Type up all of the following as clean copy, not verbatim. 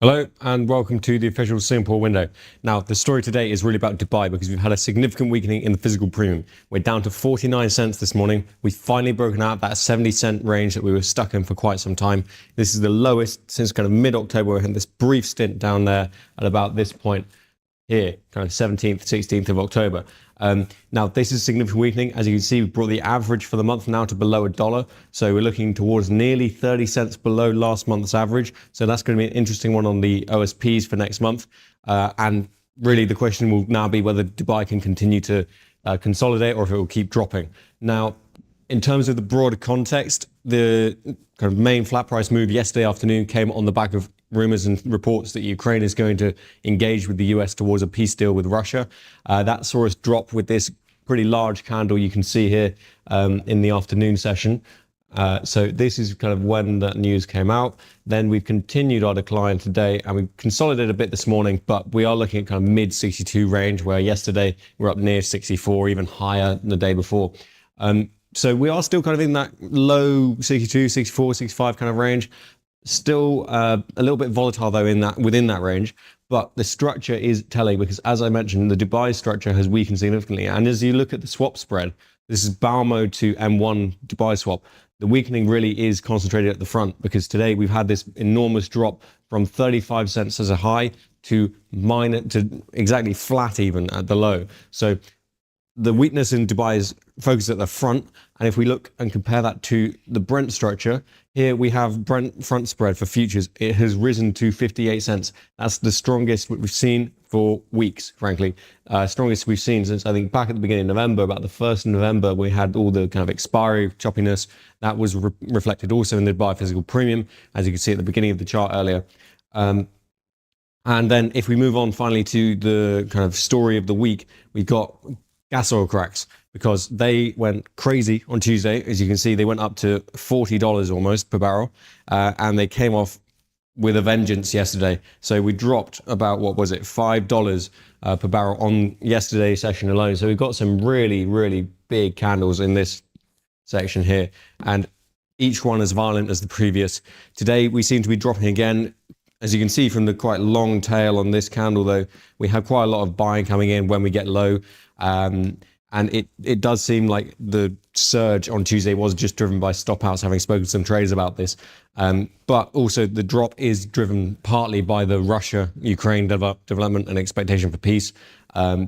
Hello and welcome to the official Singapore window. Now, the story today is really about Dubai because we've had a significant weakening in the physical premium. We're down to 49 cents this morning. We've finally broken out that 70-cent range that we were stuck in for quite some time. This is the lowest since kind of mid-October. We had this brief stint down there at about this point here, kind of 17th, 16th of October. Now, this is significant weakening. As you can see, we brought the average for the month now to below $1. So we're looking towards nearly 30 cents below last month's average. So that's going to be an interesting one on the OSPs for next month. And really the question will now be whether Dubai can continue to consolidate or if it will keep dropping. Now, in terms of the broader context, the kind of main flat price move yesterday afternoon came on the back of rumors and reports that Ukraine is going to engage with the US towards a peace deal with Russia. That saw us drop with this pretty large candle you can see here in the afternoon session. So this is kind of when that news came out. Then we've continued our decline today and we consolidated a bit this morning, but we are looking at kind of mid 62 range, where yesterday we were up near 64, even higher than the day before. So we are still kind of in that low 62, 64, 65 kind of range. Still a little bit volatile though within that range, but the structure is telling because, as I mentioned, the Dubai structure has weakened significantly. And as you look at the swap spread, this is barrel mode to M1 Dubai swap. The weakening really is concentrated at the front because today we've had this enormous drop from 35 cents as a high to exactly flat even at the low. So the weakness in Dubai is focused at the front. And if we look and compare that to the Brent structure, here we have Brent front spread for futures. It has risen to 58 cents. That's the strongest we've seen for weeks, frankly. Strongest we've seen since, I think, back at the beginning of November, about the 1st of November, we had all the kind of expiry choppiness. That was reflected also in the Dubai physical premium, as you can see at the beginning of the chart earlier. And then if we move on finally to the kind of story of the week, we've got gas oil cracks, because they went crazy on Tuesday. As you can see, they went up to $40 almost per barrel, and they came off with a vengeance yesterday. So we dropped about, what was it, $5 per barrel on yesterday's session alone. So we've got some really, really big candles in this section here, and each one as violent as the previous. Today, we seem to be dropping again. As you can see from the quite long tail on this candle, though, we have quite a lot of buying coming in when we get low. And it does seem like the surge on Tuesday was just driven by stop outs, having spoken to some traders about this. But also the drop is driven partly by the Russia-Ukraine development and expectation for peace,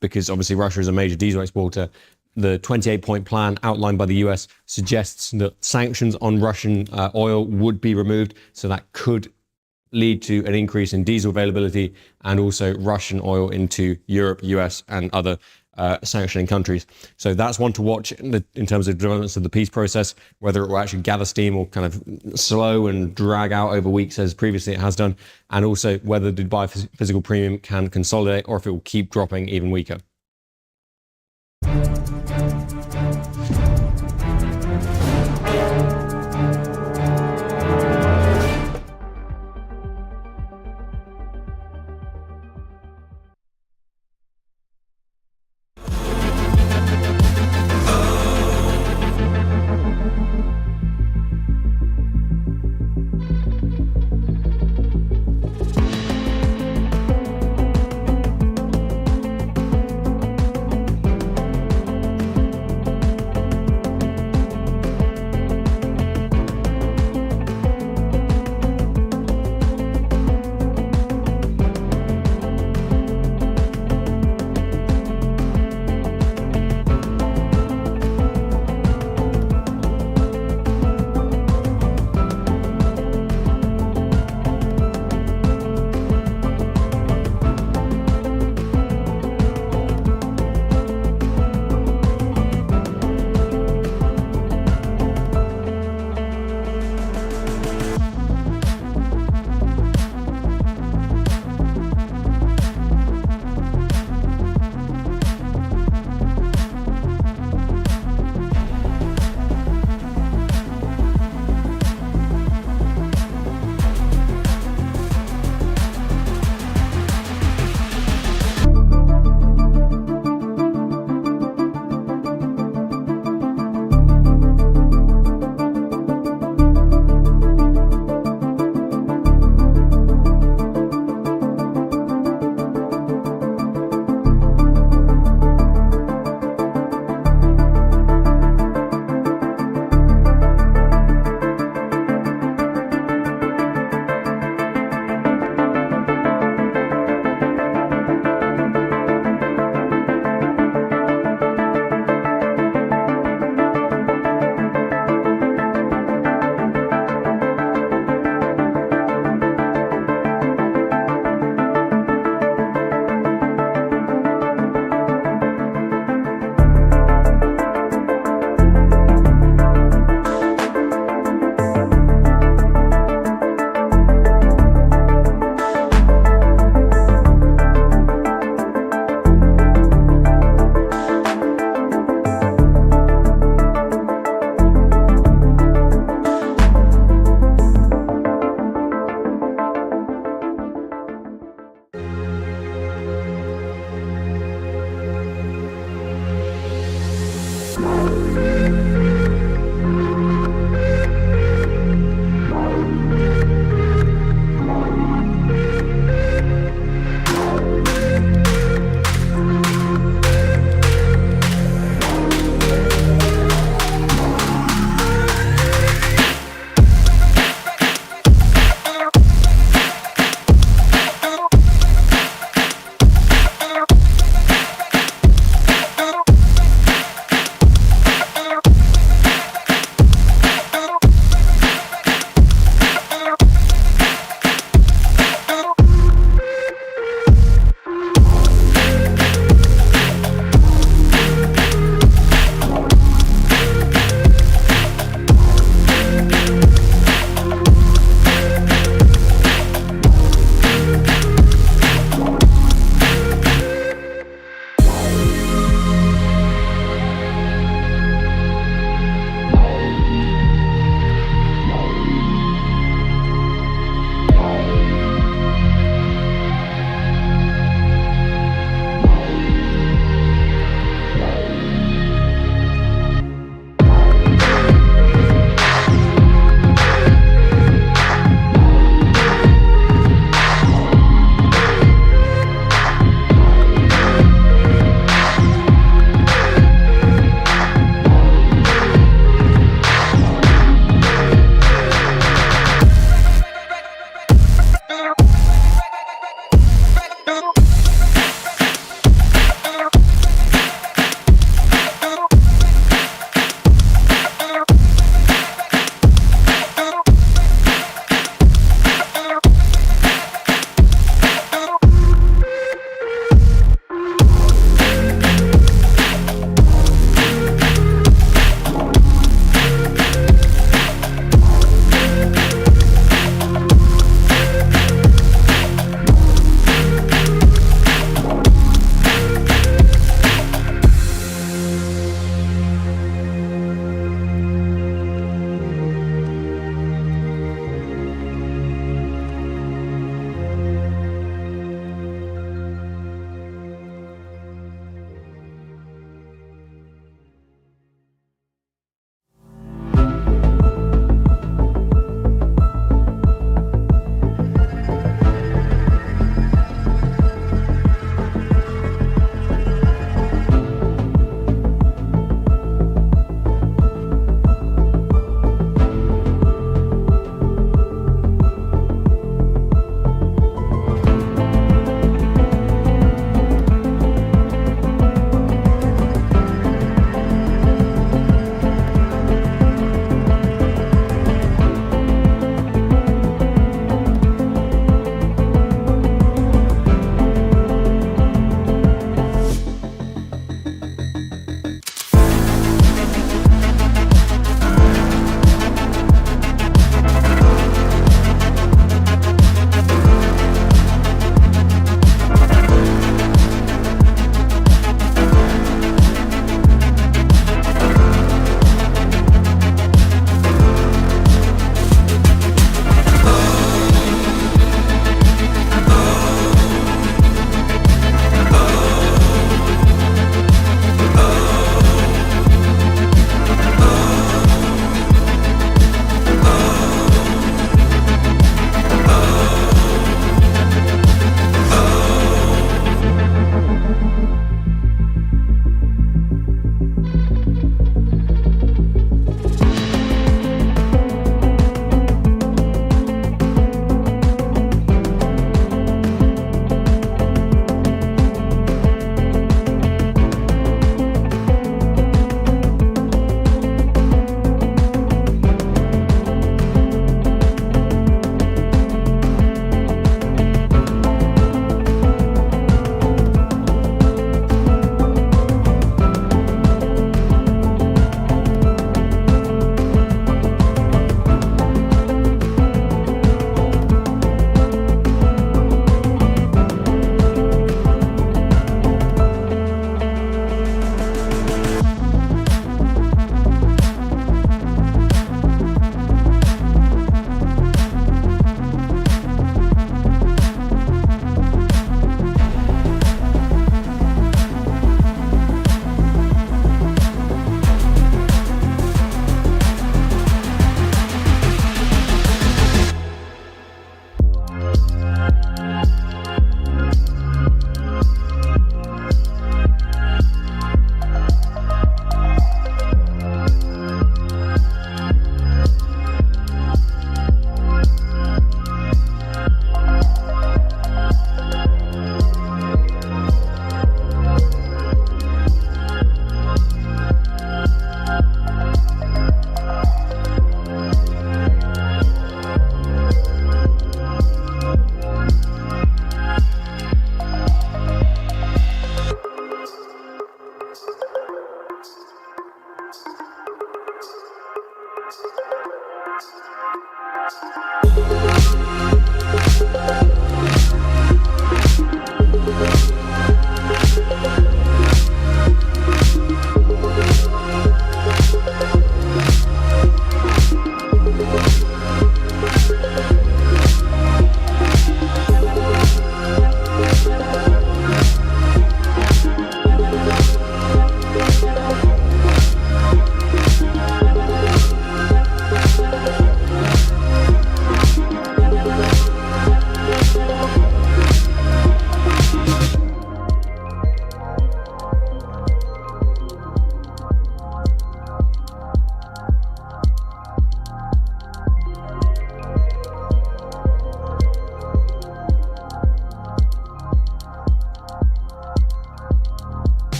because obviously Russia is a major diesel exporter. The 28-point plan outlined by the US suggests that sanctions on Russian oil would be removed, so that could lead to an increase in diesel availability and also Russian oil into Europe, US, and other sanctioning countries. So that's one to watch in terms of developments of the peace process, whether it will actually gather steam or kind of slow and drag out over weeks as previously it has done, and also whether the Dubai physical premium can consolidate or if it will keep dropping even weaker.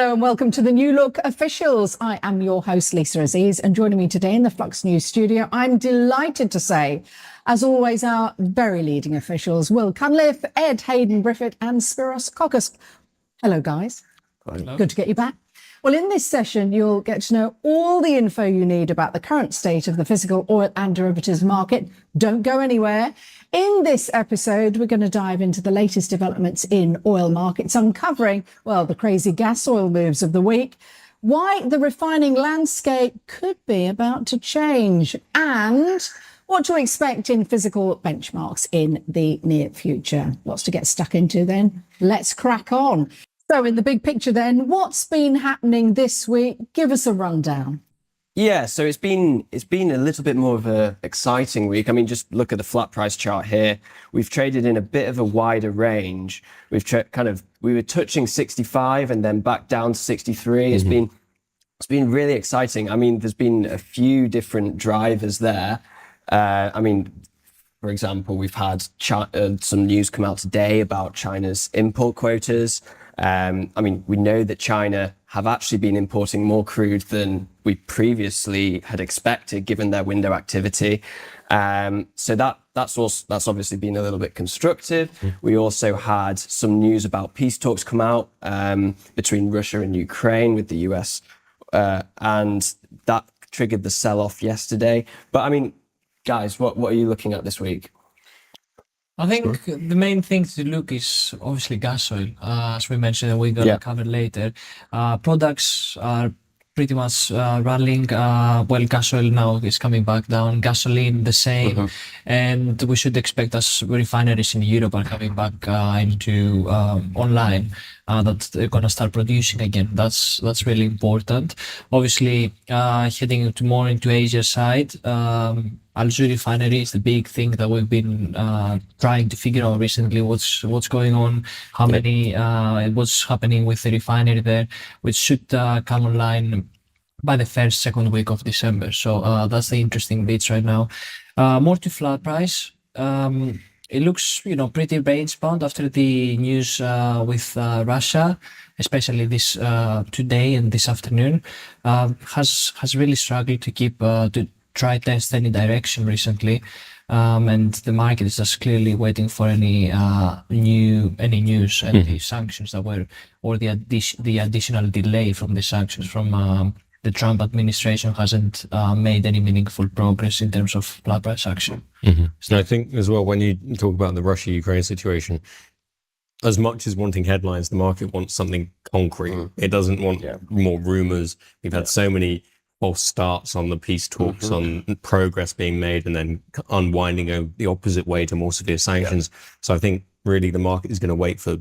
Hello and welcome to the New Look Officials. I am your host, Lisa Aziz, and joining me today in the Flux News studio, I'm delighted to say, as always, our very leading officials, Will Cunliffe, Ed Hayden-Griffith and Spiros Kokos. Hello, guys. Hello. Good to get you back. Well, in this session, you'll get to know all the info you need about the current state of the physical oil and derivatives market. Don't go anywhere. In this episode, we're going to dive into the latest developments in oil markets, uncovering, well, the crazy gas oil moves of the week, why the refining landscape could be about to change, and what to expect in physical benchmarks in the near future. Lots to get stuck into then. Let's crack on. So in the big picture then, what's been happening this week? Give us a rundown. Yeah, so it's been a little bit more of an exciting week. I mean, just look at the flat price chart here. We've traded in a bit of a wider range. We were touching 65 and then back down to 63. It's been really exciting. I mean, there's been a few different drivers there. For example, we've had some news come out today about China's import quotas. We know that China have actually been importing more crude than we previously had expected, given their window activity. So that's obviously been a little bit constructive. We also had some news about peace talks come out between Russia and Ukraine with the US, and that triggered the sell-off yesterday. But I mean, guys, what are you looking at this week? I think the main thing to look is obviously gas oil, as we mentioned, and we're going to cover later. Products are pretty much rallying. Gas oil now is coming back down, gasoline the same, and we should expect as refineries in Europe are coming back into online, that they're going to start producing again. That's really important. Obviously, heading more into Asia side, Algeria refinery is the big thing that we've been trying to figure out recently. What's going on? What's happening with the refinery there, which should come online by the second week of December. So that's the interesting bits right now. More to flat price. It looks, pretty range bound after the news with Russia, especially this today and this afternoon. Has really struggled to keep to try test any direction recently, and the market is just clearly waiting for any news and the sanctions that were, or the additional delay from the sanctions from the Trump administration hasn't made any meaningful progress in terms of flat price action. So I think as well, when you talk about the Russia-Ukraine situation, as much as wanting headlines, the market wants something concrete. It doesn't want more rumors. We've had so many false starts on the peace talks, on progress being made, and then unwinding the opposite way to more severe sanctions. So I think really the market is going to wait for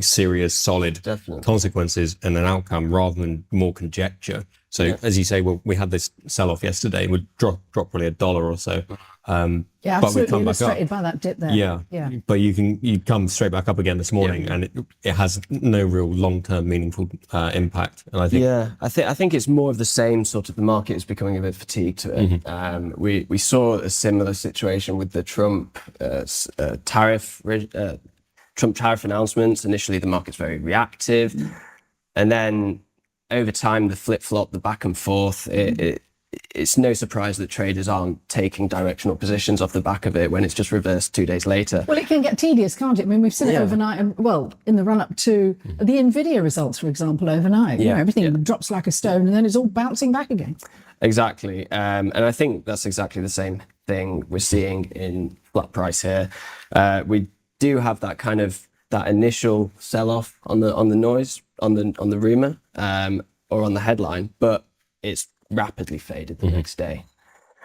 serious, solid consequences and an outcome rather than more conjecture. So as you say, well, we had this sell-off yesterday. Would drop probably $1 or so. Absolutely illustrated by that dip there. Yeah. But you come straight back up again this morning, and it has no real long-term meaningful impact. And I think it's more of the same sort of. The market is becoming a bit fatigued to it. We saw a similar situation with the Trump tariff announcements. Initially, the market's very reactive, and then over time, the flip-flop, the back and forth. It's no surprise that traders aren't taking directional positions off the back of it when it's just reversed 2 days later. Well, it can get tedious, can't it? I mean, we've seen it overnight. Well, in the run-up to the Nvidia results, for example, overnight. Everything drops like a stone, and then it's all bouncing back again. Exactly, and I think that's exactly the same thing we're seeing in flat price here. We do have that initial sell-off on the noise, on the rumor, or on the headline, but it's rapidly faded the next day.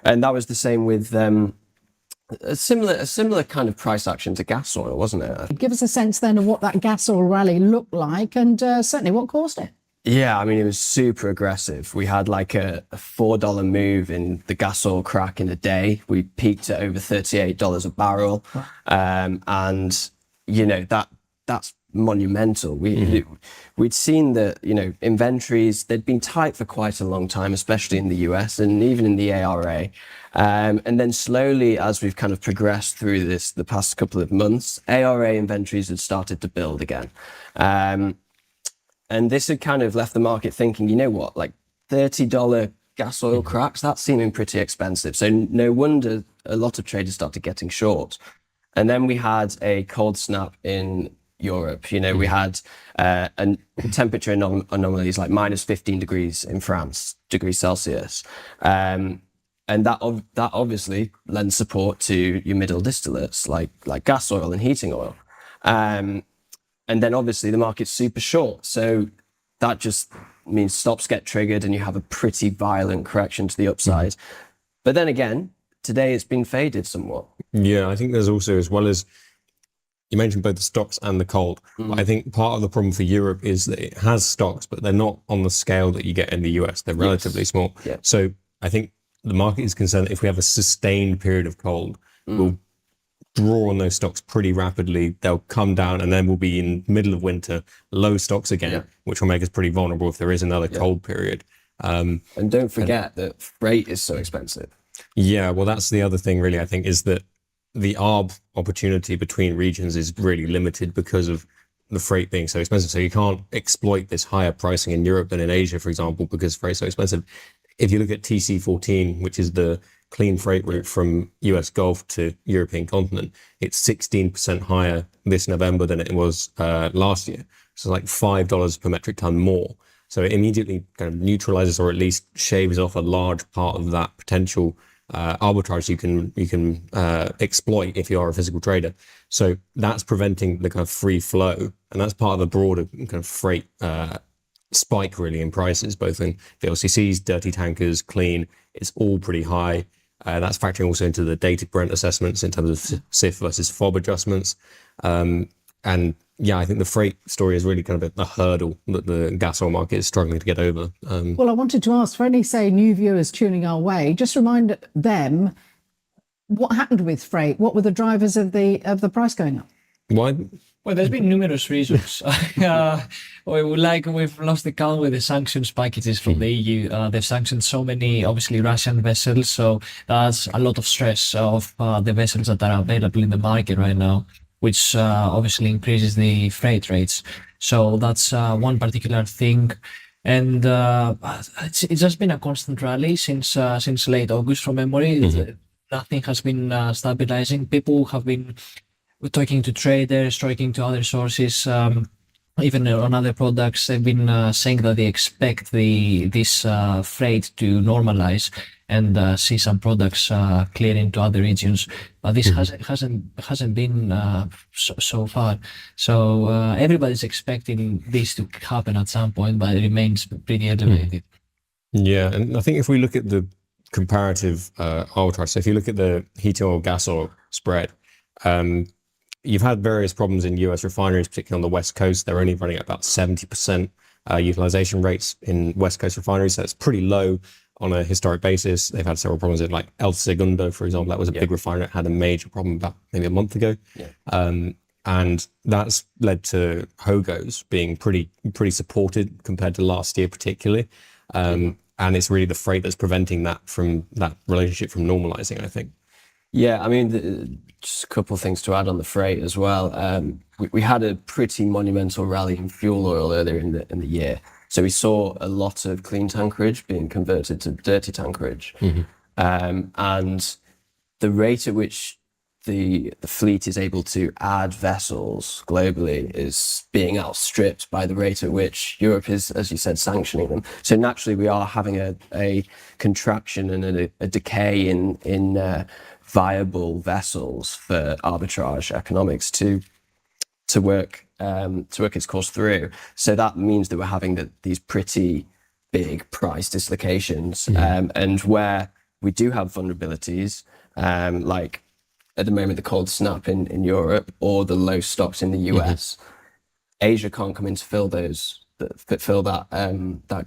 And that was the same with a similar kind of price action to gas oil, wasn't it? Give us a sense then of what that gas oil rally looked like, and certainly what caused it. Yeah, I mean, it was super aggressive. We had like a $4 move in the gas oil crack in a day. We peaked at over $38 a barrel. And, that's monumental. We'd seen that, inventories, they'd been tight for quite a long time, especially in the US and even in the ARA. And then slowly, as we've kind of progressed through the past couple of months, ARA inventories had started to build again. And this had kind of left the market thinking, you know what, like $30 gas oil cracks, that's seeming pretty expensive. So no wonder a lot of traders started getting short. And then we had a cold snap in Europe. You know, we had temperature anomalies like minus 15 degrees in France, degrees Celsius. And that obviously lends support to your middle distillates like gas oil and heating oil. And then obviously the market's super short. So that just means stops get triggered and you have a pretty violent correction to the upside. But then again, today it's been faded somewhat. Yeah, I think there's also, as well as you mentioned both the stocks and the cold, but I think part of the problem for Europe is that it has stocks, but they're not on the scale that you get in the US. They're relatively small. Yeah. So I think the market is concerned that if we have a sustained period of cold, we'll draw on those stocks pretty rapidly. They'll come down and then we'll be in middle of winter, low stocks again, which will make us pretty vulnerable if there is another cold period. And don't forget that freight is so expensive. Yeah, well, that's the other thing really, I think, is that the arb opportunity between regions is really limited because of the freight being so expensive. So you can't exploit this higher pricing in Europe than in Asia, for example, because freight's so expensive. If you look at TC14, which is the clean freight route from US Gulf to European continent, it's 16% higher this November than it was last year. So like $5 per metric ton more. So it immediately kind of neutralizes or at least shaves off a large part of that potential arbitrage you can exploit if you are a physical trader. So that's preventing the kind of free flow, and that's part of the broader kind of freight spike really in prices, both in VLCCs, dirty tankers, clean. It's all pretty high. That's factoring also into the dated Brent assessments in terms of CIF versus FOB adjustments. And yeah, I think the freight story is really kind of a hurdle that the gas oil market is struggling to get over. Well, I wanted to ask, for any, say, new viewers tuning our way, just remind them what happened with freight. What were the drivers of the price going up? Why? Well, there's been numerous reasons. We've lost the count with the sanctions packages from the EU. They've sanctioned so many, obviously, Russian vessels. So that's a lot of stress of the vessels that are available in the market right now, which obviously increases the freight rates. So that's one particular thing. And it's just been a constant rally since late August from memory. Nothing has been stabilizing. People have been talking to traders, talking to other sources, even on other products. They've been saying that they expect this freight to normalize and see some products clear into other regions, but this hasn't been so far. So everybody's expecting this to happen at some point, but it remains pretty elevated. Yeah, and I think if we look at the comparative arbitrage, so if you look at the heat oil gas oil spread, you've had various problems in US refineries, particularly on the West Coast. They're only running at about 70% utilization rates in West Coast refineries. So it's pretty low on a historic basis. They've had several problems in like El Segundo, for example. That was a big refinery that had a major problem about maybe a month ago. And that's led to HOGOs being pretty supported compared to last year particularly. And it's really the freight that's preventing that relationship from normalizing, I think. Yeah, I mean, just a couple of things to add on the freight as well. We had a pretty monumental rally in fuel oil earlier in the year. So we saw a lot of clean tankerage being converted to dirty tankerage. And the rate at which the fleet is able to add vessels globally is being outstripped by the rate at which Europe is, as you said, sanctioning them. So naturally, we are having a contraction and a decay in viable vessels for arbitrage economics to work its course through. So that means that we're having these pretty big price dislocations, and where we do have vulnerabilities, like at the moment the cold snap in Europe or the low stocks in the US, Asia can't come in to fill that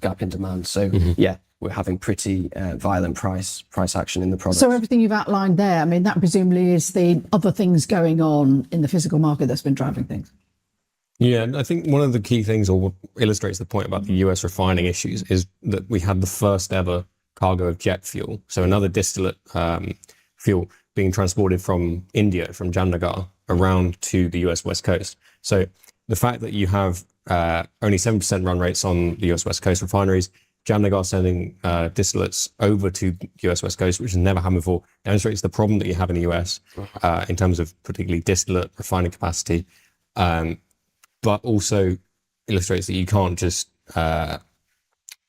gap in demand. So yeah, we're having pretty violent price action in the product. So everything you've outlined there, I mean, that presumably is the other things going on in the physical market that's been driving things. Yeah, and I think one of the key things, or what illustrates the point about the US refining issues, is that we had the first ever cargo of jet fuel. So another distillate fuel being transported from India, from Jamnagar, around to the US West Coast. So the fact that you have only 7% run rates on the US West Coast refineries. Jamnagar are sending distillates over to US West Coast, which has never happened before. Demonstrates the problem that you have in the US in terms of particularly distillate refining capacity, but also illustrates that you can't just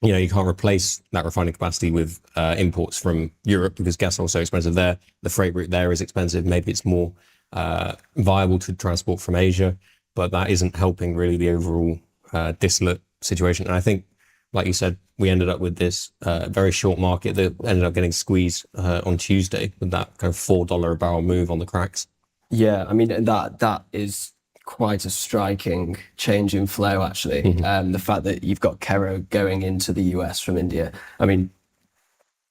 you can't replace that refining capacity with imports from Europe because gas is so expensive there. The freight route there is expensive. Maybe it's more viable to transport from Asia, but that isn't helping really the overall distillate situation. And I think, like you said, we ended up with this very short market that ended up getting squeezed on Tuesday with that kind of $4 a barrel move on the cracks. Yeah, I mean, that is quite a striking change in flow, actually. The fact that you've got Kero going into the US from India. I mean,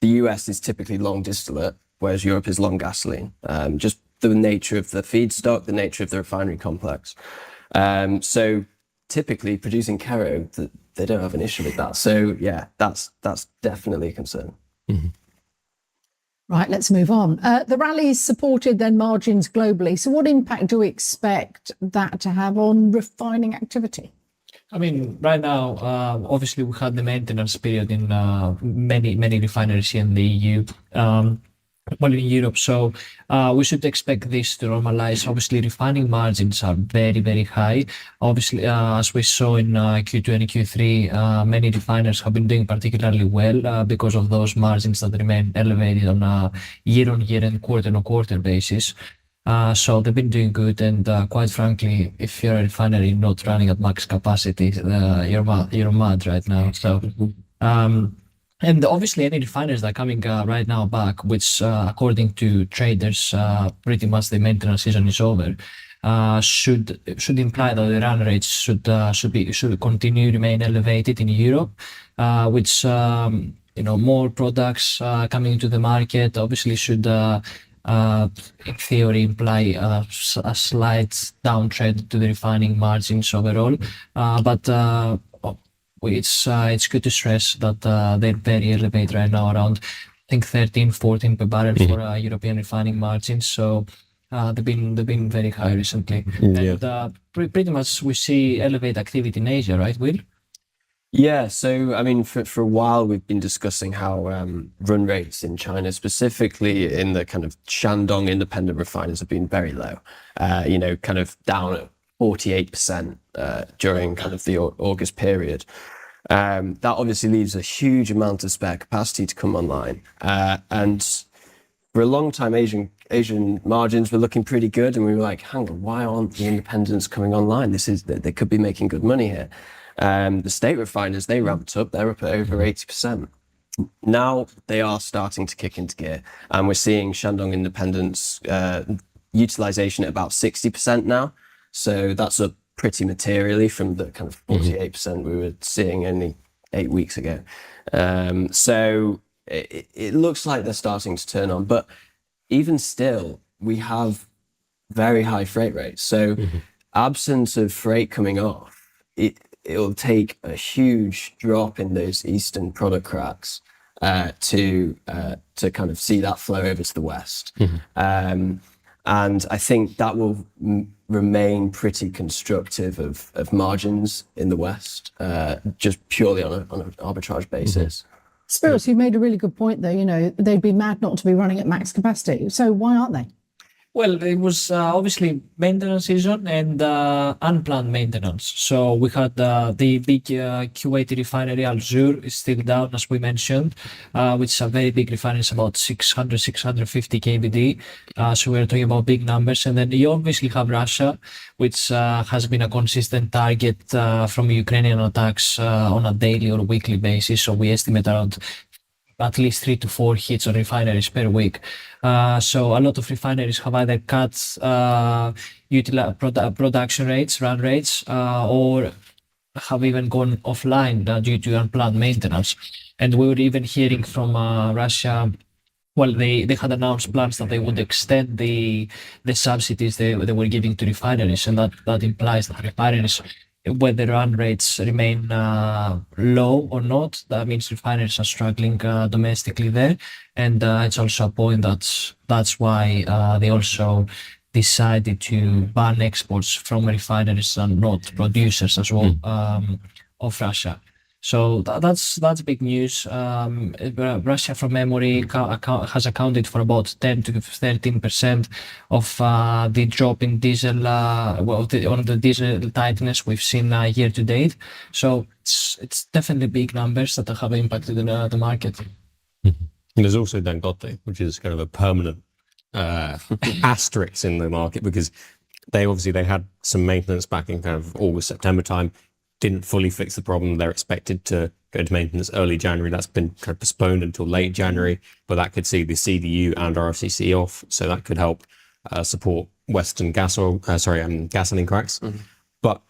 the US is typically long distillate, whereas Europe is long gasoline. Just the nature of the feedstock, the nature of the refinery complex. So typically producing Kero, they don't have an issue with that. So yeah, that's definitely a concern. Right, let's move on. The rallies supported then margins globally. So what impact do we expect that to have on refining activity? I mean, right now, obviously we had the maintenance period in many refineries here in the EU, in Europe. So we should expect this to normalize. Obviously, refining margins are very, very high. Obviously, as we saw in Q2 and Q3, many refiners have been doing particularly well because of those margins that remain elevated on a year-on-year and quarter-on-quarter basis. So they've been doing good, and quite frankly, if you're a refinery not running at max capacity, you're mad right now. So, and obviously, any refiners that are coming right now back, which according to traders, pretty much the maintenance season is over, should imply that the run rates should continue to remain elevated in Europe, which more products coming into the market obviously should. In theory, imply a slight downtrend to the refining margins overall, but it's good to stress that they're very elevated right now, around I think 13-14 per barrel for European refining margins. So they've been very high recently, and pretty much we see elevated activity in Asia, right, Will? Yeah, so I mean, for a while we've been discussing how run rates in China, specifically in the kind of Shandong independent refiners, have been very low. Kind of down at 48% during kind of the August period. That obviously leaves a huge amount of spare capacity to come online, and for a long time, Asian margins were looking pretty good, and we were like, hang on, why aren't the independents coming online? They could be making good money here. The state refiners, they ramped up. They're up at over 80%. Now they are starting to kick into gear, and we're seeing Shandong independents utilization at about 60% now. So that's up pretty materially from the kind of 48% we were seeing only 8 weeks ago. So it looks like they're starting to turn on, but even still, we have very high freight rates. So absence of freight coming off, it'll take a huge drop in those eastern product cracks to kind of see that flow over to the west. And I think that will remain pretty constructive of margins in the west, just purely on an arbitrage basis. Spiros, you made a really good point though. They'd be mad not to be running at max capacity. So why aren't they? Well, it was obviously maintenance season and unplanned maintenance. So we had the big Kuwaiti refinery, Al Zour, is still down, as we mentioned, which is a very big refinery. It's about 650 KBD. So we're talking about big numbers. And then you obviously have Russia, which has been a consistent target from Ukrainian attacks on a daily or weekly basis. So we estimate around at least 3 to 4 hits on refineries per week. So a lot of refineries have either cut production rates, run rates, or have even gone offline due to unplanned maintenance. And we were even hearing from Russia. Well, they had announced plans that they would extend the subsidies they were giving to refineries, and that implies that refineries, whether run rates remain low or not, that means refineries are struggling domestically there. And it's also a point that's why they also decided to ban exports from refineries and not producers as well of Russia. So that's big news. Russia, from memory, has accounted for about 10 to 13% of the drop in diesel, on the diesel tightness we've seen year to date. So it's definitely big numbers that have impacted the market. And there's also Dangote, which is kind of a permanent asterisk in the market, because they had some maintenance back in kind of August, September time. Didn't fully fix the problem. They're expected to go into maintenance early January. That's been kind of postponed until late January, but that could see the CDU and RFCC off, so that could help support Western gasoline cracks. But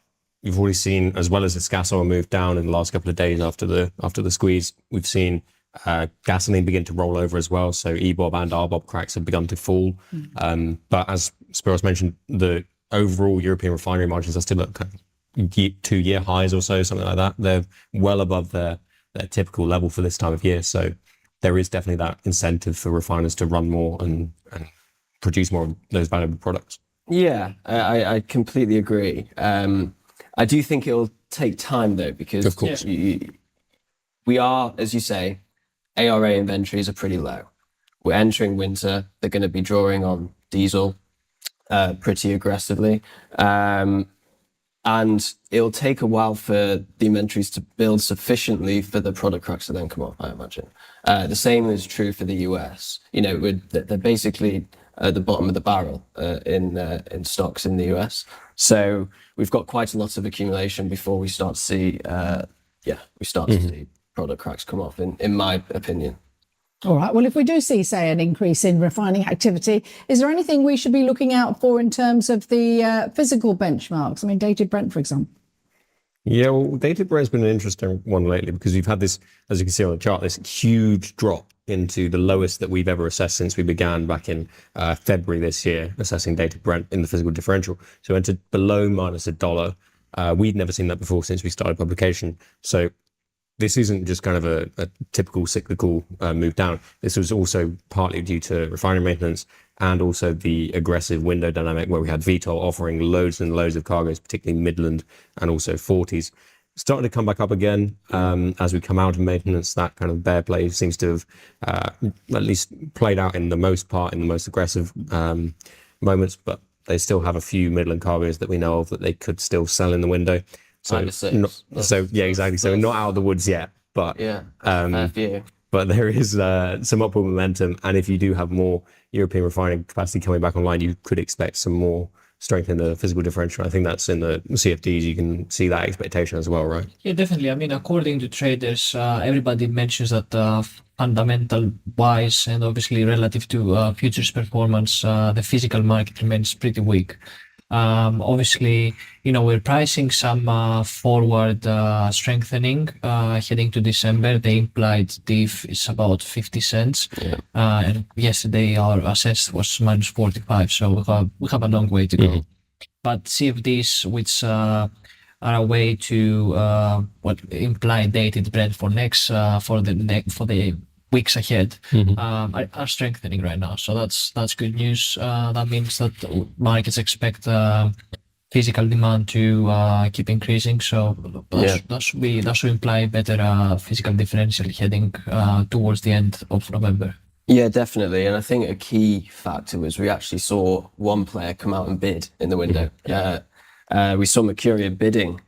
you've already seen, as well as this gas oil move down in the last couple of days after the squeeze, we've seen gasoline begin to roll over as well. So EBOB and RBOB cracks have begun to fall. But as Spiros mentioned, the overall European refinery margins are still at kind of 2-year highs or so, something like that. They're well above their typical level for this time of year. So there is definitely that incentive for refiners to run more and produce more of those valuable products. Yeah, I completely agree. I do think it'll take time though, because of course we are, as you say, ARA inventories are pretty low. We're entering winter. They're going to be drawing on diesel pretty aggressively. And it'll take a while for the inventories to build sufficiently for the product cracks to then come off, I imagine. The same is true for the US. They're basically at the bottom of the barrel in stocks in the US. So we've got quite a lot of accumulation before we start to see, to see product cracks come off, in my opinion. All right. Well, if we do see, say, an increase in refining activity, is there anything we should be looking out for in terms of the physical benchmarks? I mean, dated Brent, for example. Yeah, well, dated Brent's been an interesting one lately, because we've had this, as you can see on the chart, this huge drop into the lowest that we've ever assessed since we began back in February this year, assessing dated Brent in the physical differential. So it entered below -$1. We'd never seen that before since we started publication. So this isn't just kind of a typical cyclical move down. This was also partly due to refinery maintenance and also the aggressive window dynamic, where we had Vitol offering loads and loads of cargoes, particularly Midland and also 40s. Starting to come back up again as we come out of maintenance. That kind of bear play seems to have at least played out in the most part, in the most aggressive moments, but they still have a few Midland cargoes that we know of that they could still sell in the window. So yeah, exactly. So we're not out of the woods yet, but but there is some upward momentum. And if you do have more European refining capacity coming back online, you could expect some more strength in the physical differential. I think that's in the CFDs. You can see that expectation as well, right? Yeah, definitely. I mean, according to traders, everybody mentions that fundamental wise and obviously relative to futures performance, the physical market remains pretty weak. Obviously, we're pricing some forward strengthening heading to December. The implied diff is about 50 cents. And yesterday our assessed was -45. So we have a long way to go. But CFDs, which are a way to what implied dated Brent for next for the weeks ahead are strengthening right now. So that's good news. That means that markets expect physical demand to keep increasing. So that should imply better physical differential heading towards the end of November. Yeah, definitely. And I think a key factor was we actually saw one player come out and bid in the window. We saw Mercuria bidding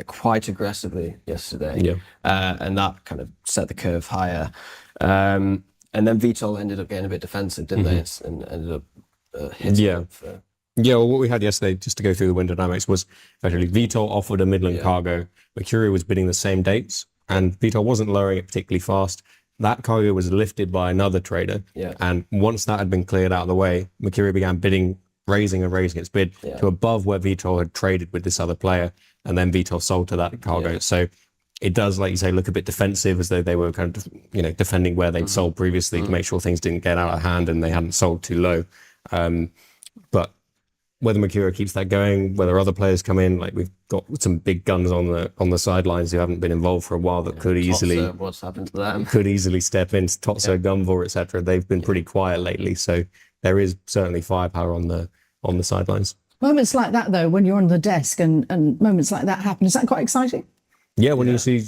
quite aggressively yesterday, and that kind of set the curve higher. And then Vitol ended up getting a bit defensive, didn't they? And ended up hitting. Well, what we had yesterday, just to go through the window dynamics, was actually Vitol offered a Midland cargo. Mercuria was bidding the same dates, and Vitol wasn't lowering it particularly fast. That cargo was lifted by another trader, and once that had been cleared out of the way, Mercuria began bidding, raising its bid to above where Vitol had traded with this other player, and then Vitol sold to that cargo. So it does, like you say, look a bit defensive, as though they were kind of, defending where they'd sold previously to make sure things didn't get out of hand and they hadn't sold too low. But whether Mercuria keeps that going, whether other players come in, like we've got some big guns on the sidelines who haven't been involved for a while that could easily what's happened to them? Could easily step in. Totso, Gunvor, etc. They've been pretty quiet lately, so there is certainly firepower on on the sidelines. Moments like that, though, when you're on the desk and moments like that happen, is that quite exciting? Yeah, when you see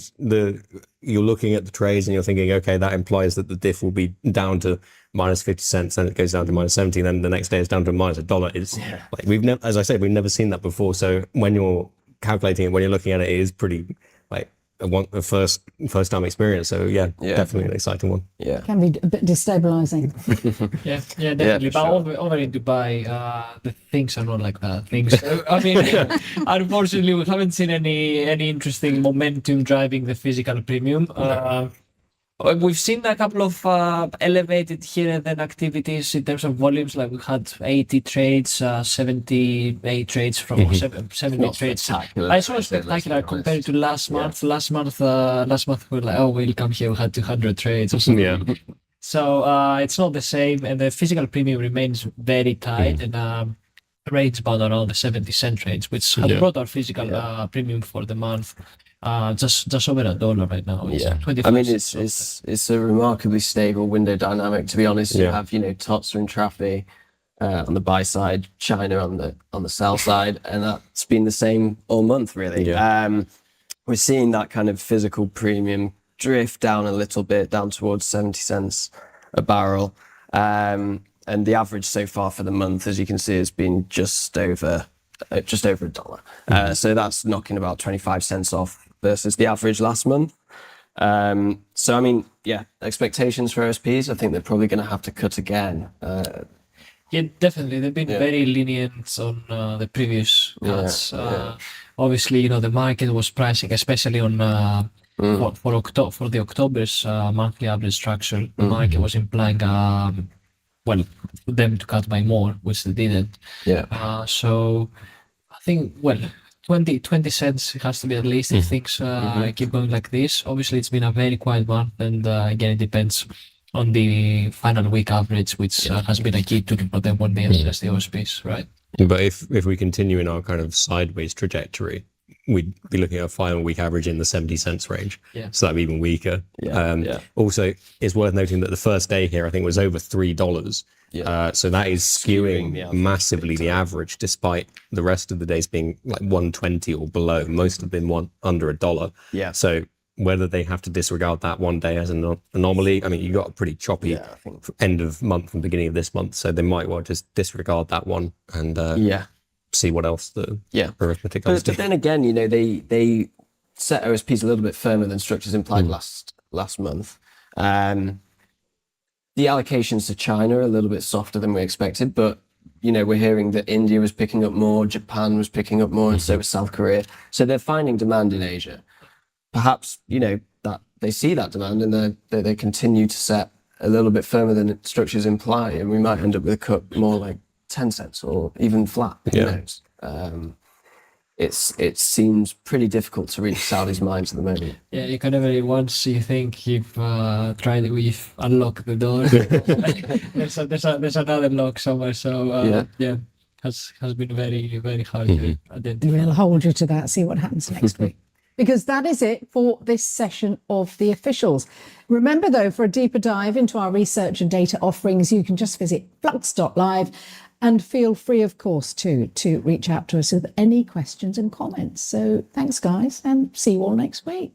you're looking at the trades and you're thinking, okay, that implies that the diff will be down to minus 50 cents, and it goes down to minus 70, and then the next day it's down to minus $1. It's like we've never, as I said, we've never seen that before. So when you're calculating it, when you're looking at it, it is pretty like a first time experience. So yeah, definitely an exciting one. Yeah. Can be a bit destabilizing. Yeah, definitely. But over in Dubai, the things are not like that. I mean, unfortunately, we haven't seen any interesting momentum driving the physical premium. We've seen a couple of elevated here and then activities in terms of volumes. Like we had 80 trades, 78 trades from 70 trades. I saw spectacular compared to last month. Last month we were like, oh, we'll come here. We had 200 trades or something. Yeah. So it's not the same, and the physical premium remains very tight and rates bound around the 70-cent range, which has brought our physical premium for the month. Just over $1 right now. It's 25 I mean, cents. it's a remarkably stable window dynamic. To be honest, you have TOTS and Trafi on the buy side, China on the sell side, and that's been the same all month really. We're seeing that kind of physical premium drift down a little bit, down towards 70 cents a barrel, and the average so far for the month, as you can see, has been just over $1. So that's knocking about 25 cents off versus the average last month. So, I mean, expectations for OSPs, I think they're probably going to have to cut again. Yeah, definitely. They've been very lenient on the previous cuts. Obviously, the market was pricing, especially on for the October's monthly average structure. The market was implying, for them to cut by more, which they didn't. So I think, 20 cents has to be at least if things keep going like this. Obviously, it's been a very quiet month, and again, it depends on the final week average, which has been a key tool for them when they assess the OSPs, right? But if we continue in our kind of sideways trajectory, we'd be looking at a final week average in the 70 cents range. So that'd be even weaker. Also, it's worth noting that the first day here, I think, was over $3. So that is skewing massively the average, despite the rest of the days being like 120 or below. Most have been under $1. So whether they have to disregard that one day as an anomaly, I mean, you got a pretty choppy end of month and beginning of this month, so they might well just disregard that one and see what else the arithmetic does. But then again, they set OSPs a little bit firmer than structures implied last month. The allocations to China are a little bit softer than we expected, but we're hearing that India was picking up more, Japan was picking up more, and so was South Korea. So they're finding demand in Asia. Perhaps that they see that demand and they continue to set a little bit firmer than structures imply, and we might end up with a cut more like 10 cents or even flat. Who knows? It seems pretty difficult to read Saudi's minds at the moment. Yeah, you can never, once you think you've you've unlocked the door, there's another lock somewhere. So has been very, very hard to identify. We'll hold you to that, see what happens next week. Because that is it for this session of The Officials. Remember, though, for a deeper dive into our research and data offerings, you can just visit flux.live. And feel free, of course, to reach out to us with any questions and comments. So thanks, guys, and see you all next week.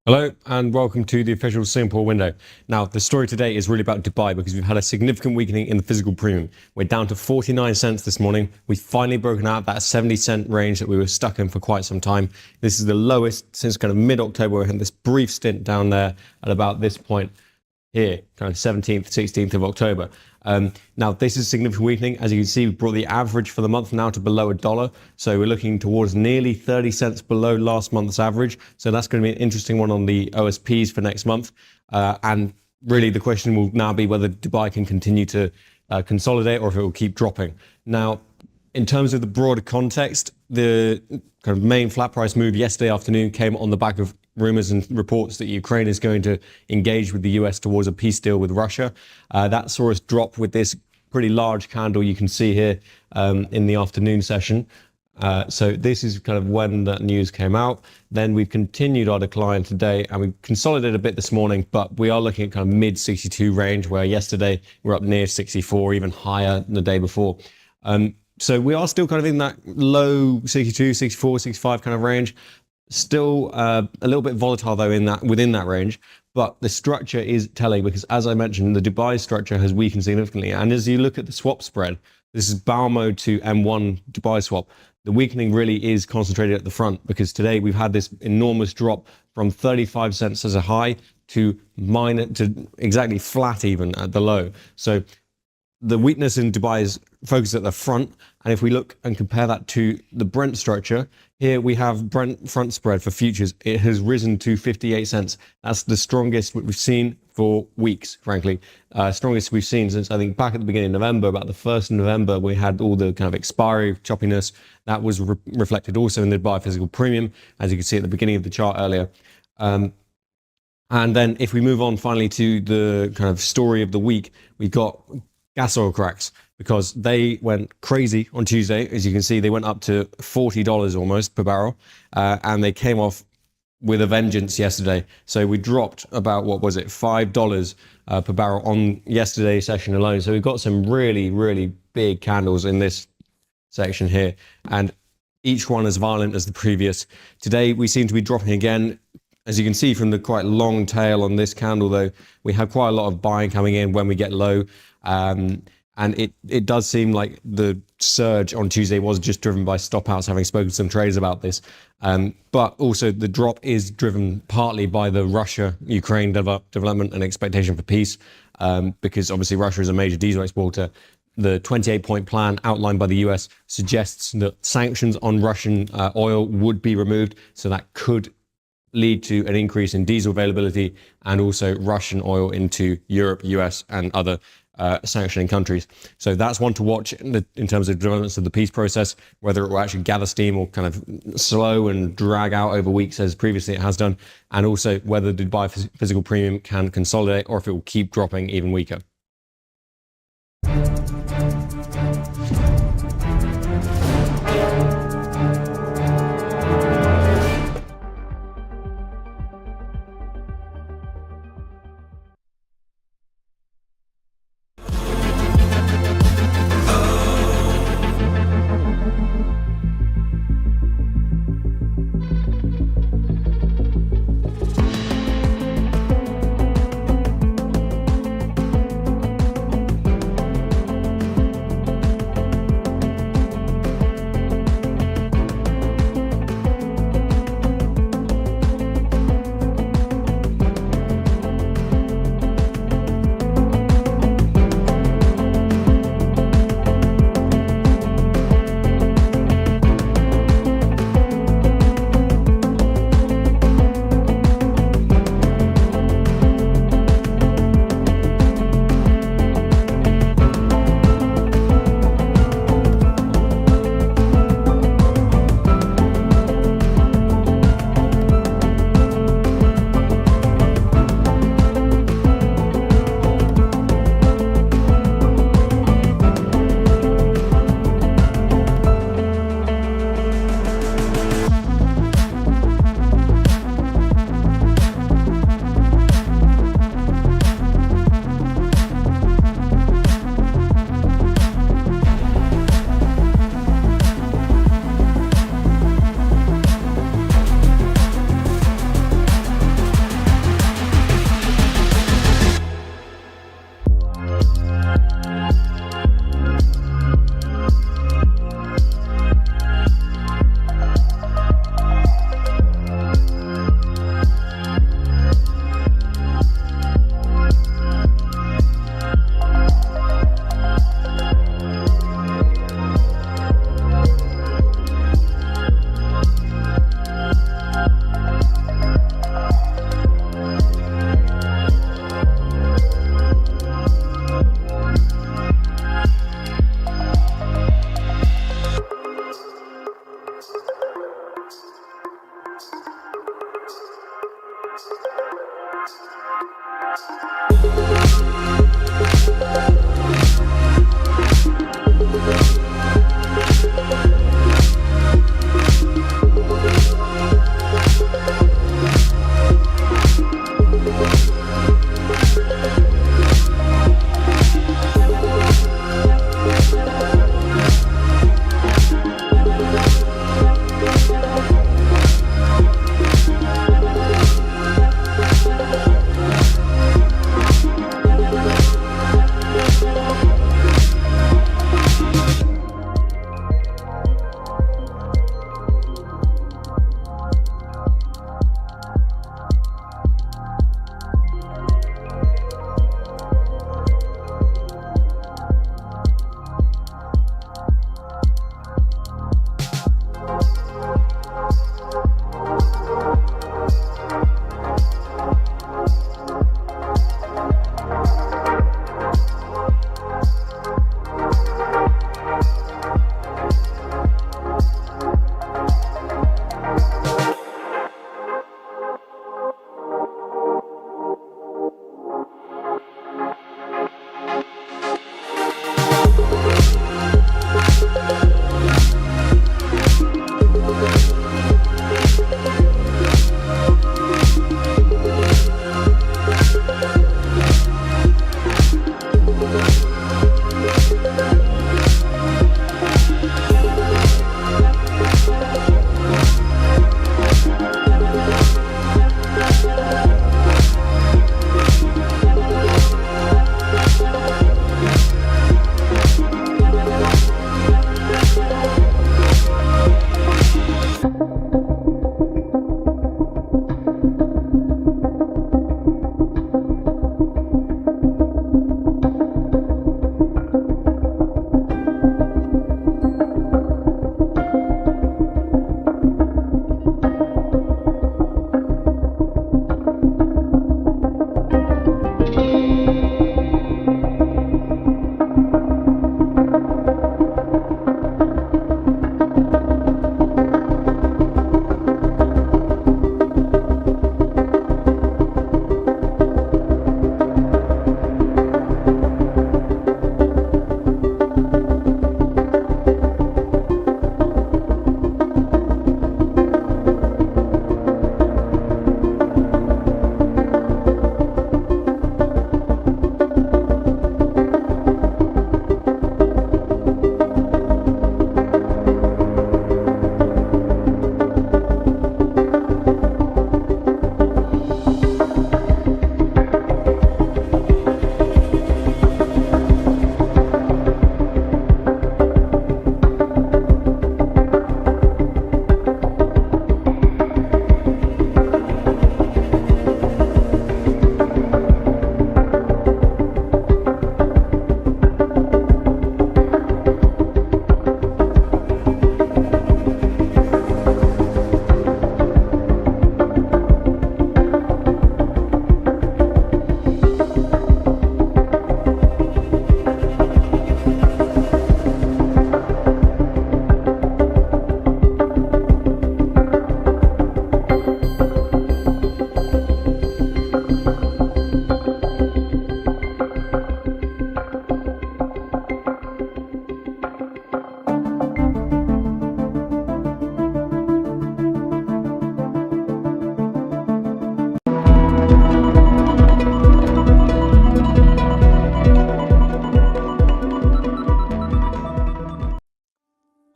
Hello and welcome to the official Singapore window. Now, the story today is really about Dubai because we've had a significant weakening in the physical premium. We're down to 49 cents this morning. We've finally broken out that 70-cent range that we were stuck in for quite some time. This is the lowest since kind of mid-October. We had this brief stint down there at about this point here, kind of 17th, 16th of October. Now, this is significant weakening. As you can see, we brought the average for the month now to below $1. So we're looking towards nearly 30 cents below last month's average. So that's going to be an interesting one on the OSPs for next month. And really the question will now be whether Dubai can continue to consolidate or if it will keep dropping. Now, in terms of the broader context, the kind of main flat price move yesterday afternoon came on the back of rumors and reports that Ukraine is going to engage with the US towards a peace deal with Russia. That saw us drop with this pretty large candle you can see here in the afternoon session. So this is kind of when that news came out. Then we've continued our decline today and we consolidated a bit this morning, but we are looking at kind of mid 62 range, where yesterday we were up near 64, even higher than the day before. So we are still kind of in that low 62, 64, 65 kind of range. Still a little bit volatile though within that range, but the structure is telling because, as I mentioned, the Dubai structure has weakened significantly. And as you look at the swap spread, this is barrel mode to M1 Dubai swap. The weakening really is concentrated at the front because today we've had this enormous drop from 35 cents as a high to exactly flat even at the low. So the weakness in Dubai is focused at the front. And if we look and compare that to the Brent structure, here we have Brent front spread for futures. It has risen to 58 cents. That's the strongest we've seen for weeks, frankly. Strongest we've seen since, I think, back at the beginning of November, about the 1st of November, we had all the kind of expiry choppiness. That was reflected also in the Dubai physical premium, as you can see at the beginning of the chart earlier. And then if we move on finally to the kind of story of the week, we've got gas oil cracks, because they went crazy on Tuesday. As you can see, they went up to $40 almost per barrel, and they came off with a vengeance yesterday. So we dropped about, what was it, $5 per barrel on yesterday's session alone. So we've got some really, really big candles in this section here, and each one as violent as the previous. Today, we seem to be dropping again. As you can see from the quite long tail on this candle, though, we have quite a lot of buying coming in when we get low. And it does seem like the surge on Tuesday was just driven by stop outs, having spoken to some traders about this. But also the drop is driven partly by the Russia-Ukraine development and expectation for peace, because obviously Russia is a major diesel exporter. The 28-point plan outlined by the US suggests that sanctions on Russian oil would be removed, so that could lead to an increase in diesel availability and also Russian oil into Europe, US, and other sanctioning countries. So that's one to watch in terms of developments of the peace process, whether it will actually gather steam or kind of slow and drag out over weeks as previously it has done, and also whether the Dubai physical premium can consolidate or if it will keep dropping even weaker.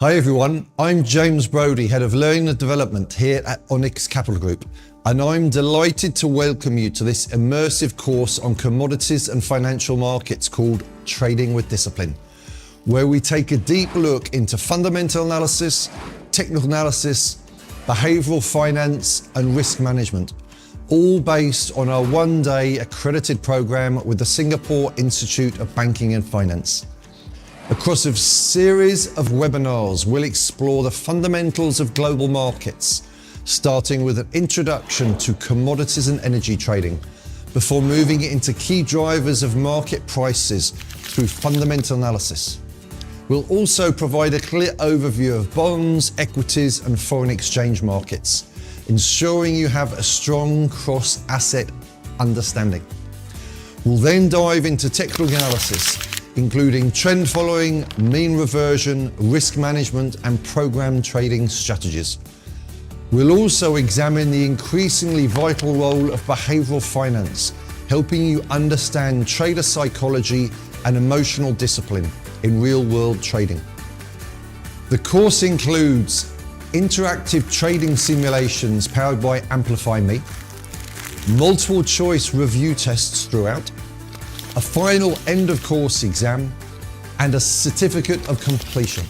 Hi everyone, I'm James Brodie, Head of Learning and Development here at Onyx Capital Group, and I'm delighted to welcome you to this immersive course on commodities and financial markets called Trading with Discipline, where we take a deep look into fundamental analysis, technical analysis, behavioural finance and risk management, all based on our one-day accredited programme with the Singapore Institute of Banking and Finance. Across a series of webinars, we'll explore the fundamentals of global markets, starting with an introduction to commodities and energy trading, before moving into key drivers of market prices through fundamental analysis. We'll also provide a clear overview of bonds, equities, and foreign exchange markets, ensuring you have a strong cross-asset understanding. We'll then dive into technical analysis, including trend following, mean reversion, risk management, and program trading strategies. We'll also examine the increasingly vital role of behavioural finance, helping you understand trader psychology and emotional discipline in real-world trading. The course includes interactive trading simulations powered by Amplify Me, multiple choice review tests throughout, a final end of course exam, and a certificate of completion.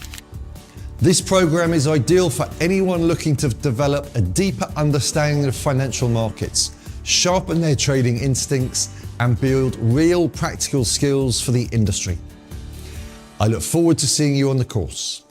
This program is ideal for anyone looking to develop a deeper understanding of financial markets, sharpen their trading instincts, and build real practical skills for the industry. I look forward to seeing you on the course.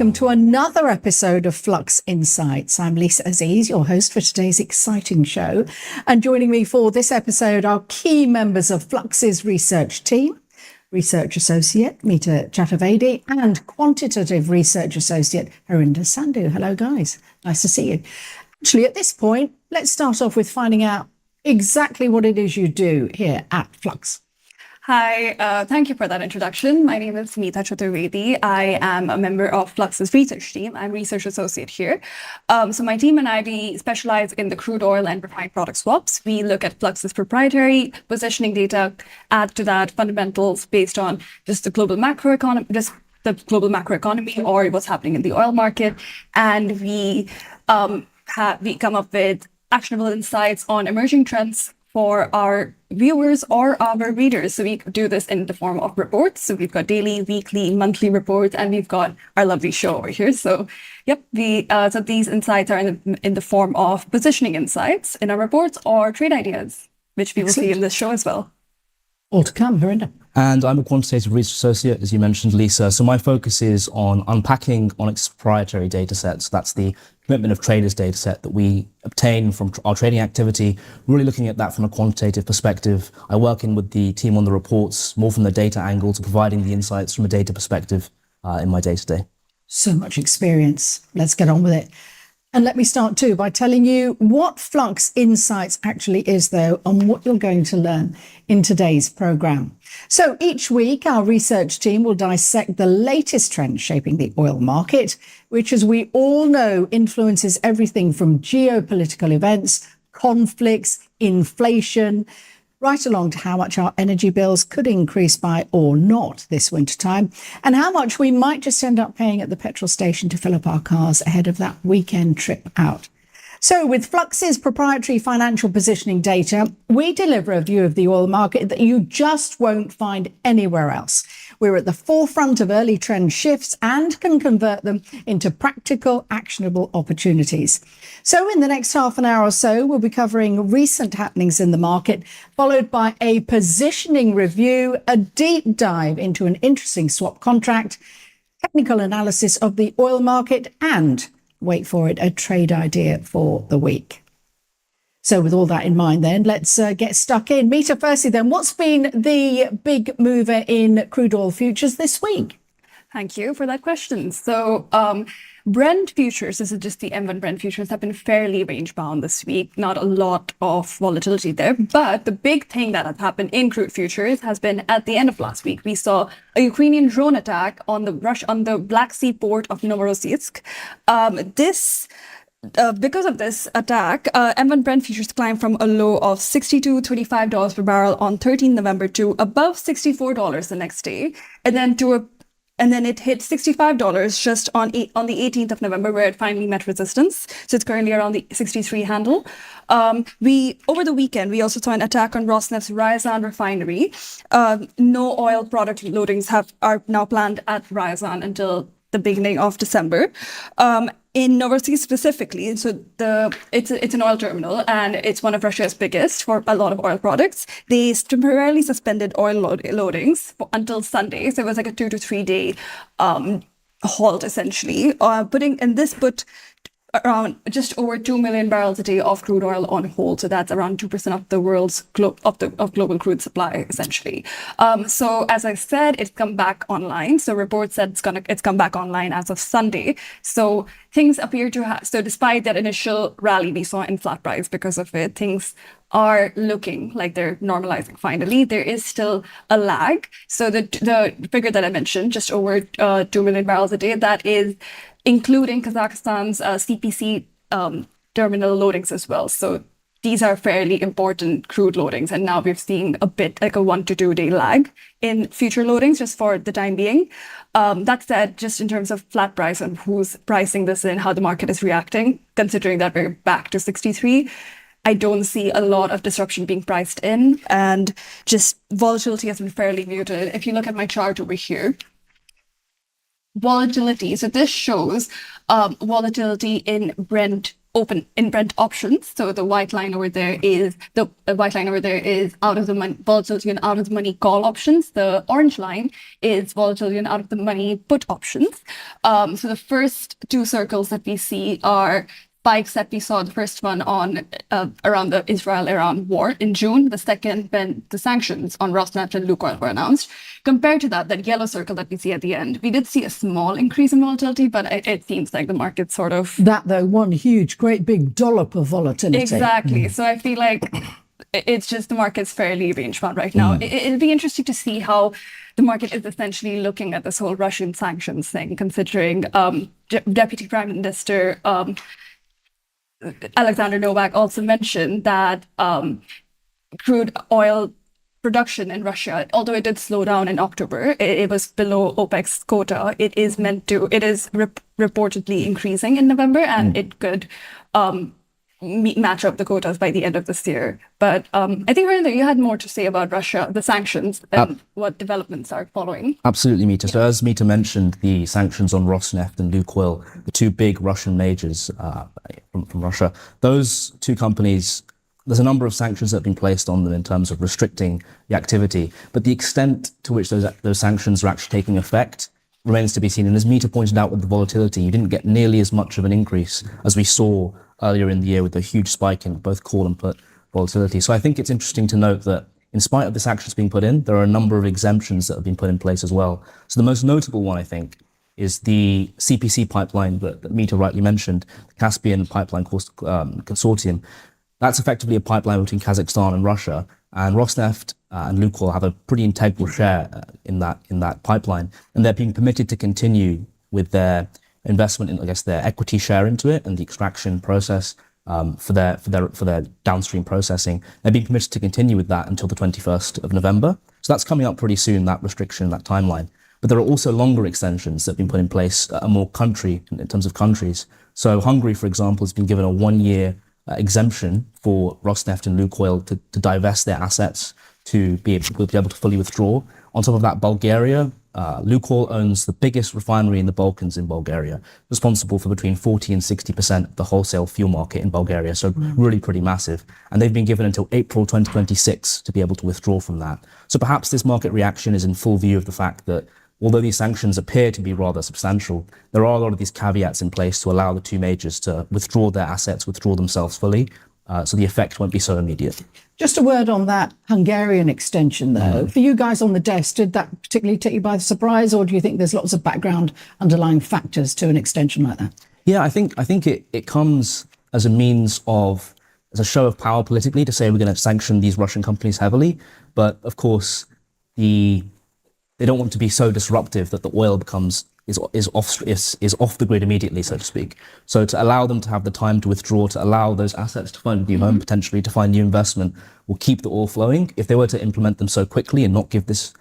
welcome to another episode of Flux Insights. I'm Lisa Aziz, your host for today's exciting show. And joining me for this episode are key members of Flux's research team, Research Associate Meeta Chaturvedi and Quantitative Research Associate Harinder Sandhu. Hello, guys. Nice to see you. Actually, at this point, let's start off with finding out exactly what it is you do here at Flux. Hi, thank you for that introduction. My name is Meeta Chaturvedi. I am a member of Flux's research team. I'm research associate here. So my team and I, we specialize in the crude oil and refined product swaps. We look at Flux's proprietary positioning data, add to that fundamentals based on just the global macroeconomy, or what's happening in the oil market. And we come up with actionable insights on emerging trends for our viewers or our readers. So we do this in the form of reports. So we've got daily, weekly, monthly reports, and we've got our lovely show over here. So yep, so these insights are in the form of positioning insights in our reports or trade ideas, which we will see in this show as well. All to come, Harinder. And I'm a quantitative research associate, as you mentioned, Lisa. So my focus is on unpacking Onyx proprietary data sets. That's the commitment of traders data set that we obtain from our trading activity, really looking at that from a quantitative perspective. I work in with the team on the reports, more from the data angle to providing the insights from a data perspective in my day-to-day. So much experience. Let's get on with it. And let me start too by telling you what Flux Insights actually is, though, and what you're going to learn in today's programme. So each week, our research team will dissect the latest trends shaping the oil market, which, as we all know, influences everything from geopolitical events, conflicts, inflation, right along to how much our energy bills could increase by or not this wintertime, and how much we might just end up paying at the petrol station to fill up our cars ahead of that weekend trip out. So with Flux's proprietary financial positioning data, we deliver a view of the oil market that you just won't find anywhere else. We're at the forefront of early trend shifts and can convert them into practical, actionable opportunities. So in the next half an hour or so, we'll be covering recent happenings in the market, followed by a positioning review, a deep dive into an interesting swap contract, technical analysis of the oil market, and, wait for it, a trade idea for the week. So with all that in mind, then, let's get stuck in. Meeta, firstly, then, what's been the big mover in crude oil futures this week? Thank you for that question. So Brent futures, this is just the M1 Brent futures, have been fairly range bound this week. Not a lot of volatility there. But the big thing that has happened in crude futures has been at the end of last week. We saw a Ukrainian drone attack on the Black Sea port of Novorossiysk. Because of this attack, M1 Brent futures climbed from a low of $62.25 per barrel on 13 November to above $64 the next day, and then it hit $65 just on the 18th of November, where it finally met resistance. So it's currently around the 63 handle. Over the weekend, we also saw an attack on Rosneft's Ryazan refinery. No oil product loadings are now planned at Ryazan until the beginning of December. In Novorossiysk specifically, so it's an oil terminal and it's one of Russia's biggest for a lot of oil products. They temporarily suspended oil loadings until Sunday. So it was like a 2 to 3 day halt essentially. This put around just over 2 million barrels a day of crude oil on hold. So that's around 2% of the world's global crude supply, essentially. So as I said, it's come back online. So reports said it's come back online as of Sunday. So things appear to have, so despite that initial rally we saw in flat price because of it, things are looking like they're normalizing finally. There is still a lag. So the figure that I mentioned, just over 2 million barrels a day, that is including Kazakhstan's CPC terminal loadings as well. So these are fairly important crude loadings. And now we're seeing a bit like a 1 to 2 day lag in future loadings just for the time being. That said, just in terms of flat price and who's pricing this in, how the market is reacting, considering that we're back to 63, I don't see a lot of disruption being priced in, and just volatility has been fairly muted. If you look at my chart over here, volatility. So this shows volatility in Brent open in Brent options. So the white line over there is out of the money volatility and out of the money call options. The orange line is volatility and out of the money put options. So the first two circles that we see are spikes that we saw, the first one on around the Israel-Iran war in June, the second when the sanctions on Rosneft and Lukoil were announced. Compared to that yellow circle that we see at the end, we did see a small increase in volatility, but it seems like the market sort of... That, though, one huge, great big dollop of volatility. Exactly. So I feel like it's just the market's fairly range-bound right now. It'll be interesting to see how the market is essentially looking at this whole Russian sanctions thing, considering Deputy Prime Minister Alexander Novak also mentioned that crude oil production in Russia, although it did slow down in October, it was below OPEC's quota. It is reportedly increasing in November, and it could match up the quotas by the end of this year. But I think, Harinder, you had more to say about Russia, the sanctions, and what developments are following. Absolutely, Mita. So as Mita mentioned, the sanctions on Rosneft and Lukoil, the two big Russian majors from Russia, those two companies, there's a number of sanctions that have been placed on them in terms of restricting the activity, but the extent to which those sanctions are actually taking effect remains to be seen. And as Mita pointed out with the volatility, you didn't get nearly as much of an increase as we saw earlier in the year with the huge spike in both call and put volatility. So I think it's interesting to note that in spite of the sanctions being put in, there are a number of exemptions that have been put in place as well. So the most notable one, I think, is the CPC pipeline that Mita rightly mentioned, the Caspian Pipeline Consortium. That's effectively a pipeline between Kazakhstan and Russia, and Rosneft and Lukoil have a pretty integral share in that pipeline, and they're being permitted to continue with their investment in, I guess, their equity share into it and the extraction process for their downstream processing. They're being permitted to continue with that until the 21st of November. So that's coming up pretty soon, that restriction, that timeline. But there are also longer extensions that have been put in place, more country in terms of countries. So Hungary, for example, has been given a 1-year exemption for Rosneft and Lukoil to divest their assets to be able to fully withdraw. On top of that, Bulgaria, Lukoil owns the biggest refinery in the Balkans in Bulgaria, responsible for between 40 and 60% of the wholesale fuel market in Bulgaria, so really pretty massive. And they've been given until April 2026 to be able to withdraw from that. So perhaps this market reaction is in full view of the fact that although these sanctions appear to be rather substantial, there are a lot of these caveats in place to allow the two majors to withdraw their assets, withdraw themselves fully, so the effect won't be so immediate. Just a word on that Hungarian extension, though. For you guys on the desk, did that particularly take you by surprise, or do you think there's lots of background underlying factors to an extension like that? Yeah, I think it comes as a means of, as a show of power politically to say we're going to sanction these Russian companies heavily. But of course, they don't want to be so disruptive that the oil is off the grid immediately, so to speak. So to allow them to have the time to withdraw, to allow those assets to find a new home, potentially to find new investment, will keep the oil flowing. If they were to implement them so quickly and not give this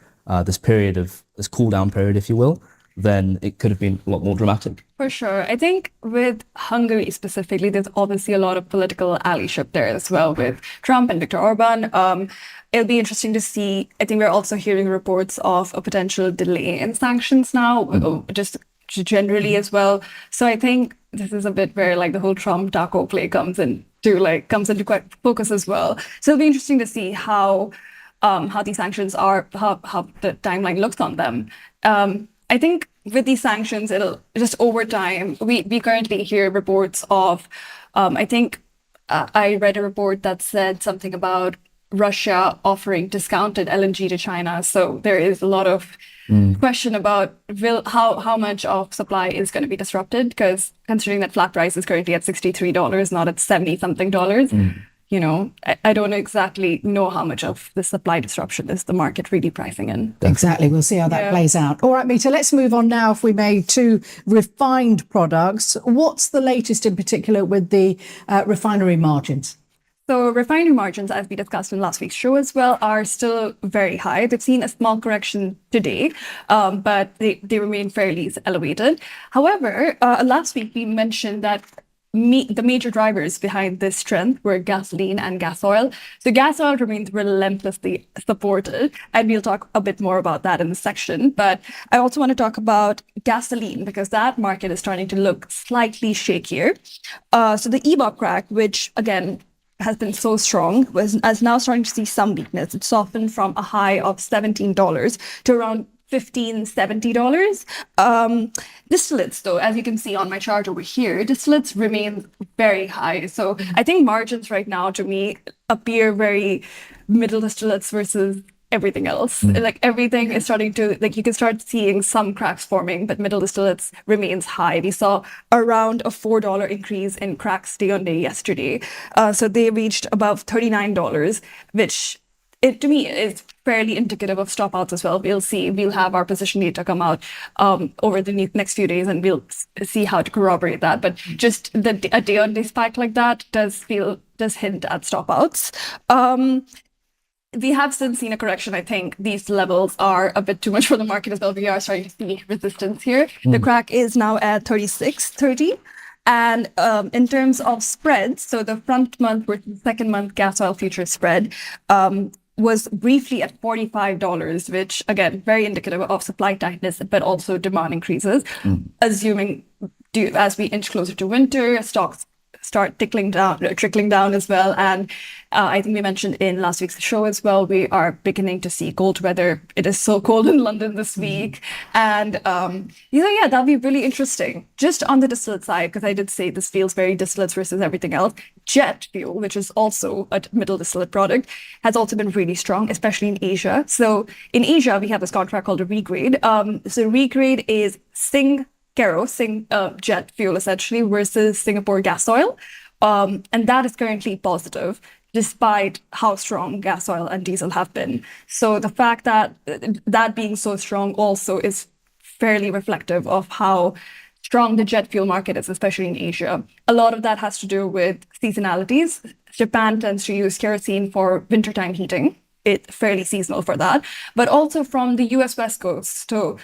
cool down period, if you will, then it could have been a lot more dramatic. For sure. I think with Hungary specifically, there's obviously a lot of political allyship there as well with Trump and Viktor Orban. It'll be interesting to see. I think we're also hearing reports of a potential delay in sanctions now, just generally as well. So I think this is a bit where like the whole Trump taco play comes into quite focus as well. So it'll be interesting to see how these sanctions are, how the timeline looks on them. I think with these sanctions, it'll just over time, we currently hear reports of, I read a report that said something about Russia offering discounted LNG to China. So there is a lot of question about how much of supply is going to be disrupted, because considering that flat price is currently at $63, not at 70 something dollars. You know, I don't exactly know how much of the supply disruption is the market really pricing in. Exactly. We'll see how that plays out. All right, Mita, let's move on now, if we may, to refined products. What's the latest in particular with the refinery margins? So refinery margins, as we discussed in last week's show as well, are still very high. They've seen a small correction today, but they remain fairly elevated. However, last week we mentioned that the major drivers behind this strength were gasoline and gas oil. So gas oil remains relentlessly supported, and we'll talk a bit more about that in the section. But I also want to talk about gasoline because that market is starting to look slightly shakier. So the EBOB crack, which again has been so strong, is now starting to see some weakness. It softened from a high of $17 to around $15, $70. Distillates, though, as you can see on my chart over here, distillates remain very high. So I think margins right now to me appear very middle distillates versus everything else. Like everything is starting to, like you can start seeing some cracks forming, but middle distillates remains high. We saw around a $4 increase in cracks day on day yesterday. So they reached above $39, which to me is fairly indicative of stop outs as well. We'll see. We'll have our position data come out over the next few days, and we'll see how to corroborate that. But just a day-on-day spike like that does hint at stop outs. We have since seen a correction. I think these levels are a bit too much for the market as well. We are starting to see resistance here. The crack is now at 36.30. And in terms of spreads, so the front month versus second month gas oil future spread was briefly at $45, which again, very indicative of supply tightness, but also demand increases. Assuming as we inch closer to winter, stocks start trickling down as well. And I think we mentioned in last week's show as well, we are beginning to see cold weather. It is so cold in London this week. And that'll be really interesting. Just on the distillate side, because I did say this feels very distillates versus everything else. Jet fuel, which is also a middle distillate product, has also been really strong, especially in Asia. So in Asia, we have this contract called a regrade. So regrade is jet fuel essentially versus Singapore gas oil. And that is currently positive despite how strong gas oil and diesel have been. So the fact that that being so strong also is fairly reflective of how strong the jet fuel market is, especially in Asia. A lot of that has to do with seasonalities. Japan tends to use kerosene for wintertime heating. It's fairly seasonal for that, but also from the US West Coast. So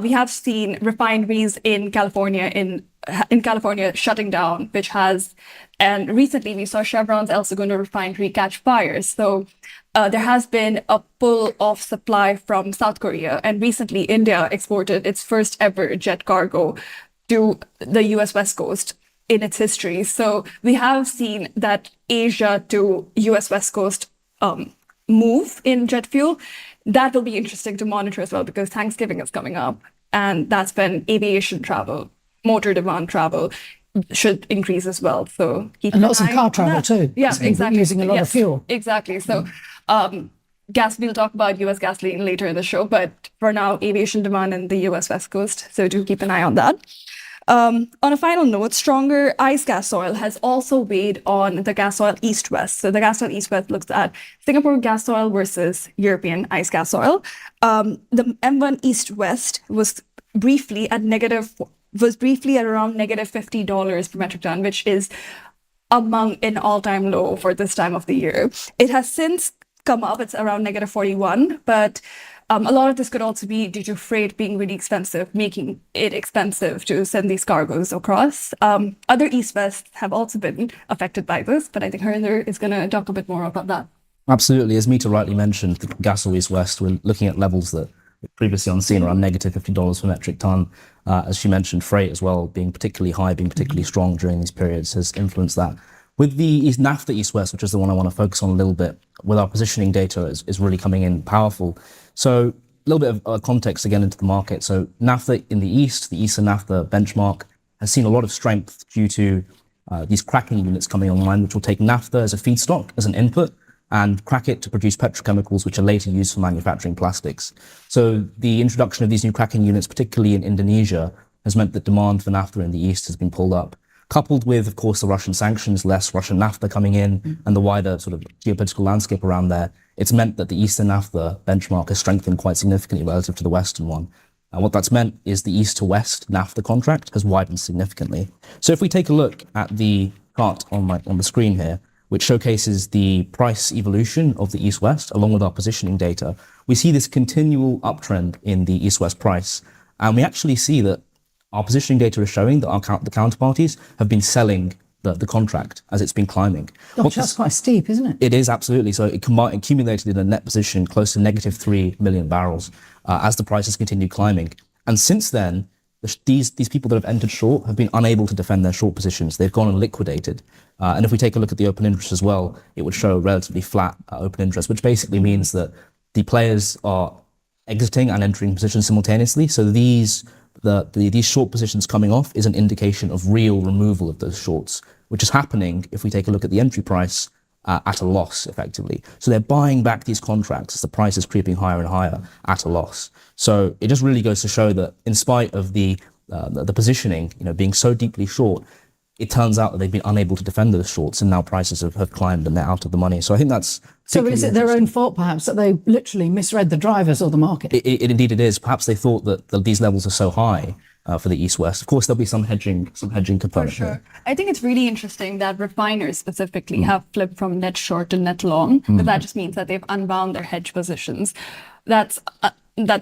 we have seen refineries in California shutting down, and recently we saw Chevron's El Segundo refinery catch fire. So there has been a pull of supply from South Korea, and recently India exported its first ever jet cargo to the US West Coast in its history. So we have seen that Asia to US West Coast move in jet fuel. That will be interesting to monitor as well because Thanksgiving is coming up, and that's when aviation travel, motor demand travel should increase as well. So and lots of car travel too. Yeah, exactly. Using a lot of fuel. Exactly. So we'll talk about US gasoline later in the show, but for now, aviation demand in the US West Coast. So do keep an eye on that. On a final note, stronger ICE gas oil has also weighed on the gas oil East-West. So the gas oil East-West looks at Singapore gas oil versus European ICE gas oil. The M1 East-West was briefly at around negative $50 per metric ton, which is among an all-time low for this time of the year. It has since come up. It's around negative 41, but a lot of this could also be due to freight being really expensive, making it expensive to send these cargoes across. Other East-West have also been affected by this, but I think Harinder is going to talk a bit more about that. Absolutely. As Mita rightly mentioned, the gas oil East-West, we're looking at levels that were previously unseen, around negative $50 per metric ton. As she mentioned, freight as well, being particularly high, being particularly strong during these periods has influenced that. With the NAFTA East-West, which is the one I want to focus on a little bit, with our positioning data is really coming in powerful. So a little bit of context again into the market. So NAFTA in the East, the Eastern NAFTA benchmark, has seen a lot of strength due to these cracking units coming online, which will take naphtha as a feedstock, as an input, and crack it to produce petrochemicals, which are later used for manufacturing plastics. So the introduction of these new cracking units, particularly in Indonesia, has meant that demand for naphtha in the East has been pulled up. Coupled with, of course, the Russian sanctions, less Russian naphtha coming in, and the wider sort of geopolitical landscape around there, it's meant that the Eastern naphtha benchmark has strengthened quite significantly relative to the Western one. And what that's meant is the East to West naphtha contract has widened significantly. So if we take a look at the chart on the screen here, which showcases the price evolution of the East-West, along with our positioning data, we see this continual uptrend in the East-West price. And we actually see that our positioning data is showing that the counterparties have been selling the contract as it's been climbing. Gosh, that's quite steep, isn't it? It is, absolutely. So it accumulated in a net position close to negative 3 million barrels as the prices continue climbing. And since then, these people that have entered short have been unable to defend their short positions. They've gone and liquidated. And if we take a look at the open interest as well, it would show a relatively flat open interest, which basically means that the players are exiting and entering positions simultaneously. So these short positions coming off is an indication of real removal of those shorts, which is happening if we take a look at the entry price at a loss, effectively. So they're buying back these contracts as the price is creeping higher and higher at a loss. So it just really goes to show that in spite of the positioning, being so deeply short, it turns out that they've been unable to defend those shorts, and now prices have climbed and they're out of the money. So I think that's... So is it their own fault, perhaps, that they literally misread the drivers or the market? Indeed it is. Perhaps they thought that these levels are so high for the East-West. Of course, there'll be some hedging component. For sure. I think it's really interesting that refiners specifically have flipped from net short to net long, but that just means that they've unbound their hedge positions. That's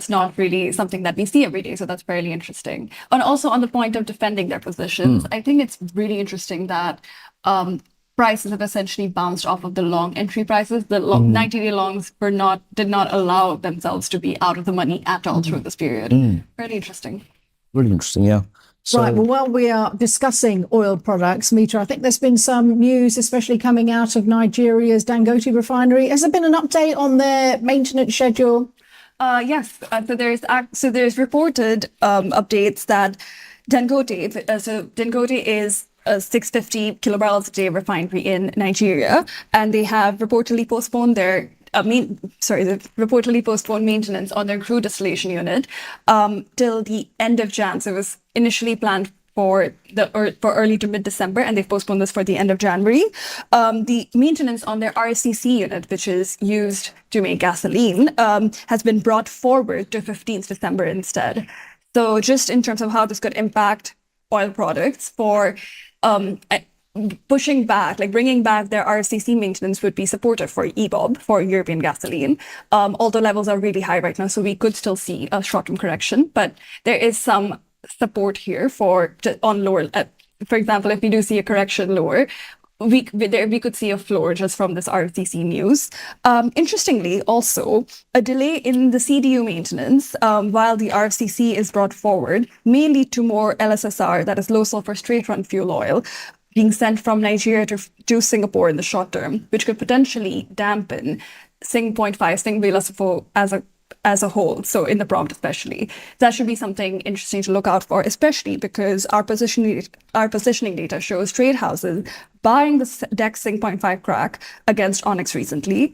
not really something that we see every day, so that's fairly interesting. And also on the point of defending their positions, I think it's really interesting that prices have essentially bounced off of the long entry prices. The 90-day longs did not allow themselves to be out of the money at all through this period. Really interesting. Really interesting, yeah. So, Right, well, while we are discussing oil products, Mita, I think there's been some news, especially coming out of Nigeria's Dangote refinery. Has there been an update on their maintenance schedule? Yes. So there's reported updates that Dangote is a 650 kilobarrels a day refinery in Nigeria, and they have reportedly postponed maintenance on their crude distillation unit till the end of Jan. So it was initially planned for early to mid-December, and they've postponed this for the end of January. The maintenance on their RCC unit, which is used to make gasoline, has been brought forward to 15th December instead. So just in terms of how this could impact oil products, for pushing back, like bringing back their RCC maintenance would be supportive for EBOB, for European gasoline, although levels are really high right now, so we could still see a short-term correction, but there is some support here on lower. For example, if we do see a correction lower, we could see a floor just from this RCC news. Interestingly, also, a delay in the CDU maintenance while the RCC is brought forward may lead to more LSSR, that is low sulfur straight run fuel oil, being sent from Nigeria to Singapore in the short term, which could potentially dampen Sing 0.5, Sing VLSFO as a whole, so in the prompt especially. That should be something interesting to look out for, especially because our positioning data shows trade houses buying the DEX Sing 0.5 crack against Onyx recently.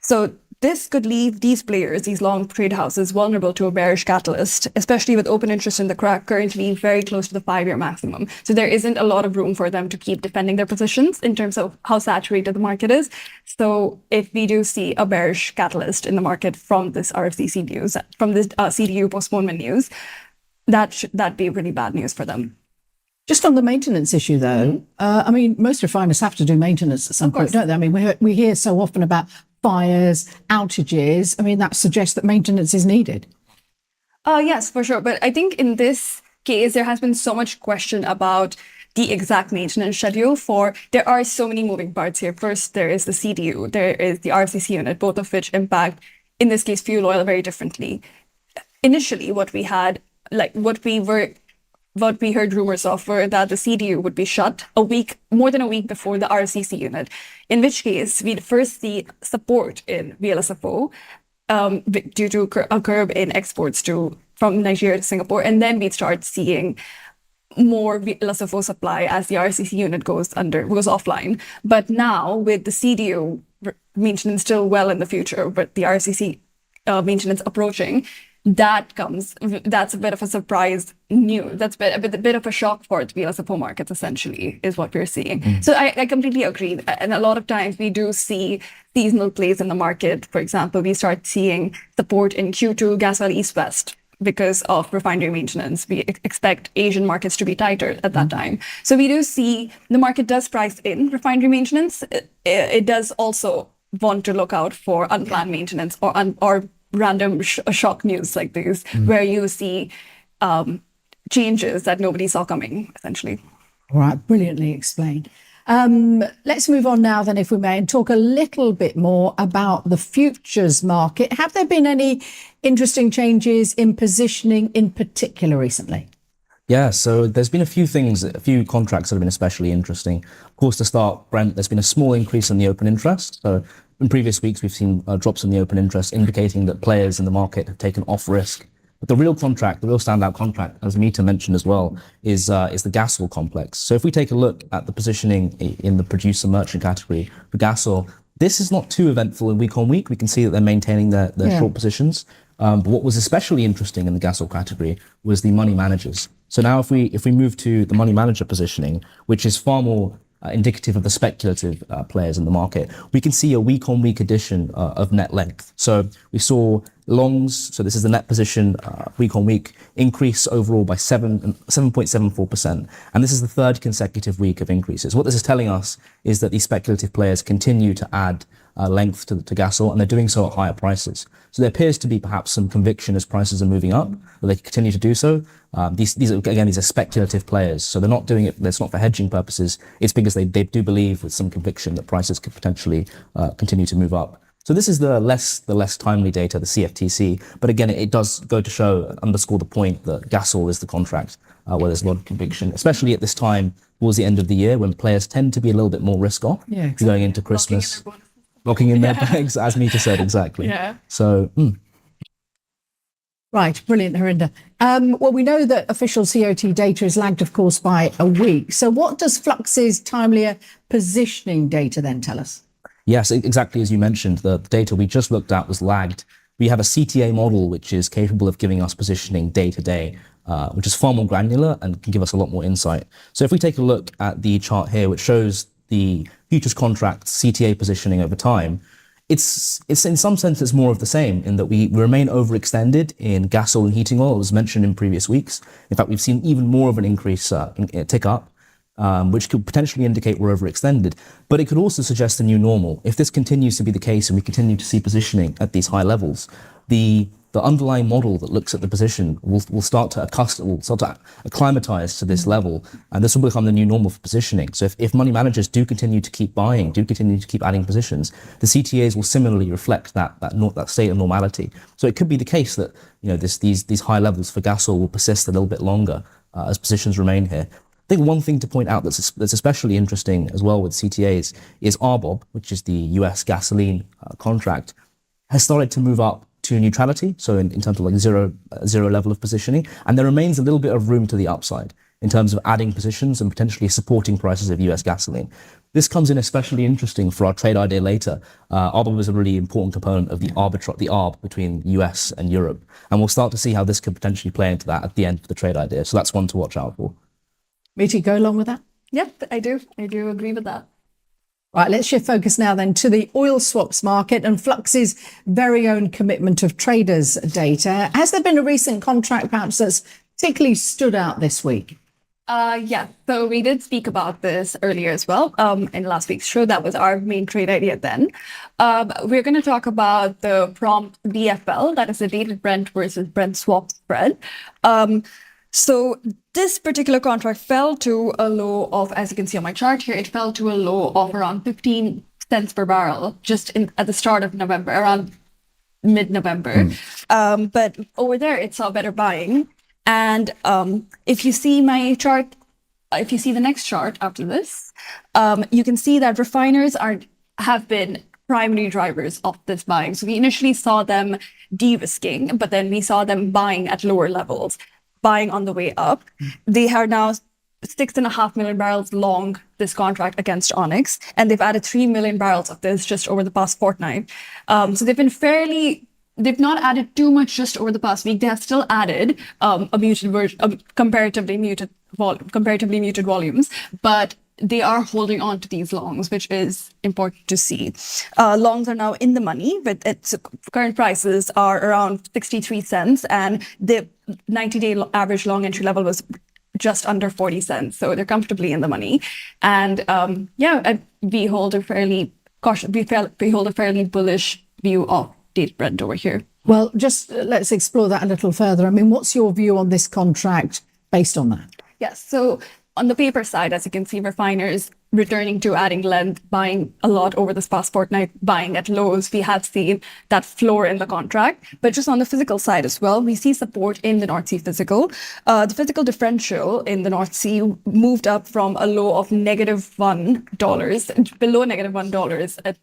So this could leave these players, these long trade houses, vulnerable to a bearish catalyst, especially with open interest in the crack currently very close to the 5-year maximum. So there isn't a lot of room for them to keep defending their positions in terms of how saturated the market is. So if we do see a bearish catalyst in the market from this RFCC news, from this CDU postponement news, that'd be really bad news for them. Just on the maintenance issue, though, I mean, most refiners have to do maintenance at some point, don't they? I mean, we hear so often about fires, outages. I mean, that suggests that maintenance is needed. Yes, for sure. But I think in this case, there has been so much question about the exact maintenance schedule there are so many moving parts here. First, there is the CDU, there is the RCC unit, both of which impact, in this case, fuel oil very differently. Initially, what we heard rumors of were that the CDU would be shut more than a week before the RCC unit, in which case we'd first see support in VLSFO due to a curb in exports from Nigeria to Singapore, and then we'd start seeing more VLSFO supply as the RCC unit goes offline. But now with the CDU maintenance still well in the future, but the RCC maintenance approaching, that's a bit of a surprise news. That's a bit of a shock for the VLSFO markets, essentially, is what we're seeing. So I completely agree. And a lot of times we do see seasonal plays in the market. For example, we start seeing support in Q2 gas oil East-West because of refinery maintenance. We expect Asian markets to be tighter at that time. So we do see the market does price in refinery maintenance. It does also want to look out for unplanned maintenance or random shock news like this, where you see changes that nobody saw coming, essentially. All right, brilliantly explained. Let's move on now then, if we may, and talk a little bit more about the futures market. Have there been any interesting changes in positioning in particular recently? Yeah, so there's been a few contracts that have been especially interesting. Of course, to start, Brent, there's been a small increase in the open interest. So in previous weeks, we've seen drops in the open interest, indicating that players in the market have taken off risk. But the real standout contract, as Mita mentioned as well, is the gas oil complex. So if we take a look at the positioning in the producer merchant category for gas oil, this is not too eventful in week on week. We can see that they're maintaining their short positions. But what was especially interesting in the gas oil category was the money managers. So now if we move to the money manager positioning, which is far more indicative of the speculative players in the market, we can see a week-on-week addition of net length. So we saw longs, so this is the net position week-on-week, increase overall by 7.74%. And this is the third consecutive week of increases. What this is telling us is that these speculative players continue to add length to gas oil, and they're doing so at higher prices. So there appears to be perhaps some conviction as prices are moving up, that they continue to do so. These are speculative players, so they're not doing it. It's not for hedging purposes. It's because they do believe with some conviction that prices could potentially continue to move up. So this is the less timely data, the CFTC. But again, it does go to underscore the point that gas oil is the contract where there's a lot of conviction, especially at this time towards the end of the year when players tend to be a little bit more risk off going into Christmas. Locking in their bags, as Mita said, exactly. Yeah. So, Right, brilliant, Harinder. Well, we know that official COT data is lagged, of course, by a week. So what does Flux's timelier positioning data then tell us? Yes, exactly as you mentioned, the data we just looked at was lagged. We have a CTA model which is capable of giving us positioning day to day, which is far more granular and can give us a lot more insight. So if we take a look at the chart here, which shows the futures contract CTA positioning over time, it's in some sense it's more of the same in that we remain overextended in gas oil and heating oil, as mentioned in previous weeks. In fact, we've seen even more of an increase tick up, which could potentially indicate we're overextended. But it could also suggest a new normal. If this continues to be the case and we continue to see positioning at these high levels, the underlying model that looks at the position will start to acclimatize to this level, and this will become the new normal for positioning. So if money managers do continue to keep buying, do continue to keep adding positions, the CTAs will similarly reflect that state of normality. So it could be the case that these high levels for gas oil will persist a little bit longer as positions remain here. I think one thing to point out that's especially interesting as well with CTAs is RBOB, which is the US gasoline contract, has started to move up to neutrality, so in terms of like zero level of positioning, and there remains a little bit of room to the upside in terms of adding positions and potentially supporting prices of US gasoline. This comes in especially interesting for our trade idea later. RBOB is a really important component of the arb between US and Europe, and we'll start to see how this could potentially play into that at the end of the trade idea. So that's one to watch out for. Mita, go along with that? Yep, I do agree with that. Right, let's shift focus now then to the oil swaps market and Flux's very own commitment of traders data. Has there been a recent contract perhaps that's particularly stood out this week? Yeah, so we did speak about this earlier as well in last week's show. That was our main trade idea then. We're going to talk about the prompt DFL, that is the dated Brent versus Brent swap spread. So this particular contract fell to a low of, as you can see on my chart here, it fell to a low of around 15 cents per barrel just at the start of November, around mid-November. But over there, it saw better buying. And if you see my chart, if you see the next chart after this, you can see that refiners have been primary drivers of this buying. So we initially saw them de-risking, but then we saw them buying at lower levels, buying on the way up. They are now 6.5 million barrels long this contract against Onyx, and they've added 3 million barrels of this just over the past fortnight. So they've not added too much just over the past week. They have still added a muted version, comparatively muted volumes, but they are holding on to these longs, which is important to see. Longs are now in the money, but its current prices are around 63 cents, and the 90-day average long entry level was just under 40 cents. So they're comfortably in the money. And we hold a fairly bullish view of dated Brent over here. Well, just let's explore that a little further. I mean, what's your view on this contract based on that? Yes. So on the paper side, as you can see, refiners returning to adding length, buying a lot over this past fortnight, buying at lows. We have seen that floor in the contract. But just on the physical side as well, we see support in the North Sea physical. The physical differential in the North Sea moved up from a low of -$1, below -$1 at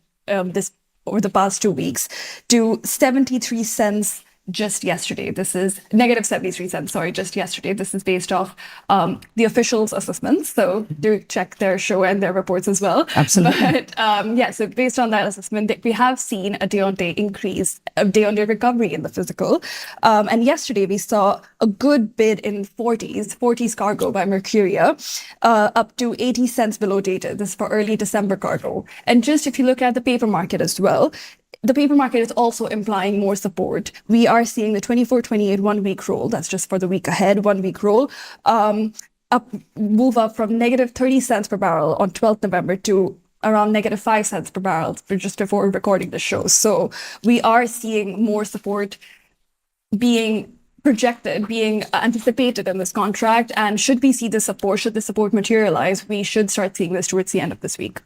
this over the past 2 weeks, to 73 cents just yesterday. This is negative 73 cents, sorry, just yesterday. This is based off the officials' assessments. So do check their show and their reports as well. Absolutely. But yeah, so based on that assessment, we have seen a day-on-day increase, a day-on-day recovery in the physical. And yesterday we saw a good bid in 40s cargo by Mercuria, up to 80 cents below dated. This is for early December cargo. And just if you look at the paper market as well, the paper market is also implying more support. We are seeing the 24-28 1-week roll, that's just for the week ahead, 1-week roll, move up from negative 30 cents per barrel on 12th November to around negative 5 cents per barrel just before recording the show. So we are seeing more support being projected, being anticipated in this contract. And should we see the support, should the support materialize, we should start seeing this towards the end of this week.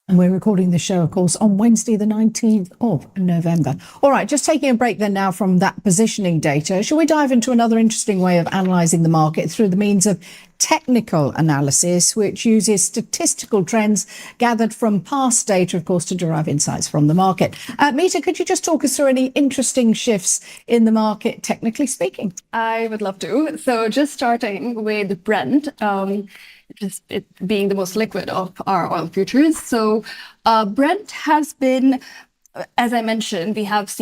And we're recording the show, of course, on Wednesday, the 19th of November. All right, just taking a break then now from that positioning data. Shall we dive into another interesting way of analysing the market through the means of technical analysis, which uses statistical trends gathered from past data, of course, to derive insights from the market. Mita, could you just talk us through any interesting shifts in the market, technically speaking? I would love to. So just starting with Brent, just it being the most liquid of our oil futures. So Brent has been, as I mentioned, we have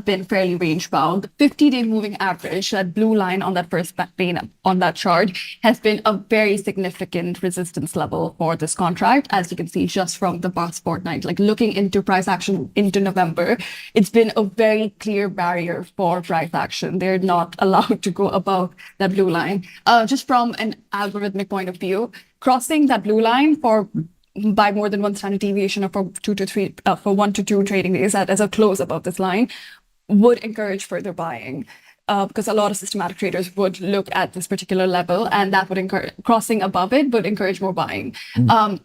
been fairly range bound. 50-day moving average, that blue line on that first pane on that chart, has been a very significant resistance level for this contract, as you can see just from the past fortnight. Like looking into price action into November, it's been a very clear barrier for price action. They're not allowed to go above that blue line. Just from an algorithmic point of view, crossing that blue line by more than one standard deviation, or for 1 to 2 trading days as a close above this line, would encourage further buying, because a lot of systematic traders would look at this particular level, and that would encourage crossing above it would encourage more buying.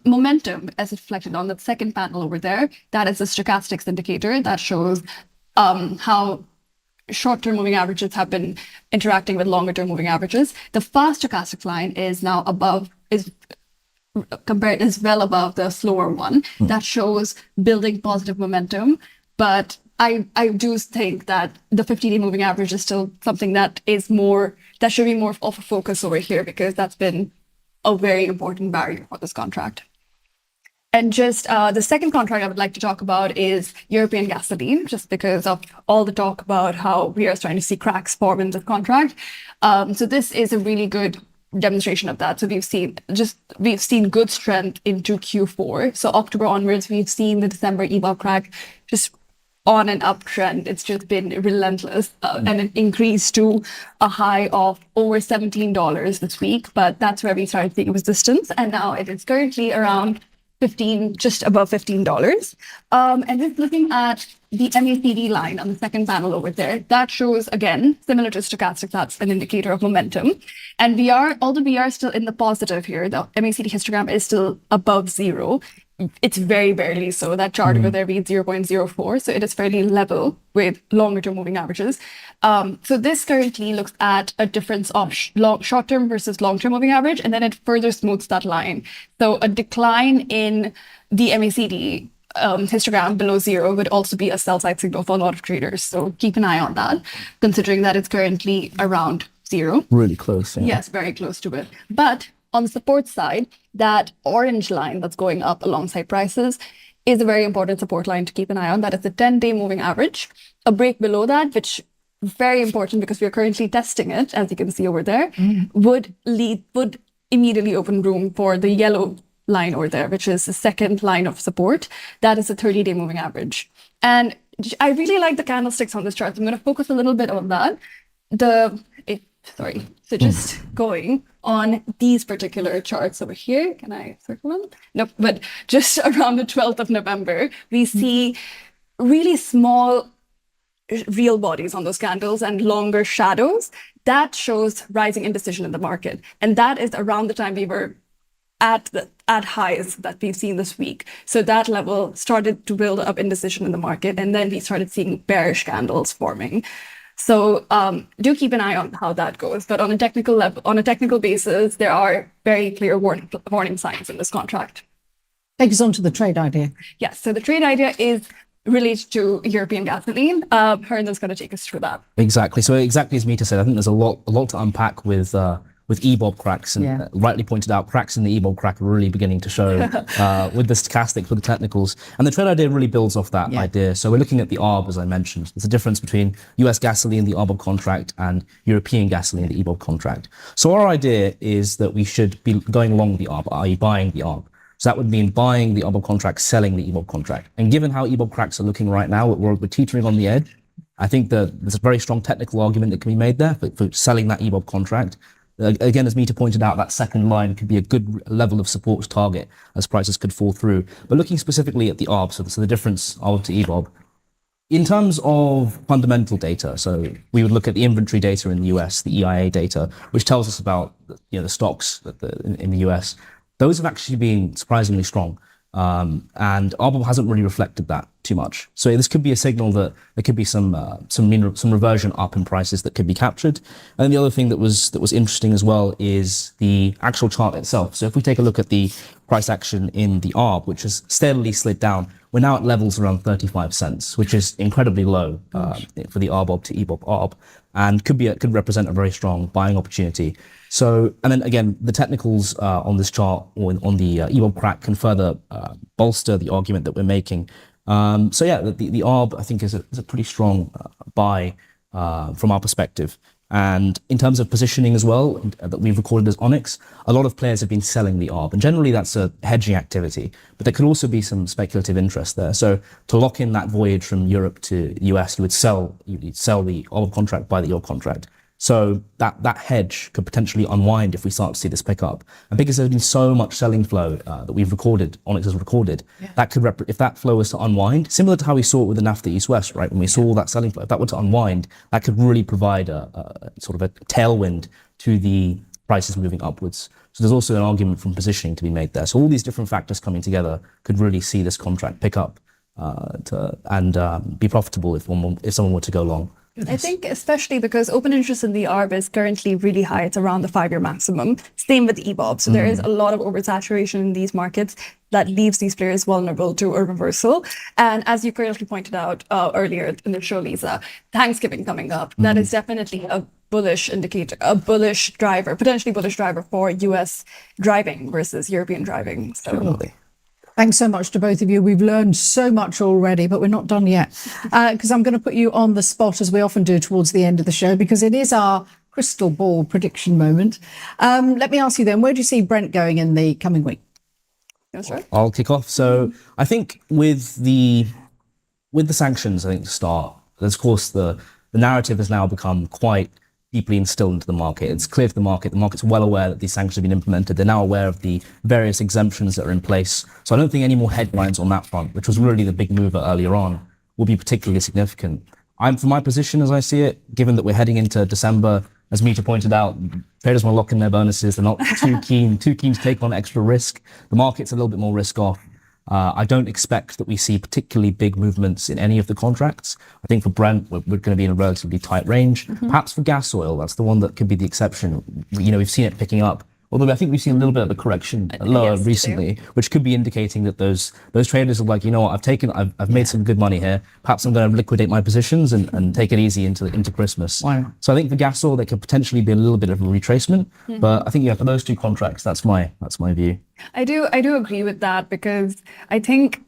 Momentum, as reflected on the second panel over there, that is a stochastics indicator that shows how short-term moving averages have been interacting with longer-term moving averages. The fast stochastic line is now well above the slower one. That shows building positive momentum. But I do think that the 50-day moving average is still something that should be more of a focus over here, because that's been a very important barrier for this contract. And just the second contract I would like to talk about is European gasoline, just because of all the talk about how we are starting to see cracks form in the contract. So this is a really good demonstration of that. So we've seen good strength into Q4. So October onwards, we've seen the December EVA crack just on an uptrend. It's just been relentless, and it increased to a high of over $17 this week. But that's where we started seeing resistance, and now it is currently around just above $15. And just looking at the MACD line on the second panel over there, that shows, again, similar to stochastics, that's an indicator of momentum. And although we are still in the positive here, the MACD histogram is still above 0. It's very barely so. That chart over there reads 0.04, so it is fairly level with longer-term moving averages. So this currently looks at a difference of short-term versus long-term moving average, and then it further smooths that line. So a decline in the MACD histogram below 0 would also be a sell-side signal for a lot of traders. So keep an eye on that, considering that it's currently around 0. Really close. Yeah. Yes, very close to it. But on the support side, that orange line that's going up alongside prices is a very important support line to keep an eye on. That is the 10-day moving average. A break below that, which is very important because we are currently testing it, as you can see over there, would immediately open room for the yellow line over there, which is the second line of support. That is the 30-day moving average. And I really like the candlesticks on this chart. I'm going to focus a little bit on that. So just going on these particular charts over here. Can I circle them? Nope. But just around the 12th of November, we see really small real bodies on those candles and longer shadows. That shows rising indecision in the market. And that is around the time we were at highs that we've seen this week. So that level started to build up indecision in the market, and then we started seeing bearish candles forming. So do keep an eye on how that goes. But on a technical level, on a technical basis, there are very clear warning signs in this contract. Take us on to the trade idea. Yes. So the trade idea is related to European gasoline. Herndon's going to take us through that. Exactly. So exactly as Mita said, I think there's a lot to unpack with EBOB cracks, and rightly pointed out, cracks in the EBOB crack are really beginning to show with the stochastics, with the technicals, and the trade idea really builds off that idea. So we're looking at the ARB, as I mentioned. There's a difference between US gasoline, the ARB contract, and European gasoline, the EBOB contract. So our idea is that we should be going long the ARB, i.e. buying the ARB. So that would mean buying the EBOB contract, selling the EBOB contract. And given how EBOB cracks are looking right now, we're teetering on the edge. I think that there's a very strong technical argument that can be made there for selling that EBOB contract. Again, as Mita pointed out, that second line could be a good level of support to target as prices could fall through. But looking specifically at the ARB, so the difference ARB to EBOB, in terms of fundamental data, so we would look at the inventory data in the US, the EIA data, which tells us about the stocks in the US. Those have actually been surprisingly strong. And ARB hasn't really reflected that too much. So this could be a signal that there could be some reversion up in prices that could be captured. And then the other thing that was interesting as well is the actual chart itself. So if we take a look at the price action in the ARB, which has steadily slid down, we're now at levels around 35 cents, which is incredibly low for the ARB to EBOB ARB, and could represent a very strong buying opportunity. So, and then again, the technicals on this chart or on the EBOB crack can further bolster the argument that we're making. So yeah, the ARB I think is a pretty strong buy from our perspective. And in terms of positioning as well, that we've recorded as Onyx, a lot of players have been selling the ARB, and generally that's a hedging activity, but there could also be some speculative interest there. So to lock in that voyage from Europe to US, you'd sell the ARB contract, buy the EUR contract. So that hedge could potentially unwind if we start to see this pick up. And because there's been so much selling flow that we've recorded, Onyx has recorded, that could if that flow was to unwind, similar to how we saw it with the naphtha East-West, right? When we saw all that selling flow, if that were to unwind, that could really provide a sort of a tailwind to the prices moving upwards. So there's also an argument from positioning to be made there. So all these different factors coming together could really see this contract pick up and be profitable if someone were to go long. I think especially because open interest in the ARB is currently really high. It's around the 5-year maximum. Same with EBOB. So there is a lot of oversaturation in these markets that leaves these players vulnerable to a reversal. And as you correctly pointed out earlier in the show, Lisa, Thanksgiving coming up, that is definitely a bullish indicator, a bullish driver, potentially bullish driver for US driving versus European driving. So. Thanks so much to both of you. We've learned so much already, but we're not done yet. Because I'm going to put you on the spot, as we often do towards the end of the show, because it is our crystal ball prediction moment. Let me ask you then, where do you see Brent going in the coming week? I'll kick off. So I think with the sanctions, I think to start, of course, the narrative has now become quite deeply instilled into the market. It's clear to the market's well aware that these sanctions have been implemented. They're now aware of the various exemptions that are in place. So I don't think any more headlines on that front, which was really the big mover earlier on, will be particularly significant. From my position as I see it, given that we're heading into December, as Mita pointed out, traders want to lock in their bonuses. They're not too keen to take on extra risk. The market's a little bit more risk off. I don't expect that we see particularly big movements in any of the contracts. I think for Brent, we're going to be in a relatively tight range. Perhaps for gas oil, that's the one that could be the exception. We've seen it picking up. Although I think we've seen a little bit of a correction lower recently, which could be indicating that those traders are like, you know what, I've made some good money here. Perhaps I'm going to liquidate my positions and take it easy into Christmas. Wow. So I think for gas oil, there could potentially be a little bit of a retracement. But I think for those two contracts, that's my view. I do agree with that, because I think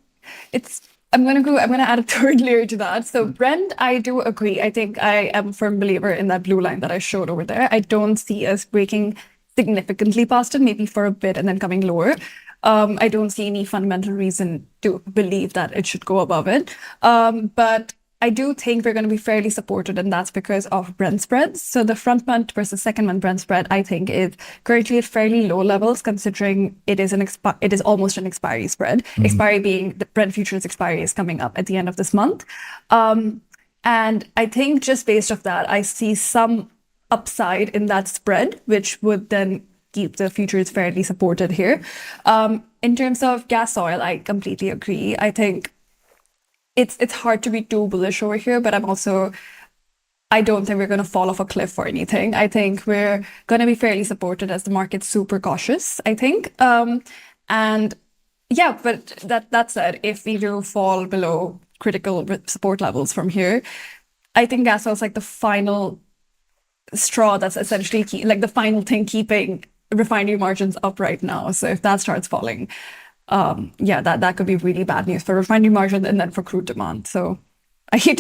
I'm gonna add a third layer to that. So Brent, I do agree. I think I am a firm believer in that blue line that I showed over there. I don't see us breaking significantly past it, maybe for a bit and then coming lower. I don't see any fundamental reason to believe that it should go above it. But I do think we're going to be fairly supported, and that's because of Brent spreads. So the front month versus second month Brent spread, I think, is currently at fairly low levels, considering it is almost an expiry spread. Expiry being the Brent futures expiry is coming up at the end of this month. And I think just based off that, I see some upside in that spread, which would then keep the futures fairly supported here. In terms of gas oil, I completely agree. I think it's hard to be too bullish over here, but I don't think we're going to fall off a cliff or anything. I think we're going to be fairly supported as the market's super cautious, I think. And yeah, but that said, if we do fall below critical support levels from here, I think gas oil is like the final straw that's essentially like the final thing keeping refinery margins up right now. So if that starts falling, that could be really bad news for refinery margins and then for crude demand. So I had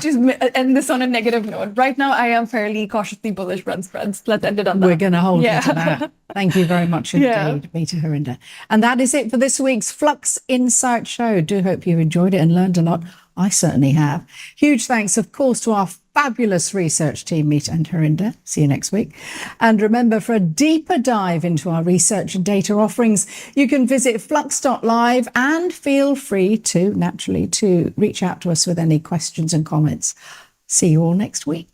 to end this on a negative note. Right now, I am fairly cautiously bullish Brent spreads. Let's end it on that. We're going to hold you to that. Thank you very much indeed, Mita Harinder. And that is it for this week's Flux Insight Show. Do hope you enjoyed it and learned a lot. I certainly have. Huge thanks, of course, to our fabulous research team, Mita and Harinder. See you next week. And remember, for a deeper dive into our research and data offerings, you can visit flux.live and feel free to, naturally, to reach out to us with any questions and comments. See you all next week.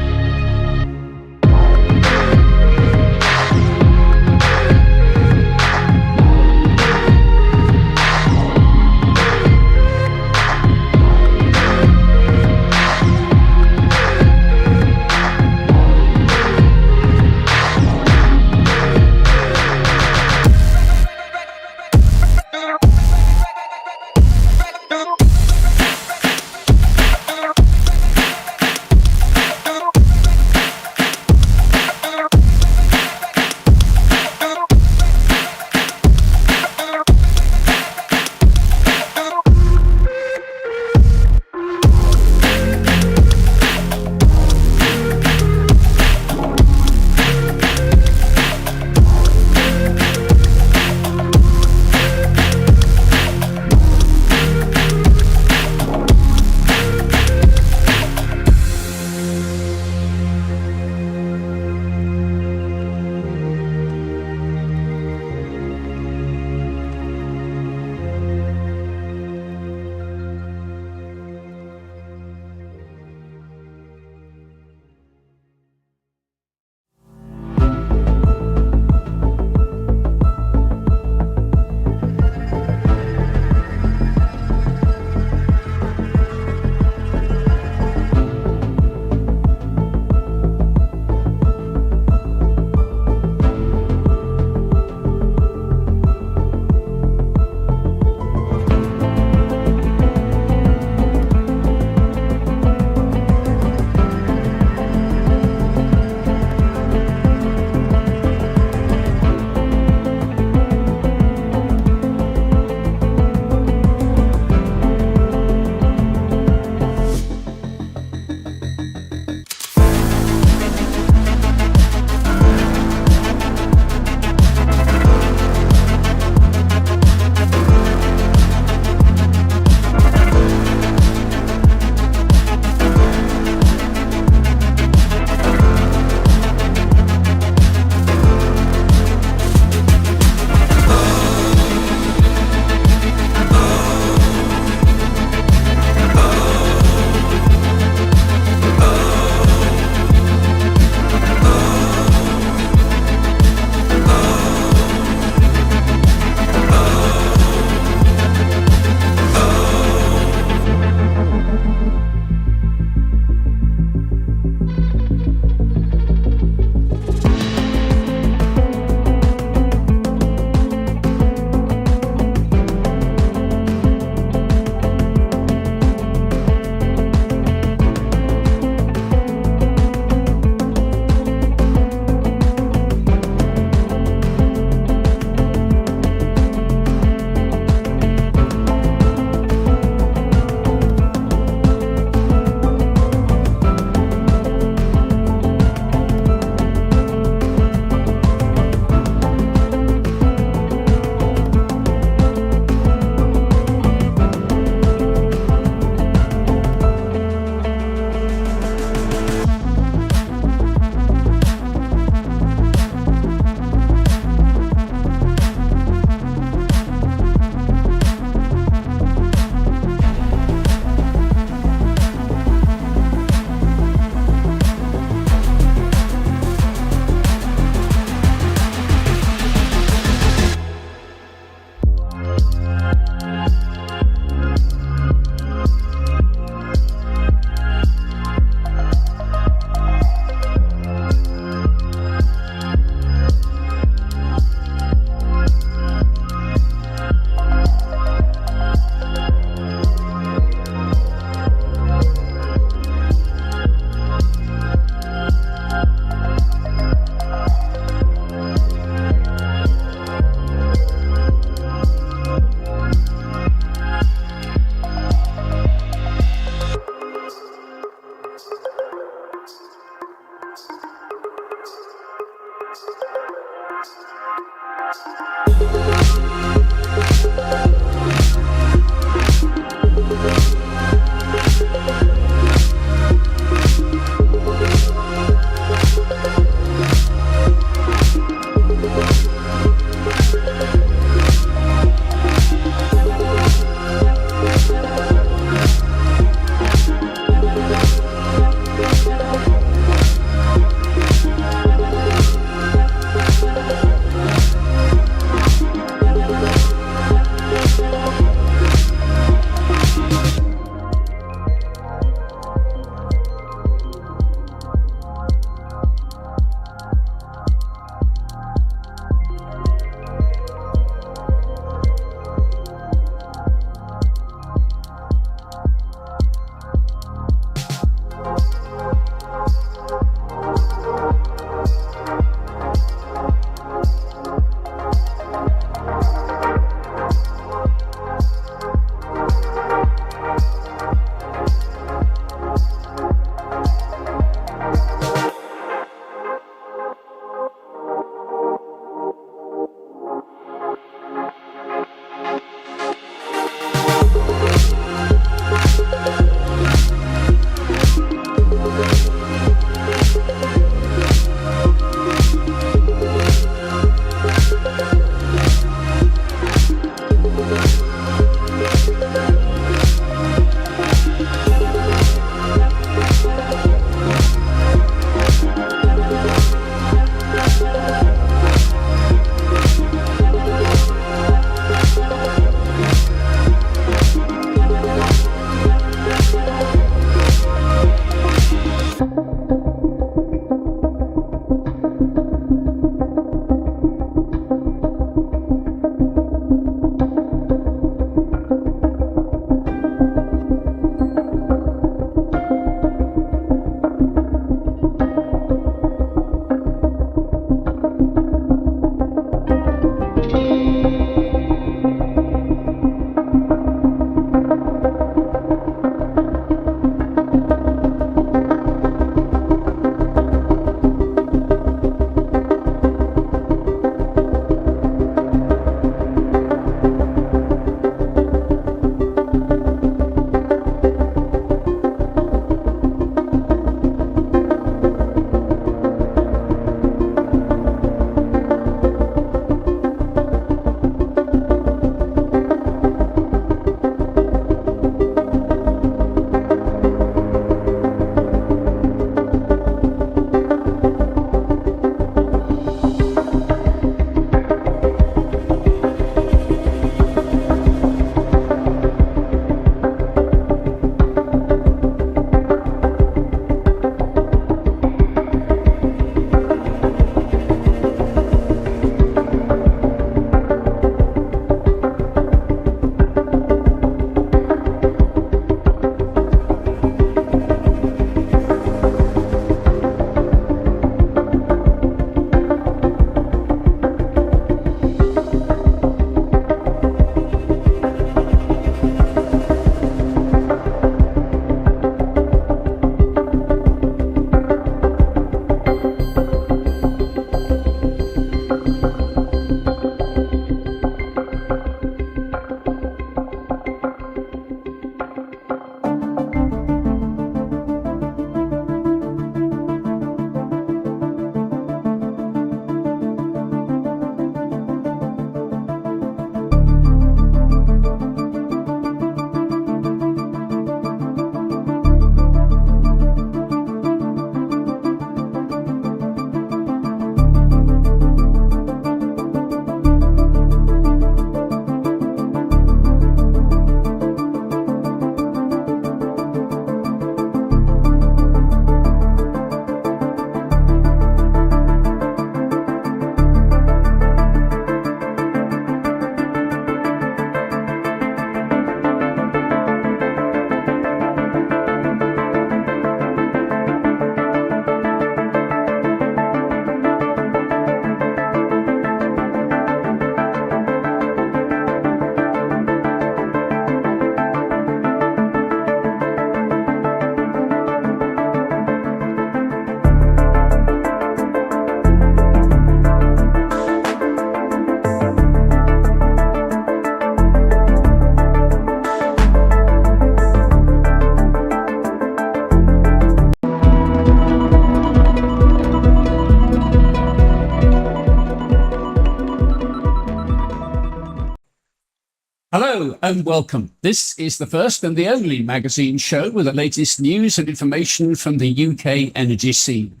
Hello and welcome. This is the first and the only magazine show with the latest news and information from the UK energy scene.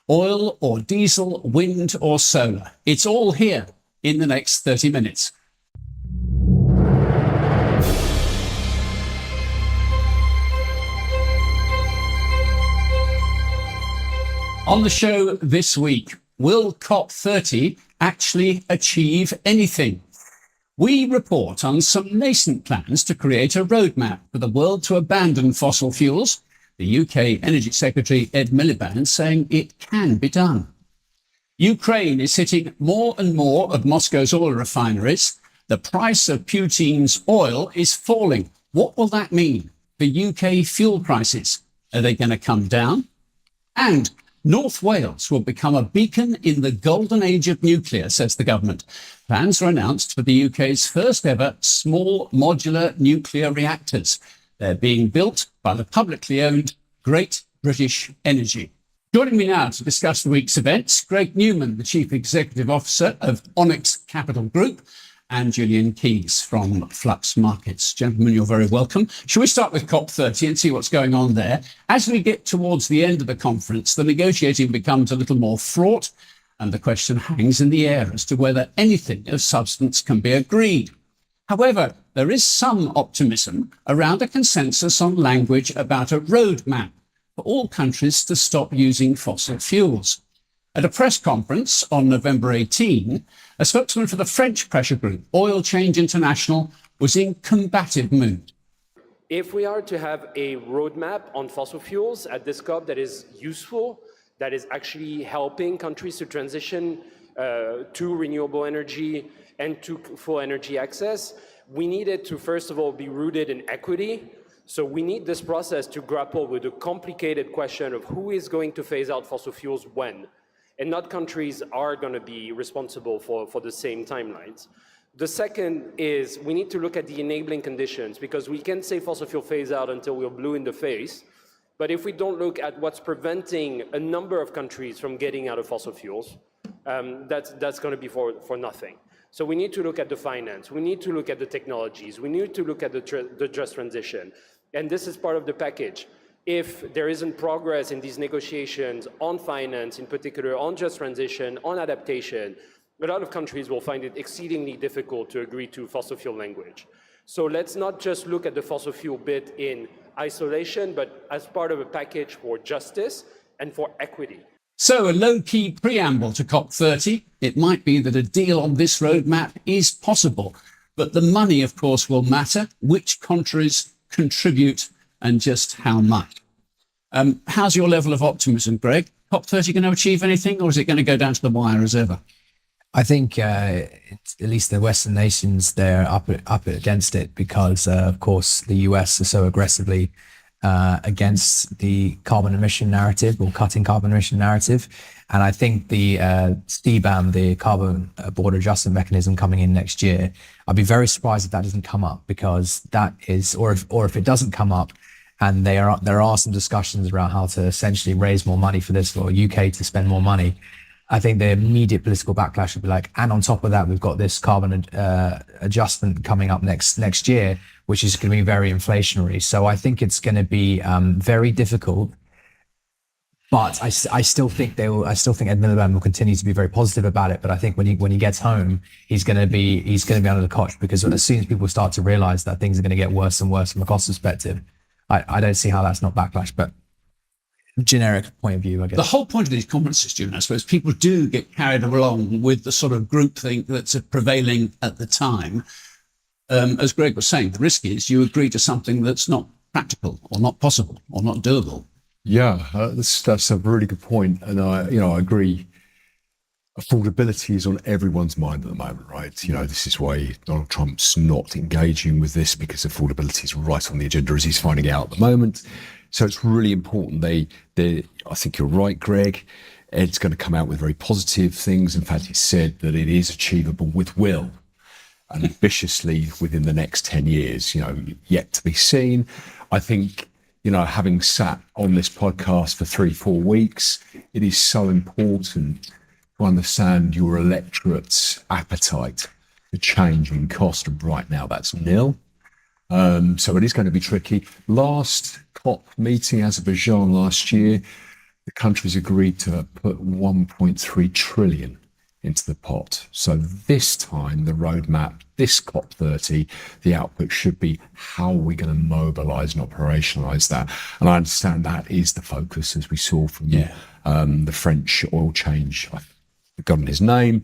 Oil or diesel, wind or solar. It's all here in the next 30 minutes. On the show this week, will COP30 actually achieve anything? We report on some nascent plans to create a roadmap for the world to abandon fossil fuels. The UK Energy Secretary Ed Miliband saying it can be done. Ukraine is hitting more and more of Moscow's oil refineries. The price of Putin's oil is falling. What will that mean for UK fuel prices? Are they going to come down? And North Wales will become a beacon in the golden age of nuclear, says the government. Plans are announced for the UK's first ever small modular nuclear reactors. They're being built by the publicly owned Great British Energy. Joining me now to discuss the week's events, Greg Newman, the Chief Executive Officer of Onyx Capital Group, and Julian Keyes from Flux Markets. Gentlemen, you're very welcome. Shall we start with COP30 and see what's going on there? As we get towards the end of the conference, the negotiating becomes a little more fraught, and the question hangs in the air as to whether anything of substance can be agreed. However, there is some optimism around a consensus on language about a roadmap for all countries to stop using fossil fuels. At a press conference on November 18, a spokesman for the French pressure group, Oil Change International, was in combative mood. If we are to have a roadmap on fossil fuels at this COP that is useful, that is actually helping countries to transition to renewable energy and to full energy access, we need it to, first of all, be rooted in equity. So we need this process to grapple with the complicated question of who is going to phase out fossil fuels when. And not countries are going to be responsible for the same timelines. The second is we need to look at the enabling conditions, because we can say fossil fuel phase out until we're blue in the face. But if we don't look at what's preventing a number of countries from getting out of fossil fuels, that's going to be for nothing. So we need to look at the finance. We need to look at the technologies. We need to look at the just transition. And this is part of the package. If there isn't progress in these negotiations on finance, in particular on just transition, on adaptation, a lot of countries will find it exceedingly difficult to agree to fossil fuel language. So let's not just look at the fossil fuel bit in isolation, but as part of a package for justice and for equity. So a low-key preamble to COP30. It might be that a deal on this roadmap is possible, but the money, of course, will matter. Which countries contribute and just how much? How's your level of optimism, Greg? COP30 going to achieve anything, or is it going to go down to the wire as ever? I think at least the Western nations, they're up against it because, of course, the US are so aggressively against the carbon emission narrative or cutting carbon emission narrative. And I think the CBAM, the carbon border adjustment mechanism coming in next year, I'd be very surprised if that doesn't come up, because that is, or if it doesn't come up, and there are some discussions around how to essentially raise more money for this, for UK to spend more money. I think the immediate political backlash would be like, and on top of that, we've got this carbon adjustment coming up next year, which is going to be very inflationary. So I think it's going to be very difficult. But I still think Ed Miliband will continue to be very positive about it. But I think when he gets home, he's going to be under the cosh, because as soon as people start to realize that things are going to get worse and worse from a cost perspective, I don't see how that's not backlash. But generic point of view, I guess. The whole point of these conferences, June, I suppose, people do get carried along with the sort of groupthink that's prevailing at the time. As Greg was saying, the risk is you agree to something that's not practical or not possible or not doable. Yeah, that's a really good point, and I agree. Affordability is on everyone's mind at the moment, right? This is why Donald Trump's not engaging with this, because affordability is right on the agenda, as he's finding out at the moment. So it's really important. I think you're right, Greg. Ed's going to come out with very positive things. In fact, he said that it is achievable with will and ambitiously within the next 10 years, yet to be seen. I think, having sat on this podcast for 3-4 weeks, it is so important to understand your electorate's appetite for change in cost. And right now that's nil. So it is going to be tricky. Last COP meeting, Azerbaijan last year, the countries agreed to put 1.3 trillion into the pot. So this time, the roadmap, this COP30, the output should be how are we going to mobilise and operationalise that? And I understand that is the focus, as we saw from the French oil change. I've forgotten his name.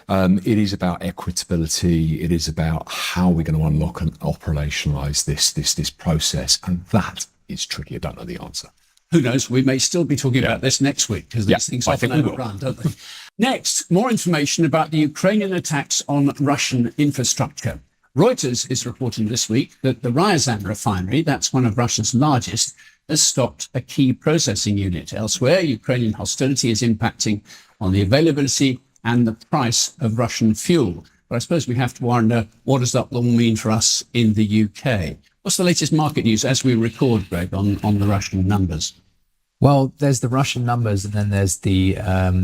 It is about equitability. It is about how we're going to unlock and operationalise this process, and that is tricky. I don't know the answer. Who knows? We may still be talking about this next week because these things often overrun, don't they? Next, more information about the Ukrainian attacks on Russian infrastructure. Reuters is reporting this week that the Ryazan refinery, that's one of Russia's largest, has stopped a key processing unit. Elsewhere, Ukrainian hostility is impacting on the availability and the price of Russian fuel. But I suppose we have to wonder, what does that all mean for us in the UK? What's the latest market news as we record, Greg, on the Russian numbers? Well, there's the Russian numbers, and then there's the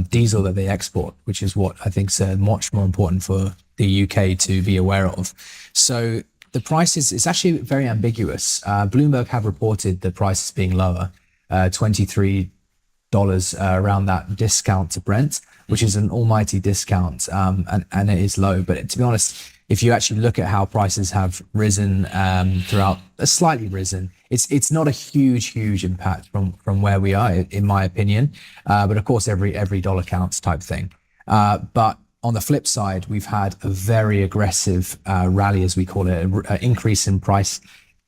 diesel that they export, which is what I think is much more important for the UK to be aware of. So the price is actually very ambiguous. Bloomberg have reported the prices being lower, $23 around that discount to Brent, which is an almighty discount, and it is low. But to be honest, if you actually look at how prices have risen throughout, slightly risen, it's not a huge impact from where we are, in my opinion. But of course, every dollar counts type thing. But on the flip side, we've had a very aggressive rally, as we call it, an increase in price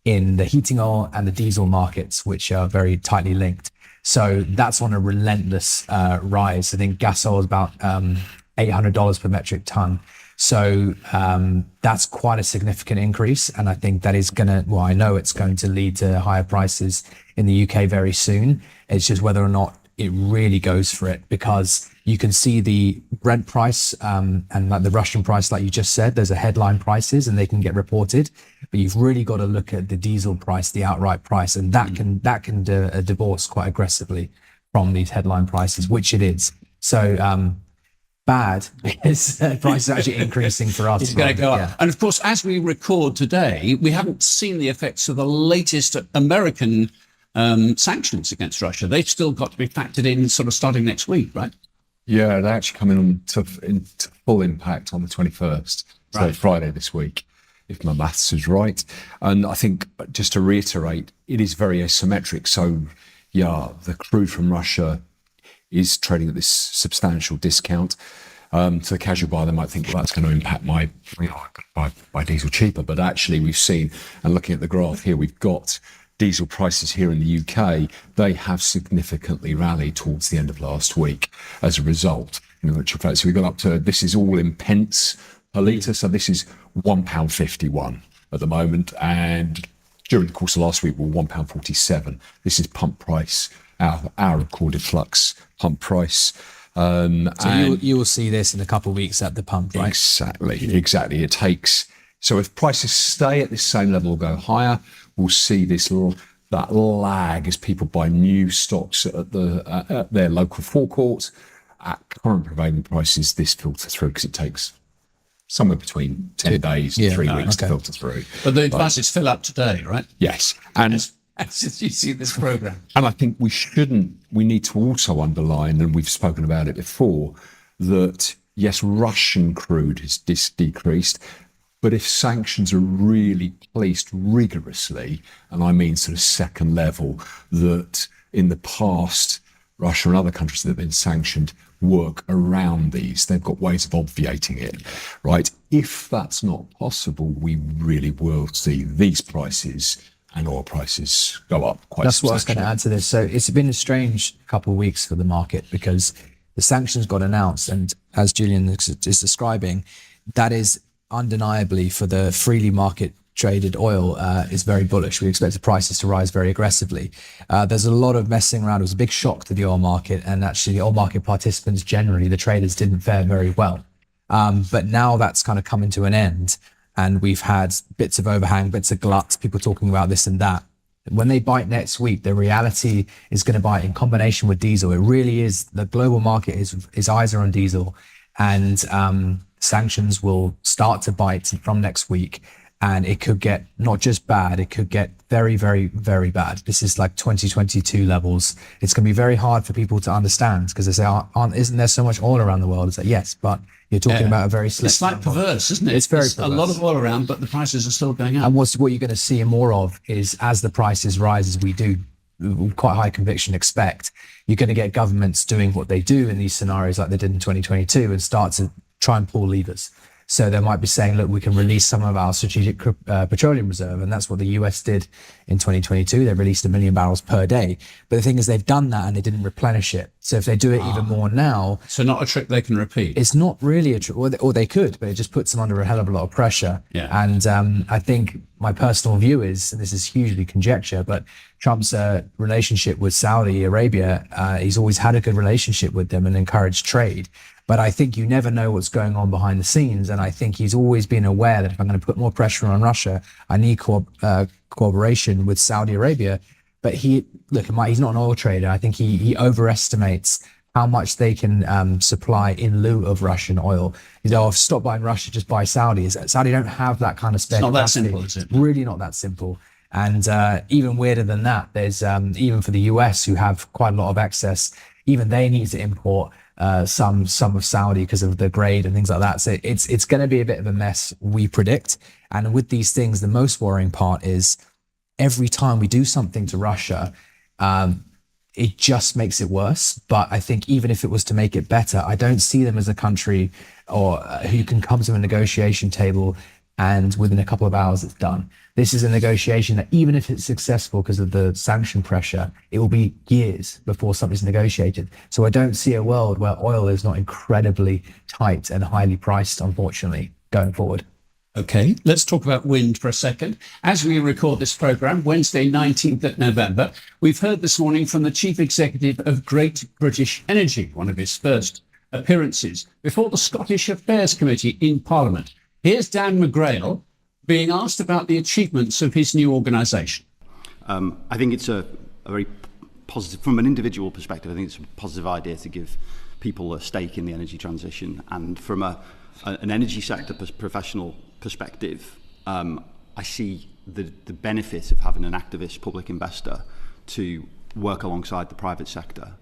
in the heating oil and the diesel markets, which are very tightly linked. So that's on a relentless rise. I think gas oil is about $800 per metric ton. So that's quite a significant increase. And I think that is I know it's going to lead to higher prices in the UK very soon. It's just whether or not it really goes for it, because you can see the Brent price and like the Russian price, like you just said, there's a headline prices and they can get reported, but you've really got to look at the diesel price, the outright price, and that can divorce quite aggressively from these headline prices, which it is. So bad because prices are actually increasing for us. It's going to go up. Yeah. And of course, as we record today, we haven't seen the effects of the latest American sanctions against Russia. They've still got to be factored in sort of starting next week, right? Yeah, they actually come into full impact on the 21st, so right. Friday this week, if my maths is right. And I think, just to reiterate, it is very asymmetric. So, yeah, the crude from Russia is trading at this substantial discount. To the casual buyer, they might think, well, that's going to impact my buy diesel cheaper. But actually, we've seen, and looking at the graph here, we've got diesel prices here in the UK. They have significantly rallied towards the end of last week as a result. So we got up to, this is all in pence per litre. So this is £1.51 at the moment. And during the course of last week, we're £1.47. This is pump price, our recorded Flux pump price. So you will see this in a couple of weeks at the pump, right? Exactly. It takes, so if prices stay at this same level or go higher, we'll see that lag as people buy new stocks at their local forecourt. At current prevailing prices, this filter through because it takes somewhere between 10 days and 3 weeks to filter through. But the buses fill up today, right? Yes. And as you see this program. And I think we need to also underline, and we've spoken about it before, that yes, Russian crude has decreased, but if sanctions are really placed rigorously, and I mean sort of second level, that in the past, Russia and other countries that have been sanctioned work around these. They've got ways of obviating it, right? If that's not possible, we really will see these prices and oil prices go up quite That's what I was substantially. going to add to this. So it's been a strange couple of weeks for the market because the sanctions got announced, and as Julian is describing, that is undeniably for the freely market traded oil is very bullish. We expect the prices to rise very aggressively. There's a lot of messing around. It was a big shock to the oil market, and actually the oil market participants generally, the traders, didn't fare very well. But now that's kind of coming to an end, and we've had bits of overhang, bits of glut, people talking about this and that. When they bite next week, the reality is going to bite in combination with diesel. It really is, the global market is eyes are on diesel, and sanctions will start to bite from next week. And it could get not just bad, it could get very, very, very bad. This is like 2022 levels. It's going to be very hard for people to understand because they say, isn't there so much oil around the world? It's like, yes, but you're talking about a very select It's like perverse, isn't it? It's very There's a lot of oil around, but the prices are still going up. And what you're going to see more of is as the prices rise, as we do, quite high conviction expect, you're going to get governments doing what they do in these scenarios like they did in 2022 and start to try and pull levers. So they might be saying, look, we can release some of our strategic petroleum reserve. And that's what the US did in 2022. They released 1 million barrels per day. But the thing is, they've done that and they didn't replenish it. So if they do it even more now. So not a trick they can repeat. It's not really a trick, or they could, but it just puts them under a hell of a lot of pressure. Yeah. And I think my personal view is, and this is hugely conjecture, but Trump's relationship with Saudi Arabia, he's always had a good relationship with them and encouraged trade. But I think you never know what's going on behind the scenes. And I think he's always been aware that if I'm going to put more pressure on Russia, I need cooperation with Saudi Arabia. But he's not an oil trader. I think he overestimates how much they can supply in lieu of Russian oil. I've stopped buying Russia, just buy Saudi. Saudi don't have that kind of spare capacity. It's not that simple, is it? Really not that simple. And even weirder than that, there's even for the US, who have quite a lot of excess, even they need to import some of Saudi because of the grade and things like that. So it's going to be a bit of a mess, we predict. And with these things, the most worrying part is every time we do something to Russia, it just makes it worse. But I think even if it was to make it better, I don't see them as a country or who can come to a negotiation table and within a couple of hours it's done. This is a negotiation that even if it's successful because of the sanction pressure, it will be years before something's negotiated. So I don't see a world where oil is not incredibly tight and highly priced, unfortunately, going forward. Okay, let's talk about wind for a second. As we record this programme, Wednesday, 19th of November, we've heard this morning from the Chief Executive of Great British Energy, one of his first appearances, before the Scottish Affairs Committee in Parliament. Here's Dan McGrail being asked about the achievements of his new organisation. I think it's a very positive, from an individual perspective, I think it's a positive idea to give people a stake in the energy transition. And from an energy sector professional perspective, I see the benefit of having an activist public investor to work alongside the private sector.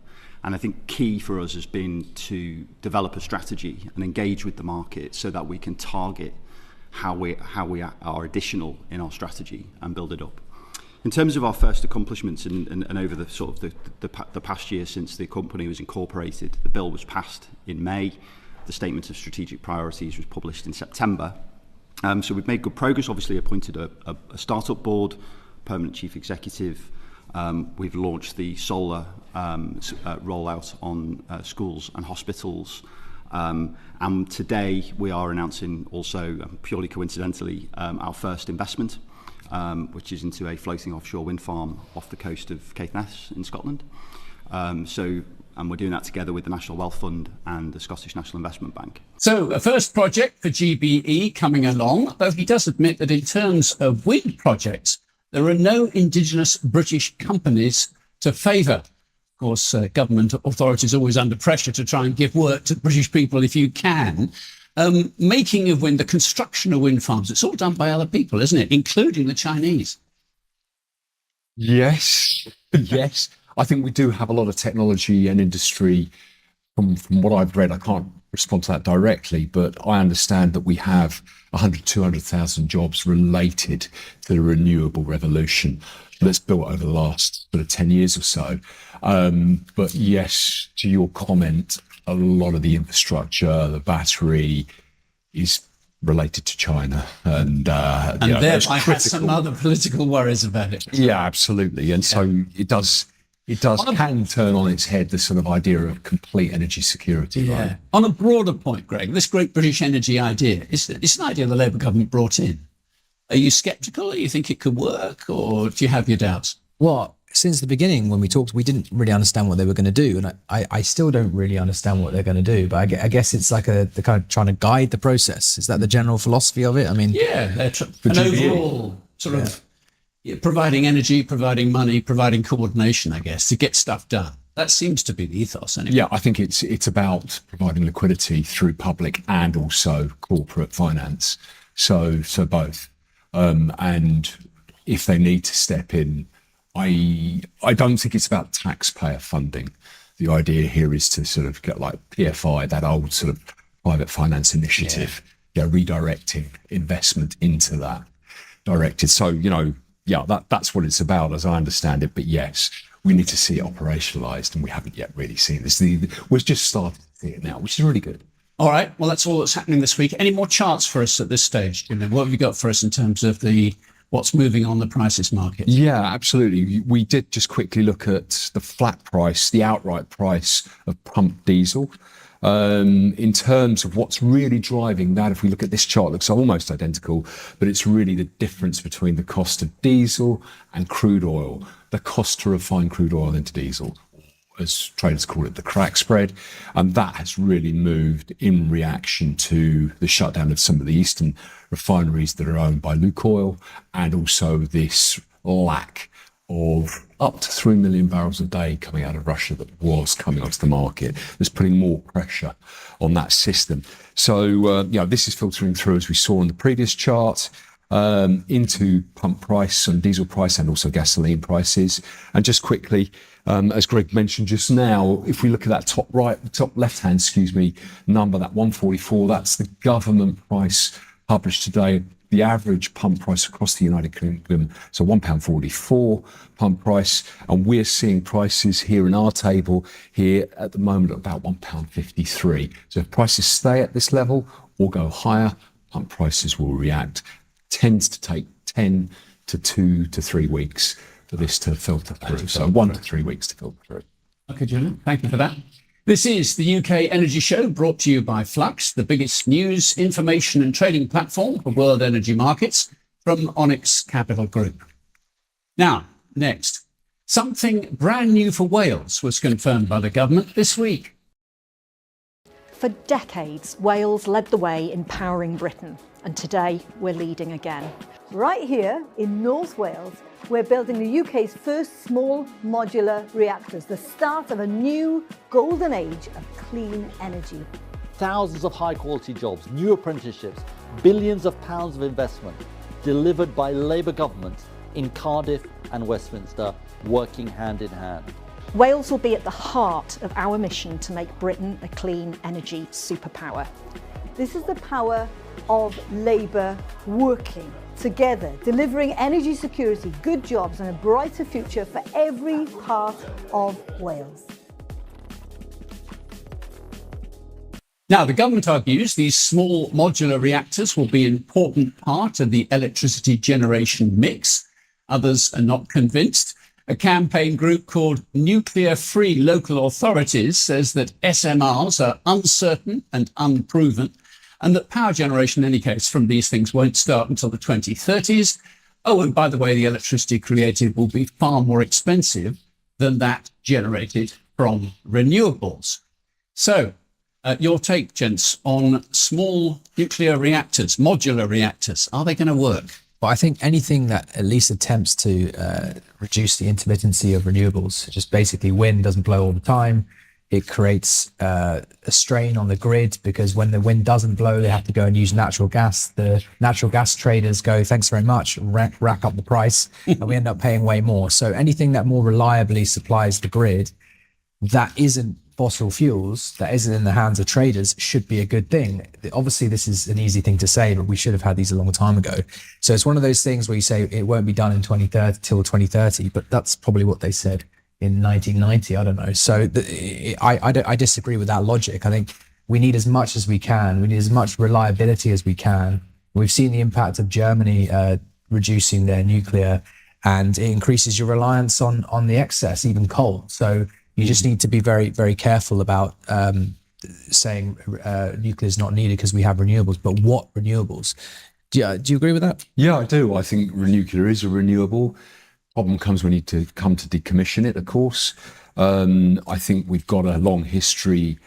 And I think key for us has been to develop a strategy and engage with the market so that we can target how we are additional in our strategy and build it up. In terms of our first accomplishments and over the sort of the past year since the company was incorporated, the bill was passed in May. The statement of strategic priorities was published in September. So we've made good progress. Obviously, appointed a startup board, permanent chief executive. We've launched the solar rollout on schools and hospitals. And today we are announcing also, purely coincidentally, our first investment, which is into a floating offshore wind farm off the coast of Caithness in Scotland. And we're doing that together with the National Wealth Fund and the Scottish National Investment Bank. So a first project for GBE coming along, though he does admit that in terms of wind projects, there are no indigenous British companies to favour. Of course, government authorities are always under pressure to try and give work to British people if you can. Making of wind, the construction of wind farms, it's all done by other people, isn't it? Including the Chinese. Yes. I think we do have a lot of technology and industry. From what I've read, I can't respond to that directly, but I understand that we have 100, 200,000 jobs related to the renewable revolution that's built over the last sort of 10 years or so. But yes, to your comment, a lot of the infrastructure, the battery is related to China. And there I had some other political worries about it. Yeah, absolutely. And so it can turn on its head the sort of idea of complete energy security. Yeah. Right? On a broader point, Greg, this great British energy idea, it's an idea the Labour government brought in. Are you sceptical? You think it could work, or do you have your doubts? Well, since the beginning, when we talked, we didn't really understand what they were going to do. And I still don't really understand what they're going to do. But I guess it's like they're kind of trying to guide the process. Is that the general philosophy of it? I mean, yeah, they're an overall sort of providing energy, providing money, providing coordination, I guess, to get stuff done. That seems to be the ethos, anyway. Yeah, I think it's about providing liquidity through public and also corporate finance. So both. And if they need to step in, I don't think it's about taxpayer funding. The idea here is to sort of get like PFI, that old sort of private finance initiative, redirecting investment into that directed. So, that's what it's about as I understand it. But yes, we need to see it operationalized, and we haven't yet really seen this. We're just starting to see it now, which is really good. All right. Well, that's all that's happening this week. Any more charts for us at this stage? What have you got for us in terms of what's moving on the prices market? Yeah, absolutely. We did just quickly look at the flat price, the outright price of pump diesel. In terms of what's really driving that, if we look at this chart, it looks almost identical, but it's really the difference between the cost of diesel and crude oil, the cost to refine crude oil into diesel, as traders call it, the crack spread. And that has really moved in reaction to the shutdown of some of the eastern refineries that are owned by Lukoil, and also this lack of up to 3 million barrels a day coming out of Russia that was coming onto the market. That's putting more pressure on that system. So, this is filtering through, as we saw in the previous chart, into pump price and diesel price, and also gasoline prices. And just quickly, as Greg mentioned just now, if we look at that top left-hand, number, that 144, that's the government price published today. The average pump price across the United Kingdom, so £1.44 pump price, and we're seeing prices here in our table here at the moment at about £1.53. So if prices stay at this level or go higher, pump prices will react. Tends to take 10 to 2 to 3 weeks for this to filter through. So 1 to 3 weeks to filter through. Okay, Julian, thank you for that. This is the UK Energy Show, brought to you by Flux, the biggest news, information and trading platform for world energy markets, from Onyx Capital Group. Now, next, something brand new for Wales was confirmed by the government this week. For decades, Wales led the way in powering Britain, and today we're leading again. Right here in North Wales, we're building the UK's first small modular reactors, the start of a new golden age of clean energy. Thousands of high-quality jobs, new apprenticeships, billions of pounds of investment delivered by Labour governments in Cardiff and Westminster, working hand in hand. Wales will be at the heart of our mission to make Britain a clean energy superpower. This is the power of Labour working together, delivering energy security, good jobs and a brighter future for every part of Wales. Now, the government argues these small modular reactors will be an important part of the electricity generation mix. Others are not convinced. A campaign group called Nuclear Free Local Authorities says that SMRs are uncertain and unproven, and that power generation, in any case, from these things won't start until the 2030s. Oh, and by the way, the electricity created will be far more expensive than that generated from renewables. So, your take, gents, on small nuclear reactors, modular reactors. Are they going to work? But I think anything that at least attempts to reduce the intermittency of renewables, just basically wind doesn't blow all the time. It creates a strain on the grid, because when the wind doesn't blow, they have to go and use natural gas. The natural gas traders go, thanks very much, rack up the price, and we end up paying way more. So anything that more reliably supplies the grid that isn't fossil fuels, that isn't in the hands of traders, should be a good thing. Obviously, this is an easy thing to say, but we should have had these a long time ago. So it's one of those things where you say it won't be done in 2030 till 2030, but that's probably what they said in 1990. I don't know. So I disagree with that logic. I think we need as much as we can. We need as much reliability as we can. We've seen the impact of Germany reducing their nuclear, and it increases your reliance on the excess, even coal. So you just need to be very, very careful about saying nuclear is not needed because we have renewables. But what renewables? Do you agree with that? Yeah, I do. I think nuclear is a renewable. Problem comes when you need to come to decommission it, of course. I think we've got a long history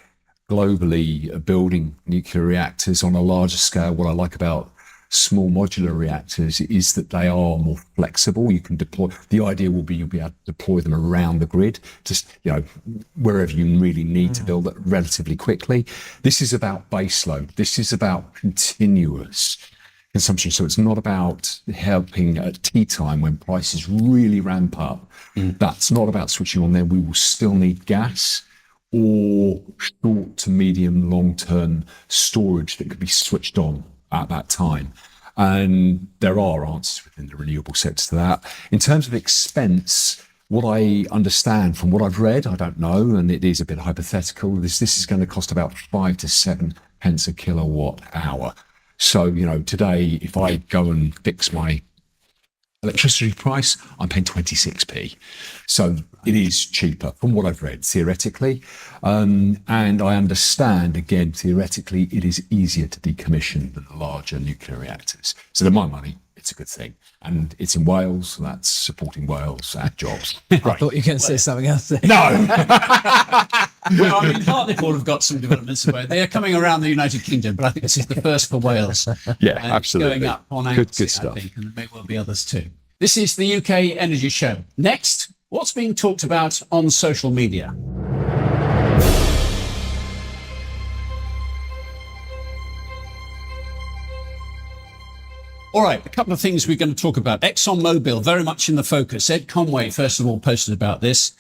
globally of building nuclear reactors on a larger scale. What I like about small modular reactors is that they are more flexible. You can deploy, the idea will be you'll be able to deploy them around the grid, just, wherever you really need to build it relatively quickly. This is about baseload. This is about continuous consumption. So it's not about helping at tea time when prices really ramp up. That's not about switching on there. We will still need gas or short to medium long-term storage that could be switched on at that time. And there are answers within the renewable sector to that. In terms of expense, what I understand from what I've read, I don't know, and it is a bit hypothetical, this is going to cost about 5 to 7 pence a kilowatt hour. So, today, if I go and fix my electricity price, I'm paying 26p. So it is cheaper from what I've read, theoretically. And I understand, again, theoretically, it is easier to decommission than the larger nuclear reactors. So to my money, it's a good thing. And it's in Wales, so that's supporting Wales and jobs. I thought you were going to say something else there. No! Well, I mean, Hartlepool have got some developments away. They are coming around the United Kingdom, but I think this is the first for Wales. Yeah, and absolutely. Going up on Good Anglesey, stuff. I think, and there may well be others too. This is the UK Energy Show. Next, what's being talked about on social media? All right, a couple of things we're going to talk about. ExxonMobil, very much in the focus. Ed Conway, first of all, posted about this.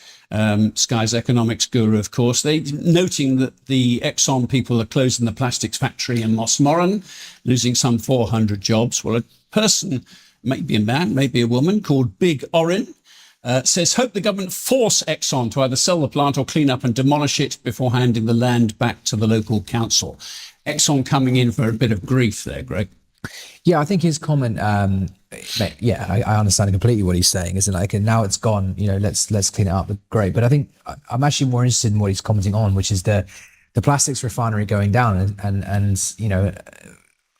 Sky's economics guru, of course. They noting that the Exxon people are closing the plastics factory in Mossmoran, losing some 400 jobs. Well, a person, maybe a man, maybe a woman, called Big Orin, says, hope the government force Exxon to either sell the plant or clean up and demolish it before handing the land back to the local council. Exxon coming in for a bit of grief there, Greg. Yeah, I think his comment. I understand completely what he's saying. Isn't like, and now it's gone. Let's clean it up. Great, but I think I'm actually more interested in what he's commenting on, which is the plastics refinery going down. And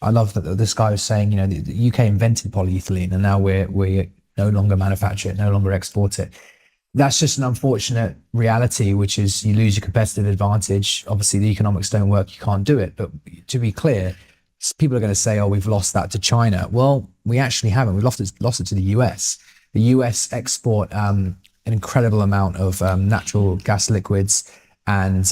I love that this guy was saying, the UK invented polyethylene, and now we no longer manufacture it, no longer export it. That's just an unfortunate reality, which is you lose your competitive advantage. Obviously, the economics don't work. You can't do it. But to be clear, people are going to say, oh, we've lost that to China. Well, we actually haven't. We've lost it to the US. The US export an incredible amount of natural gas liquids and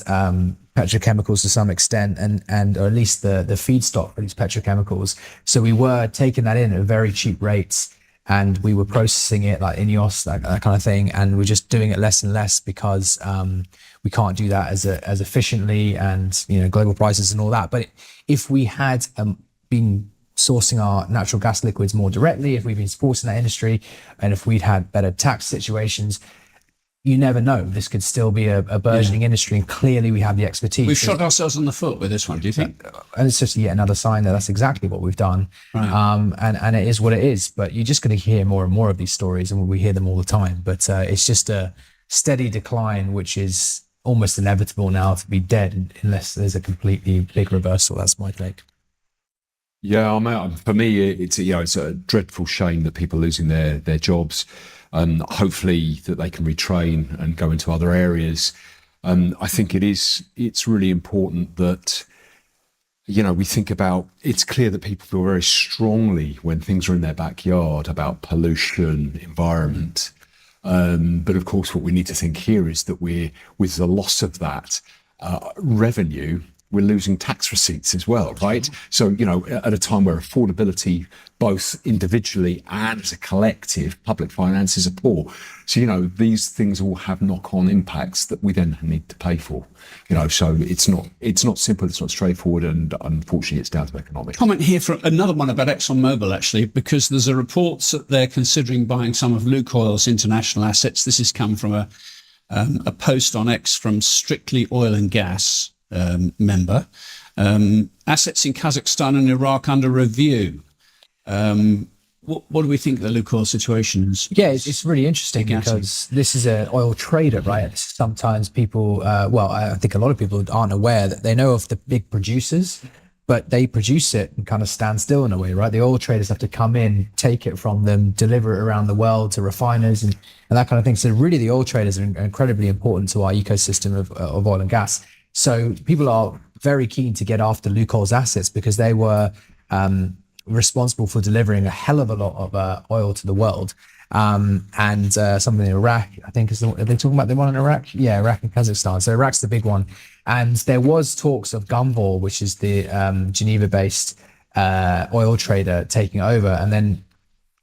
petrochemicals to some extent, and or at least the feedstock for these petrochemicals. So we were taking that in at very cheap rates, and we were processing it like INEOS, that kind of thing, and we're just doing it less and less because we can't do that as efficiently, and global prices and all that. But if we had been sourcing our natural gas liquids more directly, if we've been supporting that industry, and if we'd had better tax situations, you never know. This could still be a burgeoning industry, and clearly we have the expertise. We've shot ourselves in the foot with this one, do you think? And it's just yet another sign that that's exactly what we've done. Right. And it is what it is. But you're just going to hear more and more of these stories, and we hear them all the time. But it's just a steady decline, which is almost inevitable now to be dead unless there's a completely big reversal. That's my take. Yeah, for me, it's a dreadful shame that people are losing their jobs. Hopefully that they can retrain and go into other areas. I think it's really important that, we think about, it's clear that people feel very strongly when things are in their backyard about pollution, environment. But of course, what we need to think here is that with the loss of that revenue, we're losing tax receipts as well, right? So, at a time where affordability, both individually and as a collective, public finances are poor. So, these things all have knock-on impacts that we then need to pay for. So it's not simple, it's not straightforward, and unfortunately it's down to economics. Comment here from another one about ExxonMobil, actually, because there's a report that they're considering buying some of Lukoil's international assets. This has come from a post on X from Strictly Oil and Gas member. Assets in Kazakhstan and Iraq under review. What do we think the Lukoil situation is? Yeah, it's really interesting because this is an oil trader, right? Sometimes people, I think a lot of people aren't aware that they know of the big producers, but they produce it and kind of stand still in a way, right? The oil traders have to come in, take it from them, deliver it around the world to refiners and that kind of thing. So really the oil traders are incredibly important to our ecosystem of oil and gas. So people are very keen to get after Lukoil's assets because they were responsible for delivering a hell of a lot of oil to the world. And something in Iraq, I think, are they talking about the one in Iraq? Yeah, Iraq and Kazakhstan. So Iraq's the big one. And there was talks of Gunvor, which is the Geneva-based oil trader taking over. And then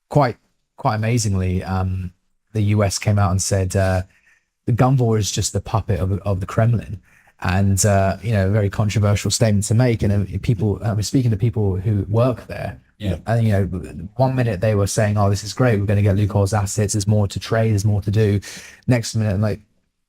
quite amazingly, the US came out and said the gun war is just the puppet of the Kremlin. And, a very controversial statement to make. And I was speaking to people who work there. Yeah. And, 1 minute they were saying, oh, this is great. We're going to get Lukoil's assets. There's more to trade. There's more to do. Next minute, I'm like,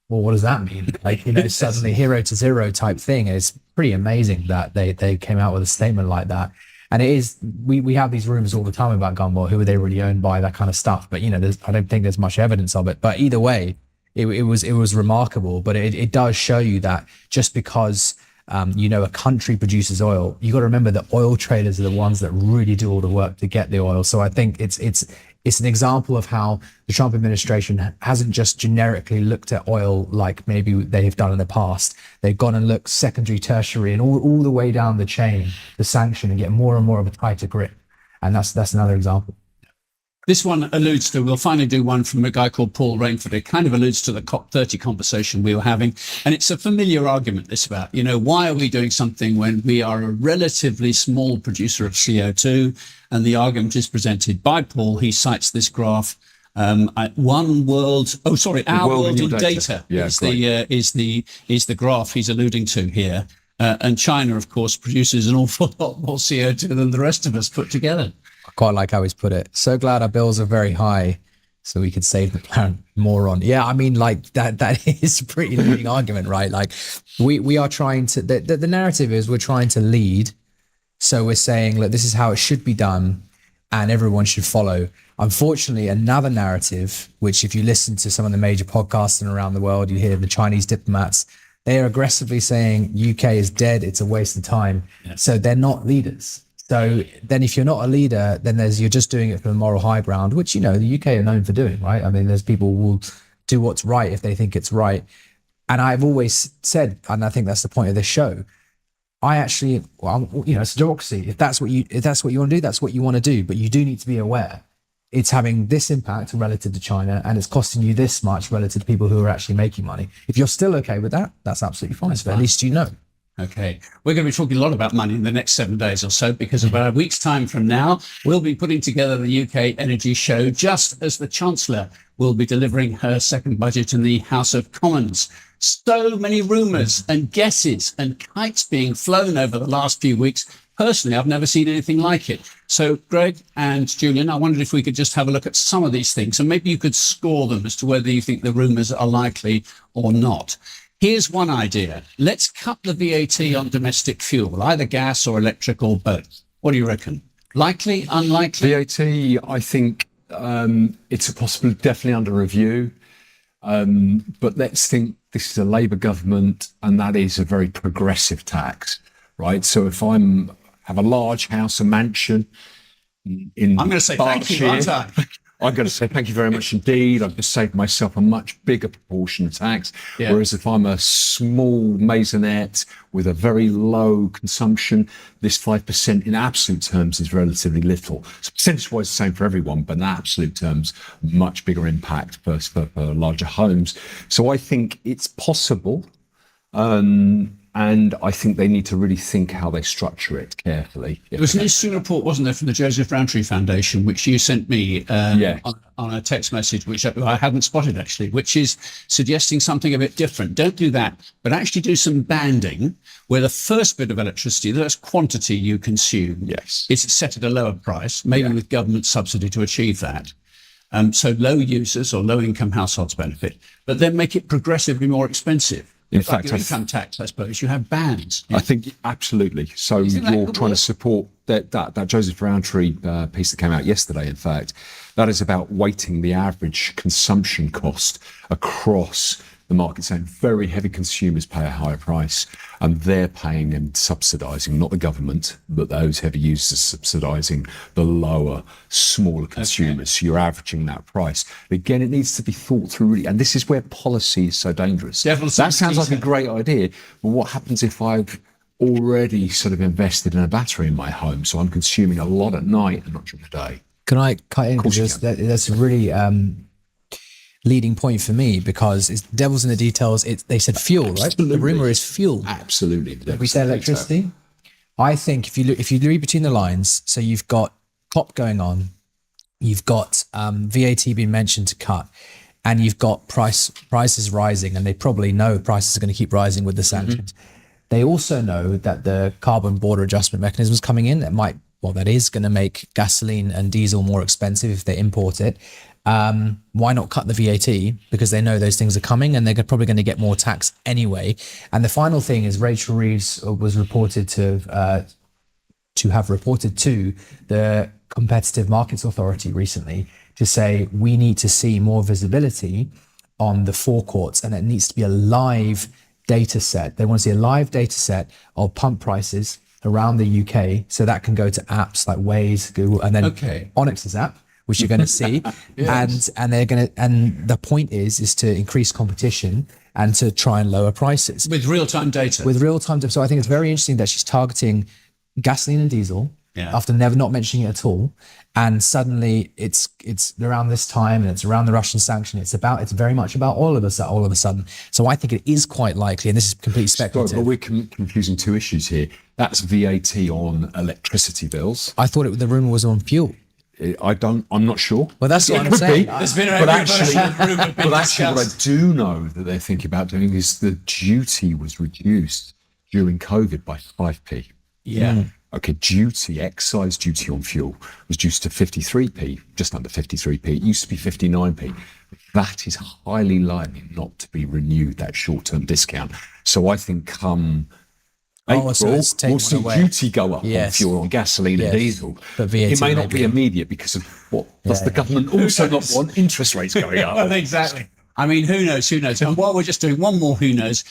well, what does that mean? Like, suddenly hero to zero type thing. And it's pretty amazing that they came out with a statement like that. And it is, we have these rumors all the time about gun war. Who are they really owned by? That kind of stuff. But, I don't think there's much evidence of it. But either way, it was remarkable. But it does show you that just because a country produces oil, you got to remember that oil traders are the ones that really do all the work to get the oil. So I think it's an example of how the Trump administration hasn't just generically looked at oil like maybe they have done in the past. They've gone and looked secondary, tertiary, and all the way down the chain to sanction and get more and more of a tighter grip. And that's another example. This one alludes to, we'll finally do one from a guy called Paul Rainford. It kind of alludes to the COP30 conversation we were having. And it's a familiar argument, this about, why are we doing something when we are a relatively small producer of CO2? And the argument is presented by Paul. He cites this graph. Our world in data is the graph he's alluding to here. And China, of course, produces an awful lot more CO2 than the rest of us put together. I quite like how he's put it. So glad our bills are very high so we could save the planet more on. Yeah, I mean, like that is a pretty leading argument, right? Like we are trying to, the narrative is we're trying to lead. So we're saying, look, this is how it should be done and everyone should follow. Unfortunately, another narrative, which if you listen to some of the major podcasts and around the world, you hear the Chinese diplomats, they are aggressively saying UK is dead. It's a waste of time. Yeah. So they're not leaders. So then if you're not a leader, then you're just doing it for the moral high ground, which, the UK are known for doing, right? I mean, there's people who will do what's right if they think it's right. And I've always said, and I think that's the point of this show, it's a democracy. If that's what you want to do, that's what you want to do. But you do need to be aware it's having this impact relative to China and it's costing you this much relative to people who are actually making money. If you're still okay with that, that's absolutely fine. But at least you know. Okay, we're going to be talking a lot about money in the next 7 days or so, because about a week's time from now, we'll be putting together the UK Energy Show just as the Chancellor will be delivering her second budget in the House of Commons. So many rumours and guesses and kites being flown over the last few weeks. Personally, I've never seen anything like it. So, Greg and Julian, I wondered if we could just have a look at some of these things and maybe you could score them as to whether you think the rumours are likely or not. Here's one idea. Let's cut the VAT on domestic fuel, either gas or electric or both. What do you reckon? Likely, unlikely? VAT, I think it's a possibility, definitely under review. But let's think this is a Labour government and that is a very progressive tax, right? So if have a large house, a mansion in I'm going to say thank you, aren't I? I'm going to say thank you very much indeed. I've just saved myself a much bigger proportion of tax. Yeah. Whereas if I'm a small maisonette with a very low consumption, this 5% in absolute terms is relatively little. So percentage-wise, the same for everyone, but in absolute terms, much bigger impact for larger homes. So I think it's possible. And I think they need to really think how they structure it carefully. There was an interesting report, wasn't there, from the Joseph Rowntree Foundation, which you sent me on a text message, which I hadn't spotted actually, which is suggesting something a bit different. Don't do that, but actually do some banding where the first bit of electricity, that's quantity you consume, is set at a lower price, maybe with government subsidy to achieve that. So low users or low income households benefit, but then make it progressively more expensive. In fact, your income tax, I suppose, you have bands. I think absolutely. So you're trying to support that Joseph Rowntree piece that came out yesterday. In fact, that is about weighting the average consumption cost across the market, saying very heavy consumers pay a higher price, and they're paying and subsidising, not the government, but those heavy users subsidising the lower, smaller consumers. So you're averaging that price. But again, it needs to be thought through really, and this is where policy is so dangerous. That sounds like a great idea, but what happens if I've already sort of invested in a battery in my home, so I'm consuming a lot at night and not during the day? Can I cut in? Because that's a really leading point for me, because it's devil's in the details. They said fuel, right? Absolutely. The rumor is fuel. Absolutely. We say electricity. I think if you read between the lines, so you've got COP going on, you've got VAT being mentioned to cut, and you've got prices rising, and they probably know prices are going to keep rising with the sanctions. They also know that the carbon border adjustment mechanism is coming in that is going to make gasoline and diesel more expensive if they import it. Why not cut the VAT? Because they know those things are coming, and they're probably going to get more tax anyway. And the final thing is Rachel Reeves was reported to have reported to the Competitive Markets Authority recently to say we need to see more visibility on the forecourts, and it needs to be a live data set. They want to see a live data set of pump prices around the UK, so that can go to apps like Waze, Google, and then Onyx's app, which you're going to see. Yes. And the point is to increase competition and to try and lower prices with real-time data. So I think it's very interesting that she's targeting gasoline and diesel after never not mentioning it at all, and suddenly it's around this time, and it's around the Russian sanction. It's very much about all of a sudden. So I think it is quite likely, and this is completely speculative. But we're confusing two issues here. That's VAT on electricity bills. I thought the rumor was on fuel. I'm not sure. Well, that's what I'm saying. There's been but actually, what I do know that they're thinking about doing is the duty was reduced during COVID by 5p. Yeah. Okay, excise duty on fuel was reduced to 53p, just under 53p. It used to be 59p. That is highly likely not to be renewed, that short-term discount. So I think come April, we'll see duty go up on fuel, on gasoline and diesel. But VAT it may not be immediate because of what does the government also not want interest rates going up? Well, exactly. I mean, who knows? And while we're just doing one more who knows,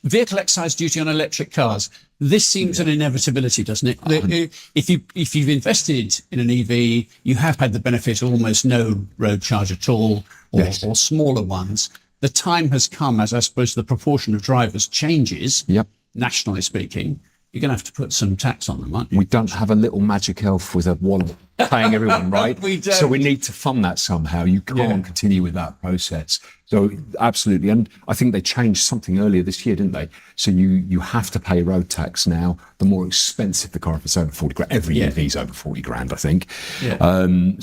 vehicle excise duty on electric cars. This seems an inevitability, doesn't it? If you've invested in an EV, you have had the benefit of almost no road charge at all, or smaller ones. The time has come, as I suppose the proportion of drivers changes, nationally speaking, you're going to have to put some tax on them, aren't you? We don't have a little magic elf with a wallet paying everyone, right? We don't. So we need to fund that somehow. You can't continue with that process. So absolutely. And I think they changed something earlier this year, didn't they? So you have to pay road tax now. The more expensive the car, if it's over 40 grand, every EV is over 40 grand, I think.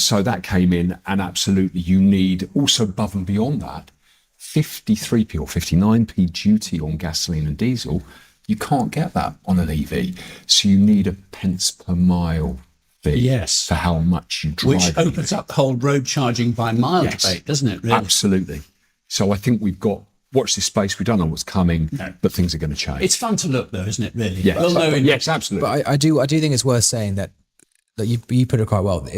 So that came in, and absolutely you need also above and beyond that, 53p or 59p duty on gasoline and diesel. You can't get that on an EV. So you need a pence per mile fee for how much you drive. Which opens up the whole road charging by mile debate, doesn't it? Really? Absolutely. So I think we've got, watch this space. We don't know what's coming, but things are going to change. It's fun to look though, isn't it, really? Yes, yes, absolutely. But I do think it's worth saying that you put it quite well.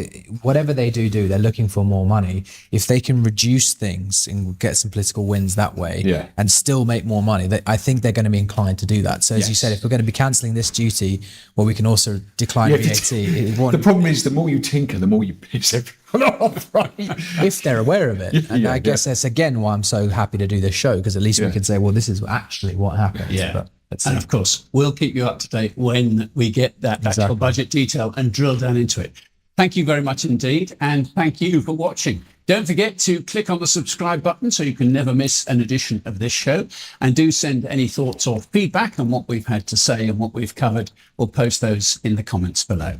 Whatever they do, they're looking for more money. If they can reduce things and get some political wins that way and still make more money, I think they're going to be inclined to do that. So as you said, if we're going to be cancelling this duty, well, we can also decline VAT. The problem is the more you tinker, the more you piss everyone off, right? If they're aware of it. And I guess that's again why I'm so happy to do this show, because at least we can say, well, this is actually what happened. And of course, we'll keep you up to date when we get that actual budget detail and drill down into it. Thank you very much indeed. And thank you for watching. Don't forget to click on the subscribe button so you can never miss an edition of this show. And do send any thoughts or feedback on what we've had to say and what we've covered. We'll post those in the comments below.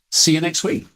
See you next week.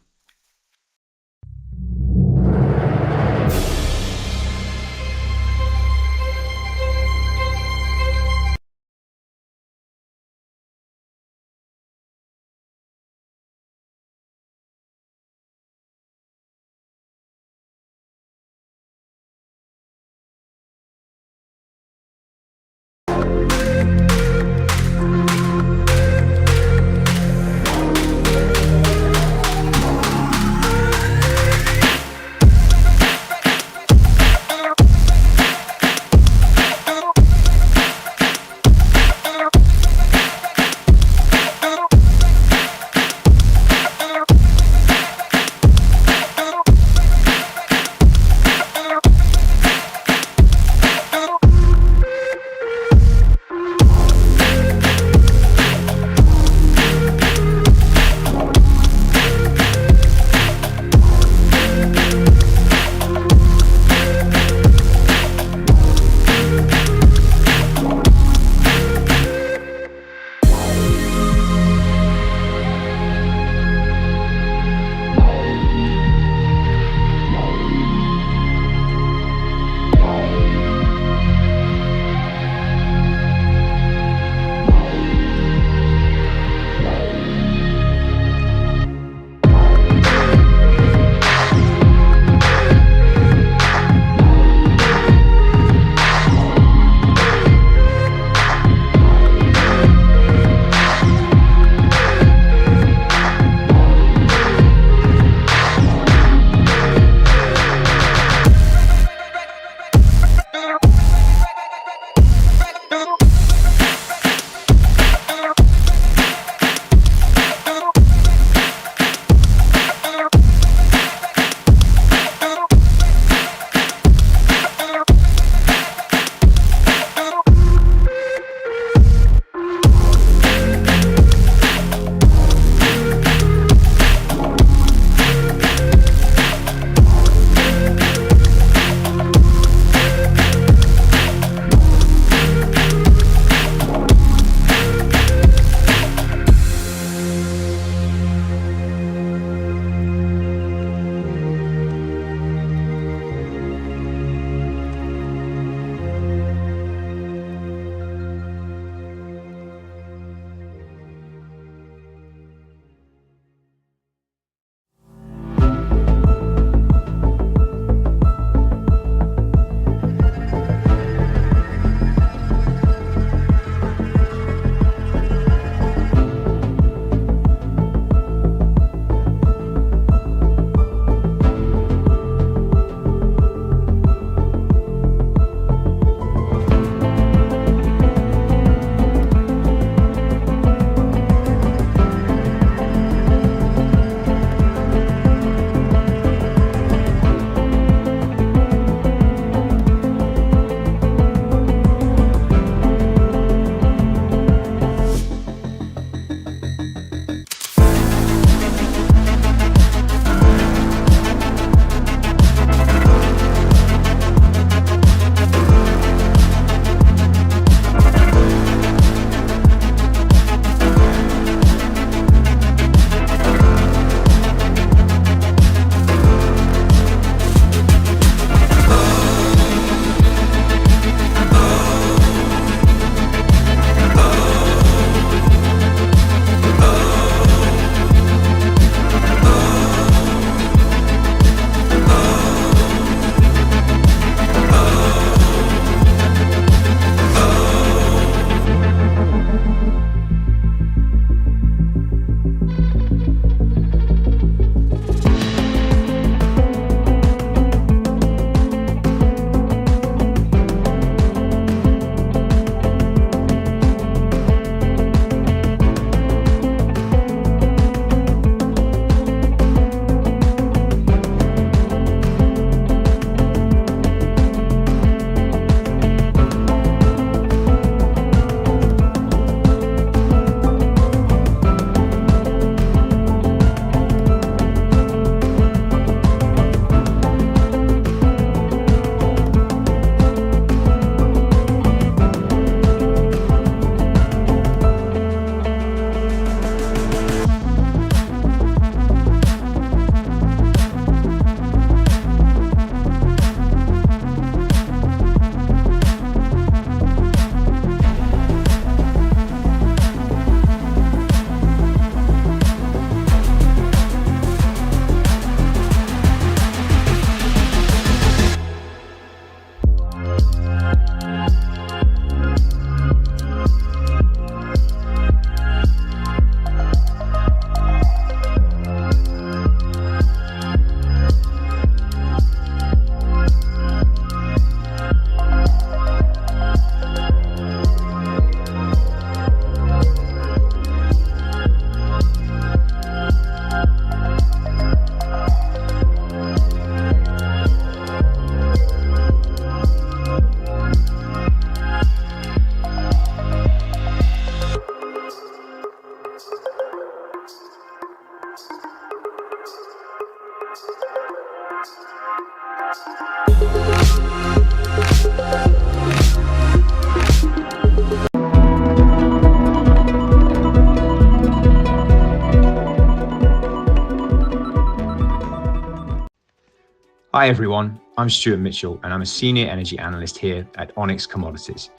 Hi everyone, I'm Stuart Mitchell and I'm a senior energy analyst here at Onyx Commodities.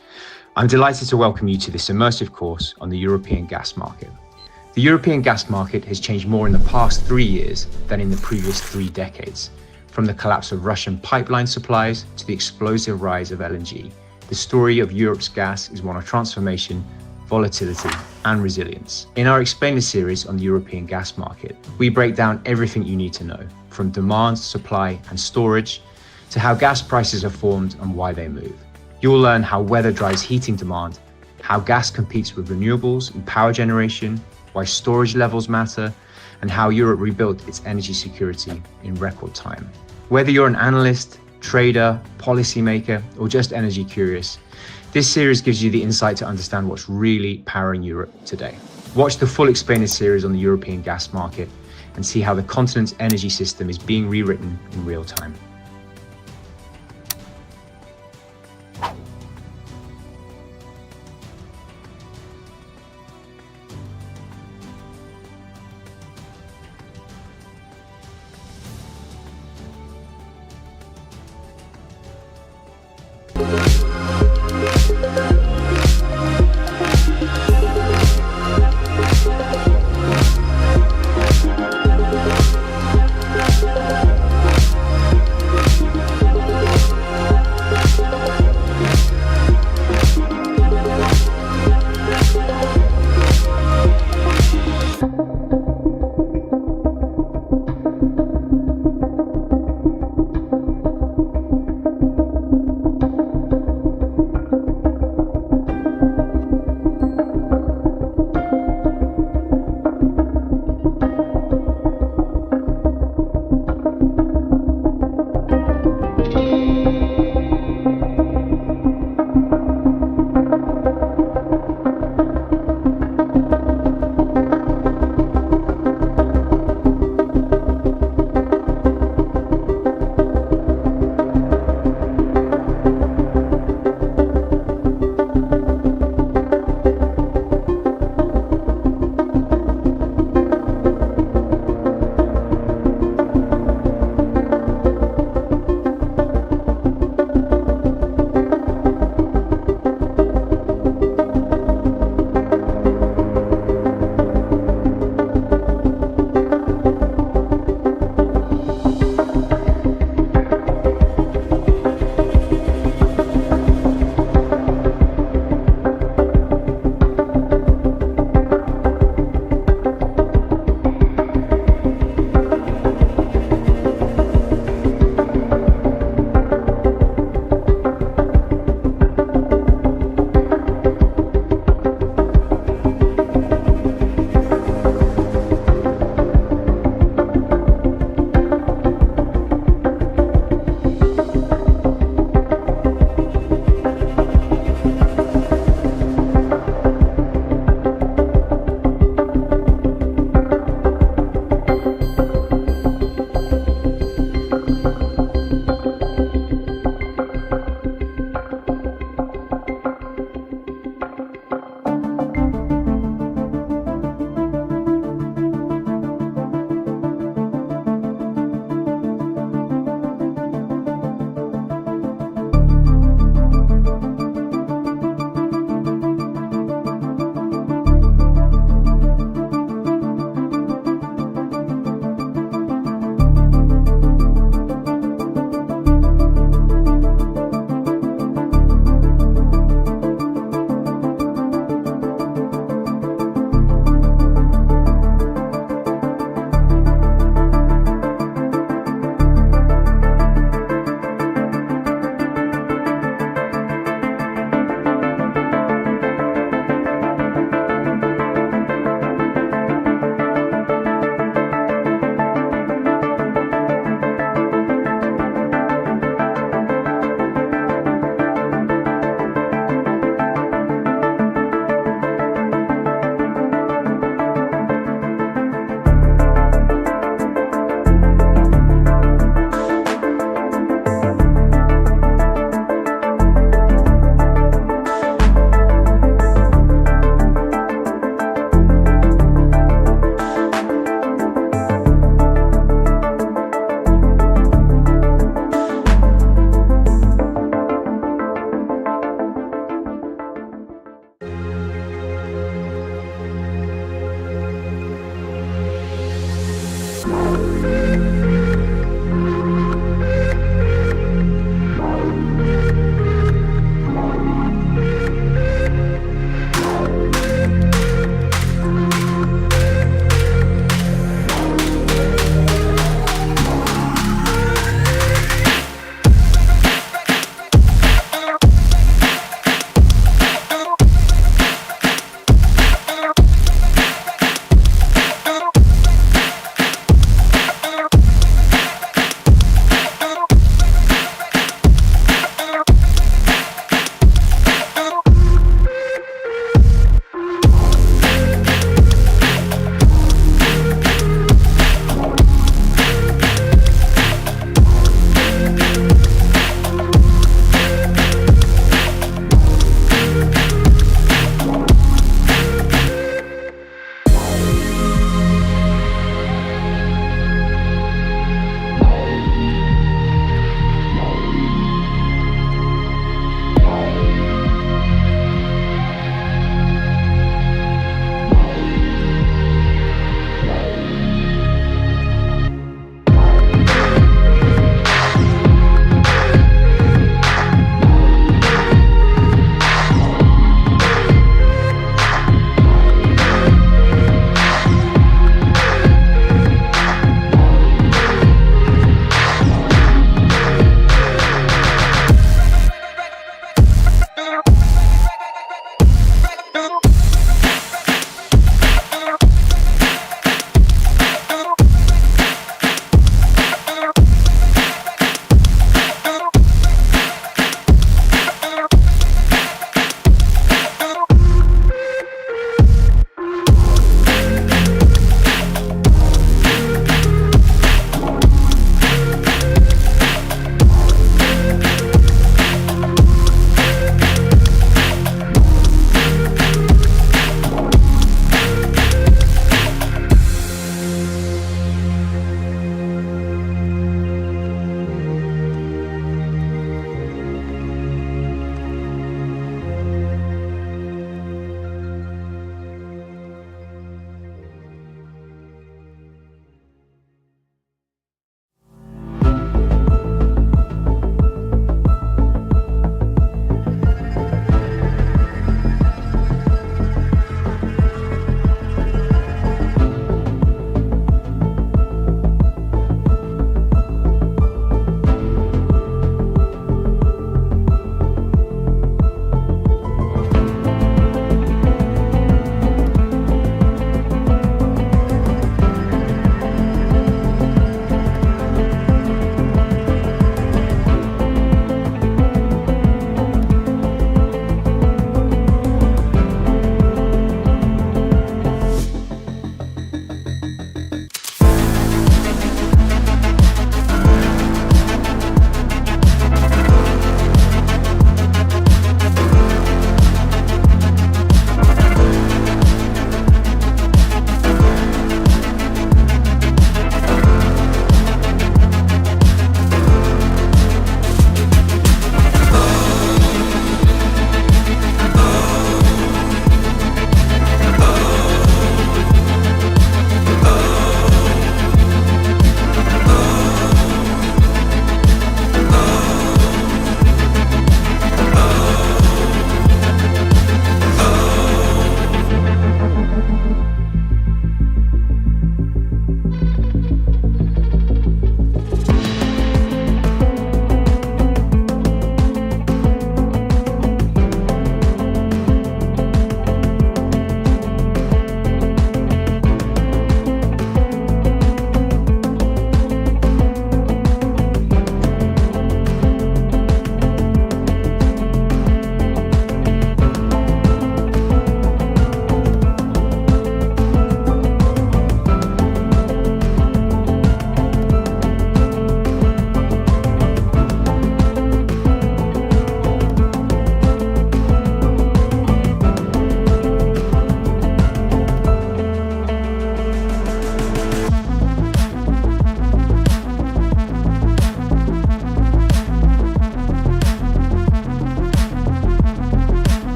I'm delighted to welcome you to this immersive course on the European gas market. The European gas market has changed more in the past 3 years than in the previous 3 decades. From the collapse of Russian pipeline supplies to the explosive rise of LNG, the story of Europe's gas is one of transformation, volatility, and resilience. In our Explainer series on the European gas market, we break down everything you need to know, from demand, supply, and storage, to how gas prices are formed and why they move. You'll learn how weather drives heating demand, how gas competes with renewables in power generation, why storage levels matter, and how Europe rebuilt its energy security in record time. Whether you're an analyst, trader, policymaker, or just energy curious, this series gives you the insight to understand what's really powering Europe today. Watch the full Explainer series on the European gas market and see how the continent's energy system is being rewritten in real time.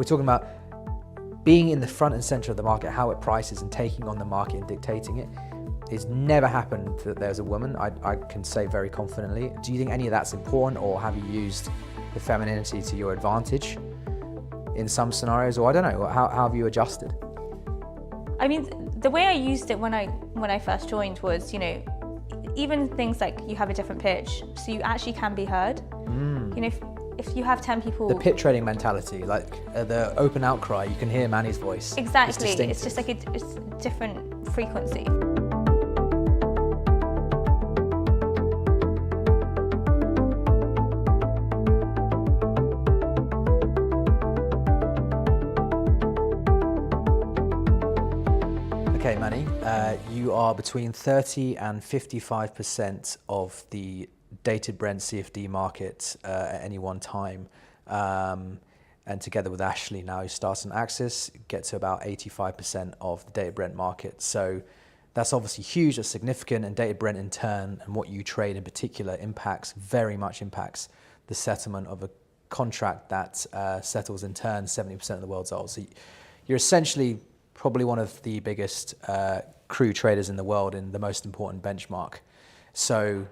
we're talking about being in the front and center of the market, how it prices and taking on the market and dictating it. It's never happened that there's a woman, I can say very confidently. Do you think any of that's important, or have you used the femininity to your advantage in some scenarios? Or I don't know, how have you adjusted? I mean, the way I used it when I first joined was, you know, even things like you have a different pitch, so you actually can be heard. You know, if you have 10 people... The pit trading mentality, like the open outcry, you can hear Manny's voice. Exactly, it's just like it's a different frequency. Okay, Manny, you are between 30 and 55% of the dated Brent CFD market at any one time. And together with Ashley now, who starts on Axis, get to about 85% of the dated Brent market. So that's obviously huge, that's significant, and dated Brent in turn, and what you trade in particular, very much impacts the settlement of a contract that settles in turn 70% of the world's oil. So you're essentially probably one of the biggest crude traders in the world in the most important benchmark. So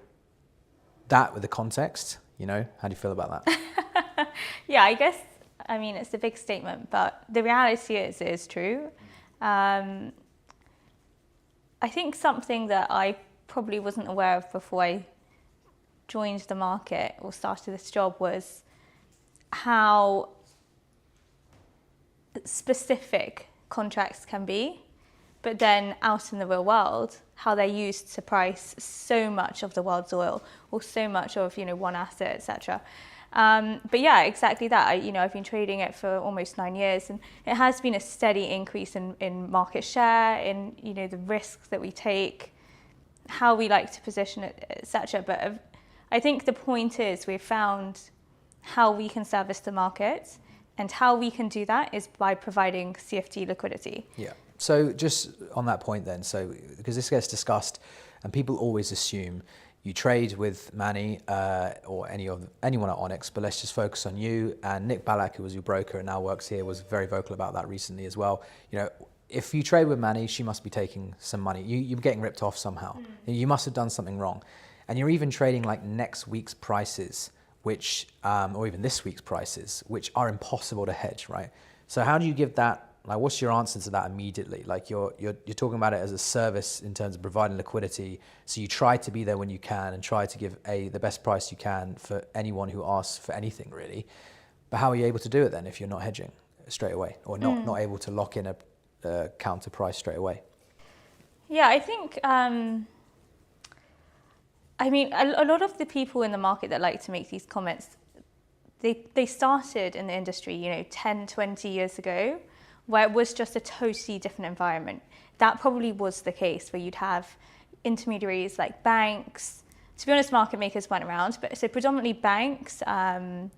that with the context, you know, how do you feel about that? Yeah, I guess, I mean, it's a big statement, but the reality is it is true. I think something that I probably wasn't aware of before I joined the market or started this job was how specific contracts can be, but then out in the real world, how they're used to price so much of the world's oil or so much of, you know, one asset, etc. But yeah, exactly that. I've been trading it for almost 9 years, and it has been a steady increase in market share, in, you know, the risks that we take, how we like to position it, etc. But I think the point is we've found how we can service the market, and how we can do that is by providing CFD liquidity. Yeah. So just on that point then, so because this gets discussed and people always assume you trade with Manny or anyone at Onyx, but let's just focus on you. And Nick Ballack, who was your broker and now works here, was very vocal about that recently as well. You know, if you trade with Manny, she must be taking some money. You're getting ripped off somehow. You must have done something wrong. And you're even trading like next week's prices, which, or even this week's prices, which are impossible to hedge, right? So how do you give that, like, what's your answer to that immediately? Like you're talking about it as a service in terms of providing liquidity. So you try to be there when you can and try to give the best price you can for anyone who asks for anything really. But how are you able to do it then if you're not hedging straight away, or not able to lock in a counter price straight away? Yeah, I think, I mean, a lot of the people in the market that like to make these comments, they started in the industry, you know, 10, 20 years ago, where it was just a totally different environment. That probably was the case, where you'd have intermediaries like banks. To be honest, market makers went around, but so predominantly banks, and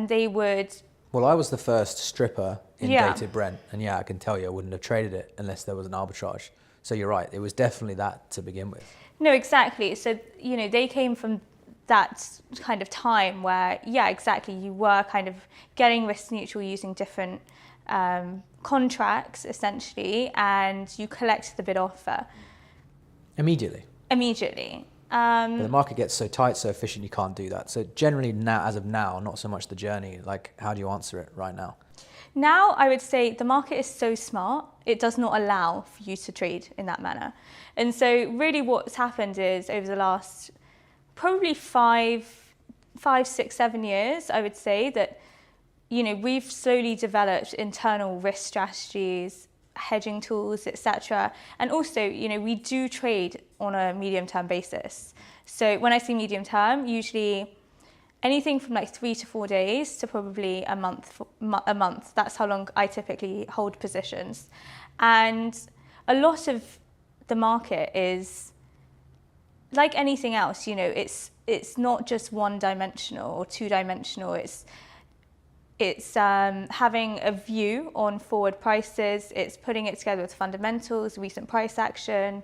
they would... Well, I was the first stripper in dated Brent, and yeah, I can tell you I wouldn't have traded it unless there was an arbitrage. So you're right, it was definitely that to begin with. No, exactly. So, you know, they came from that kind of time where, yeah, exactly, you were kind of getting risk neutral using different contracts, essentially, and you collect the bid offer. Immediately. But the market gets so tight, so efficient, you can't do that. So generally now, as of now, not so much the journey, like how do you answer it right now? Now, I would say the market is so smart, it does not allow for you to trade in that manner. And so really what's happened is over the last probably 5, 6, 7 years, I would say that, you know, we've slowly developed internal risk strategies, hedging tools, etc. And also, you know, we do trade on a medium-term basis. So when I say medium-term, usually anything from like 3 to 4 days to probably a month. That's how long I typically hold positions. And a lot of the market is like anything else, you know, it's not just one-dimensional or two-dimensional. It's having a view on forward prices. It's putting it together with fundamentals, recent price action,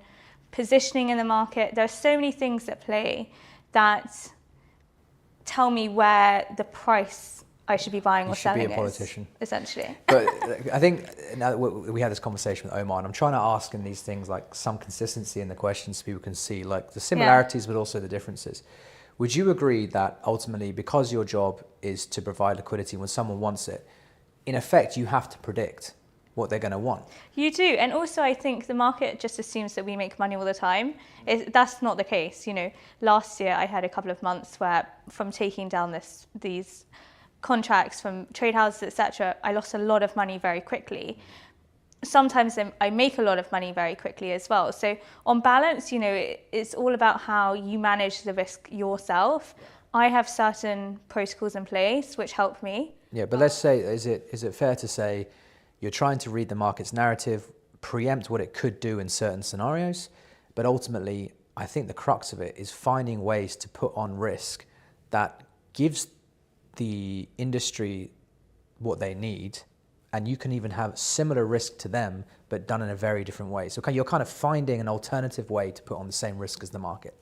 positioning in the market. There are so many things at play that tell me where the price I should be buying or should be selling a politician. essentially. But I think now that we had this conversation with Omar, and I'm trying to ask in these things like some consistency in the questions so people can see like the similarities but also the differences. Would you agree that ultimately, because your job is to provide liquidity when someone wants it, in effect you have to predict what they're going to want? You do, and also I think the market just assumes that we make money all the time. That's not the case. You know, last year I had a couple of months where, from taking down these contracts from trade houses, etc., I lost a lot of money very quickly. Sometimes I make a lot of money very quickly as well. So on balance, you know, it's all about how you manage the risk yourself. I have certain protocols in place which help me. Yeah, but let's say, is it fair to say you're trying to read the market's narrative, preempt what it could do in certain scenarios, but ultimately I think the crux of it is finding ways to put on risk that gives the industry what they need, and you can even have similar risk to them, but done in a very different way. So you're kind of finding an alternative way to put on the same risk as the market.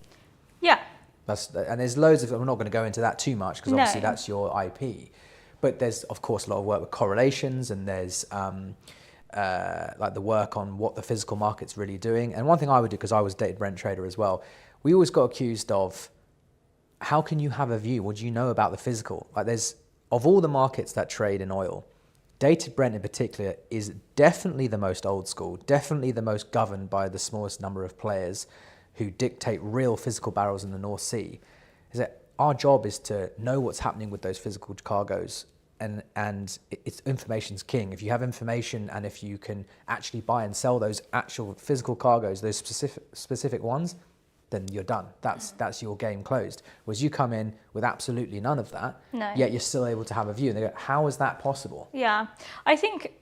Yeah. And there's loads of, I'm not going to go into that too much because obviously that's your IP, but there's of course a lot of work with correlations, and there's like the work on what the physical market's really doing. And one thing I would do, because I was a dated Brent trader as well, we always got accused of, how can you have a view? What do you know about the physical? Like of all the markets that trade in oil, dated Brent in particular is definitely the most old school, definitely the most governed by the smallest number of players who dictate real physical barrels in the North Sea. Is that our job is to know what's happening with those physical cargoes, and it's information's king. If you have information and if you can actually buy and sell those actual physical cargoes, those specific ones, then you're done. That's your game closed. Whereas you come in with absolutely none of that, yet you're still able to have a view. And they go, how is that possible? Yeah, I think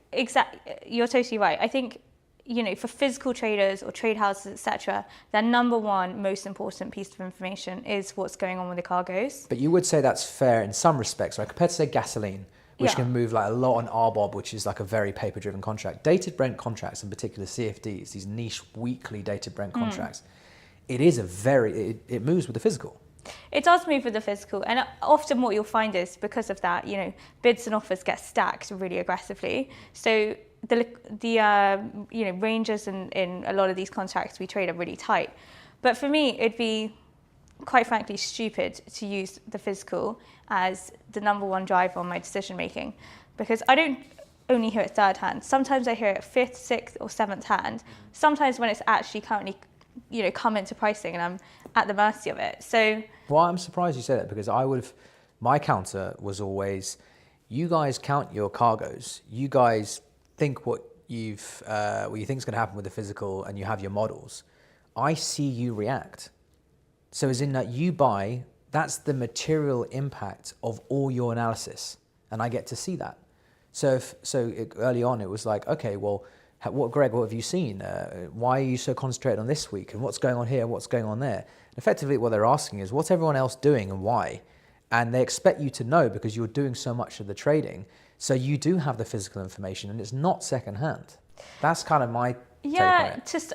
you're totally right. I think, you know, for physical traders or trade houses, etc., their number one most important piece of information is what's going on with the cargoes. But you would say that's fair in some respects, right? Compared to, say, gasoline, which can move like a lot on RBOB, which is like a very paper-driven contract. Dated Brent contracts, in particular CFDs, these niche weekly dated Brent contracts, it is it moves with the physical. It does move with the physical, and often what you'll find is, because of that, you know, bids and offers get stacked really aggressively. So the you know, ranges in a lot of these contracts we trade are really tight. But for me, it'd be quite frankly stupid to use the physical as the number one driver on my decision making, because I don't only hear it third hand. Sometimes I hear it fifth, sixth, or seventh hand. Sometimes when it's actually currently, you know, come into pricing and I'm at the mercy of it. So, well, I'm surprised you said that, because my counter was always, you guys count your cargoes, you guys think what you think is going to happen with the physical, and you have your models. I see you react. So as in that you buy, that's the material impact of all your analysis, and I get to see that. So early on it was like, okay, well, Greg, what have you seen? Why are you so concentrated on this week? And what's going on here? What's going on there? And effectively, what they're asking is, what's everyone else doing and why? And they expect you to know because you're doing so much of the trading. So you do have the physical information, and it's not secondhand. That's kind of my take on it.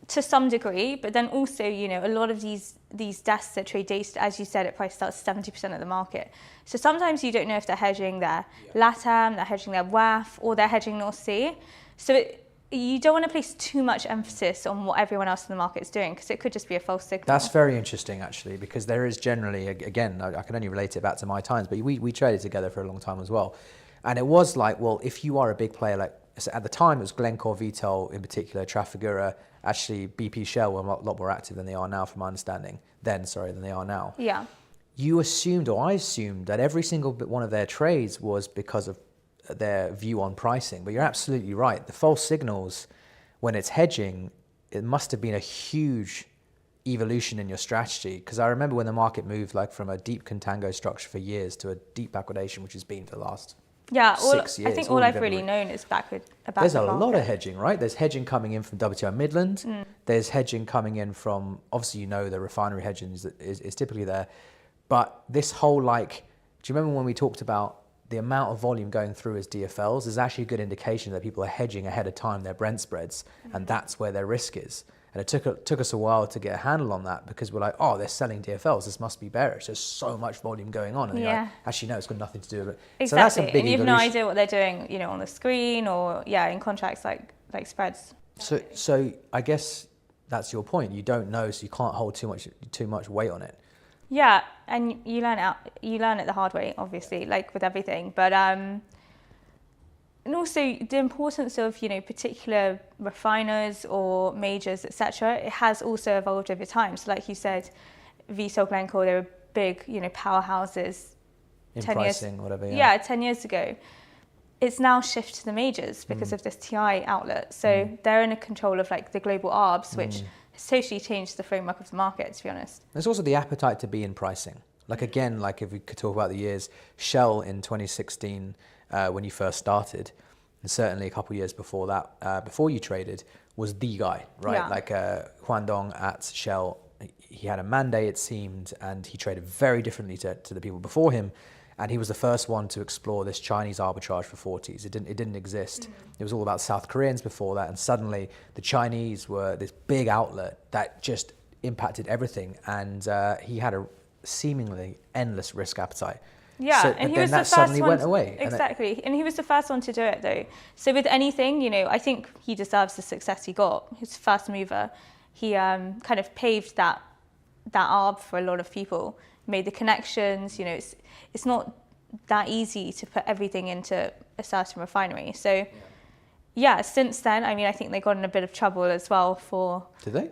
To some degree, but then also, you know, a lot of these desks that trade data, as you said, it prices out 70% of the market. So sometimes you don't know if they're hedging their LATAM, they're hedging their WAF, or they're hedging North Sea. So you don't want to place too much emphasis on what everyone else in the market is doing, because it could just be a false signal. That's very interesting, actually, because there is generally, again, I can only relate it back to my times, but we traded together for a long time as well. And it was like, well, if you are a big player, like at the time it was Glencore, Vitol in particular, Trafigura, actually BP, Shell were a lot more active than they are now, from my understanding, than they are now. Yeah. You assumed, or I assumed, that every single one of their trades was because of their view on pricing. But you're absolutely right. The false signals, when it's hedging, it must have been a huge evolution in your strategy. Because I remember when the market moved like from a deep contango structure for years to a deep backwardation, which has been for the last 6 years. I think all I've really known is backward about There's the a market. lot of hedging, right? There's hedging coming in from WTI Midland. There's hedging coming in from, obviously, you know, the refinery hedging is typically there. But this whole, like, do you remember when we talked about the amount of volume going through as DFLs? Is actually a good indication that people are hedging ahead of time their Brent spreads, and that's where their risk is. And it took us a while to get a handle on that because we're like, oh, they're selling DFLs. This must be bearish. There's so much volume going on. And you're like, actually, no, it's got nothing to do with it. Exactly. So that's a big and you have evolution. no idea what they're doing, you know, on the screen or in contracts like spreads. So I guess that's your point. You don't know, so you can't hold too much weight on it. Yeah, and you learn it the hard way, obviously, like with everything. But and also the importance of, you know, particular refiners or majors, etc. It has also evolved over time. So like you said, Vitol, Glencore, they were big, you know, powerhouses. In 10 pricing, years, whatever. Yeah, 10 years ago. It's now shifted to the majors because of this TI outlet. So they're in control of like the global ARBs, which has totally changed the framework of the market, to be honest. There's also the appetite to be in pricing. Like again, like if we could talk about the years, Shell in 2016, when you first started, and certainly a couple of years before that, before you traded, was the guy, right? Yeah. Like Huan Dong at Shell, he had a mandate, it seemed, and he traded very differently to the people before him. And he was the first one to explore this Chinese arbitrage for 40s. It didn't exist. It was all about South Koreans before that, and suddenly the Chinese were this big outlet that just impacted everything. And he had a seemingly endless risk appetite. Yeah, so, and he then was that the first suddenly one. went away. Exactly, and he was the first one to do it, though. So with anything, you know, I think he deserves the success he got. He's first mover. He kind of paved that arb for a lot of people. Made the connections. You know, it's not that easy to put everything into a certain refinery. So, yeah, since then, I mean, I think they got in a bit of trouble as well for. Did they?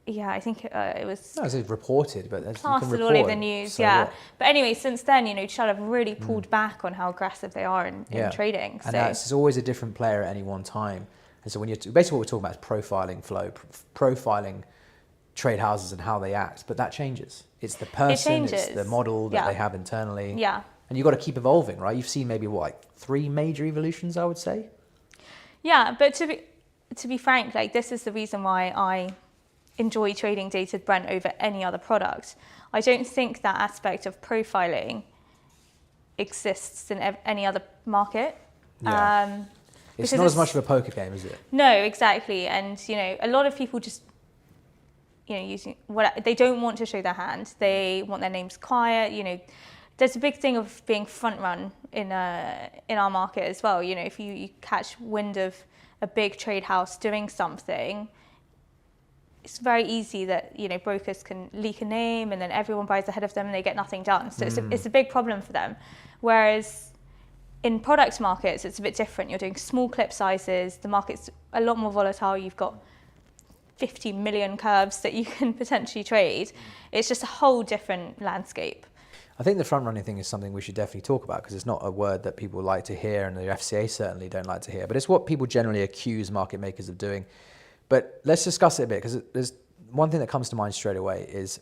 Yeah, I think it was. No, it's reported, but you can plastered report. all over the news, So yeah. what? But anyway, since then, you know, Shell have really pulled back on how aggressive they are in trading. And it's always a different player at any one time. And so when basically what we're talking about is profiling flow, profiling trade houses and how they act. But that changes. It's the person, it's the model that they have internally. Yeah. And you've got to keep evolving, right? You've seen maybe what, like 3 major evolutions, I would say. Yeah, but to be frank, like this is the reason why I enjoy trading dated Brent over any other product. I don't think that aspect of profiling exists in any other market. Yeah. It's not as much of a poker game, is it? No, exactly. And, you know, a lot of people just, you know, they don't want to show their hand. They want their names quiet. You know, there's a big thing of being front run in our market as well. You know, if you catch wind of a big trade house doing something, it's very easy that, you know, brokers can leak a name and then everyone buys ahead of them and they get nothing done. So it's a big problem for them. Whereas in product markets, it's a bit different. You're doing small clip sizes. The market's a lot more volatile. You've got 50 million curves that you can potentially trade. It's just a whole different landscape. I think the front running thing is something we should definitely talk about because it's not a word that people like to hear and the FCA certainly don't like to hear, but it's what people generally accuse market makers of doing. But let's discuss it a bit because there's one thing that comes to mind straight away is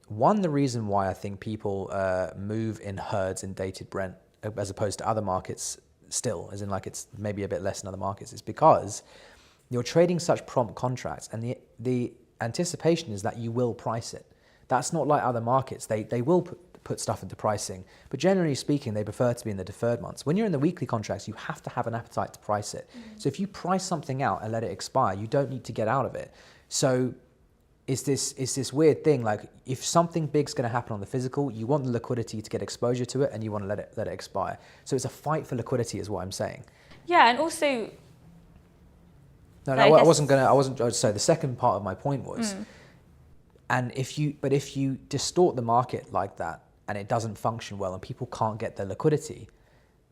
the reason why I think people move in herds in dated Brent as opposed to other markets still, as in like it's maybe a bit less in other markets, is because you're trading such prompt contracts and the anticipation is that you will price it. That's not like other markets. They will put stuff into pricing, but generally speaking, they prefer to be in the deferred months. When you're in the weekly contracts, you have to have an appetite to price it. So if you price something out and let it expire, you don't need to get out of it. So it's this weird thing, like if something big's going to happen on the physical, you want the liquidity to get exposure to it and you want to let it expire. So it's a fight for liquidity is what I'm saying. Yeah, and also... So the second part of my point was, and if you distort the market like that and it doesn't function well and people can't get their liquidity,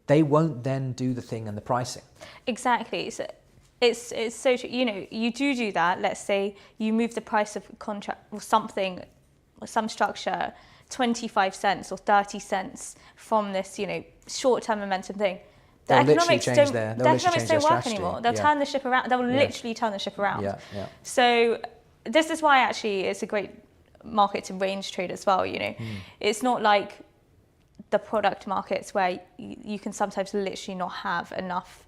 they won't then do the thing and the pricing. Exactly. So it's so true. You know, you do that. Let's say you move the price of a contract or something, or some structure, 25 cents or 30 cents from this, you know, short-term momentum thing. The economics don't work anymore. They'll turn the ship around. They'll literally turn the ship around. Yeah. So this is why actually it's a great market to range trade as well. You know, it's not like the product markets where you can sometimes literally not have enough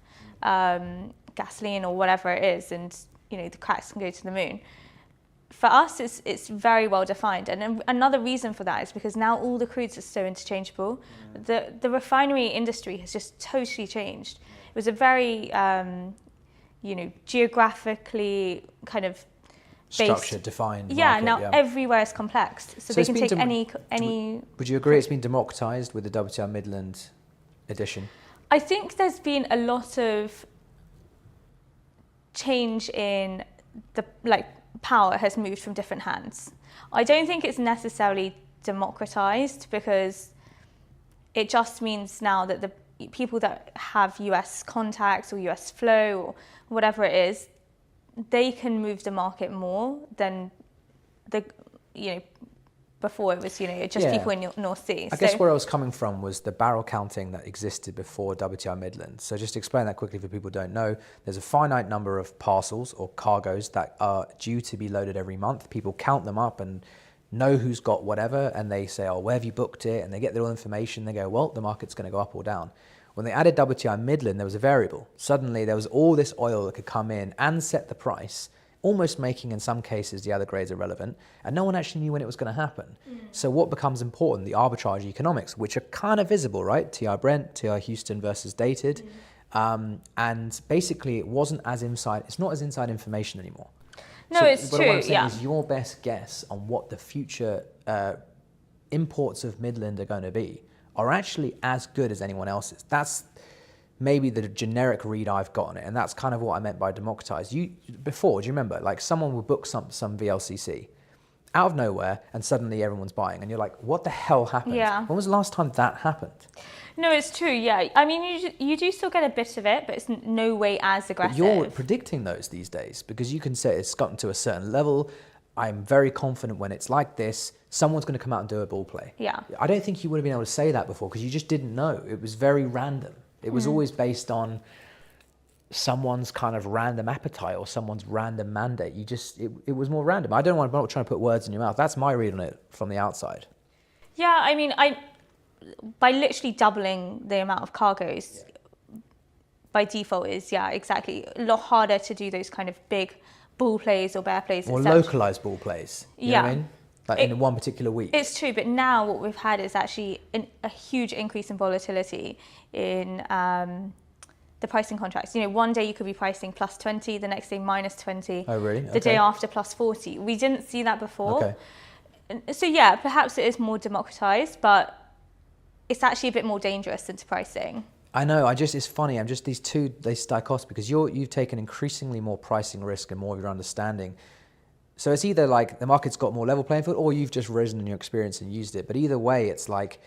gasoline or whatever it is, and you know the cracks can go to the moon. For us, it's very well defined, and another reason for that is because now all the crudes are so interchangeable. The refinery industry has just totally changed. It was a very, you know, geographically kind of structure defined. Yeah, market, now everywhere is complex, so they it's can been take any. Would you agree it's been democratized with the WTI Midland edition? I think there's been a lot of change in the power has moved from different hands. I don't think it's necessarily democratized, because it just means now that the people that have US contacts or US flow or whatever it is, they can move the market more than before it was just people in North Sea. I guess where I was coming from was the barrel counting that existed before WTI Midland. So just to explain that quickly for people who don't know, there's a finite number of parcels or cargoes that are due to be loaded every month. People count them up and know who's got whatever, and they say, oh, where have you booked it? And they get their all information. They go, well, the market's going to go up or down. When they added WTI Midland, there was a variable. Suddenly there was all this oil that could come in and set the price, almost making, in some cases, the other grades irrelevant, and no one actually knew when it was going to happen. So what becomes important? The arbitrage economics, which are kind of visible, right? TI Brent, TI Houston versus dated. And basically, it's not as inside information anymore. No, it's true, What I'm saying is your best guess on what the future imports of Midland are going to be are actually as good as anyone else's. That's maybe the generic read I've got on it, and that's kind of what I meant by democratized. Before, do you remember, like someone would book some VLCC out of nowhere, and suddenly everyone's buying, and you're like, what the hell happened? Yeah. When was the last time that happened? No, it's true, yeah. I mean, you do still get a bit of it, but it's no way as aggressive. But you're predicting those these days, because you can say it's gotten to a certain level. I'm very confident when it's like this, someone's going to come out and do a bull play. Yeah. I don't think you would have been able to say that before, because you just didn't know. It was very random. It was always based on someone's kind of random appetite or someone's random mandate. It was more random. I'm not trying to put words in your mouth. That's my read on it from the outside. Yeah, I mean, by literally doubling the amount of cargoes, by default is, exactly, a lot harder to do those kind of big bull plays or bear plays. Or localized bull plays. You know what I mean? Like in one particular week. It's true, but now what we've had is actually a huge increase in volatility in the pricing contracts. One day you could be pricing plus 20, the next day minus 20. Oh, really? The day after plus 40. We didn't see that before. Okay. So yeah, perhaps it is more democratized, but it's actually a bit more dangerous into pricing. I know. It's funny. These two, they stack off because you've taken increasingly more pricing risk and more of your understanding. So it's either like the market's got more level playing field, or you've just risen in your experience and used it. But either way, it's like,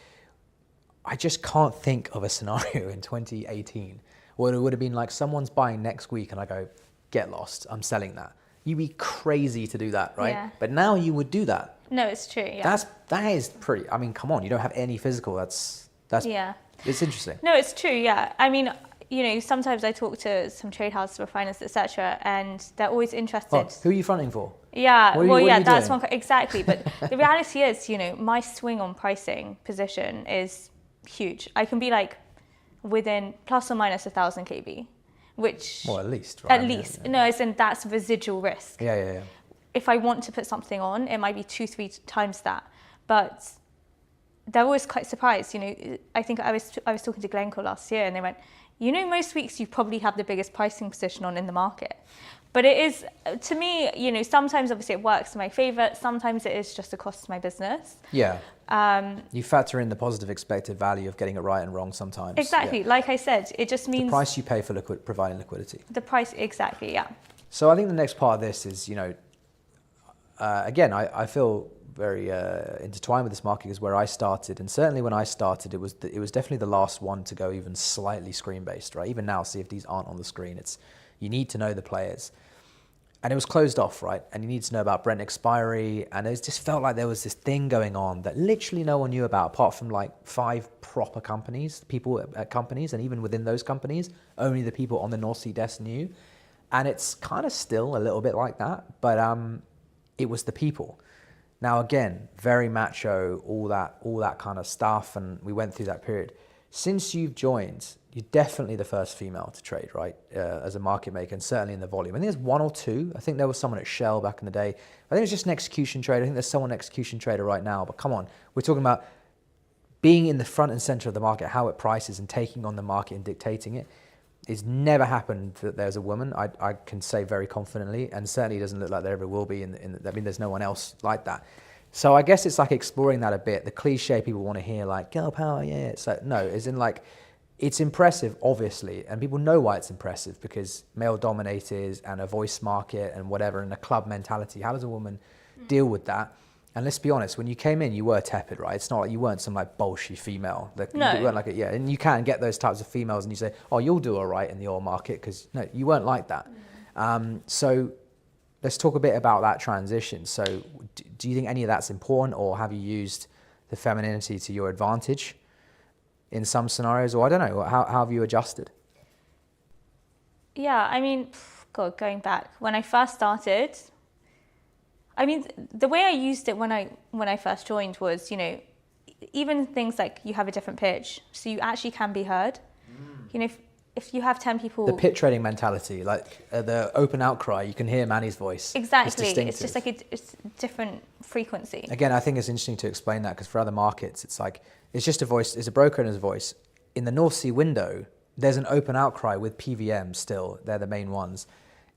I just can't think of a scenario in 2018 where it would have been like someone's buying next week and I go, get lost, I'm selling that. You'd be crazy to do that, right? Yeah. But now you would do that. No, it's true. Yeah. That is pretty. I mean, come on, you don't have any physical. That's yeah. It's interesting. No, it's true. Yeah. I mean, sometimes I talk to some trade houses for finance, etc., and they're always interested. Oh, who are you fronting for? Yeah. That's doing? one exactly. But the reality is, my swing on pricing position is huge. I can be like within plus or minus 1,000 kb, which at least, right? At least, no, as in that's residual risk. Yeah. If I want to put something on, it might be 2-3 times that, but they're always quite surprised. I think I was talking to Glencore last year, and they went, most weeks you probably have the biggest pricing position on in the market. But it is, to me, sometimes obviously it works in my favour, sometimes it is just a cost to my business. Yeah. You factor in the positive expected value of getting it right and wrong sometimes. Exactly. Yeah. Like I said, it just means... the price you pay for providing liquidity. The price, exactly, yeah. So I think the next part of this is, again, I feel very intertwined with this market is where I started, and certainly when I started, it was definitely the last one to go even slightly screen based, right? Even now, CFDs aren't on the screen. You need to know the players, and it was closed off, right? And you need to know about Brent expiry, and it just felt like there was this thing going on that literally no one knew about, apart from like 5 proper companies, people at companies, and even within those companies, only the people on the North Sea desk knew, and it's kind of still a little bit like that, but it was the people. Now, again, very macho, all that kind of stuff, and we went through that period. Since you've joined, you're definitely the first female to trade, right, as a market maker, and certainly in the volume. I think there's 1 or 2. I think there was someone at Shell back in the day. I think it was just an execution trader. I think there's someone execution trader right now. But come on, we're talking about being in the front and center of the market, how it prices and taking on the market and dictating it. it's never happened that there's a woman. I can say very confidently, and certainly doesn't look like there ever will be. I mean, there's no one else like that. So I guess it's like exploring that a bit. The cliche people want to hear, like, girl power, yeah. It's like, no, as in like, it's impressive, obviously, and people know why it's impressive, because male dominated and a voice market and whatever, and a club mentality. How does a woman deal with that? And let's be honest, when you came in, you were tepid, right? It's not like you weren't some like bolshy female. Like, No. You weren't like yeah, and you can get those types of females, and you say, oh, you'll do all right in the oil market, because no, you weren't like that. So let's talk a bit about that transition. So do you think any of that's important, or have you used the femininity to your advantage in some scenarios? Or I don't know, how have you adjusted? Yeah, I mean, God, going back, when I first started, I mean, the way I used it when I first joined was, you know, even things like you have a different pitch, so you actually can be heard. You know, if you have 10 people... The pit trading mentality, like the open outcry, you can hear Manny's voice. Exactly. It's It's just like it's a different frequency. Again, I think it's interesting to explain that, because for other markets, it's like, it's just a voice, it's a broker and his voice. In the North Sea window, there's an open outcry with PVM still, they're the main ones.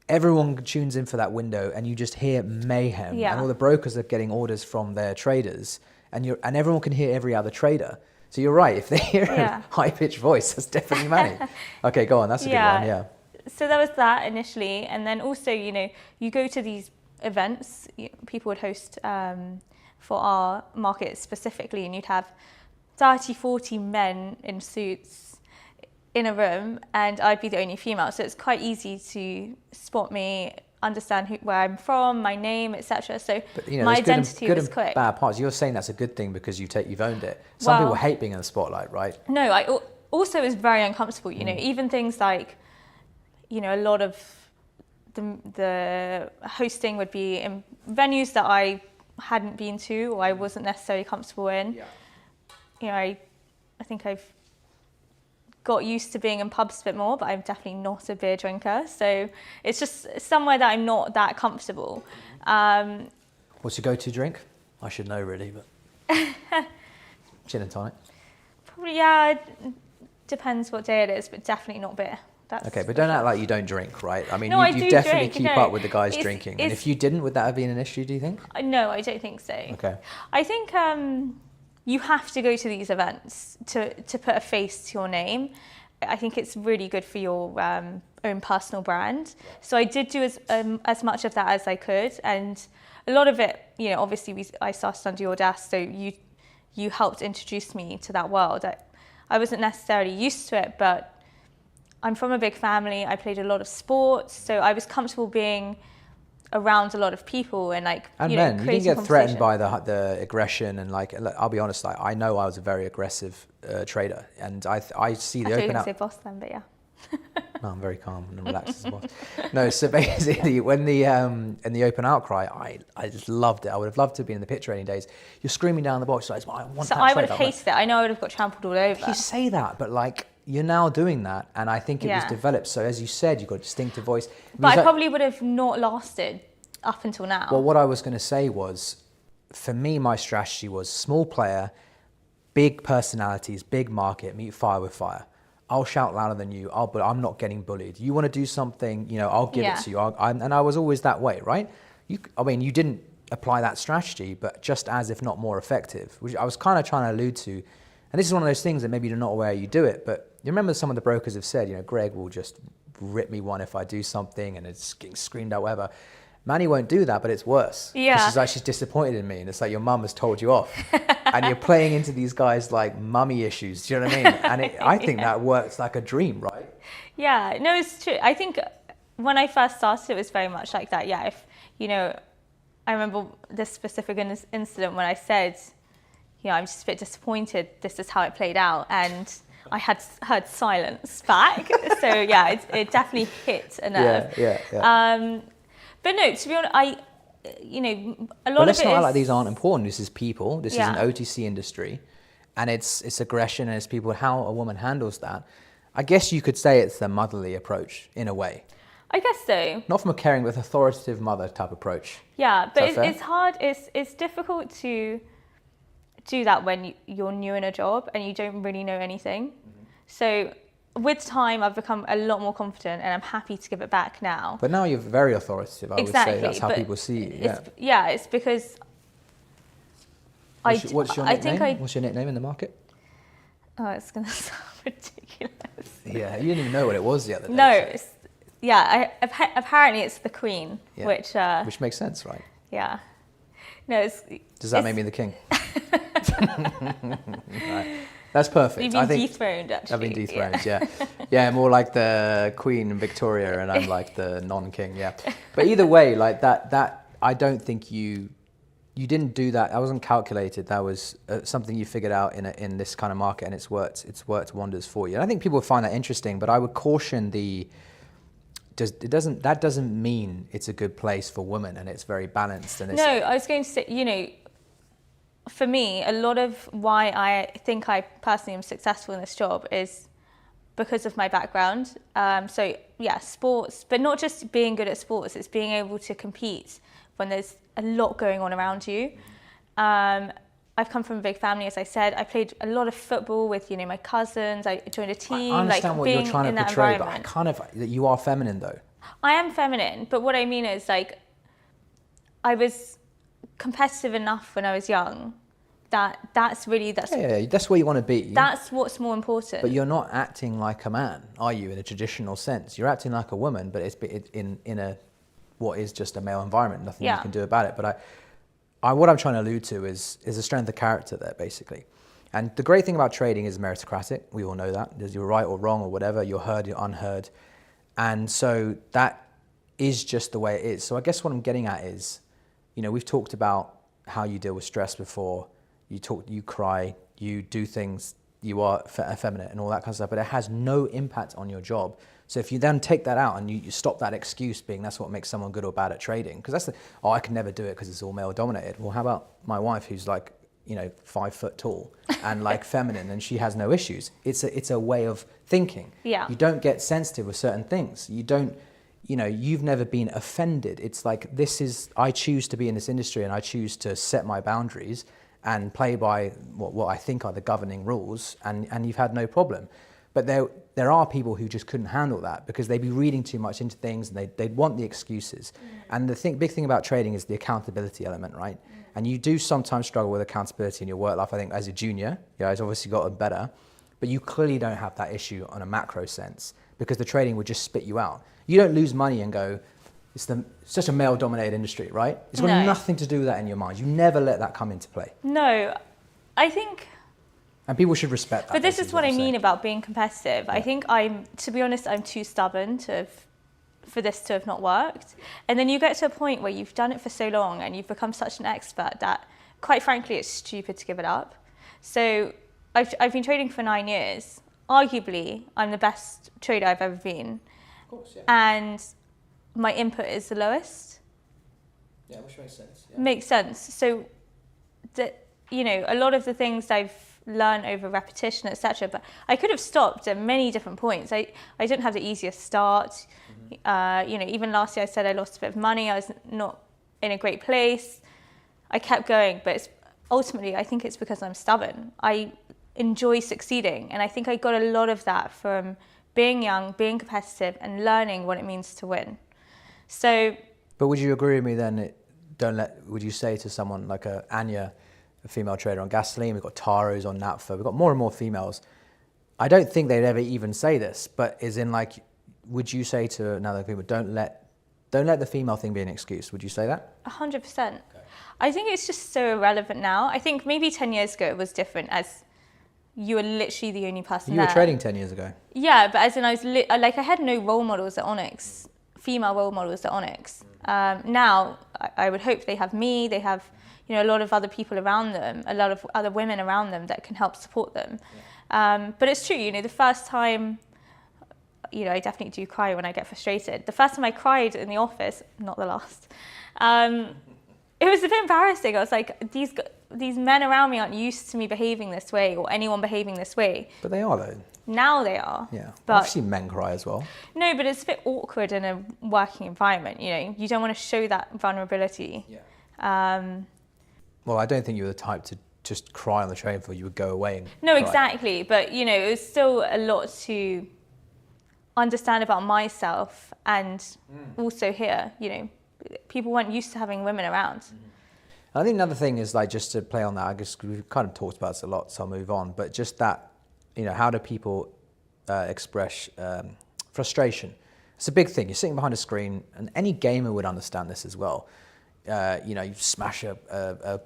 Everyone tunes in for that window, and you just hear mayhem. Yeah. And all the brokers are getting orders from their traders, and everyone can hear every other trader. So you're right, if they hear a high-pitched voice, that's definitely Manny. Okay, go on, that's a good one, yeah. So there was that initially, and then also, you know, you go to these events, people would host for our market specifically, and you'd have 30, 40 men in suits in a room, and I'd be the only female. So it's quite easy to spot me, understand where I'm from, my name, etc. So but, you know, my good identity and was quick. Bad parts. You're saying that's a good thing because you've owned it. Some people hate being in the spotlight, right? No, I also was very uncomfortable. You know, even things like, you know, a lot of the hosting would be in venues that I hadn't been to or I wasn't necessarily comfortable in. Yeah. You know, I think I've got used to being in pubs a bit more, but I'm definitely not a beer drinker. So it's just somewhere that I'm not that comfortable. What's your go-to drink? I should know really, but gin and tonic. Probably, yeah, it depends what day it is, but definitely not beer. That's okay, but don't act like you don't drink, right? I mean, no, you definitely drink, keep up with the guys drinking. And if you didn't, would that have been an issue, do you think? No, I don't think so. Okay. I think you have to go to these events to put a face to your name. I think it's really good for your own personal brand. So I did do as much of that as I could, and a lot of it, you know, obviously I started under your desk, so you helped introduce me to that world. I wasn't necessarily used to it, but I'm from a big family. I played a lot of sports, so I was comfortable being around a lot of people and you didn't get threatened by the aggression and I'll be honest, I know I was a very aggressive trader, and I see the open out. I say boss then, but yeah. No, I'm very calm and relaxed as a boss. No, so basically when in the open outcry, I just loved it. I would have loved to be in the pit trading days. You're screaming down the box, like, I want so that I would trade. have hated it. I know I would have got trampled all over. You say that, but you're now doing that, and I think it was developed. So as you said, you've got a distinctive voice. But I probably would have not lasted up until now. Well, what I was going to say was, for me, my strategy was small player, big personalities, big market, meet fire with fire. I'll shout louder than you, but I'm not getting bullied. You want to do something, you know, I'll give it to you. And I was always that way, right? You didn't apply that strategy, but just as if not more effective, which I was kind of trying to allude to. And this is one of those things that maybe you're not aware you do it, but you remember some of the brokers have said, you know, Greg will just rip me one if I do something and it's getting screamed out, whatever. Manny won't do that, but it's worse. Yeah. She's like, she's disappointed in me. And it's like your mum has told you off. And you're playing into these guys like mummy issues. Do you know what I mean? And I think that works like a dream, right? Yeah, no, it's true. I think when I first started, it was very much like that. Yeah, if, you know, I remember this specific incident when I said, you know, I'm just a bit disappointed. This is how it played out. And I had heard silence back. So yeah, it definitely hit a nerve. Yeah. But no, to be honest, you know, a lot of it is... Let's not act like these aren't important. This is people. This is an OTC industry. And it's aggression and it's people, how a woman handles that. I guess you could say it's the motherly approach, in a way. I guess so. Not from a caring, but authoritative mother type approach. Yeah, but it's hard. It's difficult to do that when you're new in a job and you don't really know anything. Mm-hmm. So with time, I've become a lot more confident, and I'm happy to give it back now. But now you're very authoritative. I would say that's how but people see you. It's because What's your I think nickname? What's your nickname in the market? Oh, it's gonna sound ridiculous. Yeah, you didn't even know what it was the other day. No, apparently it's the Queen, which makes sense, right? Yeah. No, Does that make me the king? Right. That's perfect. You've been dethroned, actually. I've been dethroned, yeah. More like the Queen Victoria, and I'm like the non-king, yeah. But either way, like that, I don't think you didn't do that. That wasn't calculated. That was something you figured out in this kind of market, and it's worked wonders for you. And I think people would find that interesting, but I would caution that doesn't mean it's a good place for women and it's very balanced. And no, I was going to say, for me, a lot of why I think I personally am successful in this job is because of my background. So yeah, sports, but not just being good at sports, it's being able to compete when there's a lot going on around you. I've come from a big family, as I said. I played a lot of football with, my cousins. I joined a team. I understand what you're trying to portray, but that you are feminine, though. I am feminine, but what I mean is, I was competitive enough when I was young that's where you want to be. That's what's more important. But you're not acting like a man, are you, in a traditional sense? You're acting like a woman, but it's in a what is just a male environment. Nothing you can do about it. But what I'm trying to allude to is a strength of character there, basically. And the great thing about trading is meritocratic. We all know that. There's you're right or wrong or whatever. You're heard, you're unheard. And so that is just the way it is. So I guess what I'm getting at is, we've talked about how you deal with stress before. You cry, you do things, you are effeminate and all that kind of stuff, but it has no impact on your job. So if you then take that out and you stop that excuse being that's what makes someone good or bad at trading, because I can never do it because it's all male dominated. Well, how about my wife who's 5 foot tall and feminine, and she has no issues. It's a way of thinking. Yeah. You don't get sensitive with certain things. You don't, you've never been offended. It's like, I choose to be in this industry and I choose to set my boundaries and play by what I think are the governing rules, and you've had no problem. But there are people who just couldn't handle that because they'd be reading too much into things and they'd want the excuses. And the big thing about trading is the accountability element, right? And you do sometimes struggle with accountability in your work life. I think as a junior, it's obviously gotten better, but you clearly don't have that issue on a macro sense because the trading would just spit you out. You don't lose money and go, it's such a male-dominated industry, right? It's got nothing to do with that in your mind. You never let that come into play. No, I think... And people should respect that. But this is what I mean about being competitive. Yeah. I think to be honest, I'm too stubborn for this to have not worked. And then you get to a point where you've done it for so long and you've become such an expert that, quite frankly, it's stupid to give it up. So I've been trading for 9 years. Arguably, I'm the best trader I've ever been. Of course, yeah. And my input is the lowest. Yeah, which makes sense. Yeah. Makes sense. So, a lot of the things I've learned over repetition, etc. But I could have stopped at many different points. I didn't have the easiest start. Even last year I said I lost a bit of money. I was not in a great place. I kept going, but ultimately I think it's because I'm stubborn. I enjoy succeeding, and I think I got a lot of that from being young, being competitive, and learning what it means to win. So. But would you agree with me then? Would you say to someone like Anya, a female trader on gasoline, we've got Taros on naphtha, we've got more and more females. I don't think they'd ever even say this, but would you say to another people, don't let the female thing be an excuse? Would you say that? 100%. Okay. I think it's just so irrelevant now. I think maybe 10 years ago it was different, as you were literally the only person there. You were trading 10 years ago. Yeah, but as in I had no role models at Onyx, female role models at Onyx. Now, I would hope they have me, they have a lot of other people around them, a lot of other women around them that can help support them. Yeah. But it's true, the first time, I definitely do cry when I get frustrated. The first time I cried in the office, not the last, it was a bit embarrassing. I was like, these men around me aren't used to me behaving this way or anyone behaving this way. But they are though. Now they are. Yeah, but I've seen men cry as well. No, but it's a bit awkward in a working environment, You don't want to show that vulnerability. Yeah. Well, I don't think you were the type to just cry on the trading floor. You would go away and No, cry. exactly. But, it was still a lot to understand about myself and also here, you know, people weren't used to having women around. I think another thing is like, just to play on that, I guess we've kind of talked about this a lot, so I'll move on, but just that, you know, how do people express frustration? It's a big thing. You're sitting behind a screen, and any gamer would understand this as well. You know, you smash a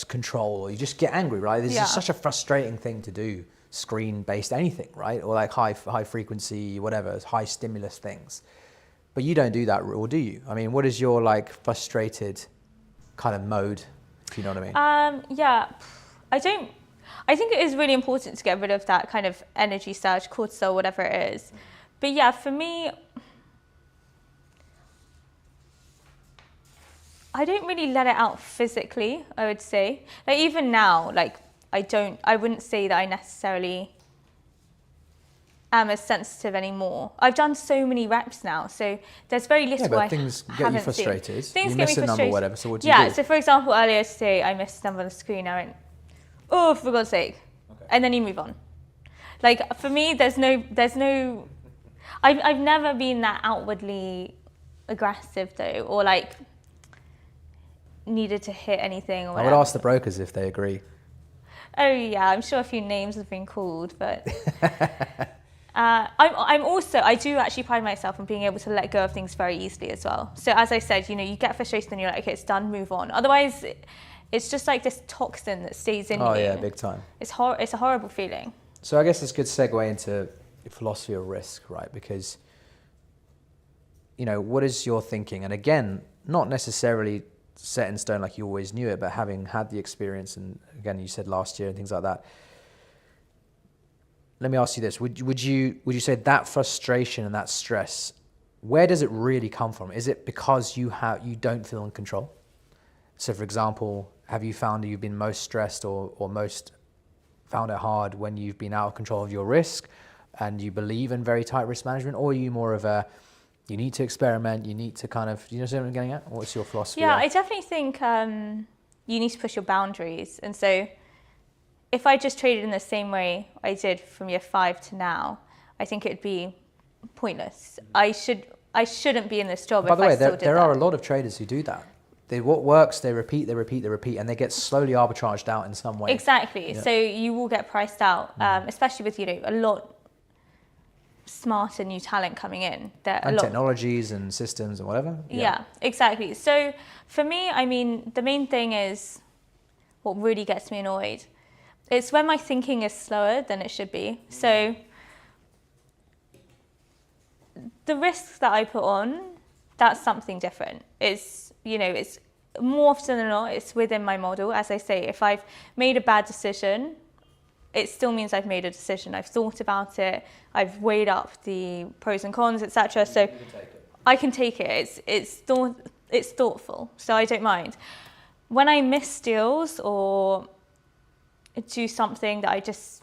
control, or you just get angry, right? This is such a frustrating thing to do, screen-based anything, right? Or like high frequency, whatever, high stimulus things. But you don't do that, or do you? I mean, what is your like frustrated kind of mode, if you know what I mean? Yeah, I think it is really important to get rid of that kind of energy surge, cortisol, whatever it is. But yeah, for me, I don't really let it out physically, I would say. Like even now, like I wouldn't say that I necessarily am as sensitive anymore. I've done so many reps now, so there's very little but I things haven't get you frustrated. Seen. Things you get miss me a number frustrated. or whatever, so what do you Yeah, do? so for example, earlier today, I missed a number on the screen. I went, oh, for God's sake. Okay. And then you move on. Like for me, there's no, I've never been that outwardly aggressive though, or like needed to hit anything or I whatever. would ask the brokers if they agree. Oh yeah, I'm sure a few names have been called, but I do actually pride myself on being able to let go of things very easily as well. So as I said, you know, you get frustrated and you're like, okay, it's done, move on. Otherwise, it's just like this toxin that stays in you. Oh yeah, big time. It's a horrible feeling. So I guess it's a good segue into philosophy of risk, right? Because, you know, what is your thinking? And again, not necessarily set in stone like you always knew it, but having had the experience, and again, you said last year and things like that. Let me ask you this: Would you say that frustration and that stress, where does it really come from? Is it because you don't feel in control? So, for example, have you found that you've been most stressed or most found it hard when you've been out of control of your risk, and you believe in very tight risk management, or are you more of a you need to experiment, you need to kind of, do you know what I'm getting at? What's your philosophy? Yeah, there? I definitely think you need to push your boundaries. And so if I just traded in the same way I did from year 5 to now, I think it'd be pointless. I shouldn't be in this job By if the way, I still did there that. are a lot of traders who do that. What works, they repeat, and they get slowly arbitraged out in some way. Exactly. Yeah. So you will get priced out, especially with, you know, a lot smarter new talent coming in. And technologies and systems and whatever. Yeah, exactly. So for me, I mean, the main thing is what really gets me annoyed. It's when my thinking is slower than it should be. So the risks that I put on, that's something different. It's, you know, it's more often than not, it's within my model. As I say, if I've made a bad decision, it still means I've made a decision. I've thought about it. I've weighed up the pros and cons, etc. So I can take it. It's thoughtful, so I don't mind. When I miss deals or do something that I guess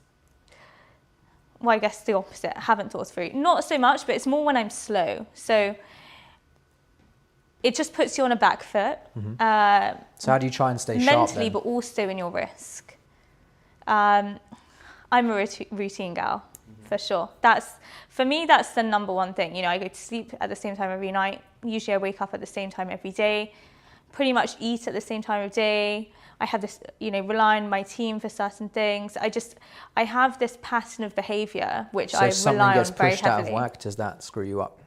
the opposite, haven't thought through. Not so much, but it's more when I'm slow. So it just puts you on a back foot. Mm-hmm. So how do you try and stay sharp mentally, then? but also in your risk? I'm a routine gal, for sure. For me, that's the number one thing. You know, I go to sleep at the same time every night. Usually I wake up at the same time every day, pretty much eat at the same time of day. I have this, you know, rely on my team for certain things. I have this pattern of behavior, which I rely on very heavily. So if something gets pushed out of whack, does that screw you up?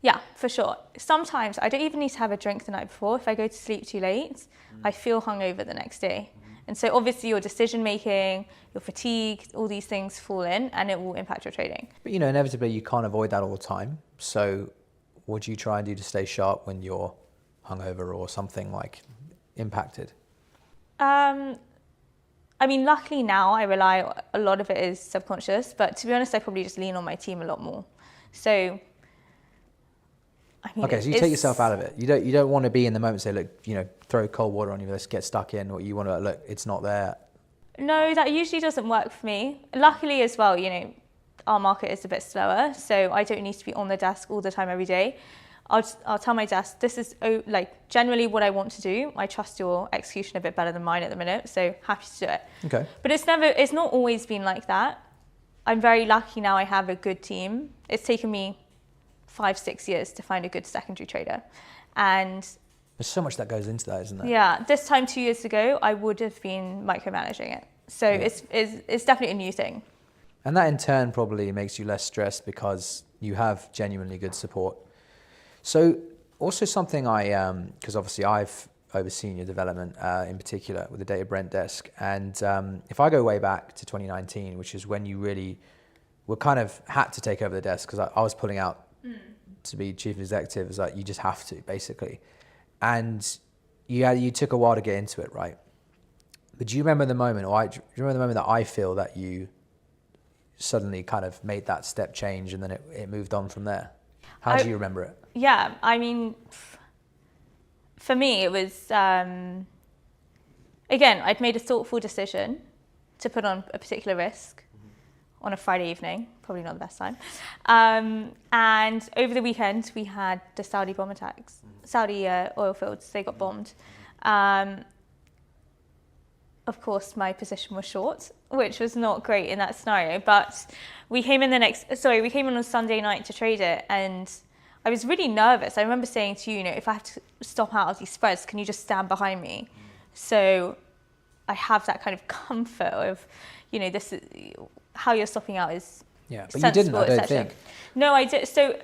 Yeah, for sure. Sometimes I don't even need to have a drink the night before. If I go to sleep too late, I feel hungover the next day. And so obviously your decision making, your fatigue, all these things fall in and it will impact your trading. But you know, inevitably you can't avoid that all the time. So what do you try and do to stay sharp when you're hungover or something like impacted? I mean, luckily now I rely, a lot of it is subconscious, but to be honest, I probably just lean on my team a lot more. So, I mean, okay, so you take yourself out of it. You don't want to be in the moment and say, look, you know, throw cold water on you, let's get stuck in, or you want to, look, it's not there. No, that usually doesn't work for me. Luckily as well, you know, our market is a bit slower, so I don't need to be on the desk all the time every day. I'll tell my desk, this is like generally what I want to do. I trust your execution a bit better than mine at the minute, so happy to do it. Okay. But it's not always been like that. I'm very lucky now I have a good team. It's taken me 5-6 years to find a good secondary trader. And there's so much that goes into that, isn't there? yeah, this time 2 years ago, I would have been micromanaging it. So it's definitely a new thing. And that in turn probably makes you less stressed because you have genuinely good support. So also something because obviously I've overseen your development in particular with the Data Brent desk. And if I go way back to 2019, which is when you really were kind of had to take over the desk, because I was pulling out to be chief executive, it's like you just have to, basically. And you took a while to get into it, right? But do you remember the moment, do you remember the moment that I feel that you suddenly kind of made that step change and then it moved on from there? How do you remember it? Yeah, I mean, for me, it was, again, I'd made a thoughtful decision to put on a particular risk on a Friday evening, probably not the best time. And over the weekend, we had the Saudi bomb attacks. Saudi oil fields, they got bombed. Of course, my position was short, which was not great in that scenario. But we came in on a Sunday night to trade it, and I was really nervous. I remember saying to you, if I have to stop out of these spreads, can you just stand behind me? So I have that kind of comfort of, this is how you're stopping out is but you didn't, I don't think. No, I did. So,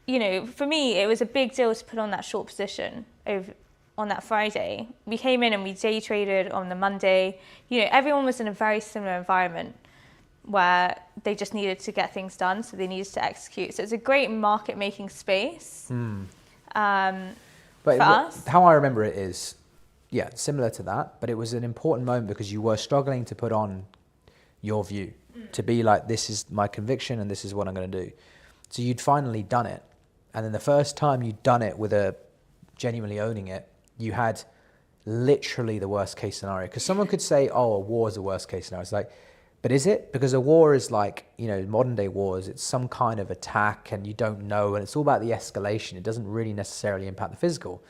for me, it was a big deal to put on that short position on that Friday. We came in and we day traded on the Monday. Everyone was in a very similar environment where they just needed to get things done, so they needed to execute. So it's a great market making space for us. How I remember it is, similar to that, but it was an important moment because you were struggling to put on your view, to be like, this is my conviction and this is what I'm going to do. So you'd finally done it. And then the first time you'd done it with genuinely owning it, you had literally the worst case scenario. Because someone could say, oh, a war is the worst case scenario. It's like, but is it? Because a war is like, modern day wars, it's some kind of attack and you don't know, and it's all about the escalation. It doesn't really necessarily impact the physical.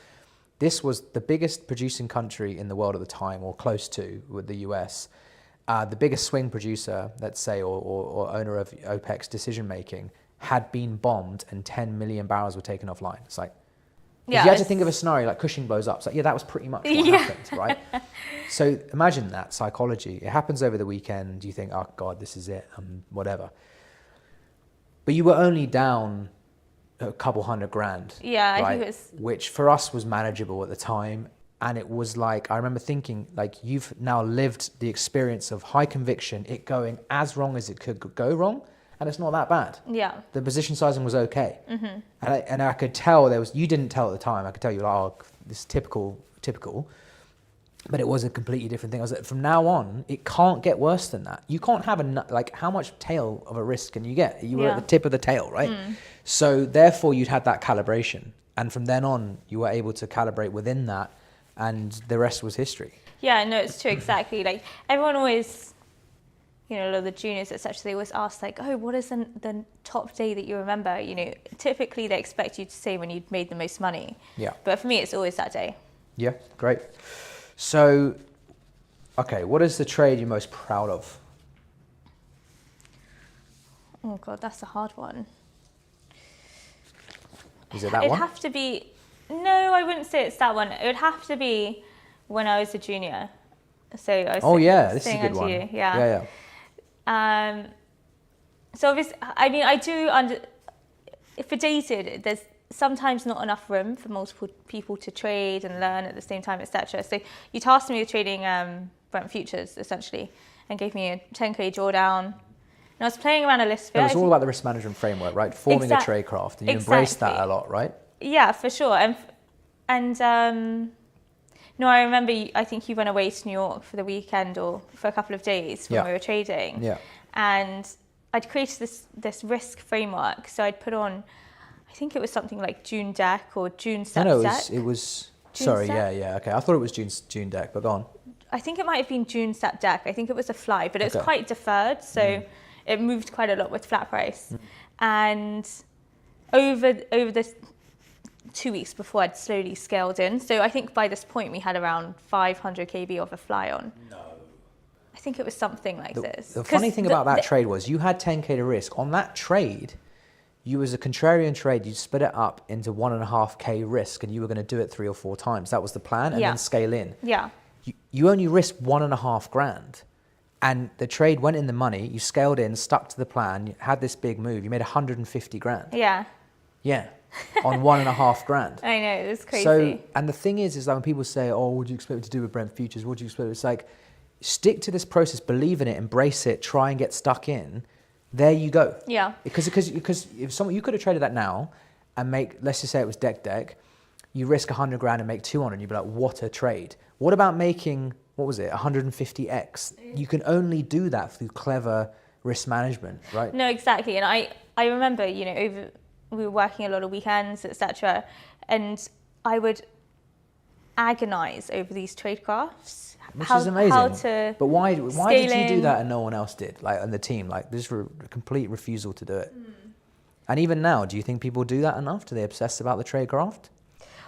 This was the biggest producing country in the world at the time, or close to, with the US. The biggest swing producer, let's say, or owner of OPEC's decision making, had been bombed and 10 million barrels were taken offline. It's like, if you had to think of a scenario like Cushing blows up, it's like, that was pretty much what happened, right? So imagine that psychology. It happens over the weekend. You think, oh God, this is it, whatever. But you were only down a couple $100,000. Yeah, right? I think it was. Which for us was manageable at the time. And it was like, I remember thinking, like, you've now lived the experience of high conviction, it going as wrong as it could go wrong. And it's not that bad. Yeah. The position sizing was okay. And I could tell you didn't tell at the time, I could tell you, like, oh, this is typical. But it was a completely different thing. I was like, from now on, it can't get worse than that. You can't have how much tail of a risk can you get? You were at the tip of the tail, right? So therefore you'd had that calibration. And from then on, you were able to calibrate within that, and the rest was history. Yeah, no, it's true, exactly. Like, everyone always, a lot of the juniors, etc., they always ask, like, oh, what is the top day that you remember? Typically they expect you to say when you'd made the most money. Yeah. But for me, it's always that day. Yeah, great. So, okay, what is the trade you're most proud of? Oh God, that's a hard one. Is it that one? It'd have to be, no, I wouldn't say it's that one. It would have to be when I was a junior. So I was this is a good one. You. Yeah. So obviously, I mean, for dated, there's sometimes not enough room for multiple people to trade and learn at the same time, etc. So you tasked me with trading Brent futures, essentially, and gave me a 10k drawdown. And I was playing around a list. It was all about the risk management framework, right? Forming a trade craft, and you embraced that a lot, right? Yeah, for sure. And no, I remember, I think you went away to New York for the weekend or for a couple of days when we were trading. Yeah. And I'd created this risk framework. So I'd put on, I think it was something like June deck or June step deck. It was sorry, yeah, okay. I thought it was June deck, but go on. I think it might have been June step deck. I think it was a fly, but it was quite deferred. So it moved quite a lot with flat price. And over this 2 weeks before, I'd slowly scaled in. So I think by this point we had around 500 KB of a fly on. No. think it was something like this. The funny thing about that trade was you had 10K to risk. On that trade, you as a contrarian trade, you split it up into 1.5K risk and you were going to do it 3 or 4 times. That was the plan, and then scale in. Yeah. You only risked 1.5 grand. And the trade went in the money, you scaled in, stuck to the plan, you had this big move, you made 150 grand. Yeah. Yeah. On 1.5 grand. I know, it was crazy. So, and the thing is like when people say, oh, what do you expect me to do with Brent futures? What do you expect? It's like, stick to this process, believe in it, embrace it, try and get stuck in. There you go. Yeah. Because if someone, you could have traded that now and make, let's just say it was deck, you risk 100 grand and make 200, you'd be like, what a trade. What about making, what was it, 150x? You can only do that through clever risk management, right? No, exactly. And I remember, you know, we were working a lot of weekends, etc. And I would agonize over these trade graphs. Which is amazing. But why did you do in. that and no one else did? Like, on the team, like, this complete refusal to do it. And even now, do you think people do that enough? Do they obsess about the trade craft?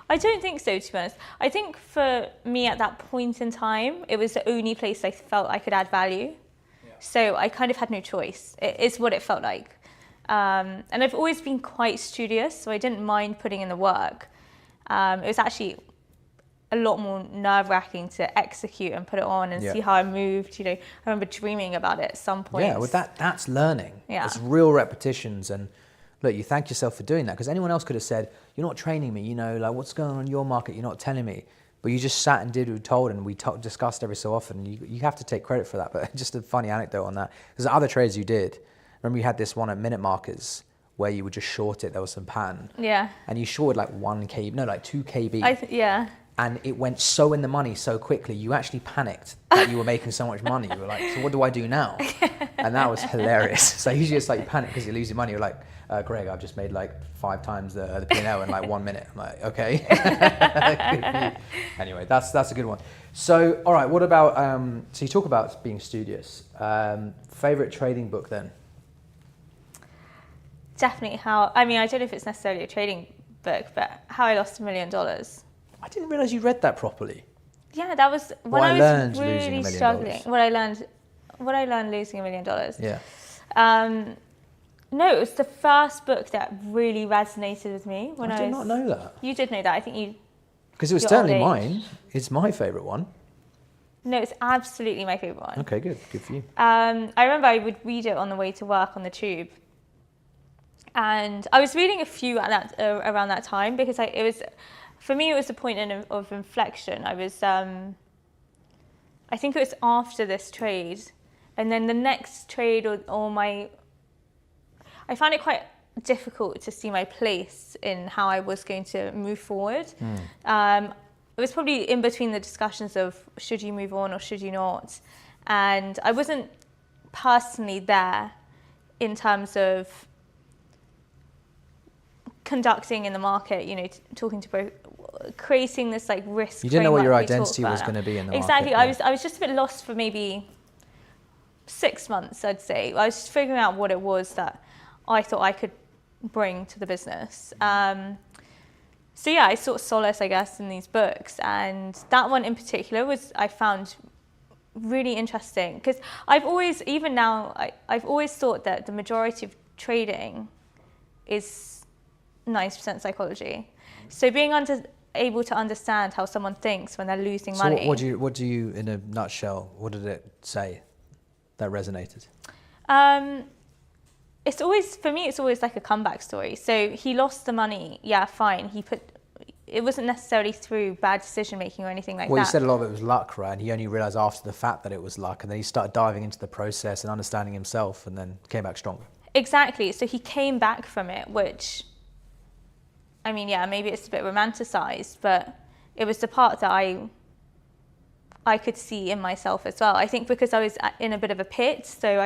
I don't think so, to be honest. I think for me at that point in time, it was the only place I felt I could add value. Yeah. So I kind of had no choice. It is what it felt like. And I've always been quite studious, so I didn't mind putting in the work. It was actually a lot more nerve-wracking to execute and put it on and see how I moved. You know, I remember dreaming about it at some point. Yeah, well, that's learning. Yeah. It's real repetitions. And look, you thank yourself for doing that, because anyone else could have said, you're not training me, you know, like, what's going on in your market, you're not telling me. But you just sat and did what we told, and we discussed every so often. You have to take credit for that. But just a funny anecdote on that. There's other trades you did. Remember you had this one at minute markers where you would just short it, there was some pattern. Yeah. And you shorted like 2 KB. Yeah. And it went so in the money so quickly, you actually panicked that you were making so much money. You were like, so what do I do now? And that was hilarious. So usually it's like you panic because you're losing money. You're like, Greg, I've just made like 5 times the P&L in like 1 minute. I'm like, okay. Anyway, that's a good one. So, all right, what about, so you talk about being studious. Favorite trading book then? Definitely I don't know if it's necessarily a trading book, but How I Lost $1 Million. I didn't realize you read that properly. Yeah, that was when I was really struggling. What I learned losing $1 million. Yeah. No, it was the first book that really resonated with me when I did not know that. You did know that. I think you. Because it was certainly mine. It's my favorite one. No, it's absolutely my favorite one. Okay, good for you. I remember I would read it on the way to work on the tube. And I was reading a few around that time because for me, it was a point of inflection. I think it was after this trade, and then the next trade I found it quite difficult to see my place in how I was going to move forward. It was probably in between the discussions of should you move on or should you not, and I wasn't personally there in terms of conducting in the market, you know, talking to creating this like risk. You didn't know what your identity was going to be in the market. Exactly. I was just a bit lost for maybe 6 months, I'd say. I was just figuring out what it was that I thought I could bring to the business. So yeah, I sought solace, I guess, in these books, and that one in particular I found really interesting because I've always thought that the majority of trading is 90% psychology. So being able to understand how someone thinks when they're losing money. So what do you, in a nutshell, what did it say that resonated? It's always like a comeback story. So he lost the money, yeah, fine. It wasn't necessarily through bad decision making or anything like that. Well, you said a lot of it was luck, right? And he only realized after the fact that it was luck, and then he started diving into the process and understanding himself, and then came back stronger. Exactly. So he came back from it, which, I mean, yeah, maybe it's a bit romanticized, but it was the part that I could see in myself as well. I think because I was in a bit of a pit, so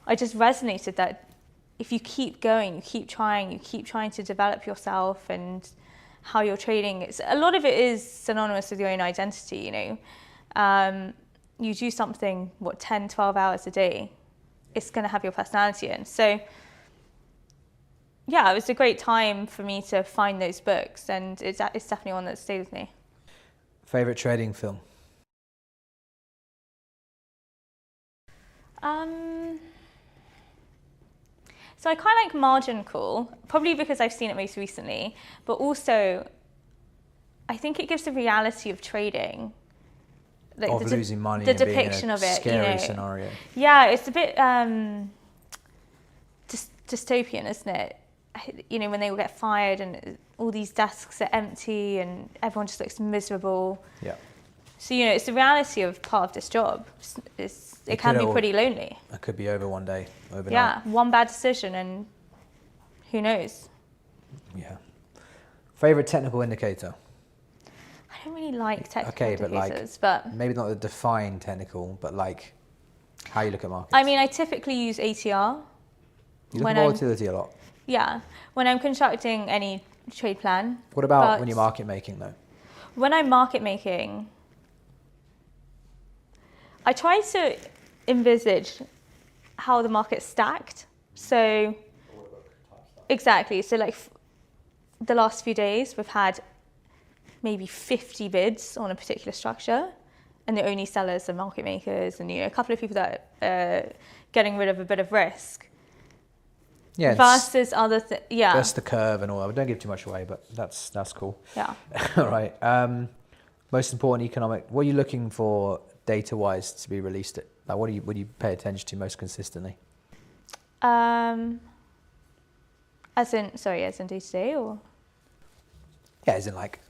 I just resonated that if you keep going, you keep trying to develop yourself and how you're trading. A lot of it is synonymous with your own identity, you know. You do something, 10, 12 hours a day, it's going to have your personality in. So yeah, it was a great time for me to find those books, and it's definitely one that stayed with me. Favorite trading film? So I quite like margin call, probably because I've seen it most recently, but also I think it gives the reality of trading. Like Of losing money the and being in depiction a of it, scary scenario. Yeah, it's a bit dystopian, isn't it? You know, when they all get fired and all these desks are empty and everyone just looks miserable. Yeah. So, you know, it's the reality of part of this job. It can be pretty lonely. It could be over one day, overnight. Yeah, one bad decision and who knows? Yeah. Favorite technical indicator? I don't really like technical Okay, but indicators, but maybe not the defined technical, but like how you look at markets. I mean, I typically use ATR. You look at volatility a lot. Yeah, when I'm constructing any trade plan. What about when you're market making though? When I'm market making, I try to envisage how the market's stacked. So, exactly. So like the last few days, we've had maybe 50 bids on a particular structure, and the only sellers are market makers and, you know, a couple of people that are getting rid of a bit of risk. Yeah. Versus other yeah. That's the curve and all that. We don't give too much away, but that's cool. Yeah. All right. Most important economic. What are you looking for data-wise to be released? Like, what do you pay attention to most consistently? As in day-to-day, or? Yeah, as in like,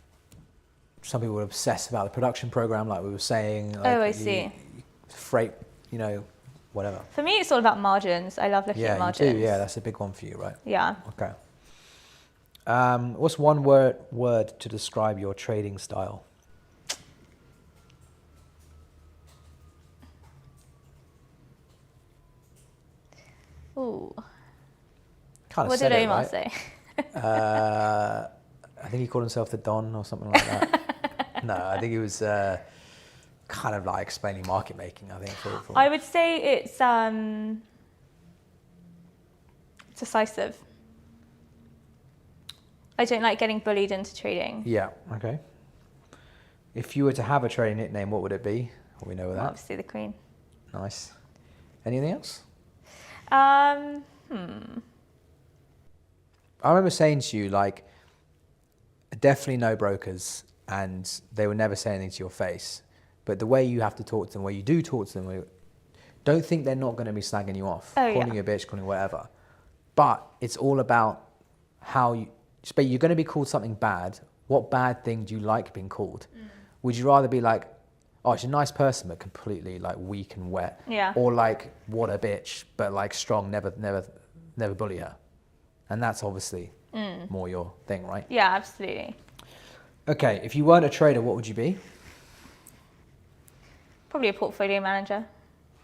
some people would obsess about the production program, like we were saying. Like Oh, I see. Freight, you know, whatever. For me, it's all about margins. I love looking at margins. Yeah, you do. Yeah, that's a big one for you, right? Yeah. Okay. What's one word to describe your trading style? Ooh. Kind of what said did it, Omar right? say? I think he called himself the Don or something like that. No, I think he was kind of like explaining market making, I think. For I would say it's decisive. I don't like getting bullied into trading. Yeah, okay. If you were to have a trading nickname, what would it be? We know that. Obviously the Queen. Nice. Anything else? I remember saying to you, like, definitely no brokers, and they would never say anything to your face. But the way you have to talk to them, the way you do talk to them, don't think they're not going to be slagging you off, calling you a bitch, calling you whatever. But it's all about how you. But you're going to be called something bad. What bad thing do you like being called? Would you rather be like, oh, she's a nice person, but completely like weak and wet? Yeah. Or like, what a bitch, but like strong, never bully her. And that's obviously more your thing, right? Yeah, absolutely. Okay, if you weren't a trader, what would you be? Probably a portfolio manager.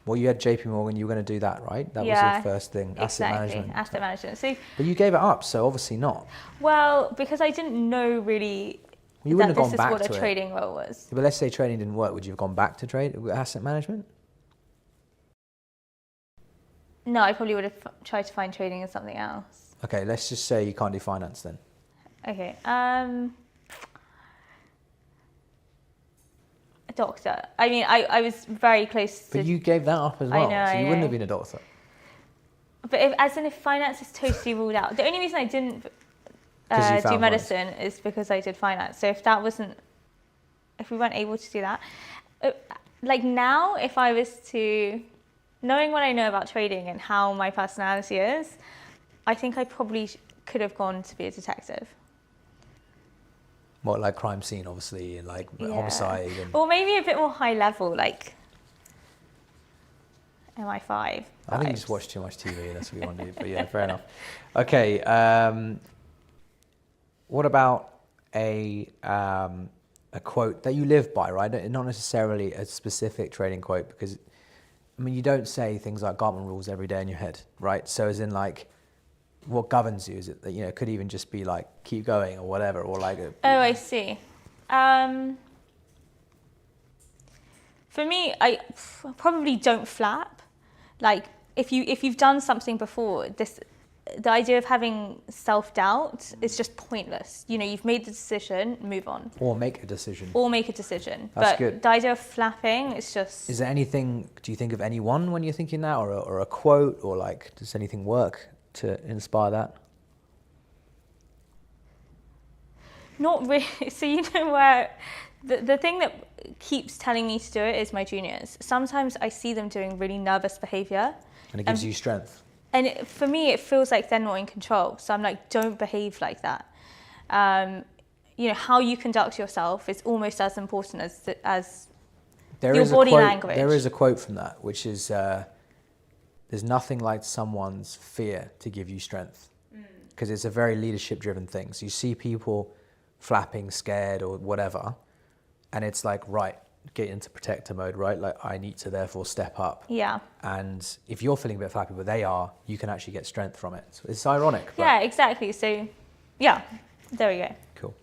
Well, you had JP Morgan, you were going to do that, right? That was your first thing, asset management. Asset management. So, but you gave it up, so obviously not. well, because I didn't know really You wouldn't that have this gone is back what to a it. trading role was. But let's say trading didn't work, would you have gone back to asset management? No, I probably would have tried to find trading in something else. Okay, let's just say you can't do finance then. Okay. A doctor. I mean, I was very close to... But you gave that up as well, I know, so you I wouldn't know. have been a doctor. But if finance is totally ruled out, the only reason I didn't you do found medicine is because I did finance. So if we weren't able to do that, like now, if I was to, knowing what I know about trading and how my personality is, I think I probably could have gone to be a detective. What, like crime scene, obviously, and like homicide? And... Or maybe a bit more high level, like MI5. I think you just watch too much TV, that's what you want to do. But yeah, fair enough. Okay, what about a quote that you live by, right? Not necessarily a specific trading quote, because, I mean, you don't say things like Gartman rules every day in your head, right? So as in like, what governs you? Is it that, you know, it could even just be like, keep going or whatever, or like... Oh, I see. For me, I probably don't flap. Like, if you've done something before, the idea of having self-doubt is just pointless. You know, you've made the decision, move on. Or make a decision. Or make a decision. That's but good. the idea of flapping, it's just... Is there anything, do you think of anyone when you're thinking that, or a quote, or like, does anything work to inspire that? Not really. So you know where... The thing that keeps telling me to do it is my juniors. Sometimes I see them doing really nervous behaviour. And it gives you strength. And for me, it feels like they're not in control. So I'm like, don't behave like that. You know, how you conduct yourself is almost as important as your body language. There is a quote from that, which is, there's nothing like someone's fear to give you strength. Because it's a very leadership-driven thing. So you see people flapping, scared, or whatever, and it's like, right, get into protector mode, right? Like, I need to therefore step up. Yeah. And if you're feeling a bit flappy, but they are, you can actually get strength from it. So it's ironic. But yeah, exactly. So, yeah, there we go. Cool.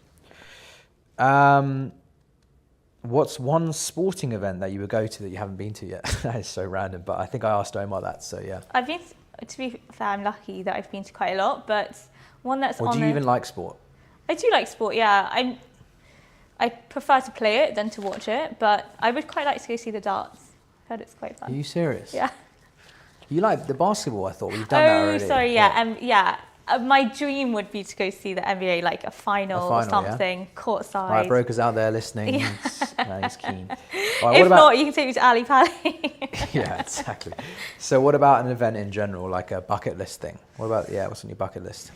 What's one sporting event that you would go to that you haven't been to yet? That is so random, but I think I asked Omar that, so yeah. I've been, to be fair, I'm lucky that I've been to quite a lot, but one that's Or do you even like sport? I do like sport, yeah. I prefer to play it than to watch it, but I would quite like to go see the darts. I've heard it's quite fun. Are you serious? Yeah. You like the basketball, I thought. We've done that already. Oh, sorry, yeah. My dream would be to go see the NBA, like a final or something, yeah? courtside. All right, brokers out there listening, Yeah. he's keen. All right, If not, you can take me to Ali Pali. Yeah, exactly. So what about an event in general, like a bucket list thing? What about, what's on your bucket list?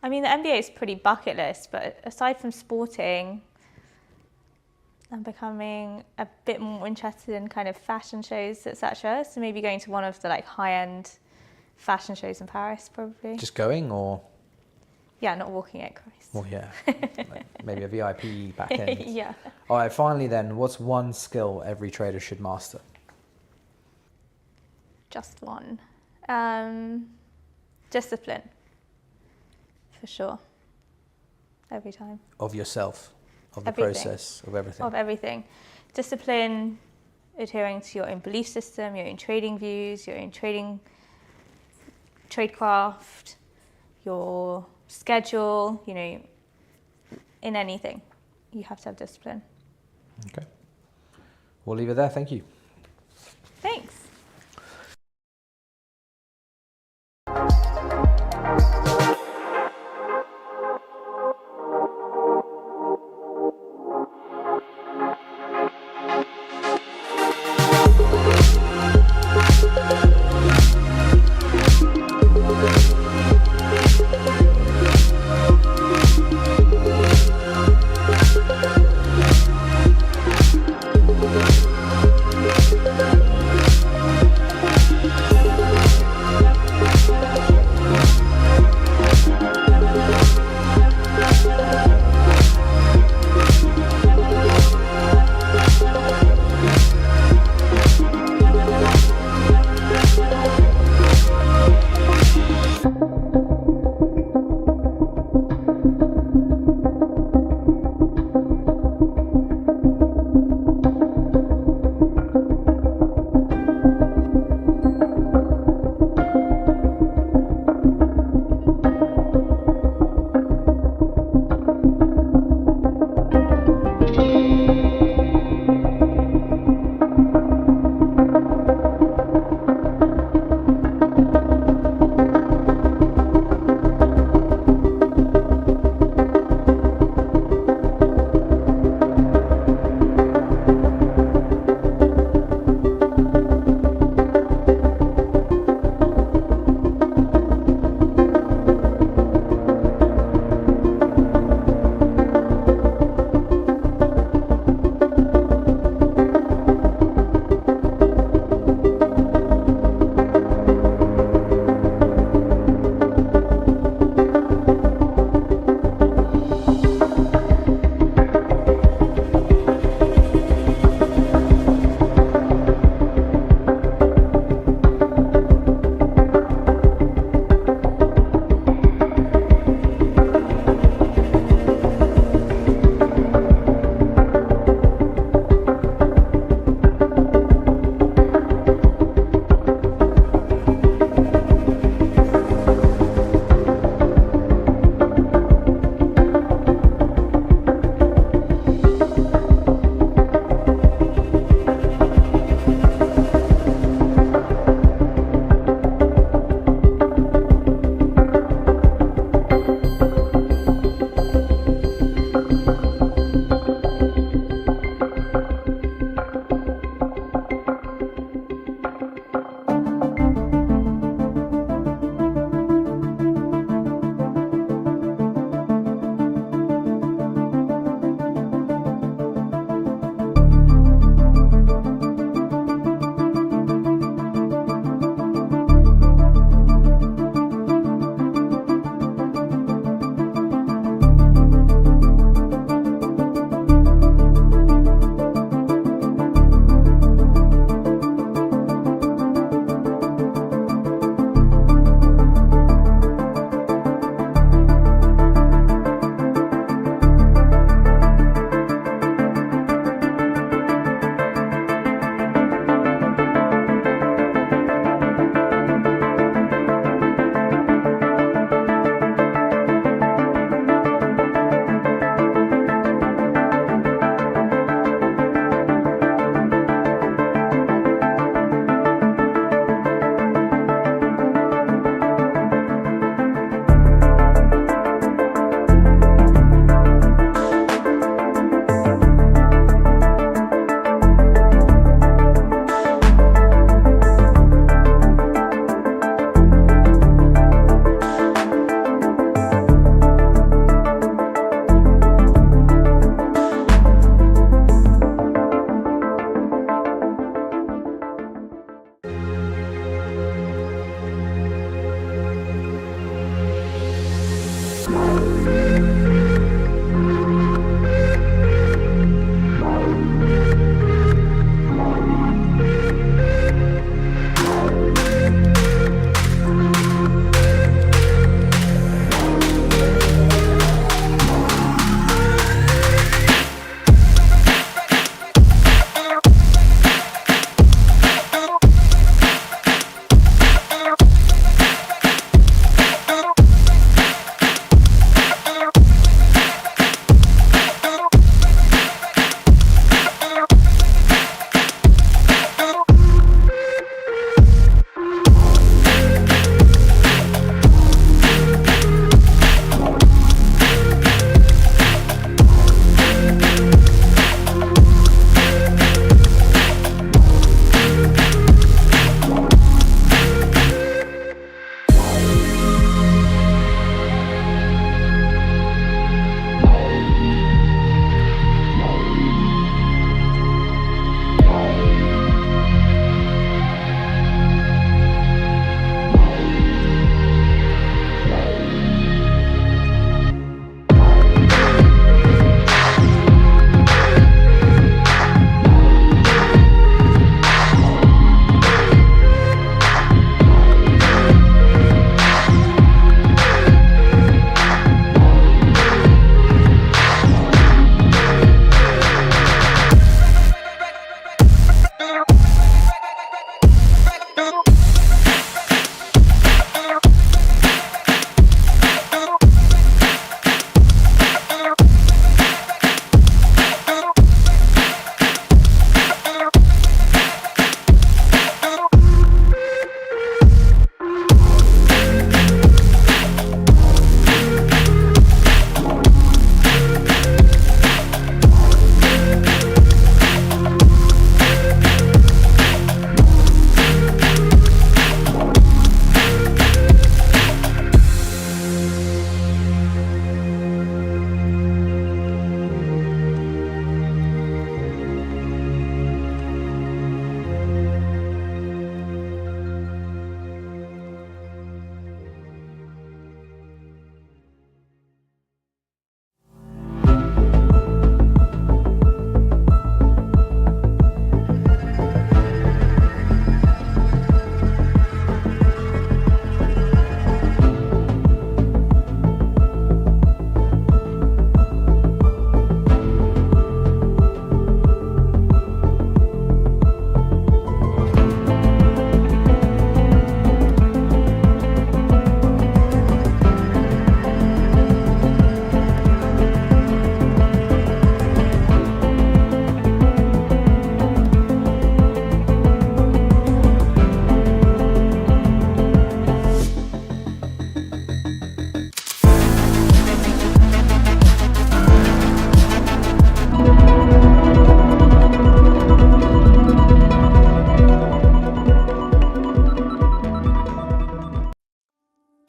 I mean, the NBA is pretty bucket list, but aside from sporting, I'm becoming a bit more interested in kind of fashion shows, etc. So maybe going to one of the like high-end fashion shows in Paris, probably. Just going, or? Yeah, not walking it, Christ. Well, yeah, like maybe a VIP back end. Yeah. All right, finally then, what's one skill every trader should master? Just one. Discipline. For sure. Every time. Of yourself, of the Everything. process, of everything. Of everything. Discipline, adhering to your own belief system, your own trading views, your own tradecraft, your schedule, you know, in anything. You have to have discipline. Okay. We'll leave it there. Thank you. Thanks.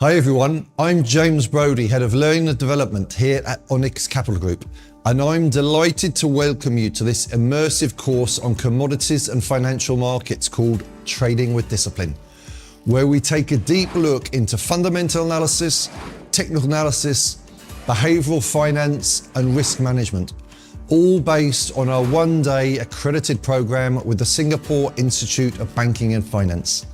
Hi everyone, I'm James Brodie, Head of Learning and Development here at Onyx Capital Group, and I'm delighted to welcome you to this immersive course on commodities and financial markets called Trading with Discipline, where we take a deep look into fundamental analysis, technical analysis, behavioural finance and risk management, all based on our one-day accredited programme with the Singapore Institute of Banking and Finance.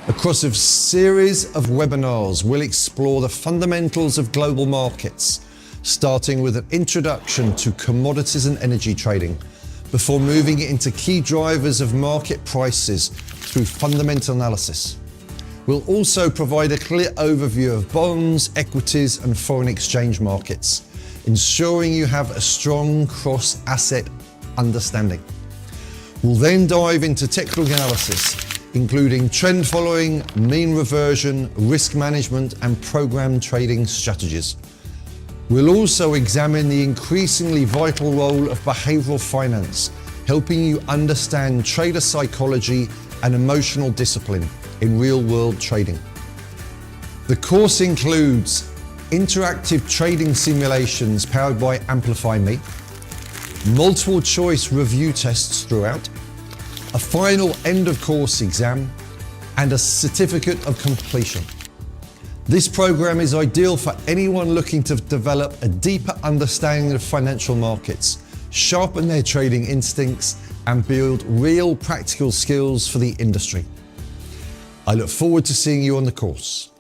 Across a series of webinars, we'll explore the fundamentals of global markets, starting with an introduction to commodities and energy trading, before moving into key drivers of market prices through fundamental analysis. We'll also provide a clear overview of bonds, equities, and foreign exchange markets, ensuring you have a strong cross-asset understanding. We'll then dive into technical analysis, including trend following, mean reversion, risk management, and program trading strategies. We'll also examine the increasingly vital role of behavioural finance, helping you understand trader psychology and emotional discipline in real-world trading. The course includes interactive trading simulations powered by Amplify Me, multiple choice review tests throughout, a final end of course exam, and a certificate of completion. This program is ideal for anyone looking to develop a deeper understanding of financial markets, sharpen their trading instincts, and build real practical skills for the industry. I look forward to seeing you on the course.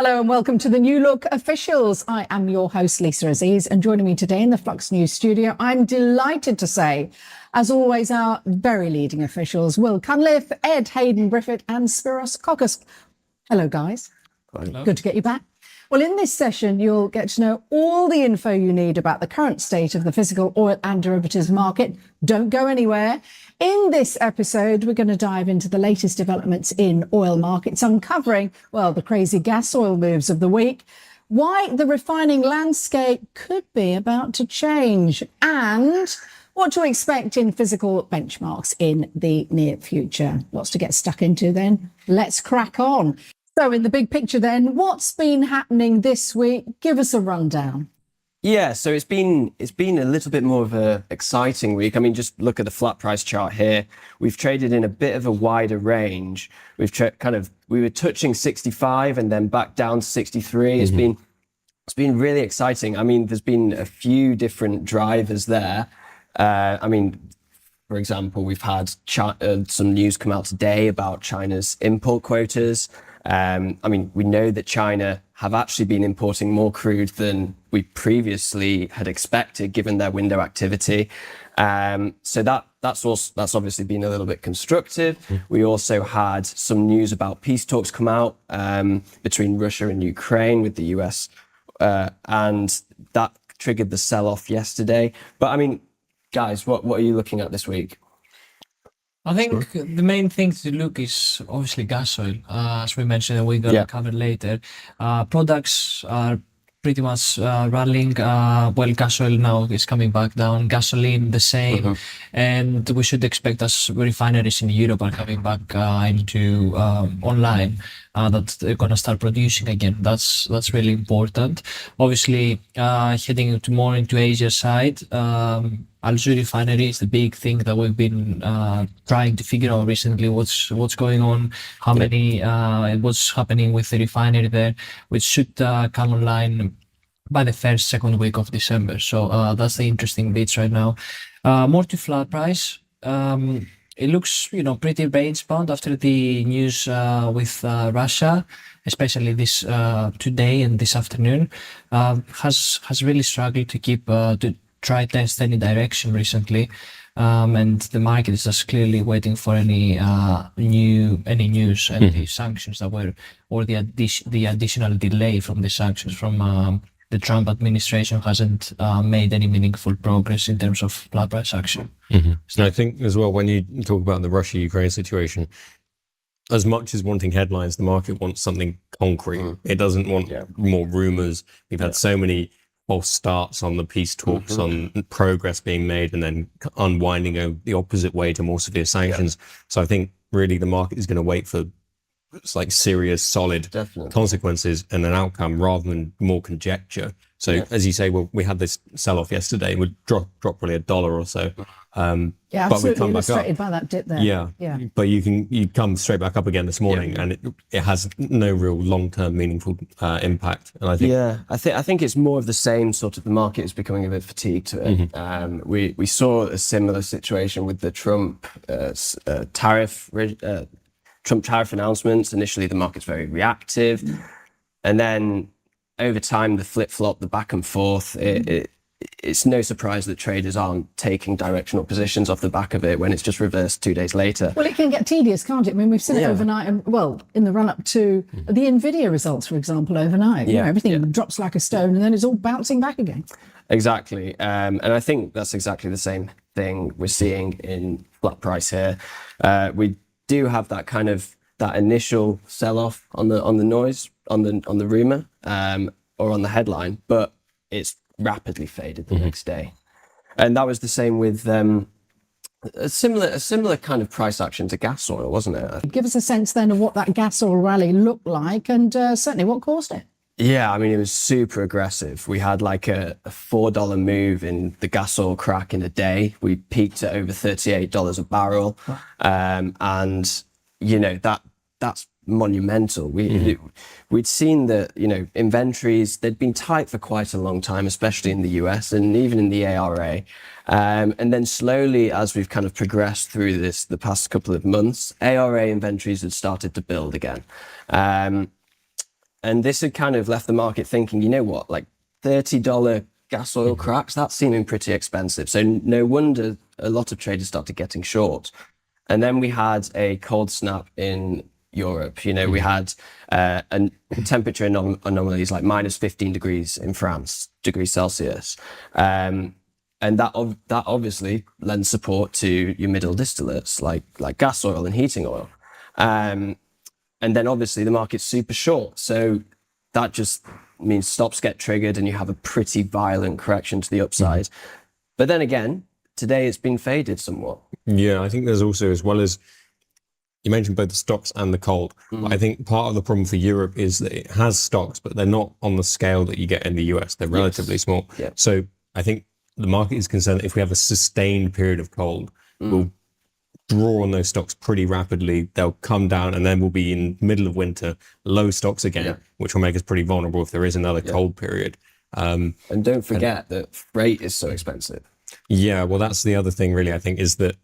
Hello and welcome to the New Look Officials. I am your host, Lisa Aziz, and joining me today in the Flux News studio, I'm delighted to say, as always, our very leading officials, Will Cunliffe, Ed Hayden-Griffith and Spiros Kokos. Hello, guys. Hello. Good to get you back. Well, in this session, you'll get to know all the info you need about the current state of the physical oil and derivatives market. Don't go anywhere. In this episode, we're going to dive into the latest developments in oil markets, uncovering, well, the crazy gas oil moves of the week, why the refining landscape could be about to change, and what to expect in physical benchmarks in the near future. Lots to get stuck into then. Let's crack on. So in the big picture then, what's been happening this week? Give us a rundown. Yeah, so it's been a little bit more of a exciting week. I mean, just look at the flat price chart here. We've traded in a bit of a wider range. We were touching 65 and then back down to 63. It's been really exciting. I mean, there's been a few different drivers there. I mean, for example, we've had some news come out today about China's import quotas. I mean, we know that China have actually been importing more crude than we previously had expected, given their window activity. So that's obviously been a little bit constructive. We also had some news about peace talks come out between Russia and Ukraine with the US, and that triggered the sell-off yesterday. But I mean, guys, what are you looking at this week? I think the main thing to look is obviously gas oil, as we mentioned, and we're going to cover later. Products are pretty much rallying. Well, gas oil now is coming back down, gasoline the same, and we should expect as refineries in Europe are coming back into online, that they're going to start producing again. That's really important. Obviously, heading more into Asia side, Algeria refinery is the big thing that we've been trying to figure out recently. What's going on? How many? What's happening with the refinery there, which should come online by the second week of December. So that's the interesting bits right now. More to flat price. It looks, pretty range bound after the news with Russia, especially this today and this afternoon. Has really struggled to keep to try test any direction recently, and the market is just clearly waiting for any news and the sanctions that were, or the additional delay from the sanctions from the Trump administration hasn't made any meaningful progress in terms of flat price action. So I think as well, when you talk about the Russia-Ukraine situation, as much as wanting headlines, the market wants something concrete. It doesn't want more rumors. We've had so many false starts on the peace talks, on progress being made, and then unwinding the opposite way to more severe sanctions. So I think really the market is going to wait for serious, solid consequences and an outcome rather than more conjecture. So as you say, well, we had this sell-off yesterday. It would drop probably $1 or so. Absolutely illustrated by that dip there. Yeah. But you come straight back up again this morning, and it has no real long-term meaningful impact. And I think I think it's more of the same sort of. The market is becoming a bit fatigued to it. We saw a similar situation with the Trump tariff announcements. Initially, the market's very reactive, and then over time, the flip-flop, the back and forth. It's no surprise that traders aren't taking directional positions off the back of it when it's just reversed 2 days later. Well, it can get tedious, can't it? I mean, we've seen it overnight, and in the run-up to the Nvidia results, for example, overnight. Everything drops like a stone, and then it's all bouncing back again. Exactly, and I think that's exactly the same thing we're seeing in flat price here. We do have that kind of that initial sell-off on the noise, on the rumor, or on the headline, but it's rapidly faded the next day. And that was the same with a similar kind of price action to gas oil, wasn't it? Give us a sense then of what that gas oil rally looked like, and certainly what caused it. Yeah, I mean, it was super aggressive. We had like a $4 move in the gas oil crack in a day. We peaked at over $38 a barrel. And, that's monumental. We'd seen that, inventories, they'd been tight for quite a long time, especially in the US and even in the ARA. And then slowly, as we've kind of progressed through the past couple of months, ARA inventories had started to build again. And this had kind of left the market thinking, you know what, like $30 gas oil cracks, that's seeming pretty expensive. So no wonder a lot of traders started getting short. And then we had a cold snap in Europe. You know, we had temperature anomalies like minus 15 degrees in France, degrees Celsius. And that obviously lends support to your middle distillates like gas oil and heating oil. And then obviously the market's super short. So that just means stops get triggered and you have a pretty violent correction to the upside. But then again, today it's been faded somewhat. Yeah, I think there's also, as well as you mentioned both the stocks and the cold. I think part of the problem for Europe is that it has stocks, but they're not on the scale that you get in the US. They're relatively small. Yeah. So I think the market is concerned that if we have a sustained period of cold, we'll draw on those stocks pretty rapidly. They'll come down and then we'll be in the middle of winter, low stocks again, which will make us pretty vulnerable if there is another cold period. And don't forget that freight is so expensive. Yeah, well, that's the other thing really, I think, is that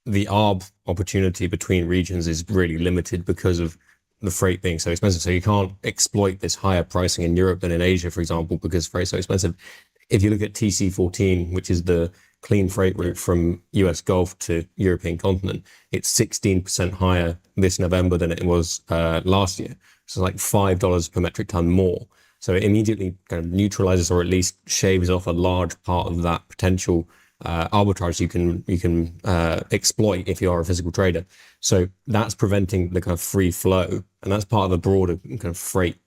the arb opportunity between regions is really limited because of the freight being so expensive. So you can't exploit this higher pricing in Europe than in Asia, for example, because freight's so expensive. If you look at TC14, which is the clean freight route from US Gulf to European continent, it's 16% higher this November than it was last year. So like $5 per metric ton more. So it immediately kind of neutralizes or at least shaves off a large part of that potential arbitrage you can exploit if you are a physical trader. So that's preventing the kind of free flow, and that's part of a broader kind of freight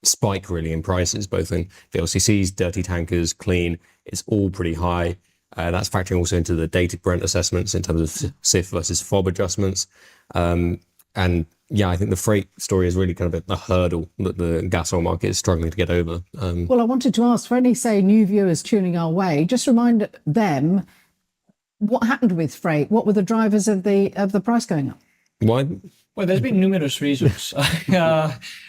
spike really in prices, both in VLCCs, dirty tankers, clean. It's all pretty high. That's factoring also into the dated Brent assessments in terms of CIF versus FOB adjustments. And yeah, I think the freight story is really kind of a hurdle that the gas oil market is struggling to get over. Well, I wanted to ask for any, say, new viewers tuning our way, just remind them what happened with freight. What were the drivers of the price going up? Why? Well, there's been numerous reasons. We've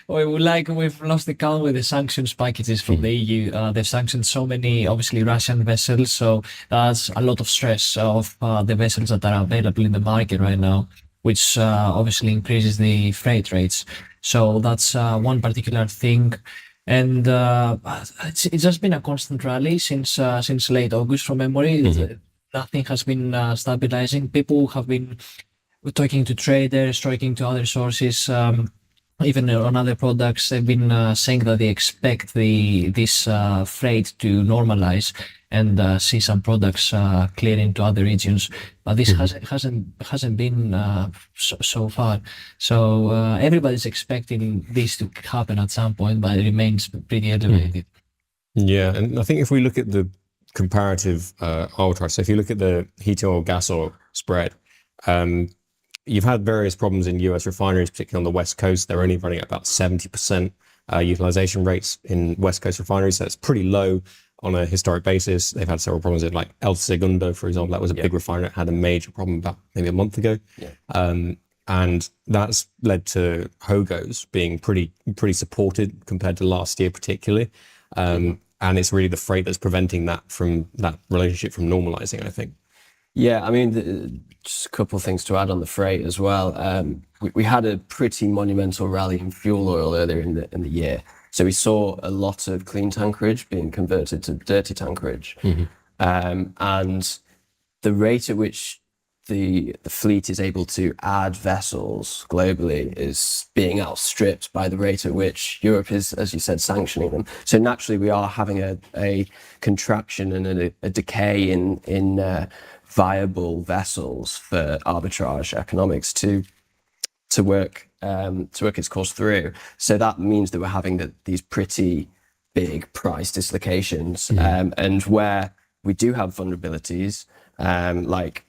lost the count with the sanctions packages from the EU. They've sanctioned so many, obviously, Russian vessels. So that's a lot of stress of the vessels that are available in the market right now, which obviously increases the freight rates. So that's one particular thing. And it's just been a constant rally since late August from memory. Nothing has been stabilizing. People have been talking to traders, talking to other sources, even on other products. They've been saying that they expect this freight to normalize and see some products clear into other regions, but this hasn't been so far. So everybody's expecting this to happen at some point, but it remains pretty elevated. Yeah, and I think if we look at the comparative arbitrage, so if you look at the heat oil gas oil spread, you've had various problems in US refineries, particularly on the West Coast. They're only running at about 70% utilization rates in West Coast refineries, so it's pretty low on a historic basis. They've had several problems with like El Segundo, for example. That was a big refinery that had a major problem about maybe a month ago. And that's led to HOGOs being pretty supported compared to last year particularly. And it's really the freight that's preventing that relationship from normalizing, I think. Yeah, I mean, just a couple of things to add on the freight as well. We had a pretty monumental rally in fuel oil earlier in the year. So we saw a lot of clean tankerage being converted to dirty tankerage. And the rate at which the fleet is able to add vessels globally is being outstripped by the rate at which Europe is, as you said, sanctioning them. So naturally, we are having a contraction and a decay in viable vessels for arbitrage economics to work its course through. So that means that we're having these pretty big price dislocations, and where we do have vulnerabilities, like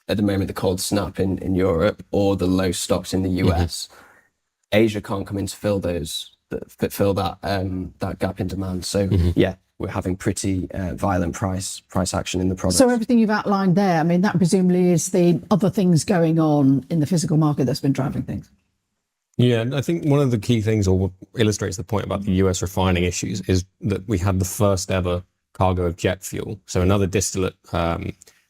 at the moment the cold snap in Europe or the low stocks in the US, Asia can't come in to fill that gap in demand. So yeah, we're having pretty violent price action in the product. So everything you've outlined there, I mean, that presumably is the other things going on in the physical market that's been driving things. Yeah, and I think one of the key things, or what illustrates the point about the US refining issues, is that we had the first ever cargo of jet fuel. So another distillate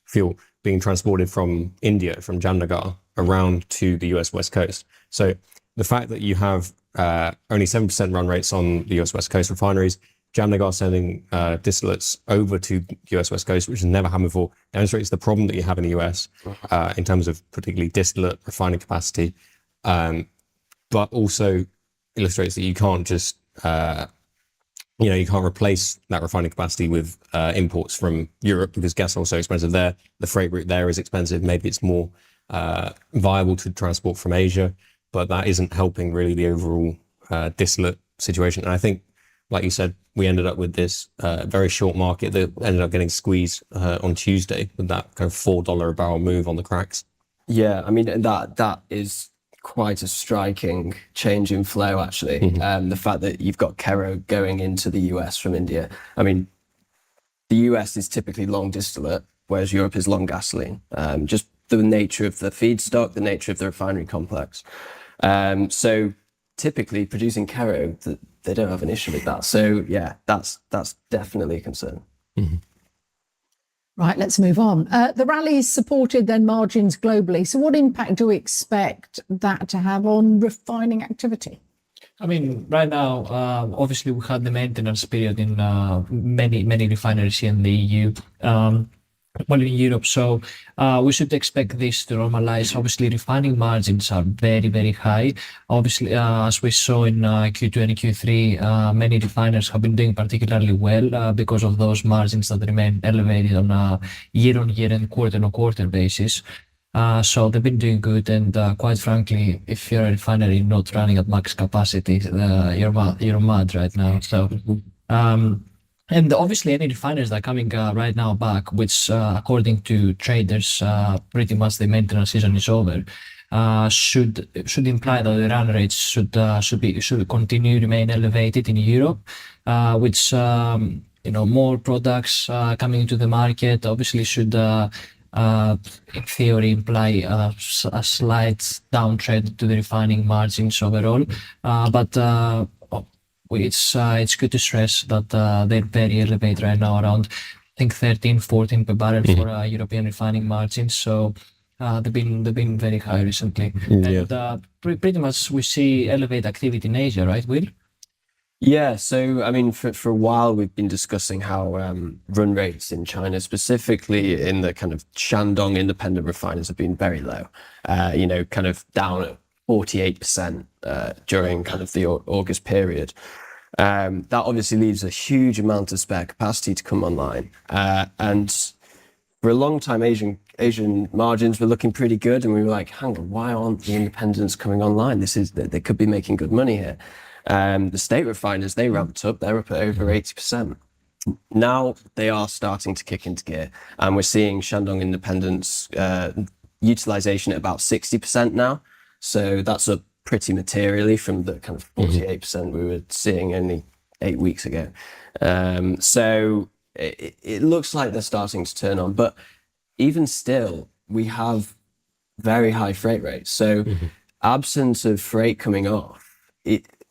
fuel being transported from India, from Jamnagar, around to the US West Coast. So the fact that you have only 7% run rates on the US West Coast refineries. Jamnagar sending distillates over to US West Coast, which has never happened before, demonstrates the problem that you have in the US in terms of particularly distillate refining capacity, but also illustrates that you can't just, you can't replace that refining capacity with imports from Europe because gas oil is so expensive there. The freight route there is expensive. Maybe it's more viable to transport from Asia, but that isn't helping really the overall distillate situation. And I think, like you said, we ended up with this very short market that ended up getting squeezed on Tuesday with that kind of $4 a barrel move on the cracks. Yeah, I mean, that is quite a striking change in flow, actually. The fact that you've got Kero going into the US from India. I mean, the US is typically long distillate, whereas Europe is long gasoline. Just the nature of the feedstock, the nature of the refinery complex. So typically producing Kero, they don't have an issue with that. So yeah, that's definitely a concern. Right, let's move on. The rallies supported then margins globally. So what impact do we expect that to have on refining activity? I mean, right now, obviously we had the maintenance period in many refineries here in the EU, in Europe. So we should expect this to normalize. Obviously, refining margins are very, very high. Obviously, as we saw in Q2 and Q3, many refiners have been doing particularly well because of those margins that remain elevated on a year-on-year and quarter-on-quarter basis. So they've been doing good, and quite frankly, if you're a refinery not running at max capacity, you're mad right now. So, and obviously, any refiners that are coming right now back, which according to traders, pretty much the maintenance season is over, should imply that the run rates should continue to remain elevated in Europe, which more products coming into the market obviously should. In theory, imply a slight downtrend to the refining margins overall, but it's good to stress that they're very elevated right now, around I think 13-14 per barrel for European refining margins. So they've been very high recently, and pretty much we see elevated activity in Asia, right, Will? Yeah, so I mean, for a while we've been discussing how run rates in China, specifically in the kind of Shandong independent refiners, have been very low. Kind of down at 48% during kind of the August period. That obviously leaves a huge amount of spare capacity to come online, and for a long time, Asian margins were looking pretty good, and we were like, hang on, why aren't the independents coming online? They could be making good money here. The state refiners, they ramped up, they're up at over 80%. Now they are starting to kick into gear, and we're seeing Shandong independents utilization at about 60% now. So that's up pretty materially from the kind of 48% we were seeing only 8 weeks ago. So it looks like they're starting to turn on, but even still, we have very high freight rates. So absence of freight coming off,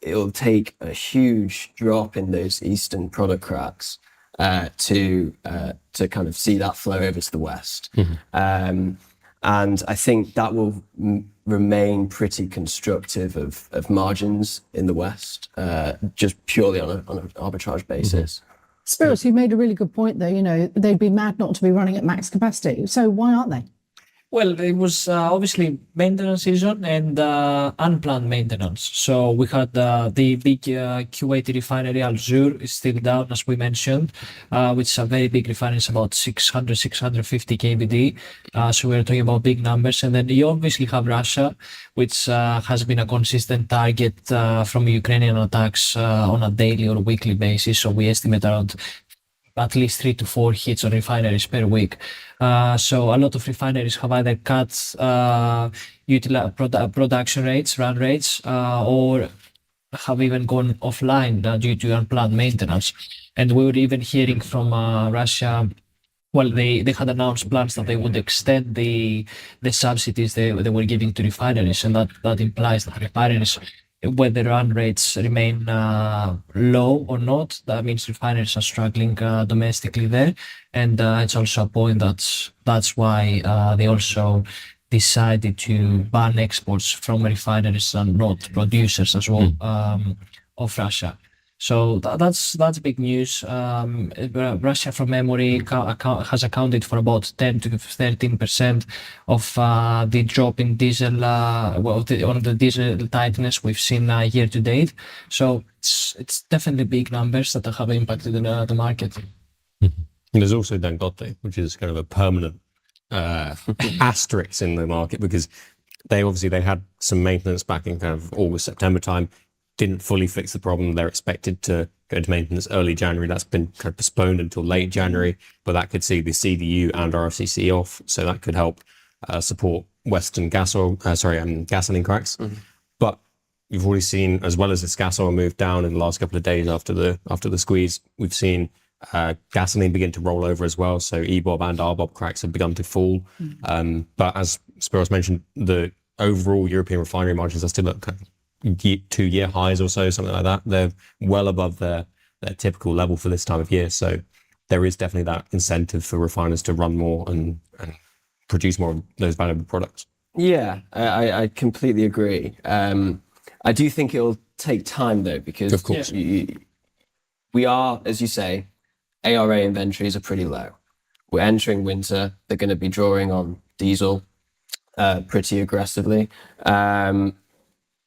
it'll take a huge drop in those eastern product cracks to kind of see that flow over to the west. And I think that will remain pretty constructive of margins in the west, just purely on an arbitrage basis. Spiros, you made a really good point there. They'd be mad not to be running at max capacity. So why aren't they? Well, it was obviously maintenance season and unplanned maintenance. So we had the big Kuwaiti refinery, Al Zour, is still down, as we mentioned, which is a very big refinery, it's about 650 KBD. So we're talking about big numbers. And then you obviously have Russia, which has been a consistent target from Ukrainian attacks on a daily or weekly basis. So we estimate around at least 3 to 4 hits on refineries per week. So a lot of refineries have either cut production rates, run rates, or have even gone offline due to unplanned maintenance. And we were even hearing from Russia. Well, they had announced plans that they would extend the subsidies they were giving to refineries, and that implies that refineries, whether run rates remain low or not, that means refineries are struggling domestically there. And it's also a point that's why they also decided to ban exports from refineries and not producers as well of Russia. So that's big news. Russia, from memory, has accounted for about 10 to 13% of the drop in diesel, on the diesel tightness we've seen year to date. So it's definitely big numbers that have impacted the market. And there's also Dangote, which is kind of a permanent asterisk in the market, because they had some maintenance back in kind of August, September time. Didn't fully fix the problem. They're expected to go to maintenance early January. That's been kind of postponed until late January, but that could see the CDU and RFCC off, so that could help support Western gasoline cracks. But you've already seen, as well as this gas oil move down in the last couple of days after the squeeze, we've seen gasoline begin to roll over as well. So EBOB and RBOB cracks have begun to fall. But as Spiros mentioned, the overall European refinery margins are still at kind of 2-year highs or so, something like that. They're well above their typical level for this time of year. So there is definitely that incentive for refiners to run more and produce more of those valuable products. Yeah, I completely agree. I do think it'll take time though, because of course we are, as you say, ARA inventories are pretty low. We're entering winter. They're going to be drawing on diesel pretty aggressively.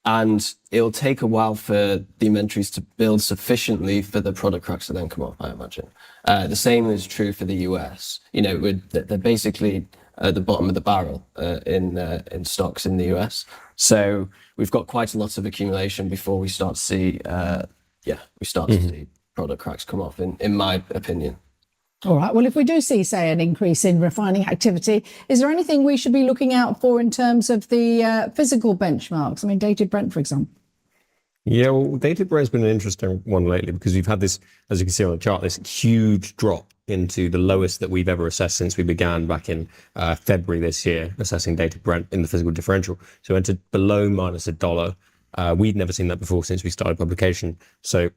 And it'll take a while for the inventories to build sufficiently for the product cracks to then come off, I imagine. The same is true for the US. You know, they're basically at the bottom of the barrel in stocks in the US. So we've got quite a lot of accumulation before we start to see, to see product cracks come off, in my opinion. All right. Well, if we do see, say, an increase in refining activity, is there anything we should be looking out for in terms of the physical benchmarks? I mean, dated Brent, for example. Yeah, well, dated Brent has been an interesting one lately, because we've had this, as you can see on the chart, this huge drop into the lowest that we've ever assessed since we began back in February this year, assessing dated Brent in the physical differential. So it entered below -$1. We'd never seen that before since we started publication. So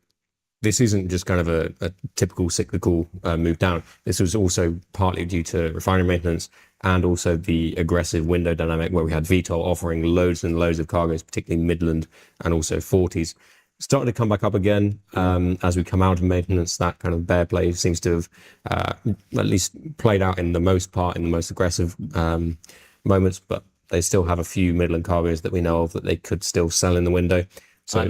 this isn't just kind of a typical cyclical move down. This was also partly due to refinery maintenance and also the aggressive window dynamic, where we had Vitol offering loads and loads of cargoes, particularly Midland and also 40s. Starting to come back up again as we come out of maintenance. That kind of bear play seems to have at least played out in the most part, in the most aggressive moments, but they still have a few Midland cargoes that we know of that they could still sell in the window. So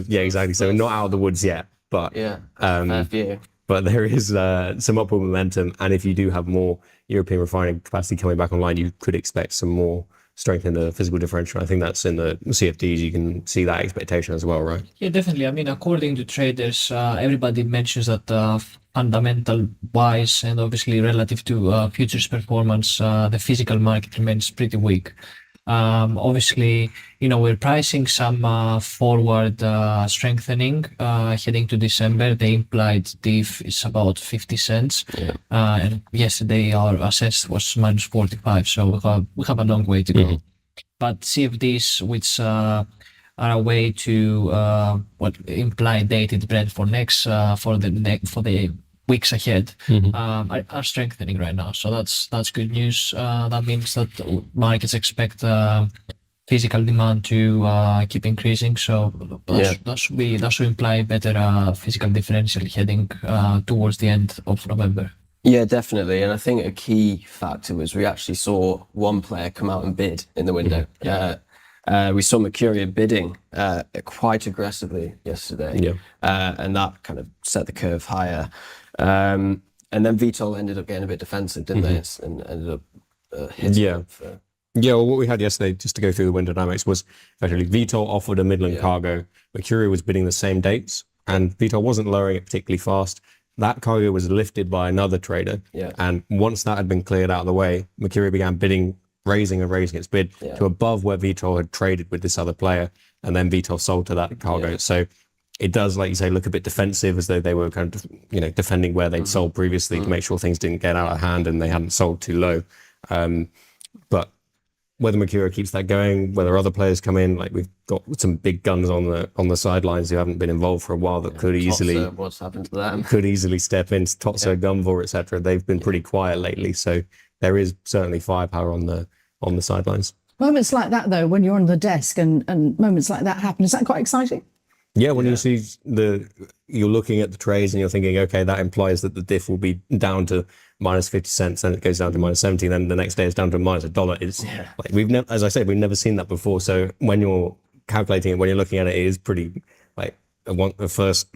yeah, exactly. So we're not out of the woods yet, but fair view. But there is some upward momentum, and if you do have more European refining capacity coming back online, you could expect some more strength in the physical differential. I think that's in the CFDs. You can see that expectation as well, right? Yeah, definitely. I mean, according to traders, everybody mentions that fundamental wise and obviously relative to futures performance, the physical market remains pretty weak. Obviously, you know, we're pricing some forward strengthening heading to December. The implied diff is about 50 cents. And yesterday our assessed was -45, so we have a long way to go. But CFDs, which are a way to what implied dated Brent for next for the weeks ahead are strengthening right now. So that's good news. That means that markets expect physical demand to keep increasing. So that should imply better physical differential heading towards the end of November. Yeah, definitely. And I think a key factor was we actually saw one player come out and bid in the window. We saw Mercuria bidding quite aggressively yesterday, and that kind of set the curve higher. And then Vitol ended up getting a bit defensive, didn't they? And ended up hitting. Well, what we had yesterday, just to go through the window dynamics, was actually Vitol offered a Midland cargo. Mercuria was bidding the same dates, and Vitol wasn't lowering it particularly fast. That cargo was lifted by another trader, and once that had been cleared out of the way, Mercuria began bidding, raising its bid to above where Vitol had traded with this other player, and then Vitol sold to that cargo. So it does, like you say, look a bit defensive, as though they were kind of, you know, defending where they'd sold previously to make sure things didn't get out of hand and they hadn't sold too low. But whether Mercuria keeps that going, whether other players come in, like we've got some big guns on the sidelines who haven't been involved for a while that could easily what's happened to them? Could easily step in. Totso, Gunvor, etc. They've been pretty quiet lately, so there is certainly firepower on on the sidelines. Moments like that, though, when you're on the desk and moments like that happen, is that quite exciting? Yeah, when you see you're looking at the trades and you're thinking, okay, that implies that the diff will be down to minus 50 cents, and it goes down to minus 70, then the next day it's down to minus $1. It's like we've never, as I said, we've never seen that before. So when you're calculating it, when you're looking at it, it is pretty like a first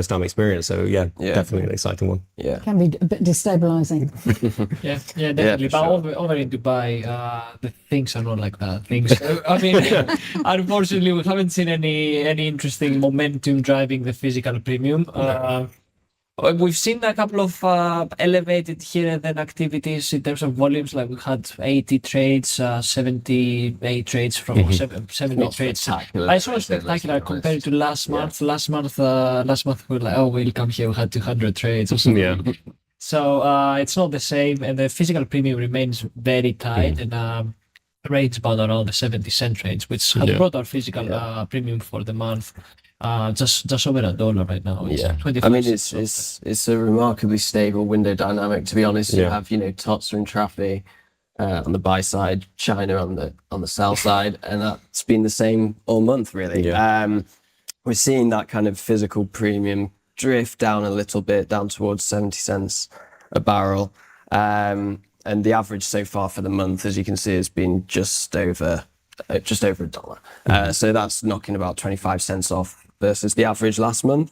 time experience. So yeah, definitely an exciting one. Yeah, can be a bit destabilizing. yeah, definitely. But sure. over in Dubai, the things are not like that. I mean, unfortunately, we haven't seen any interesting momentum driving the physical premium. We've seen a couple of elevated here and then activities in terms of volumes. Like we had 80 trades, 78 trades from 70 trades. I saw spectacular compared to last month. Last month we were like, oh, we'll come here. We had 200 trades or something. Yeah. So it's not the same, and the physical premium remains very tight and rates bound around the 70-cent range, which has brought our physical premium for the month. Just over $1 right now. It's I mean, it's a remarkably stable window dynamic. To be honest, you have Tots and Trafi on the buy side, China on the sell side, and that's been the same all month really. We're seeing that kind of physical premium drift down a little bit, down towards 70 cents a barrel, and the average so far for the month, as you can see, has been just over $1. So that's knocking about 25 cents off versus the average last month.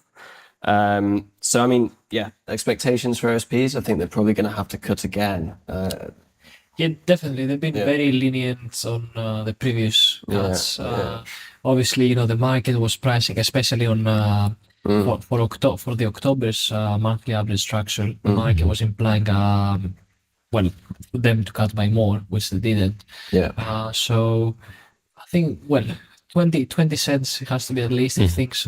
So I mean, expectations for OSPs, I think they're probably going to have to cut again. Yeah, definitely. They've been very lenient on the previous cuts. Obviously, the market was pricing, especially on for the October's monthly average structure. The market was implying for them to cut by more, which they didn't. So I think 20 cents has to be at least if things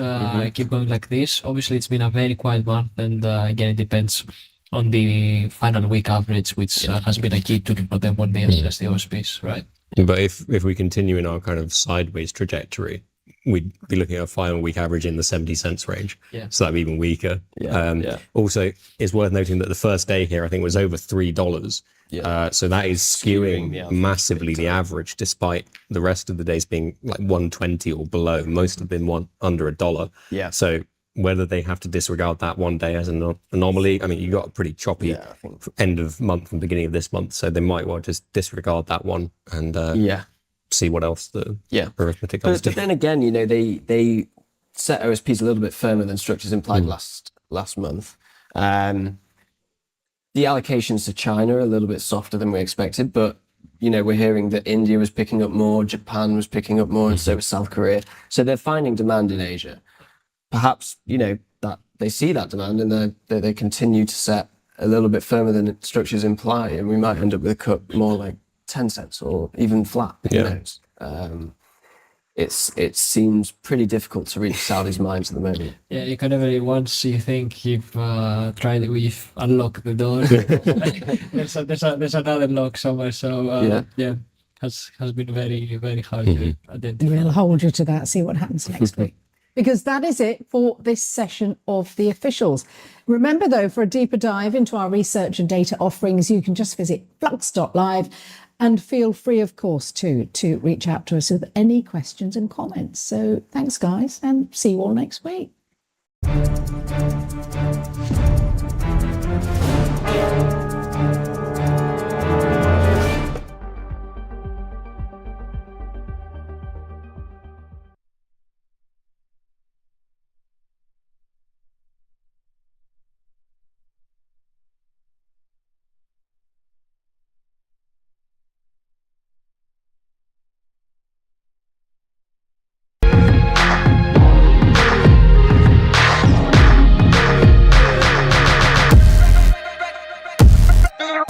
keep going like this. Obviously, it's been a very quiet month, and again, it depends on the final week average, which has been a key tool for them when they assess the OSPs, right? But if we continue in our kind of sideways trajectory, we'd be looking at a final week average in the 70 cents range. So that'd be even weaker. Also, it's worth noting that the first day here, I think, was over $3. So that is skewing massively the average, despite the rest of the days being like 120 or below. Most have been under $1. So whether they have to disregard that one day as an anomaly, I mean, you got a pretty choppy end of month and beginning of this month, so they might well just disregard that one and see what else the arithmetic comes to. But then again, they set OSPs a little bit firmer than structures implied last month. The allocations to China are a little bit softer than we expected, but we're hearing that India was picking up more, Japan was picking up more, and so was South Korea. So they're finding demand in Asia. Perhaps that they see that demand and they continue to set a little bit firmer than structures imply, and we might end up with a cut more like 10 cents or even flat. Who knows? It seems pretty difficult to read Saudi's minds at the moment. Yeah, you can never, once you think you've tried it, we've unlocked the door. there's another lock somewhere. So has been very, very hard to identify. We'll hold you to that, see what happens next week. Because that is it for this session of The Officials. Remember, though, for a deeper dive into our research and data offerings, you can just visit flux.live. And feel free, of course, to reach out to us with any questions and comments. So thanks, guys, and see you all next week. Yeah.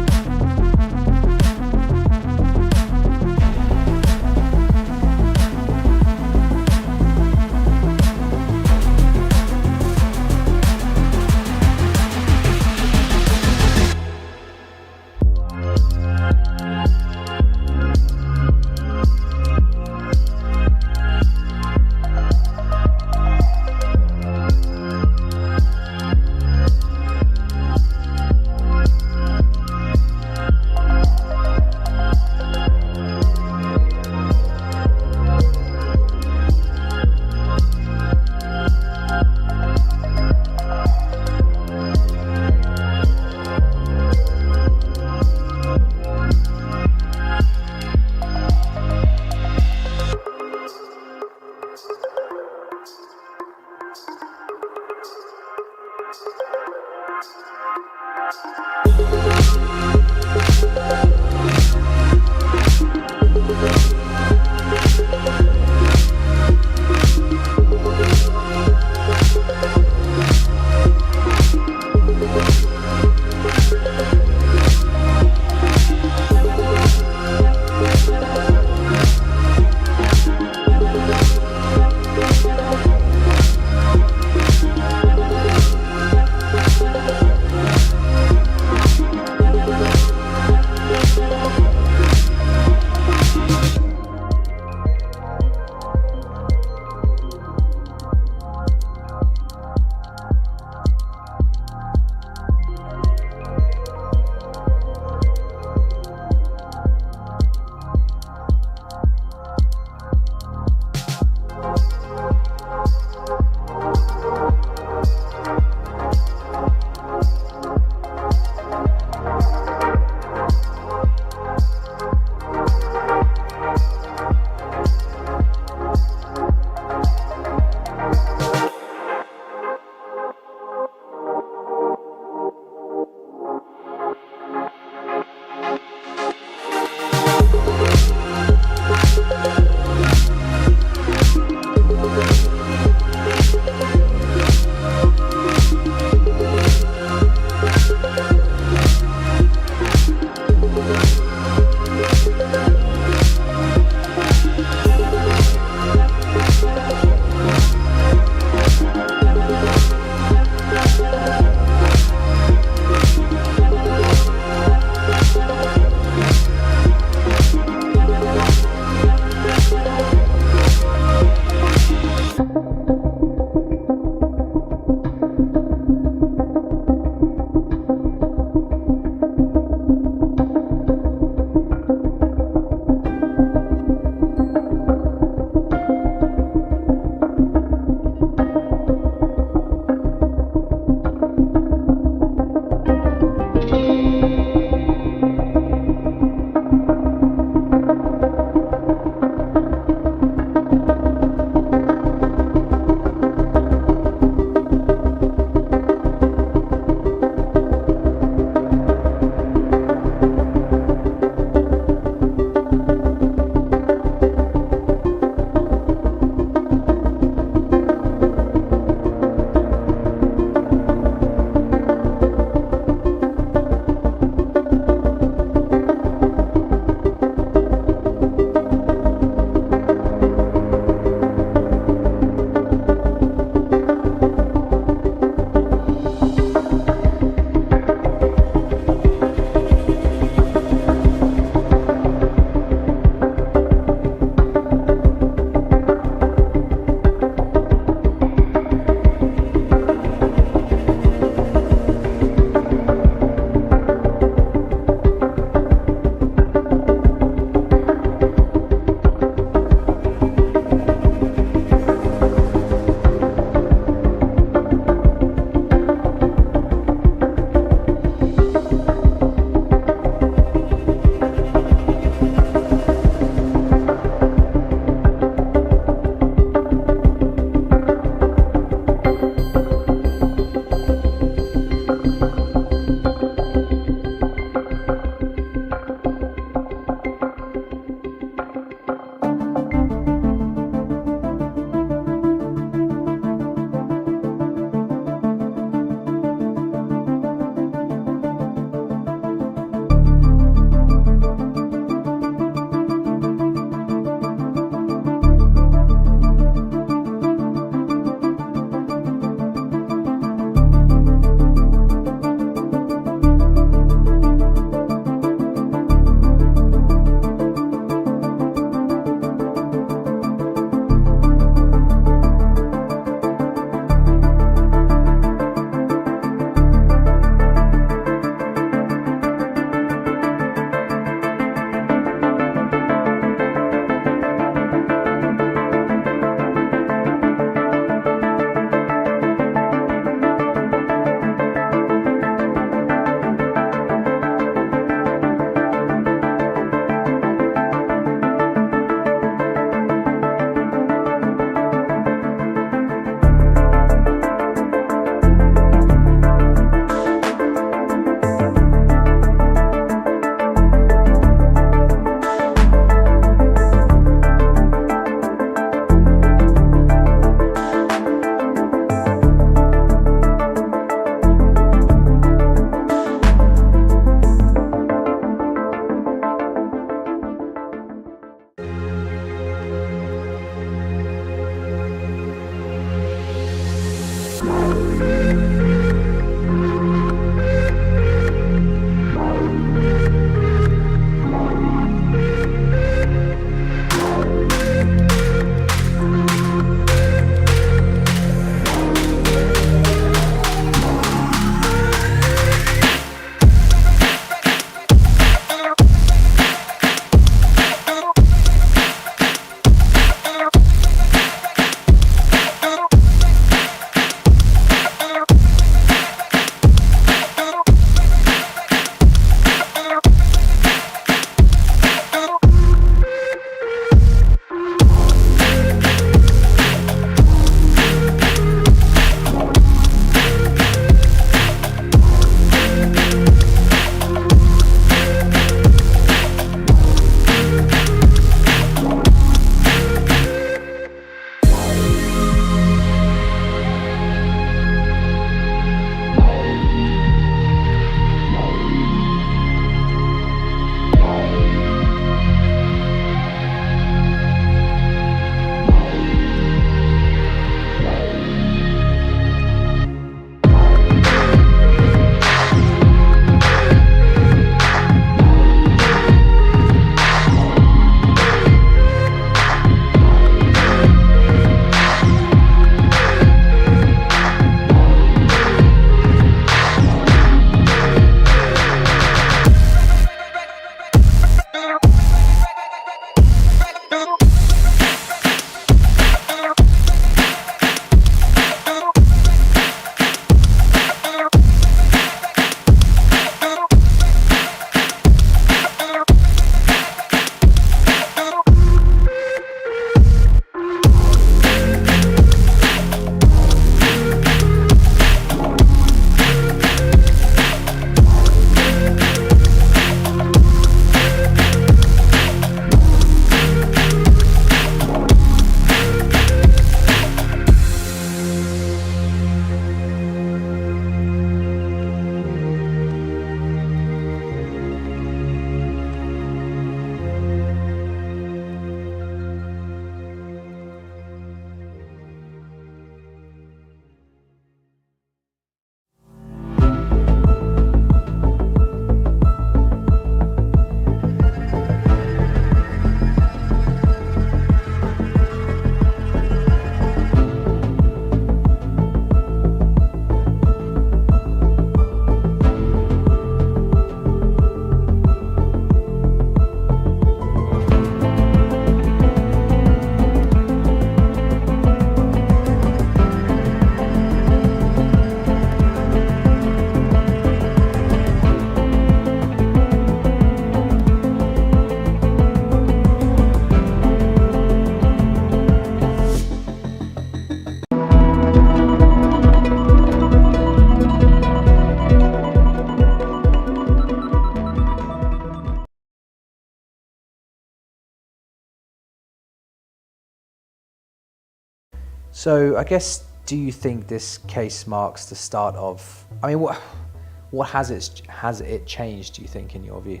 So I guess, do you think this case marks the start of, I mean, what has it changed, do you think, in your view?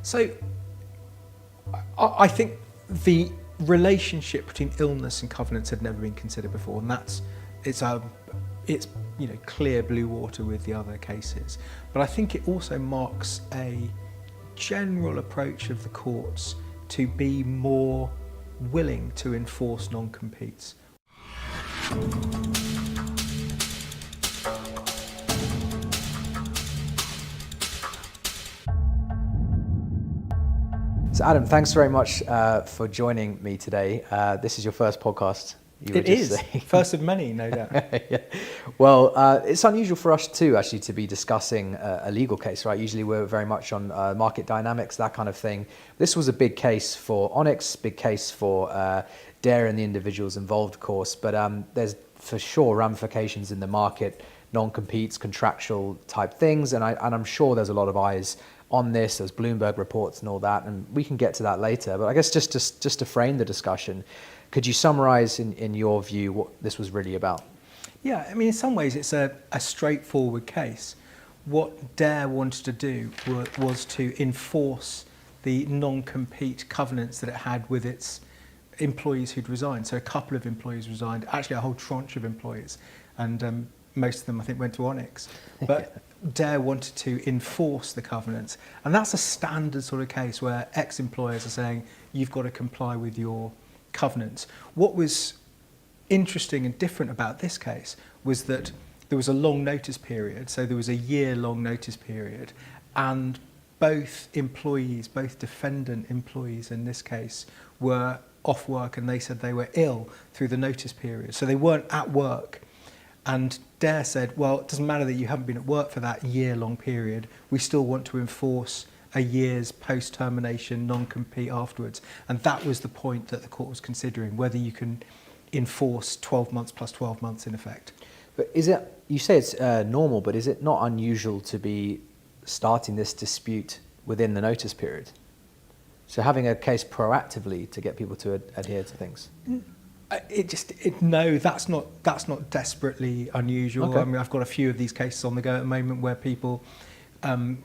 So I think the relationship between illness and covenants had never been considered before, and it's clear blue water with the other cases. But I think it also marks a general approach of the courts to be more willing to enforce non-competes. So Adam, thanks very much for joining me today. This is your first podcast. It is. First of many, no doubt. Yeah. Well, it's unusual for us too, actually, to be discussing a legal case, right? Usually we're very much on market dynamics, that kind of thing. This was a big case for Onyx, big case for Dare and the individuals involved, of course, but there's for sure ramifications in the market, non-competes, contractual type things, and I'm sure there's a lot of eyes on this. There's Bloomberg reports and all that, and we can get to that later. But I guess just to frame the discussion, could you summarize in your view what this was really about? Yeah, I mean, in some ways it's a straightforward case. What Dare wanted to do was to enforce the non-compete covenants that it had with its employees who'd resigned. So a couple of employees resigned, actually a whole tranche of employees, and most of them I think went to Onyx. But Dare wanted to enforce the covenants, and that's a standard sort of case where ex-employers are saying you've got to comply with your covenants. What was interesting and different about this case was that there was a long notice period, so there was a year-long notice period, and both employees, both defendant employees in this case, were off work, and they said they were ill through the notice period, so they weren't at work. And Dare said, well, it doesn't matter that you haven't been at work for that year-long period, we still want to enforce a year's post-termination non-compete afterwards. And that was the point that the court was considering, whether you can enforce 12 months plus 12 months in effect. But is it, you say it's normal, but is it not unusual to be starting this dispute within the notice period? So having a case proactively to get people to adhere to things? No, that's not desperately unusual. Okay. I mean, I've got a few of these cases on the go at the moment where people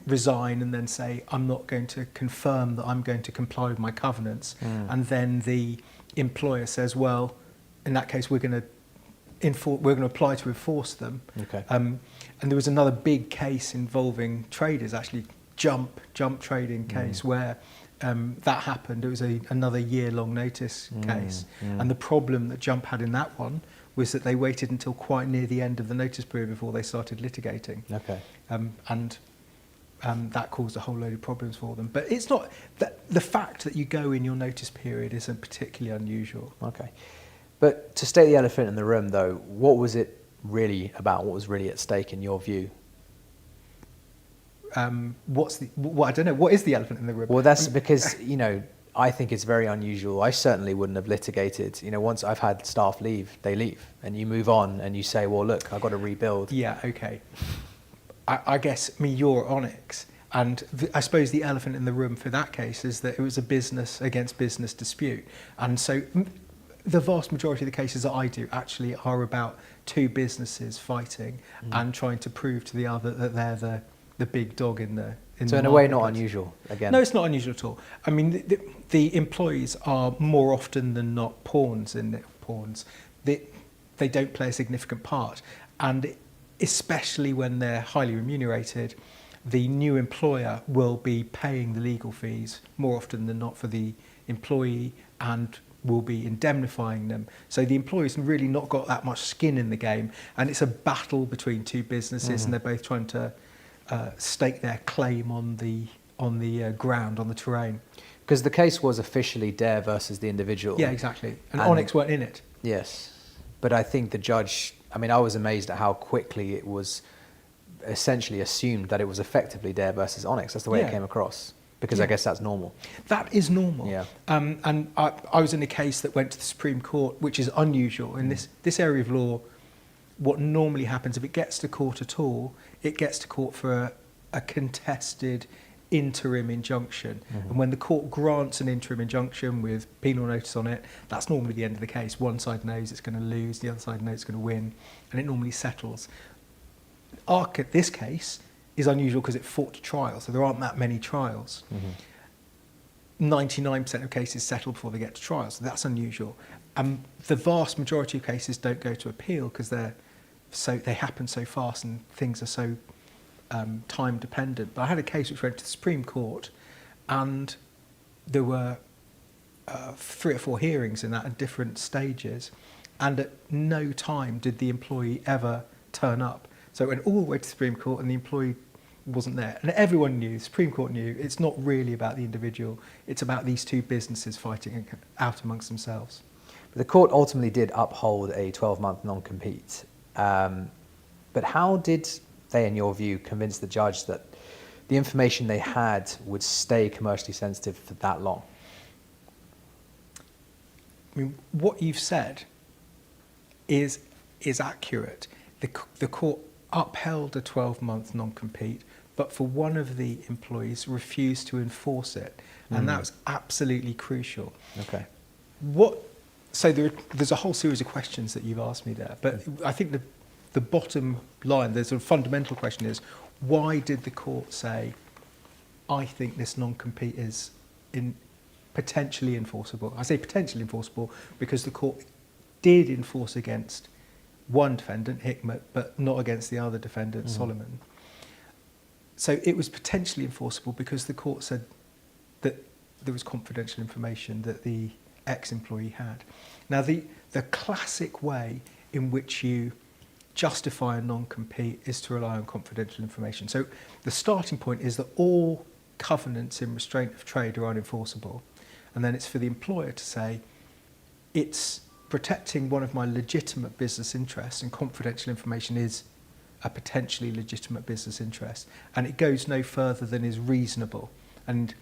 resign and then say, I'm not going to confirm that I'm going to comply with my covenants. And then the employer says, well, in that case, we're going to apply to enforce them. Okay. And there was another big case involving traders, actually jump trading case, where that happened. It was another year-long notice case. And the problem that Jump had in that one was that they waited until quite near the end of the notice period before they started litigating. Okay. And that caused a whole load of problems for them. But it's not, the fact that you go in your notice period isn't particularly unusual. Okay. But to state the elephant in the room, though, what was it really about? What was really at stake in your view? I don't know, what is the elephant in the room? Well, that's because, I think it's very unusual. I certainly wouldn't have litigated. Once I've had staff leave, they leave, and you move on and you say, well, look, I've got to rebuild. Yeah, okay. I guess, you're Onyx, and I suppose the elephant in the room for that case is that it was a business against business dispute. And so the vast majority of the cases that I do actually are about two businesses fighting and trying to prove to the other that they're the big dog in the So in a way, not unusual, again. No, it's not unusual at all. I mean, the employees are more often than not pawns in the pawns. They don't play a significant part. And especially when they're highly remunerated, the new employer will be paying the legal fees more often than not for the employee and will be indemnifying them. So the employee's really not got that much skin in the game, and it's a battle between two businesses, and they're both trying to stake their claim on the ground, on the terrain. Because the case was officially Dare versus the individual. Yeah, exactly. And Onyx weren't in it. Yes. But I think the judge, I was amazed at how quickly it was essentially assumed that it was effectively Dare versus Onyx. That's the way it came across. Because I guess that's normal. That is normal. Yeah. And I was in a case that went to the Supreme Court, which is unusual. In this area of law, what normally happens, if it gets to court at all, it gets to court for a contested interim injunction. And when the court grants an interim injunction with penal notice on it, that's normally the end of the case. One side knows it's going to lose, the other side knows it's going to win, and it normally settles. This case is unusual because it fought to trial, so there aren't that many trials. 99% of cases settle before they get to trial, so that's unusual. And the vast majority of cases don't go to appeal because they happen so fast and things are so time dependent. But I had a case which went to the Supreme Court, and there were 3 or 4 hearings in that at different stages, and at no time did the employee ever turn up. So it went all the way to the Supreme Court and the employee wasn't there. And everyone knew, the Supreme Court knew, it's not really about the individual, it's about these 2 businesses fighting out amongst themselves. But the court ultimately did uphold a 12-month non-compete. But how did they, in your view, convince the judge that the information they had would stay commercially sensitive for that long? I mean, what you've said is accurate. The court upheld a 12-month non-compete, but for one of the employees refused to enforce it, and that was absolutely crucial. Okay. So there's a whole series of questions that you've asked me there, but I think the bottom line, the sort of fundamental question is, why did the court say, I think this non-compete is potentially enforceable? I say potentially enforceable because the court did enforce against one defendant, Hikmet, but not against the other defendant, Solomon. So it was potentially enforceable because the court said that there was confidential information that the ex-employee had. Now, the classic way in which you justify a non-compete is to rely on confidential information. So the starting point is that all covenants in restraint of trade are unenforceable. And then it's for the employer to say, it's protecting one of my legitimate business interests, and confidential information is a potentially legitimate business interest. And it goes no further than is reasonable. And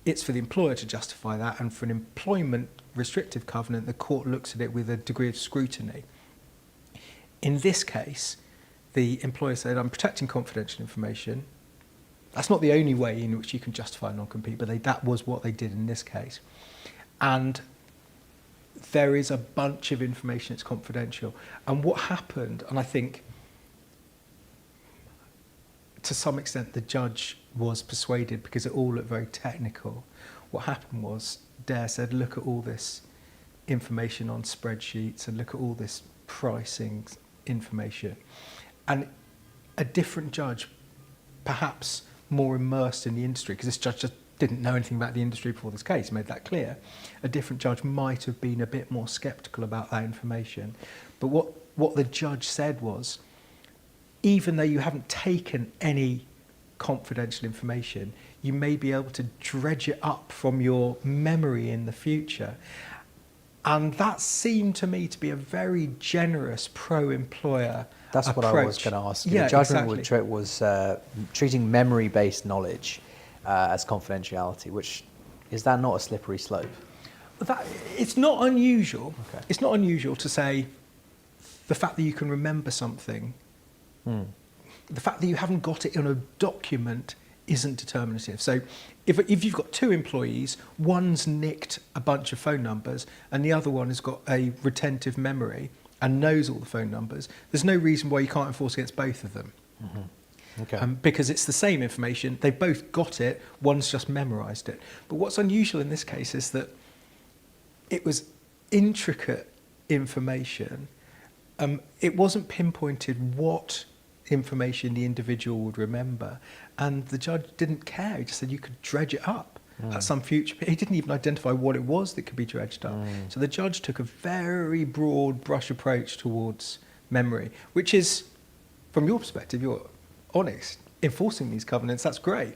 it's for the employer to justify that, and for an employment restrictive covenant, the court looks at it with a degree of scrutiny. In this case, the employer said, I'm protecting confidential information. That's not the only way in which you can justify a non-compete, but that was what they did in this case. And there is a bunch of information that's confidential. And what happened, and I think to some extent the judge was persuaded because it all looked very technical. What happened was Dare said, look at all this information on spreadsheets and look at all this pricing information. And a different judge, perhaps more immersed in the industry, because this judge just didn't know anything about the industry before this case, made that clear, a different judge might have been a bit more sceptical about that information. But what the judge said was, even though you haven't taken any confidential information, you may be able to dredge it up from your memory in the future. And that seemed to me to be a very generous pro-employer That's approach. what I was going to ask. Yeah, the judgment exactly. was treating memory-based knowledge as confidentiality, which, is that not a slippery slope? It's not unusual. Okay. It's not unusual to say the fact that you can remember something, the fact that you haven't got it in a document isn't determinative. So if you've got 2 employees, one's nicked a bunch of phone numbers and the other one has got a retentive memory and knows all the phone numbers, there's no reason why you can't enforce against both of them. Okay. Because it's the same information, they've both got it, one's just memorised it. But what's unusual in this case is that it was intricate information. It wasn't pinpointed what information the individual would remember, and the judge didn't care. He just said you could dredge it up at some future. He didn't even identify what it was that could be dredged up. So the judge took a very broad brush approach towards memory, which is, from your perspective, you're honest, enforcing these covenants, that's great.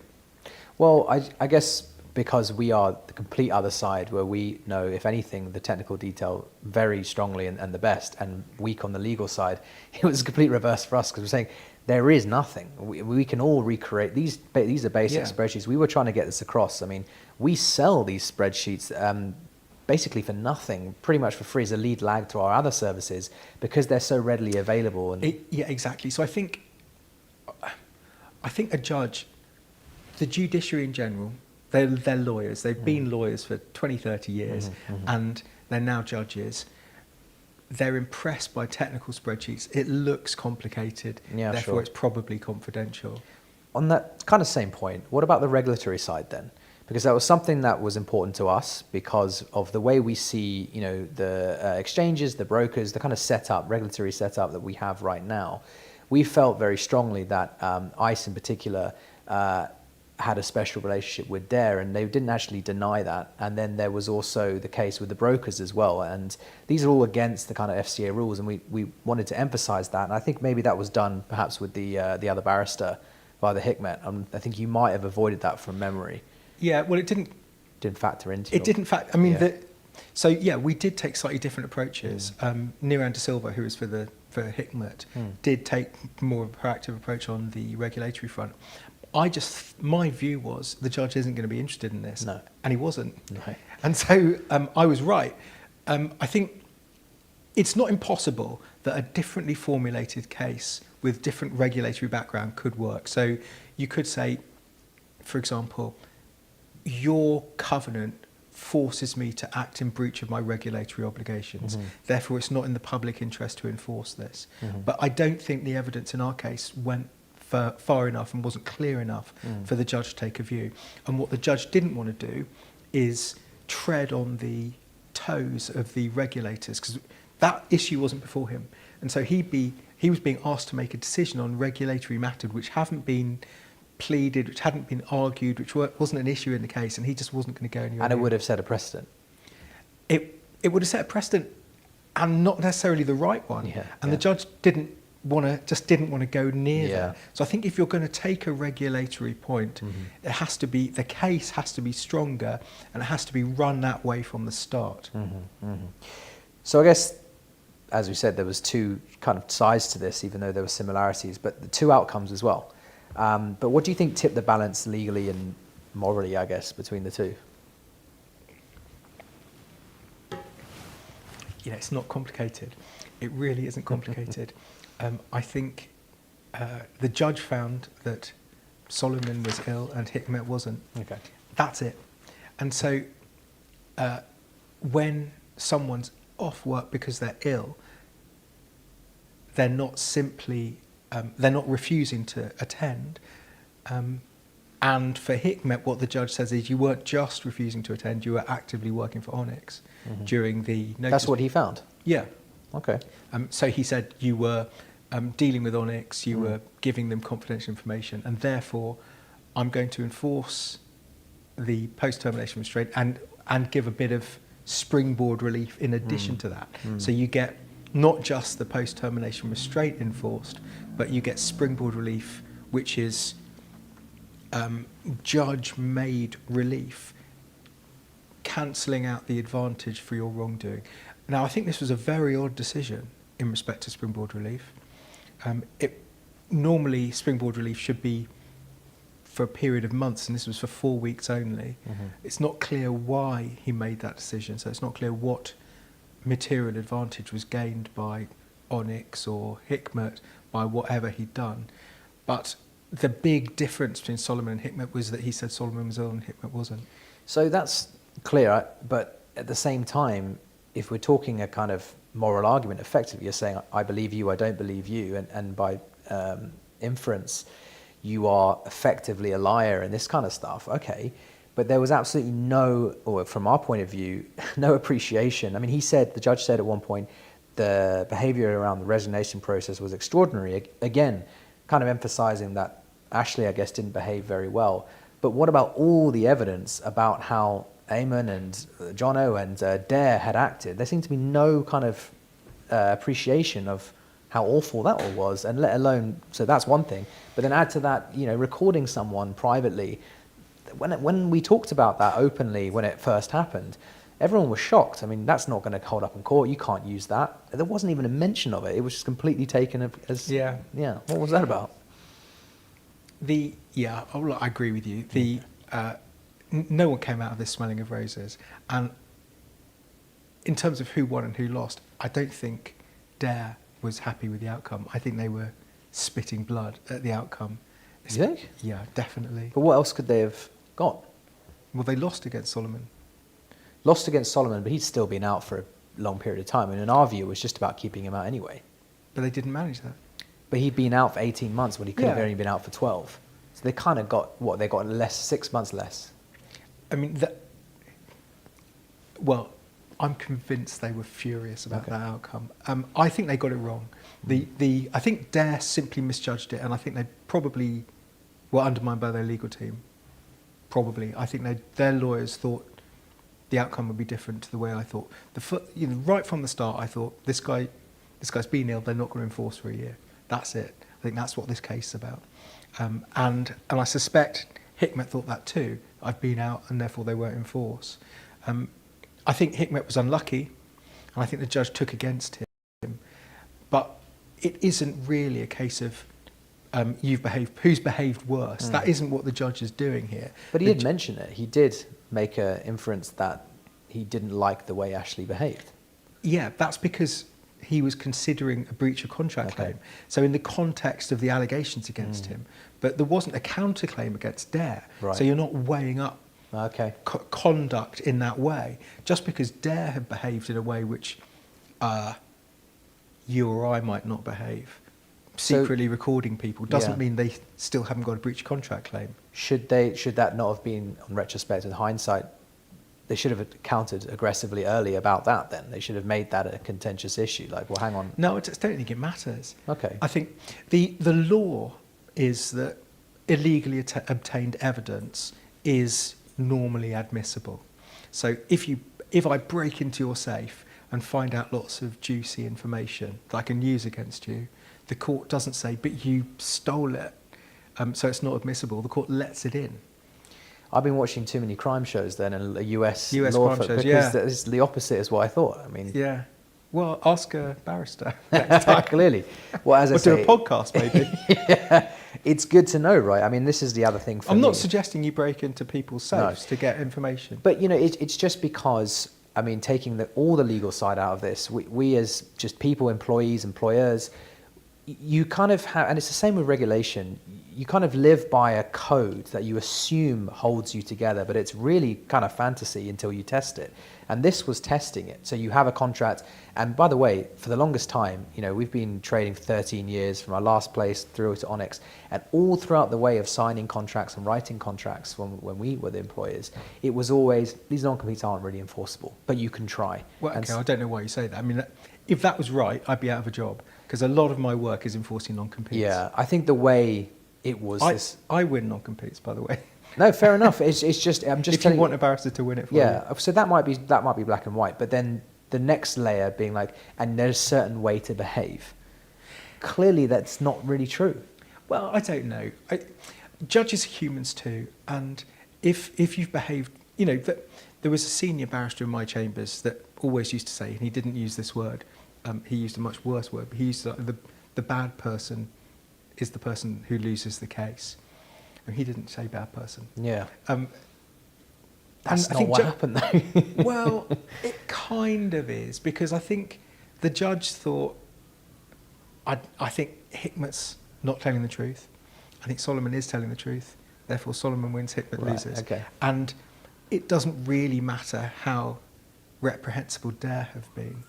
Well, I guess because we are the complete other side, where we know, if anything, the technical detail very strongly and the best, and weak on the legal side, it was a complete reverse for us, because we're saying there is nothing. We can all recreate these are basic spreadsheets. We were trying to get this across. I mean, we sell these spreadsheets basically for nothing, pretty much for free, as a lead lag to our other services, because they're so readily available. Yeah, exactly. So I think a judge the judiciary in general, they're lawyers. They've been lawyers for 20, 30 years, and they're now judges. They're impressed by technical spreadsheets. It looks complicated, therefore it's probably confidential. On that kind of same point, what about the regulatory side then? Because that was something that was important to us because of the way we see, the exchanges, the brokers, the kind of setup, regulatory setup that we have right now. We felt very strongly that ICE in particular had a special relationship with DARE, and they didn't actually deny that. And then there was also the case with the brokers as well. And these are all against the kind of FCA rules, and we wanted to emphasize that. And I think maybe that was done perhaps with the other barrister by the Hikmet. I think you might have avoided that from memory. Yeah, well, it didn't factor into it. Didn't factor. I mean, we did take slightly different approaches. Niran De Silva, who was for Hikmet, did take more of a proactive approach on the regulatory front. My view was the judge isn't going to be interested in this, and he wasn't. No. And so I was right. I think it's not impossible that a differently formulated case with different regulatory background could work. So you could say, for example, your covenant forces me to act in breach of my regulatory obligations. Therefore, it's not in the public interest to enforce this. But I don't think the evidence in our case went far enough and wasn't clear enough for the judge to take a view. And what the judge didn't want to do is tread on the toes of the regulators, because that issue wasn't before him. And so he was being asked to make a decision on regulatory matters which haven't been pleaded, which hadn't been argued, which wasn't an issue in the case, and he just wasn't going to go anywhere. And it would have set a precedent. It would have set a precedent, and not necessarily the right one. The judge didn't want to go near that. So I think if you're going to take a regulatory point, the case has to be stronger, and it has to be run that way from the start. So I guess, as we said, there was two kind of sides to this, even though there were similarities, but the two outcomes as well. But what do you think tipped the balance legally and morally, I guess, between the two? It's not complicated. It really isn't complicated. I think the judge found that Solomon was ill and Hikmet wasn't. Okay. That's it. And so when someone's off work because they're ill, they're not simply they're not refusing to attend. And for Hikmet, what the judge says is you weren't just refusing to attend, you were actively working for Onyx during the notice. That's what he found? Yeah. Okay. So he said you were dealing with Onyx, you were giving them confidential information, and therefore I'm going to enforce the post-termination restraint and give a bit of springboard relief in addition to that. So you get not just the post-termination restraint enforced, but you get springboard relief, which is judge-made relief, cancelling out the advantage for your wrongdoing. Now, I think this was a very odd decision in respect to springboard relief. Normally, springboard relief should be for a period of months, and this was for 4 weeks only. It's not clear why he made that decision, so it's not clear what material advantage was gained by Onyx or Hikmet by whatever he'd done. But the big difference between Solomon and Hikmet was that he said Solomon was ill and Hikmet wasn't. So that's clear, but at the same time, if we're talking a kind of moral argument, effectively you're saying, I believe you, I don't believe you, and by inference, you are effectively a liar and this kind of stuff. Okay, but there was absolutely no, or from our point of view, no appreciation. I mean, the judge said at one point, the behavior around the resignation process was extraordinary. Again, kind of emphasizing that Ashley, I guess, didn't behave very well. But what about all the evidence about how Eamon and Jono and Dare had acted? There seemed to be no kind of appreciation of how awful that all was, and let alone, so that's one thing. But then add to that, recording someone privately. When we talked about that openly when it first happened, everyone was shocked. I mean, that's not going to hold up in court. You can't use that. There wasn't even a mention of it. It was just completely taken as... Yeah. What was that about? I agree with you. No one came out of this smelling of roses. And in terms of who won and who lost, I don't think Dare was happy with the outcome. I think they were spitting blood at the outcome. You think? Yeah, definitely. But what else could they have got? Well, they lost against Solomon. Lost against Solomon, but he'd still been out for a long period of time. And in our view, it was just about keeping him out anyway. But they didn't manage that. But he'd been out for 18 months when he could have Yeah. only been out for 12. So they kind of got, what, they got less, 6 months less. I mean, well, I'm convinced they were furious about that outcome. I think they got it wrong. I think Dare simply misjudged it, and I think they probably were undermined by their legal team. Probably. I think their lawyers thought the outcome would be different to the way I thought. Right from the start, I thought, this guy's been ill, they're not going to enforce for a year. That's it. I think that's what this case is about. And I suspect Hikmet thought that too. I've been out and therefore they won't enforce. I think Hikmet was unlucky, and I think the judge took against him. But it isn't really a case of who's behaved worse. That isn't what the judge is doing here. But he did mention it. He did make an inference that he didn't like the way Ashley behaved. Yeah, that's because he was considering a breach of contract claim. So in the context of the allegations against him, but there wasn't a counterclaim against Dare. Right. So you're not weighing up conduct in that way. Just because Dare had behaved in a way which you or I might not behave, secretly recording people, doesn't mean they still haven't got a breach of contract claim. Should that not have been, on retrospect, in hindsight, they should have countered aggressively early about that then? They should have made that a contentious issue. Like, well, hang on. No, I just don't think it matters. Okay. I think the law is that illegally obtained evidence is normally admissible. So if I break into your safe and find out lots of juicy information that I can use against you, the court doesn't say, but you stole it, so it's not admissible. The court lets it in. I've been watching too many crime shows then, and US US law crime shows, because it's the opposite is what I thought. I mean, yeah. Well, ask a barrister next time. Clearly. Well, as I say, do a podcast maybe. Yeah, it's good to know, right? I mean, this is the other thing for me. I'm not suggesting you break into people's safes to get information. But, it's just because, I mean, taking all the legal side out of this, we as just people, employees, employers, you kind of have, and it's the same with regulation, you kind of live by a code that you assume holds you together, but it's really kind of fantasy until you test it. And this was testing it. So you have a contract. And by the way, for the longest time, we've been trading for 13 years from our last place through to Onyx. And all throughout the way of signing contracts and writing contracts when we were the employers, it was always, these non-competes aren't really enforceable, but you can try. Well, okay, I don't know why you say that. I mean, if that was right, I'd be out of a job, because a lot of my work is enforcing non-competes. Yeah, I think the way it was... I win non-competes, by the way. No, fair enough. It's just I'm just if you want a barrister to win it for you. Yeah, so that might be black and white, but then the next layer being like, and there's a certain way to behave. Clearly, that's not really true. Well, I don't know. Judges are humans too, and if you've behaved, there was a senior barrister in my chambers that always used to say, and he didn't use this word, he used a much worse word, but he used the bad person is the person who loses the case. And he didn't say bad person. Yeah. That's not what happened though. Well, it kind of is, because I think the judge thought, I think Hikmet's not telling the truth. I think Solomon is telling the truth. Therefore, Solomon wins, Hikmet loses. Okay. And it doesn't really matter how reprehensible Dare have been.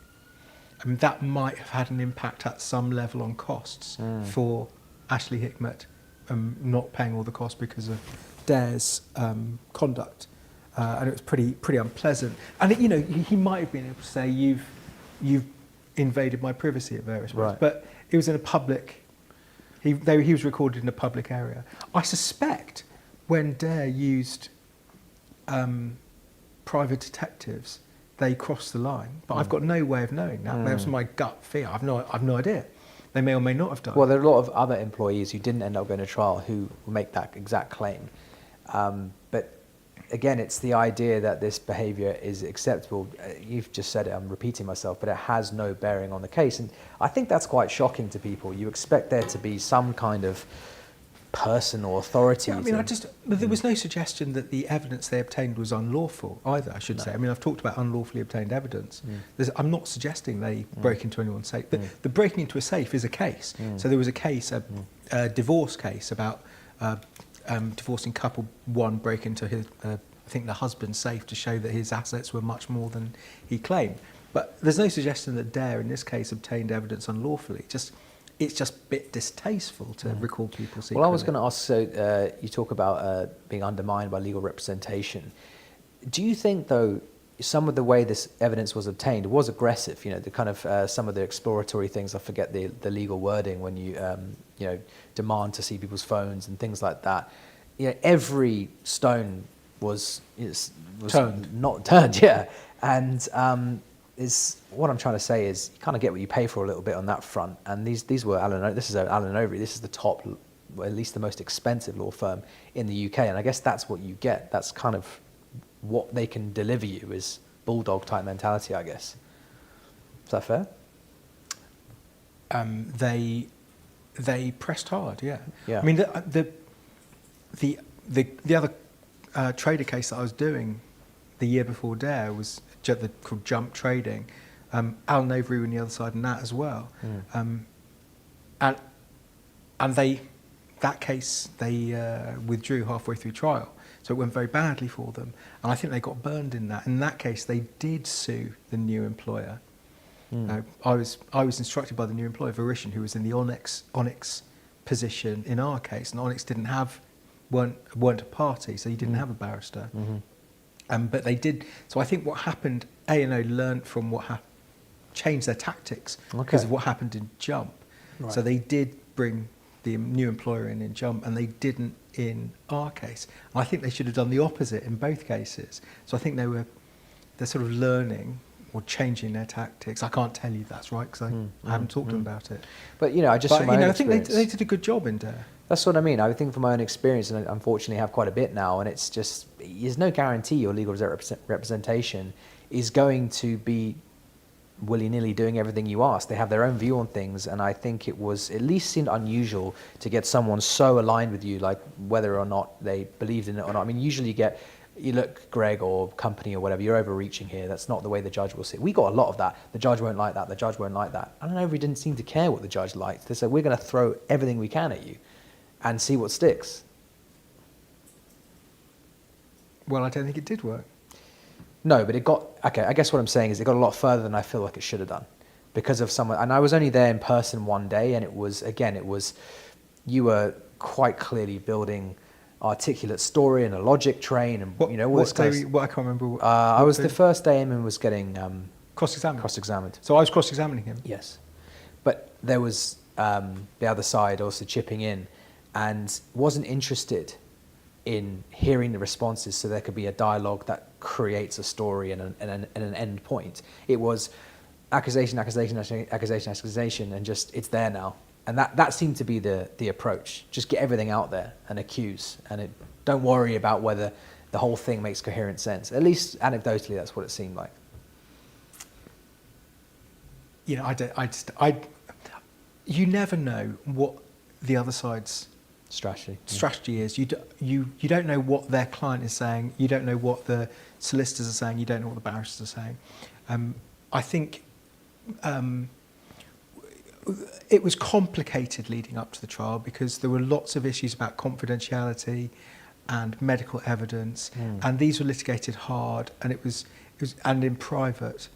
I mean, that might have had an impact at some level on costs for Ashley Hikmet. Not paying all the costs because of Dare's conduct, and it was pretty unpleasant. And he might have been able to say, "You've invaded my privacy" at various points, right. But it was in a public. He was recorded in a public area. I suspect when Dare used private detectives, they crossed the line. But I've got no way of knowing that. That was my gut fear. I've no idea. They may or may not have done. Well, there are a lot of other employees who didn't end up going to trial who make that exact claim. But again, it's the idea that this behaviour is acceptable. You've just said it, I'm repeating myself, but it has no bearing on the case. And I think that's quite shocking to people. You expect there to be some kind of person or authority. Yeah, I mean, there was no suggestion that the evidence they obtained was unlawful either, I should say. I mean, I've talked about unlawfully obtained evidence. I'm not suggesting they broke into anyone's safe. The breaking into a safe is a case. So there was a case, a divorce case about divorcing couple one break into his, I think the husband's safe to show that his assets were much more than he claimed. But there's no suggestion that Dare, in this case, obtained evidence unlawfully. It's just a bit distasteful to record people secretly. Well, I was going to ask, so you talk about being undermined by legal representation. Do you think, though, some of the way this evidence was obtained was aggressive? You know, the kind of some of the exploratory things. I forget the legal wording when you demand to see people's phones and things like that. You know, every stone was turned. Not turned, yeah. And is what I'm trying to say is you kind of get what you pay for a little bit on that front. And these were this is Allen & Overy. This is the top, well, at least the most expensive law firm in the UK. And I guess that's what you get. That's kind of what they can deliver you is bulldog type mentality, I guess. Is that fair? They pressed hard, yeah. Yeah. I mean, the other trader case that I was doing the year before Dare was called Jump Trading. Allen Overy were on the other side in that as well. And that case they withdrew halfway through trial, so it went very badly for them. And I think they got burned in that. In that case, they did sue the new employer. I was instructed by the new employer, Verishian, who was in the Onyx position in our case, and Onyx weren't a party, so he didn't have a barrister. But they did. So I think what happened, A&O learned from what happened, changed their tactics because of what happened in Jump. Right. So they did bring the new employer in Jump, and they didn't in our case. And I think they should have done the opposite in both cases. So I think they're sort of learning or changing their tactics. I can't tell you if that's right because I haven't talked to them about it. But from my own I think experience, they did a good job in Dare. That's what I mean. I think from my own experience, and I unfortunately have quite a bit now, and it's just, there's no guarantee your legal representation is going to be willy-nilly doing everything you ask. They have their own view on things, and I think it was, at least seemed unusual to get someone so aligned with you, like whether or not they believed in it or not. I mean, usually you look, Greg or company or whatever, you're overreaching here. That's not the way the judge will see it. We got a lot of that. The judge won't like that. The judge won't like that. I don't know if he didn't seem to care what the judge liked. They said, we're going to throw everything we can at you and see what sticks. Well, I don't think it did work. No, but I guess what I'm saying is it got a lot further than I feel like it should have done because of someone, and I was only there in person one day, and it was, you were quite clearly building articulate story and a logic train, and I can't remember. The first day Eamon was getting cross-examined. So I was cross-examining him. Yes, but there was the other side also chipping in, and wasn't interested in hearing the responses, so there could be a dialogue that creates a story and an end point. It was accusation, and just it's there now. And that seemed to be the approach. Just get everything out there and accuse, and don't worry about whether the whole thing makes coherent sense. At least anecdotally, that's what it seemed like. You know, you never know what the other side's strategy is. You don't know what their client is saying. You don't know what the solicitors are saying. You don't know what the barristers are saying. I think it was complicated leading up to the trial because there were lots of issues about confidentiality and medical evidence, and these were litigated hard, and it was and in private,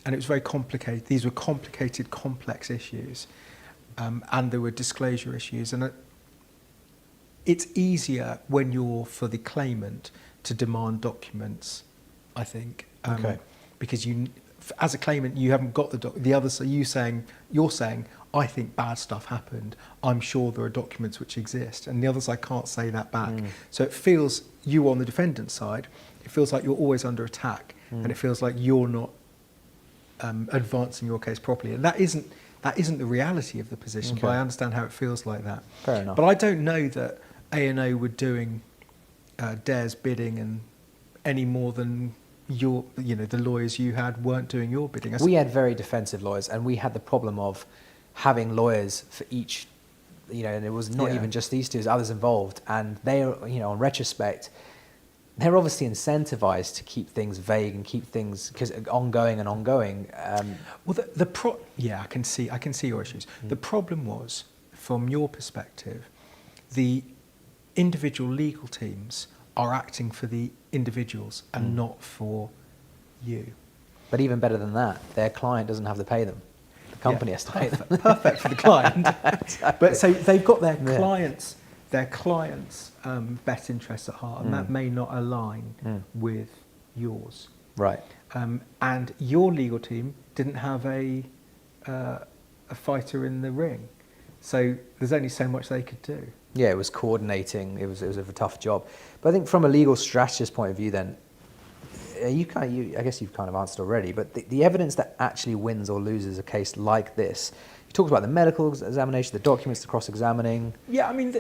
and it was very complicated. These were complicated, complex issues, and there were disclosure issues, and it's easier when you're for the claimant to demand documents, I think, because as a claimant, you haven't got the other. So you're saying, I think bad stuff happened. I'm sure there are documents which exist, and the other side can't say that back. So it feels you on the defendant's side. It feels like you're always under attack, and it feels like you're not advancing your case properly. And that isn't the reality of the position. But I understand how it feels like that. Fair enough. But I don't know that A&O were doing Dare's bidding and any more than the lawyers you had weren't doing your bidding. We had very defensive lawyers, and we had the problem of having lawyers for each, and it was not even just these two, there's others involved, and they, on retrospect, they're obviously incentivized to keep things vague and keep things because ongoing. Well, I can see your issues. The problem was, from your perspective, individual legal teams are acting for the individuals and not for you. But even better than that, their client doesn't have to pay them. The company has to pay them. Perfect for the client. Exactly. But so they've got their Yeah. clients' best interests at heart, and that may not align with yours. Right. And your legal team didn't have a fighter in the ring, so there's only so much they could do. Yeah, it was coordinating. It was a tough job. But I think from a legal strategist point of view, then I guess you've kind of answered already. But the evidence that actually wins or loses a case like this, you talked about the medical examination, the documents, the cross-examining. Yeah, I mean,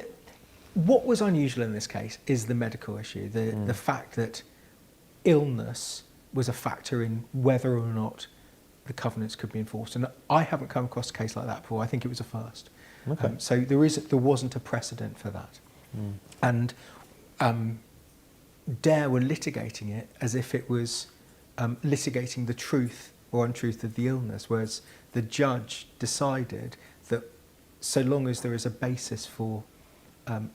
what was unusual in this case is the medical issue, the fact that illness was a factor in whether or not the covenants could be enforced. And I haven't come across a case like that before. I think it was a first. Okay. So there wasn't a precedent for that. And Dare were litigating it as if it was litigating the truth or untruth of the illness, whereas the judge decided that so long as there is a basis for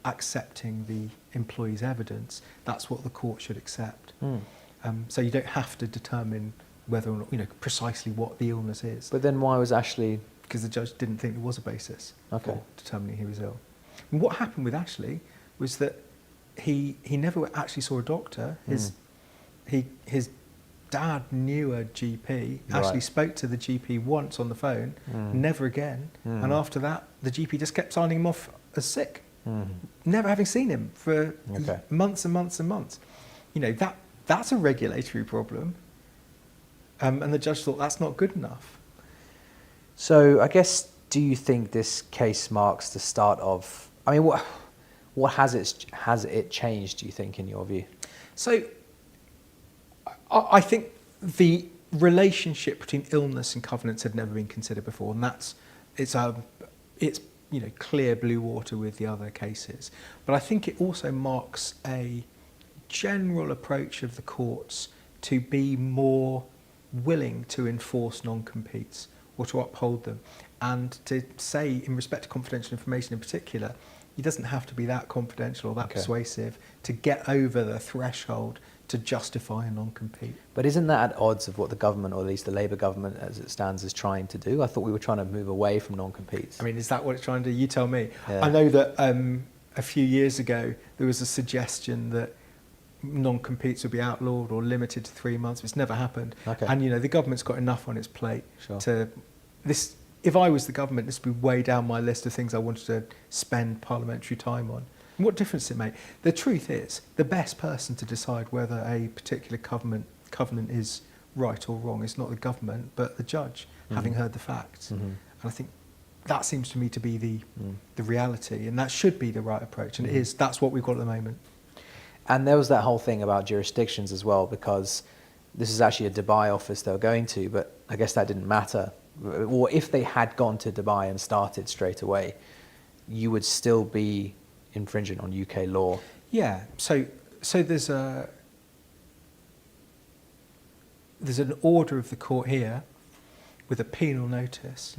accepting the employee's evidence, that's what the court should accept. So you don't have to determine whether or not, precisely what the illness is. But then why was Ashley... Because the judge didn't think there was a basis Okay. for determining he was ill. And what happened with Ashley was that he never actually saw a doctor. His dad knew a GP, actually Right. spoke to the GP once on the phone, never again. And after that, the GP just kept signing him off as sick, never having seen him for months and months and months. That's a regulatory problem. And the judge thought that's not good enough. So I guess, do you think this case marks the start of... I mean, what has it changed, do you think, in your view? So I think the relationship between illness and covenants had never been considered before, and it's clear blue water with the other cases. But I think it also marks a general approach of the courts to be more willing to enforce non-competes or to uphold them, and to say, in respect to confidential information in particular, it doesn't have to be that confidential or that persuasive to get over the threshold to justify a non-compete. But isn't that at odds of what the government, or at least the Labour government as it stands, is trying to do? I thought we were trying to move away from non-competes. I mean, is that what it's trying to do? You tell me. Yeah. I know that a few years ago there was a suggestion that non-competes would be outlawed or limited to 3 months. It's never happened. Okay. And the government's got enough on its plate Sure. to this. If I was the government, this would be way down my list of things I wanted to spend parliamentary time on. And what difference it make? The truth is, the best person to decide whether a particular covenant is right or wrong is not the government, but the judge, having heard the facts. And I think that seems to me to be the reality, and that should be the right approach. And it is. That's what we've got at the moment. And there was that whole thing about jurisdictions as well, because this is actually a Dubai office they were going to, but I guess that didn't matter. Or if they had gone to Dubai and started straight away, you would still be infringing on UK law. Yeah. So there's an order of the court here with a penal notice.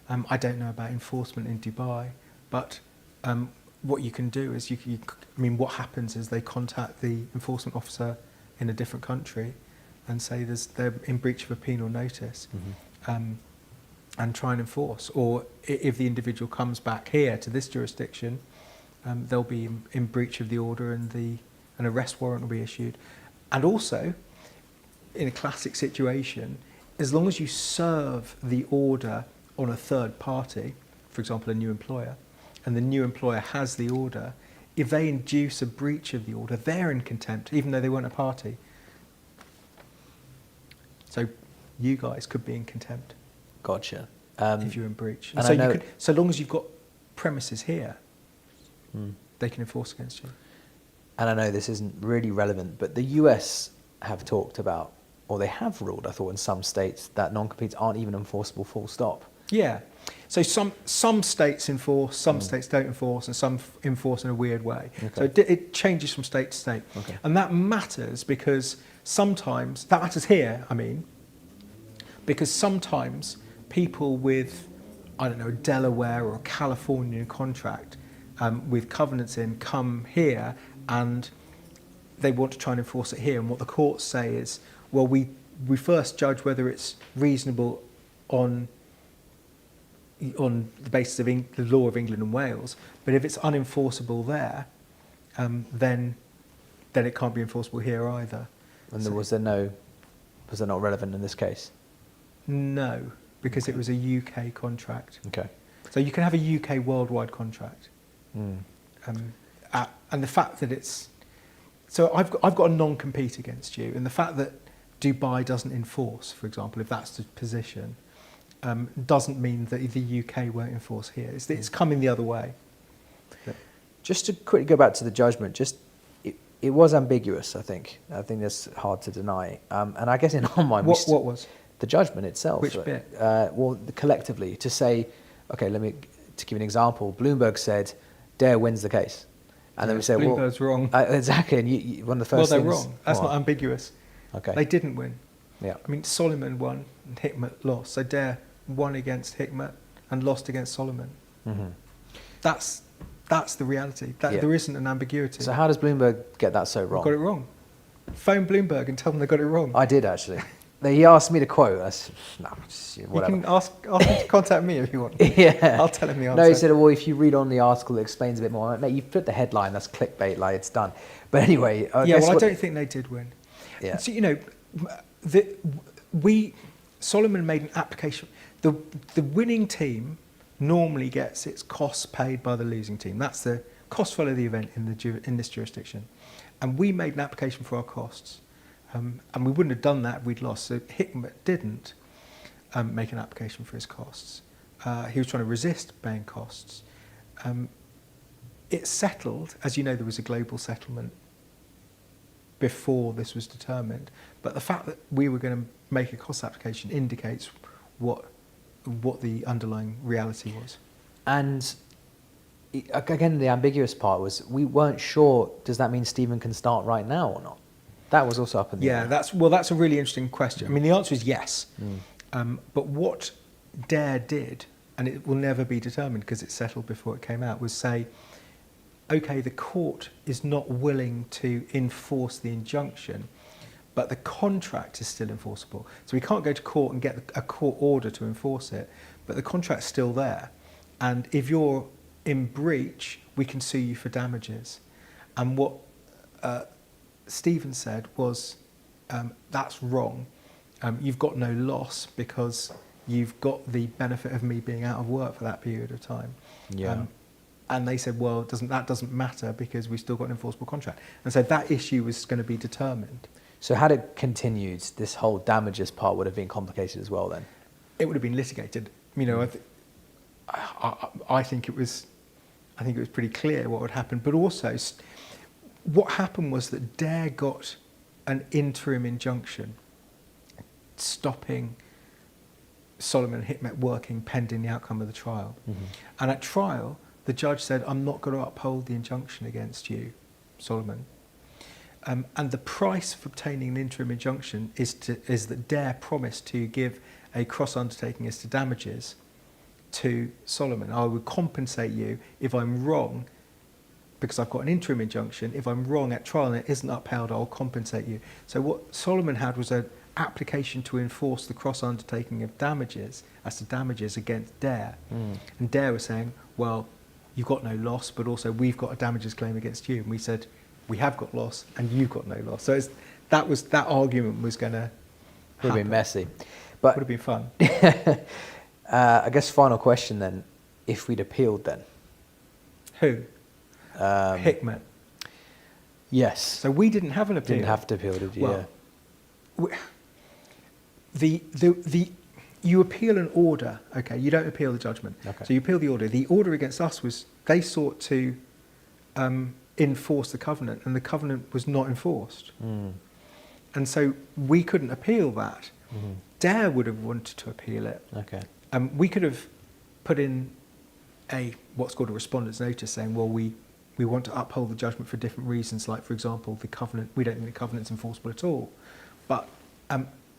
I don't know about enforcement in Dubai, but what you can do is what happens is they contact the enforcement officer in a different country and say they're in breach of a penal notice, and try and enforce. Or if the individual comes back here to this jurisdiction, they'll be in breach of the order, and an arrest warrant will be issued. And also, in a classic situation, as long as you serve the order on a third party, for example, a new employer, and the new employer has the order, if they induce a breach of the order, they're in contempt, even though they weren't a party. So you guys could be in contempt. Gotcha. If you're in breach. And so, I know so long as you've got premises here, they can enforce against you. And I know this isn't really relevant, but the US have talked about, or they have ruled, I thought, in some states, that non-competes aren't even enforceable full stop. Yeah. So some states enforce, some states don't enforce, and some enforce in a weird way. So it changes from state to state. And that matters because sometimes, that matters here, because sometimes people with, I don't know, a Delaware or a Californian contract with covenants in come here, and they want to try and enforce it here. And what the courts say is, well, we first judge whether it's reasonable on the basis of the law of England and Wales, but if it's unenforceable there, then it can't be enforceable here either. And was that not relevant in this case? No, because it was a UK contract. Okay. So you can have a UK worldwide contract. And the fact that so I've got a non-compete against you, and the fact that Dubai doesn't enforce, for example, if that's the position, doesn't mean that the UK won't enforce here. It's coming the other way. Just to quickly go back to the judgment, it was ambiguous, I think. I think that's hard to deny. And I guess in our mind... What was? The judgment itself. Which bit? Well, collectively, to say, okay, to give an example, Bloomberg said, Dare wins the case. And then we say, Bloomberg's wrong. Exactly, and one of the first things... Well, they're wrong. That's not ambiguous. Okay. They didn't win. Yeah. I mean, Solomon won and Hikmet lost. So Dare won against Hikmet and lost against Solomon. Mm-hmm. That's the reality. There isn't an ambiguity. So how does Bloomberg get that so wrong? Got it wrong. Phone Bloomberg and tell them they got it wrong. I did, actually. He asked me to quote. Whatever. You can ask him to contact me if you want. Yeah. I'll tell him the answer. No, he said, well, if you read on the article, it explains a bit more. I'm like, mate, you've put the headline, that's clickbait, like it's done. But anyway... I don't think they did win. Yeah. So, Solomon made an application. The winning team normally gets its costs paid by the losing team. That's the cost follow the event in this jurisdiction. And we made an application for our costs. And we wouldn't have done that if we'd lost. So Hikmet didn't make an application for his costs. He was trying to resist paying costs. It settled. As you know, there was a global settlement before this was determined. But the fact that we were going to make a cost application indicates what the underlying reality was. And again, the ambiguous part was we weren't sure, does that mean Stephen can start right now or not? That was also up in the air. That's a really interesting question. I mean, the answer is yes. But what Dare did, and it will never be determined because it's settled before it came out, was say, okay, the court is not willing to enforce the injunction, but the contract is still enforceable. So we can't go to court and get a court order to enforce it, but the contract's still there. And if you're in breach, we can sue you for damages. And what Stephen said was, that's wrong. You've got no loss because you've got the benefit of me being out of work for that period of time. Yeah. And they said, well, that doesn't matter because we've still got an enforceable contract. And so that issue was going to be determined. So had it continued, this whole damages part would have been complicated as well then? It would have been litigated. You know, I think it was pretty clear what would happen. But also, what happened was that Dare got an interim injunction stopping Solomon and Hikmet working pending the outcome of the trial. Mm-hmm. And at trial, the judge said, I'm not going to uphold the injunction against you, Solomon. And the price for obtaining an interim injunction is that Dare promised to give a cross undertaking as to damages to Solomon. I would compensate you if I'm wrong, because I've got an interim injunction. If I'm wrong at trial and it isn't upheld, I'll compensate you. So what Solomon had was an application to enforce the cross undertaking of damages as to damages against Dare. And Dare was saying, well, you've got no loss, but also we've got a damages claim against you. And we said, we have got loss and you've got no loss. So that argument was going to would have been messy, but would have been fun. I guess final question then, if we'd appealed then. Who? Hikmet. Yes. So we didn't have an appeal. Didn't have to appeal, did you? Well, you appeal an order, okay? You don't appeal the judgment. Okay. So you appeal the order. The order against us was they sought to enforce the covenant, and the covenant was not enforced. And so we couldn't appeal that. Dare would have wanted to appeal it. Okay. We could have put in what's called a respondent's notice saying, well, we want to uphold the judgment for different reasons, like, for example, the covenant, we don't think the covenant's enforceable at all. But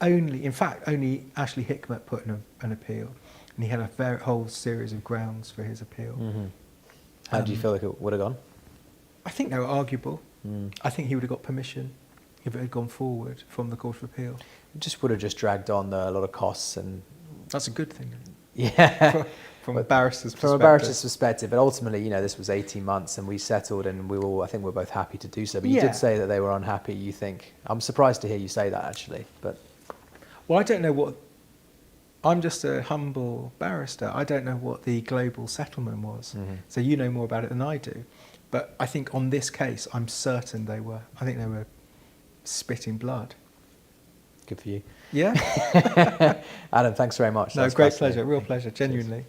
only Ashley Hikmet put in an appeal, and he had a whole series of grounds for his appeal. How do you feel like it would have gone? I think they were arguable. I think he would have got permission if it had gone forward from the Court of Appeal. It just would have just dragged on a lot of costs and... That's a good thing. Yeah. From a barrister's perspective. From a barrister's perspective, but ultimately, this was 18 months and we settled and I think we're both happy to do so. But you did say that they were unhappy, you think. I'm surprised to hear you say that, actually. But well, I don't know what... I'm just a humble barrister. I don't know what the global settlement was. So you know more about it than I do. But I think on this case, I'm certain they were spitting blood. Good for you. Yeah. Adam, thanks very much. No, great pleasure, real pleasure, genuinely.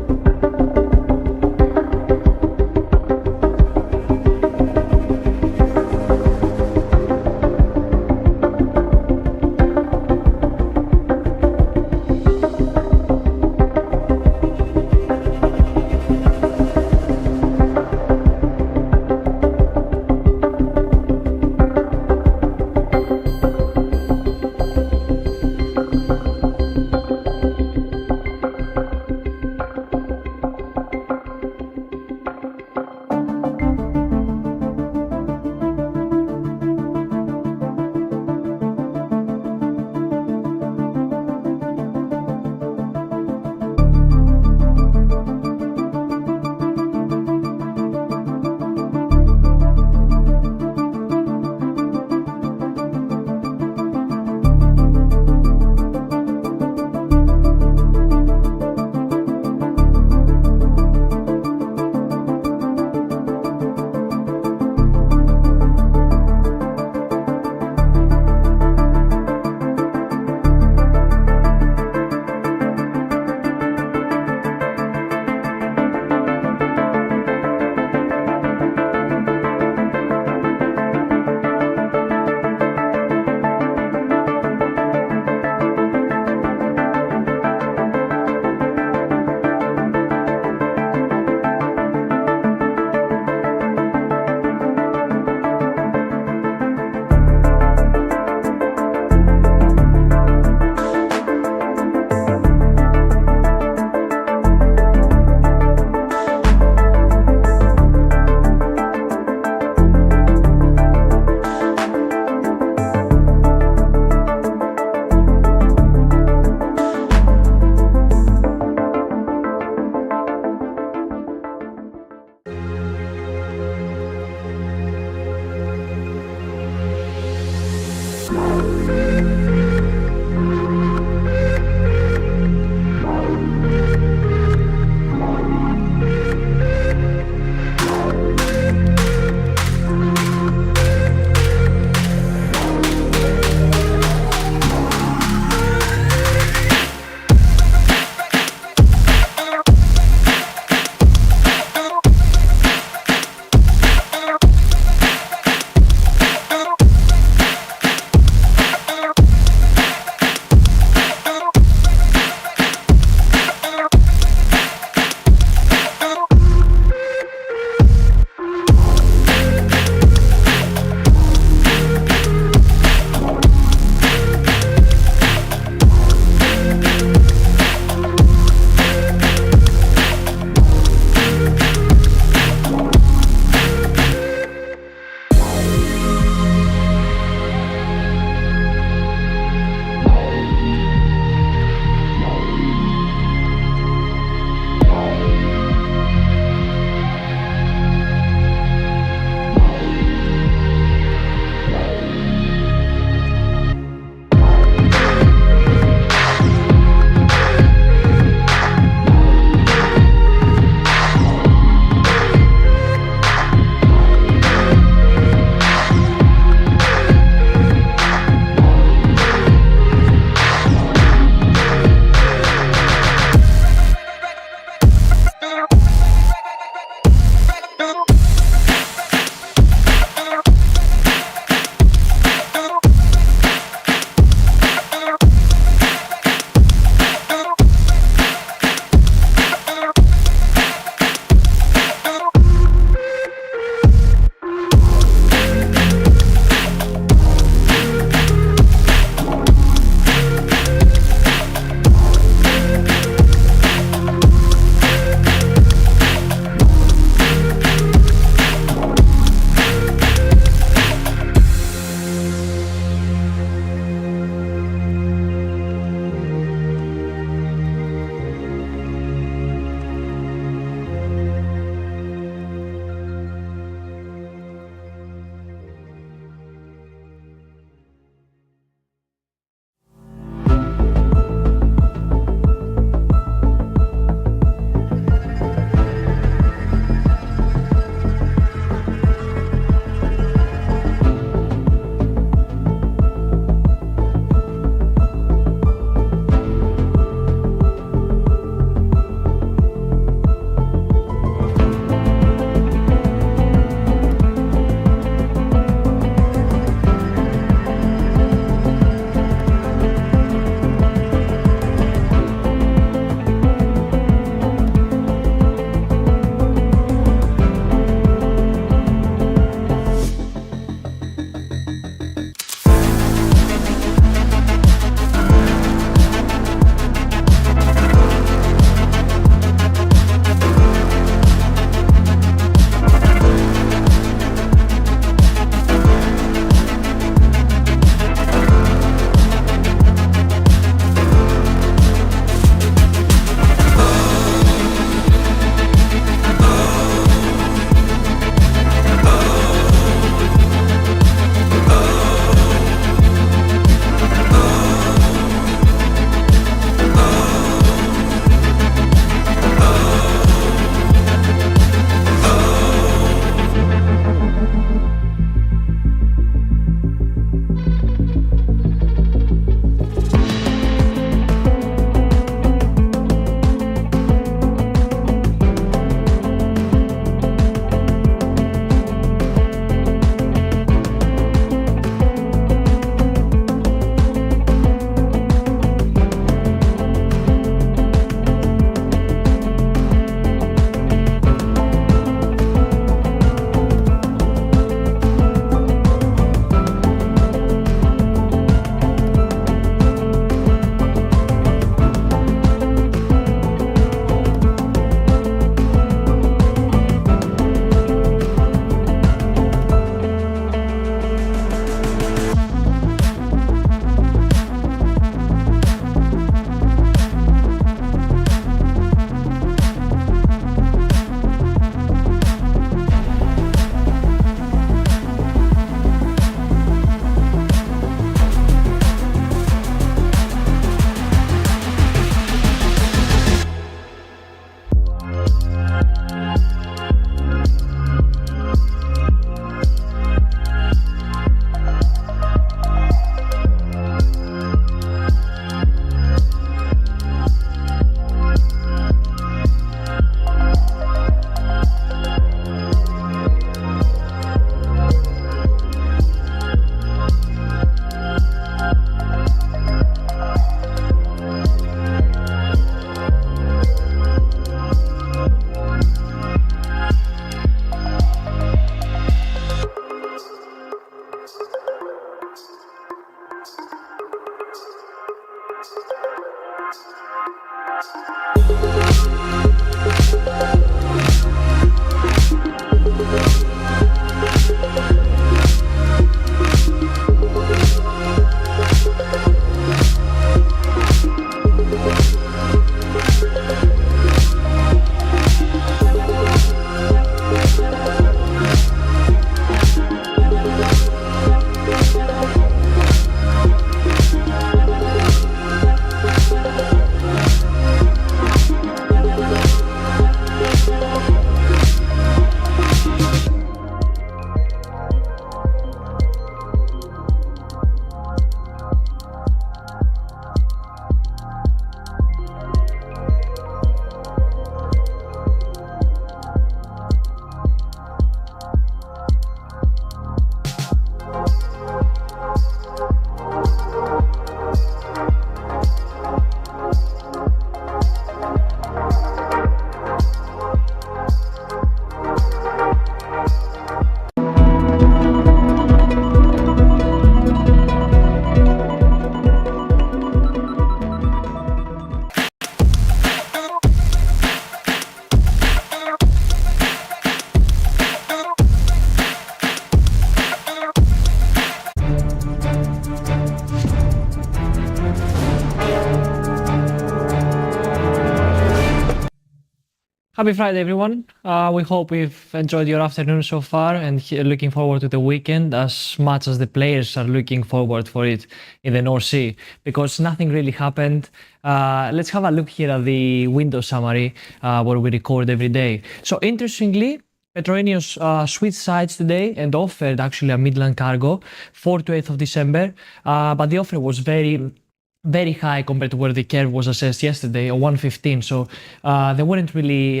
Happy Friday, everyone. We hope we've enjoyed your afternoon so far and looking forward to the weekend as much as the players are looking forward for it in the North Sea, because nothing really happened. Let's have a look here at the window summary where we record every day. So interestingly, Petroenios switched sides today and offered actually a Midland cargo 4th to 8th of December, but the offer was very high compared to where the curve was assessed yesterday, or 115. So they weren't really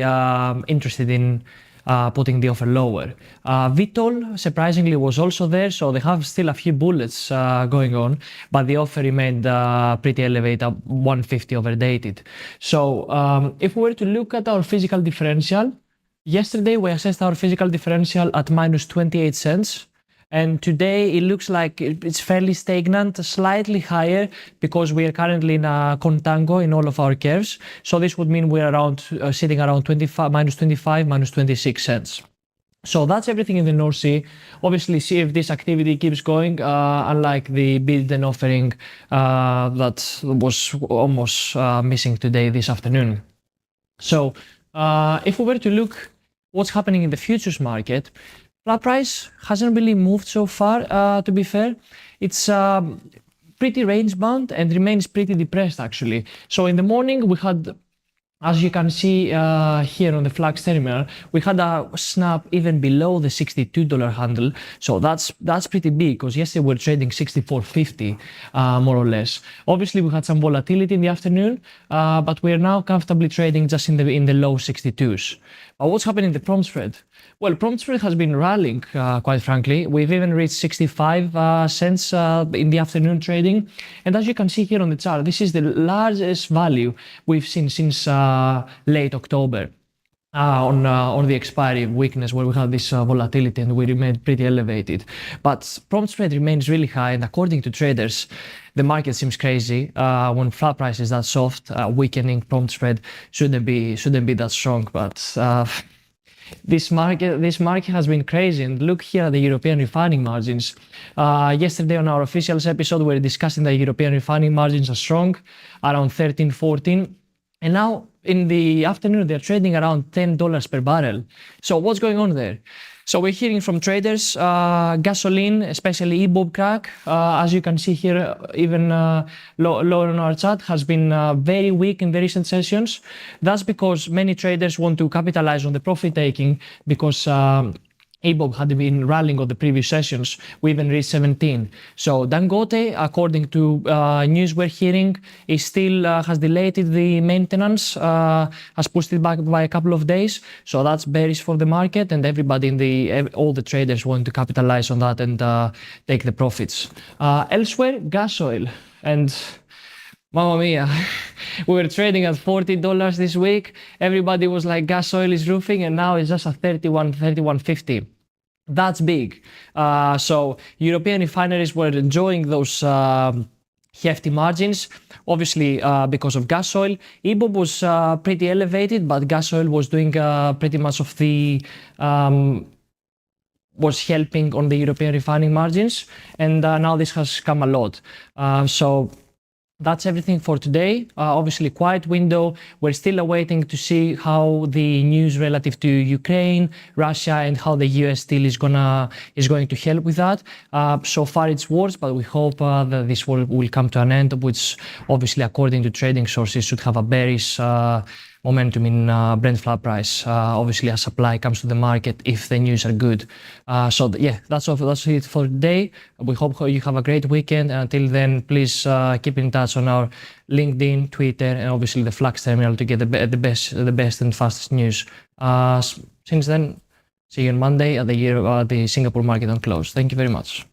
interested in putting the offer lower. Vitol, surprisingly, was also there, so they have still a few bullets going on, but the offer remained pretty elevated, 150 overdated. So if we were to look at our physical differential, yesterday we assessed our physical differential at minus 28 cents. And today it looks like it's fairly stagnant, slightly higher, because we are currently in a contango in all of our curves. So this would mean we're around sitting around minus 25, minus 26 cents. So that's everything in the North Sea. Obviously, see if this activity keeps going, unlike the bid and offering that was almost missing today, this afternoon. So if we were to look what's happening in the futures market, flat price hasn't really moved so far, to be fair. It's pretty range bound and remains pretty depressed actually. So in the morning we had, as you can see here on the Flux terminal, we had a snap even below the $62 handle. So that's pretty big, because yesterday we were trading 64.50 more or less. Obviously we had some volatility in the afternoon, but we are now comfortably trading just in the low 62s. What's happening in the prompt spread? Well, prompt spread has been rallying, quite frankly. We've even reached 65 cents in the afternoon trading. And as you can see here on the chart, this is the largest value we've seen since late October on the expiry weakness, where we had this volatility and we remained pretty elevated. But prompt spread remains really high, and according to traders, the market seems crazy. When flat price is that soft, weakening prompt spread shouldn't be that strong. But this market has been crazy, and look here at the European refining margins. Yesterday on our officials episode, we were discussing that European refining margins are strong, around 13, 14. And now in the afternoon, they're trading around $10 per barrel. So what's going on there? So we're hearing from traders, gasoline, especially EBOB crack, as you can see here, even lower on our chart, has been very weak in the recent sessions. That's because many traders want to capitalize on the profit taking, because EBOB had been rallying on the previous sessions. We even reached 17. So Dangote, according to news we're hearing, is still has delayed the maintenance, has pushed it back by a couple of days. So that's bearish for the market, and everybody all the traders want to capitalize on that and take the profits. Elsewhere, gas oil, and Mamma mia, we were trading at $40 this week. Everybody was like, gas oil is roofing, and now it's just at $31.50. That's big. So European refineries were enjoying those hefty margins, obviously because of gas oil. EBOB was pretty elevated, but gas oil was doing pretty much of the was helping on the European refining margins, and now this has come a lot. So that's everything for today. Obviously, quiet window. We're still awaiting to see how the news relative to Ukraine, Russia, and how the US deal is going to help with that. So far, it's worse, but we hope that this will come to an end, which obviously, according to trading sources, should have a bearish momentum in Brent flat price. Obviously, as supply comes to the market, if the news are good. Yeah, that's it for today. We hope you have a great weekend. And until then, please keep in touch on our LinkedIn, Twitter, and obviously the Flux terminal to get the best and fastest news. Since then, see you on Monday at the Singapore market on close. Thank you very much.